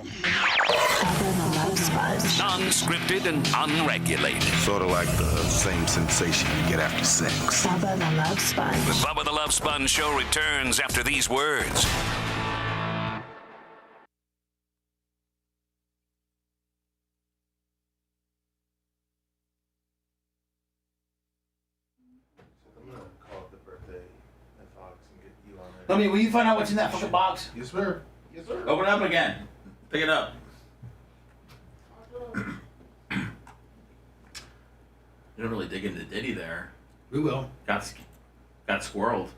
Unscripted and unregulated.
Sort of like the same sensation you get after sex.
Bubba the Love Sponge.
The Bubba the Love Sponge show returns after these words.
Let me. Will you find out what's in that fucking box?
Yes, sir. Yes, sir.
Open it up again. Pick it up. You don't really dig into Diddy there.
We will.
Got squirreled.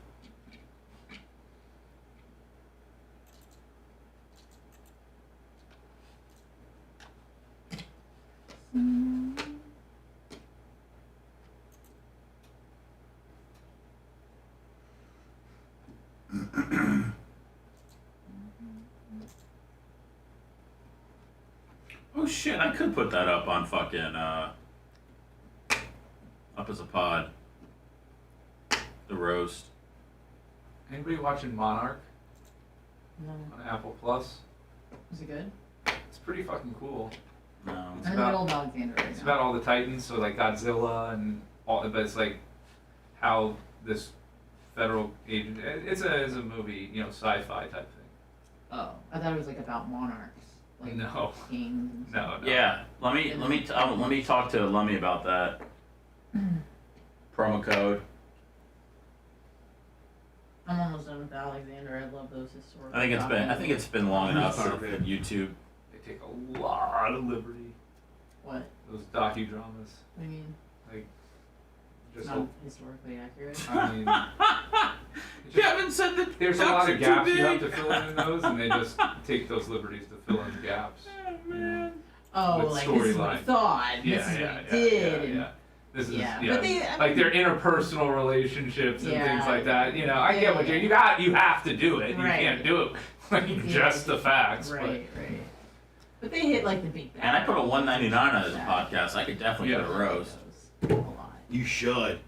Oh shit, I could put that up on fucking up as a pod. The roast.
Anybody watching Monarch
No.
on Apple Plus?
Is it good?
It's pretty fucking cool.
No.
I'm in the middle of Alexander right
It's
now.
about all the Titans, so like Godzilla and all, but it's like how this federal agent. It's a movie, sci-fi type thing.
Oh, I thought it was like about monarchs. Like
No.
Kings and
No.
Yeah, let me talk to Lummy about that. Promo code.
I'm almost done with Alexander. I love those historical.
I think it's been long enough for YouTube.
They take a lot of liberty.
What?
Those docudramas.
What do you mean?
Like, just
Not historically accurate.
I mean,
Kevin said that
there's a
gaps
lot
are
of
too
gaps you have
big.
to fill in those, and they just take those liberties to fill in the gaps.
Oh man.
Oh,
With
like this is what he
storyline.
thought.
Yeah,
this is
yeah,
what he did.
yeah. This is
Yeah,
yeah,
but they- I
like
mean-
their interpersonal relationships and
Yeah.
things like that. I get what
Yeah.
you have to do it.
Right.
You can't do it like just the facts.
Right. But they hit like the big.
And I put a $1.99 on this podcast. I could definitely
Yeah.
get a roast.
You should.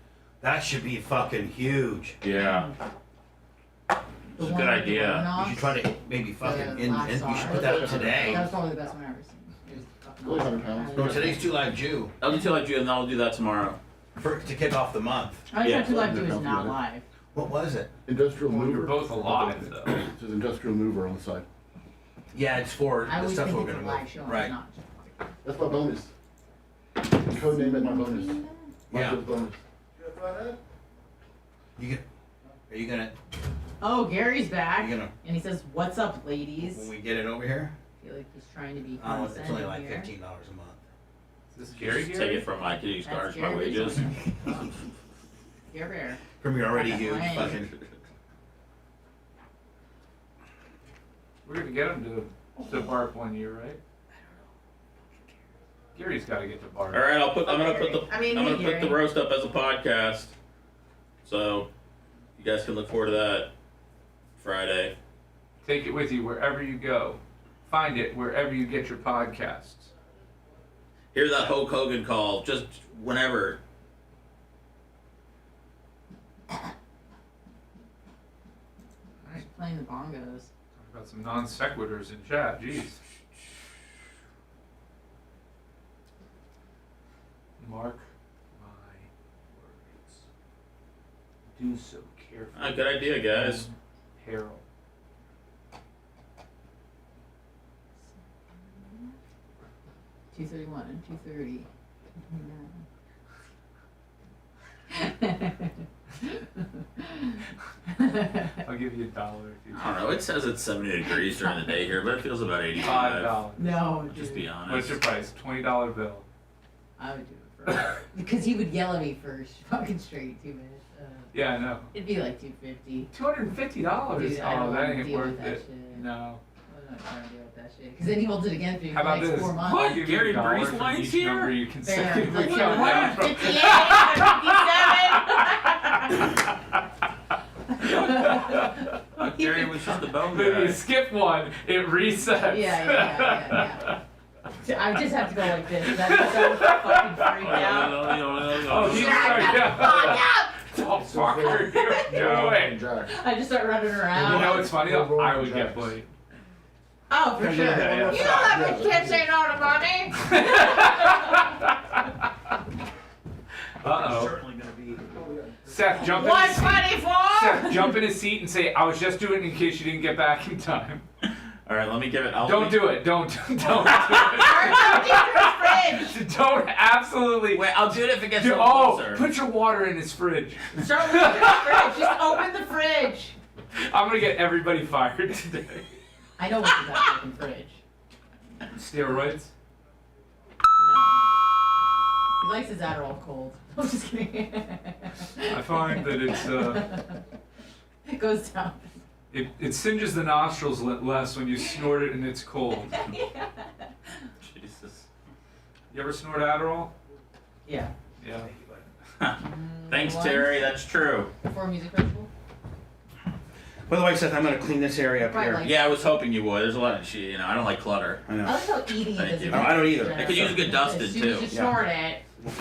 That should be fucking huge.
Yeah. It's a good idea.
You should try to maybe fucking and you should put that up today.
That was probably the best one I've ever seen. It was fucking
Really
awesome.
100 pounds.
No, today's 2 Live Jew.
I'll do 2 Live Jew, and I'll do that tomorrow.
To kick off the month.
I
Yeah.
thought 2 Live 2 is not live.
What was it?
Industrial
Well,
mover.
you're both alive though.
It says industrial mover on the side.
Yeah, it's for
I
the
always
stuff
think
we're
it's a
gonna
live
move.
show. It's
Right.
not.
That's my bonus. Code name is my bonus. My
Yeah.
bonus.
Are you gonna?
Oh, Gary's back.
You gonna-
And he says, "What's up, ladies?"
When we get it over here?
I feel like he's trying to be
Oh,
condescending
it's only like
here.
$15 a month.
Is this Gary?
Take it from my kids'
That's
cards, my
Gary's
wages.
one. Gary Bear.
From your already
Fucking
huge
lame.
fucking.
We're gonna get him to bark one year, right? Gary's got to get to bark.
All right, I'm gonna put the
I mean,
I'm
hey,
gonna put the
Gary.
roast up as a podcast, so you guys can look forward to that Friday.
Take it with you wherever you go. Find it wherever you get your podcasts.
Hear that Hulk Hogan call just whenever.
He's playing the bongos.
Talk about some non sequiturs in chat. Jeez. Mark my words. Do so carefully.
Good idea, guys.
Harold.
$231 and $230.
I'll give you $1 if you.
I don't know. It says it's 70 degrees during the day here, but it feels about 85.
$5.
No,
Just be honest.
What's your price? $20 bill.
I would do it for because he would yell at me for fucking straight 2 minutes.
Yeah, I know.
It'd be like $250.
$250?
Dude, I don't
Oh, that
wanna
ain't
deal with
worth
that
it.
shit.
No.
I'm not trying to deal with that shit. Because then he holds it against me
How
for
about
like
this?
4 months.
I'll give you
Gary
$1
Breeze
from
Wine's
each
here?
number you consecutively
Fair.
count down from.
58, 57.
Gary was just a bone
Then
guy.
you skip one, it resets.
Yeah. I just have to go like this. That's so fucking freaked out.
Oh, he's What the fuck are you doing?
I just start running around.
You know what's funny? I would get played.
Oh, for sure.
Yeah.
You know that bitch can't say no to money.
Uh-oh.
Certainly gonna be.
Seth, jump in his seat.
124.
Seth, jump in his seat and say, I was just doing it in case you didn't get back in time.
All right, let me give it.
Don't do it. Don't do it. Don't absolutely.
Wait, I'll do it if it gets
Do-
a little closer.
Put your water in his fridge.
Start with the fridge. Just open the fridge.
I'm gonna get everybody fired today.
I know what's in that fucking fridge.
Steroids?
No. He likes his Adderall cold. I'm just kidding.
I find that it's
It goes down.
it singes the nostrils less when you snort it and it's cold.
Jesus.
You ever snort Adderall?
Yeah.
Yeah.
Thanks, Terry. That's true.
Before a music festival?
By the way, Seth, I'm gonna clean this area up
Right,
here.
like-
Yeah, I was hoping you would. There's a lot of shit. You know, I don't like clutter.
I know.
I like how eating
Thank
doesn't
you.
No, I don't either.
It could use a good dusted
As soon as
too.
you snort it.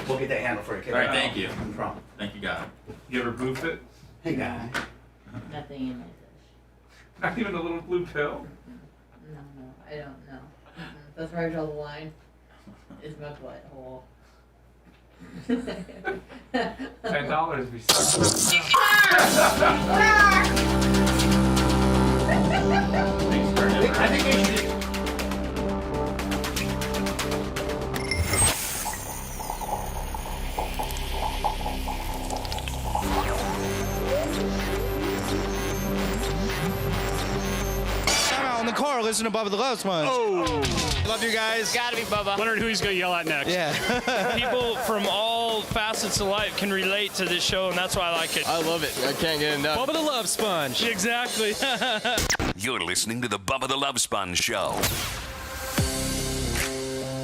We'll get that handle for you, kid.
All right, thank you.
No problem.
Thank you, God.
You ever boof it?
Hey, guy.
Nothing in my dish.
Not even a little blue pill?
No, I don't know. That's where I draw the line. Is my butthole.
$10 we suck.
I think you should.
I'm out in the car listening to Bubba the Love Sponge. Oh. Love you guys.
Gotta be Bubba.
Wondering who he's going to yell at next.
Yeah.
People from all facets of life can relate to this show, and that's why I like it.
I love it. I can't get enough.
Bubba the Love Sponge. Exactly.
You're listening to the Bubba the Love Sponge Show.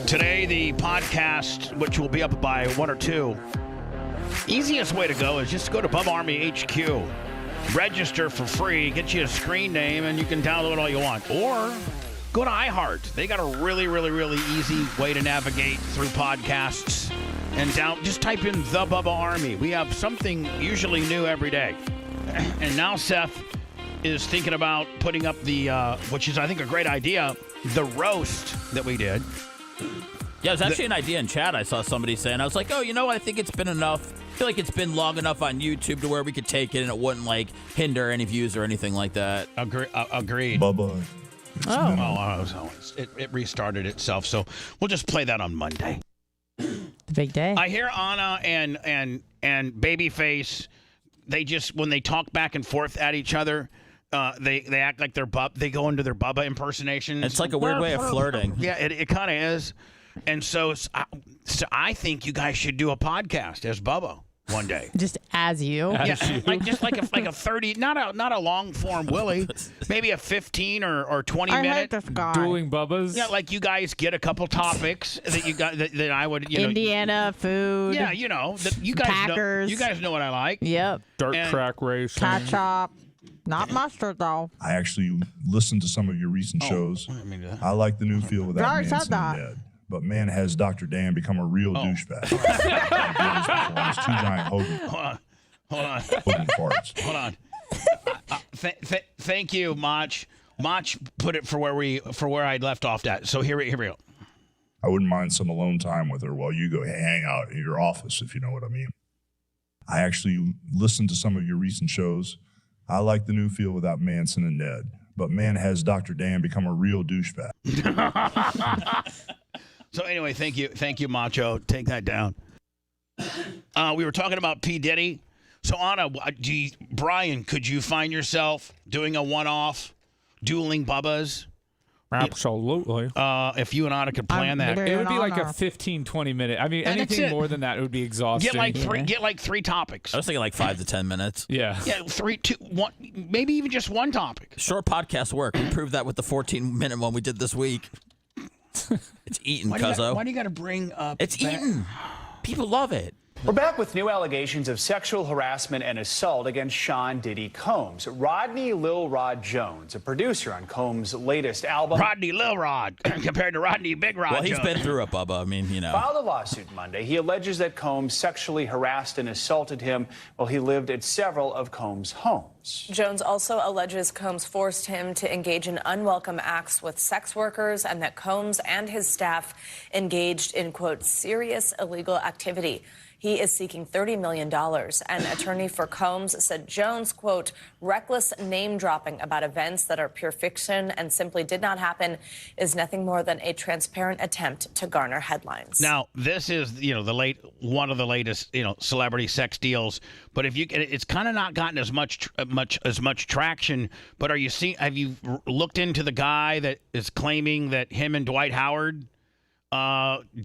Today, the podcast, which will be up by 1 or 2, easiest way to go is just go to Bubba Army HQ. Register for free, get you a screen name, and you can download all you want. Or go to iHeart. They got a really, really, really easy way to navigate through podcasts. And just type in The Bubba Army. We have something usually new every day. And now Seth is thinking about putting up the, which is, I think, a great idea, the roast that we did.
Yeah, it was actually an idea in chat. I saw somebody saying, I was like, oh, you know what? I think it's been enough. I feel like it's been long enough on YouTube to where we could take it and it wouldn't like hinder any views or anything like that.
Agreed.
Bubba.
It restarted itself. So we'll just play that on Monday.
The big day.
I hear Anna and Babyface
they just when they talk back and forth at each other, they act like they're they go into their Bubba impersonations.
It's like a weird way of flirting.
Yeah, it kind of is. And so I think you guys should do a podcast as Bubba one day.
Just as you.
Yeah, like a 30, not a long form Willie, maybe a 15 or 20 minute.
I hate this guy.
Dueling Bubbas.
Yeah, like you guys get a couple topics that you got that I would
Indiana food.
Yeah, you guys
Packers.
know. You guys know what I like.
Yep.
Dirt track racing.
Ketchup. Not mustard though.
I actually listened to some of your recent shows. I like the new feel without
Sorry, said
Manson
that.
dead. But man, has Dr. Dan become a real douchebag. Two giant Hogan.
Hold on.
Hogan farts.
Hold on. Thank you, Mach. Mach put it for where I left off at. So here we go.
I wouldn't mind some alone time with her while you go hang out in your office, if you know what I mean. I actually listened to some of your recent shows. I like the new feel without Manson and Ned. But man, has Dr. Dan become a real douchebag.
So anyway, thank you, Macho. Take that down. We were talking about P. Diddy. So Anna, Brian, could you find yourself doing a one-off dueling Bubbas?
Absolutely.
If you and Anna could plan that,
it would be like a 15, 20 minute. I mean, anything more than that, it would be exhausting.
Get like three topics.
I was thinking like 5 to 10 minutes.
Yeah.
Yeah, 3, 2, 1, maybe even just one topic.
Short podcasts work. We proved that with the 14-minute one we did this week. It's eaten, cuzzo.
Why do you got to bring up?
It's eaten. People love it.
We're back with new allegations of sexual harassment and assault against Sean Diddy Combs. Rodney Lil Rod Jones, a producer on Combs' latest album.
Rodney Lil Rod compared to Rodney Big Rod
Well, he's
Jones.
been through it, Bubba. I mean,
Filed a lawsuit Monday. He alleges that Combs sexually harassed and assaulted him while he lived at several of Combs' homes.
Jones also alleges Combs forced him to engage in unwelcome acts with sex workers and that Combs and his staff engaged in, quote, serious illegal activity. He is seeking $30 million. An attorney for Combs said Jones, quote, reckless name-dropping about events that are pure fiction and simply did not happen is nothing more than a transparent attempt to garner headlines.
Now, this is, one of the latest, celebrity sex deals. But it's kind of not gotten as much traction. But have you looked into the guy that is claiming that him and Dwight Howard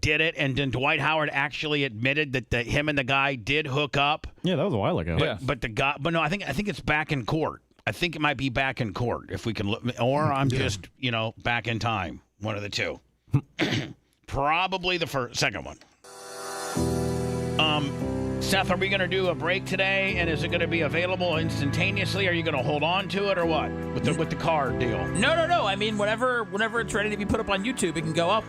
did it, and then Dwight Howard actually admitted that him and the guy did hook up.
Yeah, that was a while ago.
But no, I think it's back in court. I think it might be back in court if we can look, or I'm just back in time. One of the two. Probably the second one. Seth, are we going to do a break today, and is it going to be available instantaneously? Are you going to hold on to it, or what with the card deal?
No. I mean, whenever it's ready to be put up on YouTube, it can go up.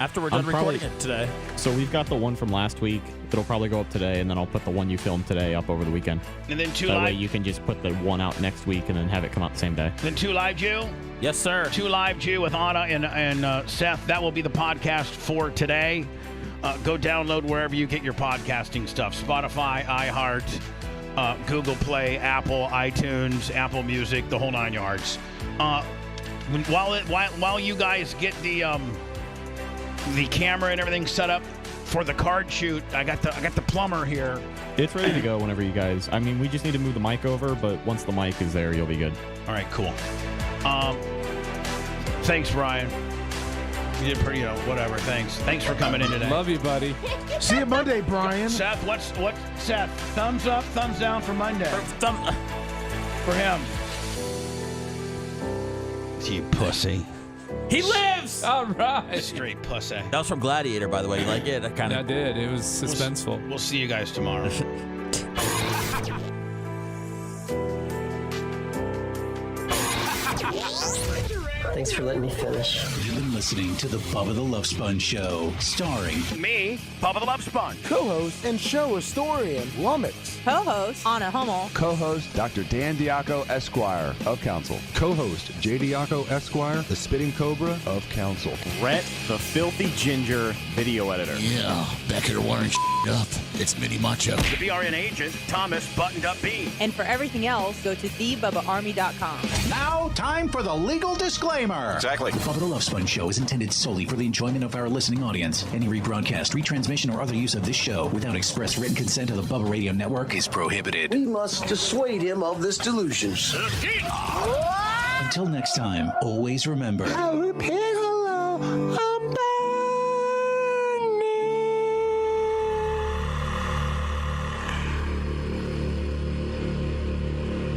After we're done recording it today.
So we've got the one from last week. It'll probably go up today, and then I'll put the one you filmed today up over the weekend.
And then
That way you can just put the one out next week and then have it come out the same day.
Then 2 Live Jew?
Yes, sir.
2 Live Jew with Anna and Seth. That will be the podcast for today. Go download wherever you get your podcasting stuff. Spotify, iHeart, Google Play, Apple, iTunes, Apple Music, the whole 9 yards. While you guys get the camera and everything set up for the card shoot, I got the plumber here.
It's ready to go whenever you guys. I mean, we just need to move the mic over, but once the mic is there, you'll be good.
All right, cool. Thanks, Brian. You did pretty, whatever. Thanks for coming in today.
Love you, buddy.
See you Monday, Brian.
Seth, what? Seth, thumbs up, thumbs down for Monday. For him. You pussy.
He lives!
All right.
Straight pussy.
That was from Gladiator, by the way. You like it?
I did. It was suspenseful.
We'll see you guys tomorrow.
Thanks for letting me finish.
You've been listening to the Bubba the Love Sponge Show, starring
me, Bubba the Love Sponge.
Co-host and show historian, Lummox.
Co-host, Anna Hummel.
Co-host, Dr. Dan Diaco, Esquire, of Council. Co-host, J. Diaco, Esquire, the Spitting Cobra, of Council.
Rhett, the Filthy Ginger, video editor.
Yeah, back here wiring up. It's Mini Macho.
The BRN agent, Thomas Buttoned Up B.
And for everything else, go to thebubbaarmy.com.
Now, time for the legal disclaimer.
Disclaimer.
Exactly.
The Bubba the Love Sponge show is intended solely for the enjoyment of our listening audience. Any rebroadcast, retransmission, or other use of this show without express written consent of the Bubba Radio Network is prohibited.
We must dissuade him of this delusion.
Until next time, always remember.
I repeat hello.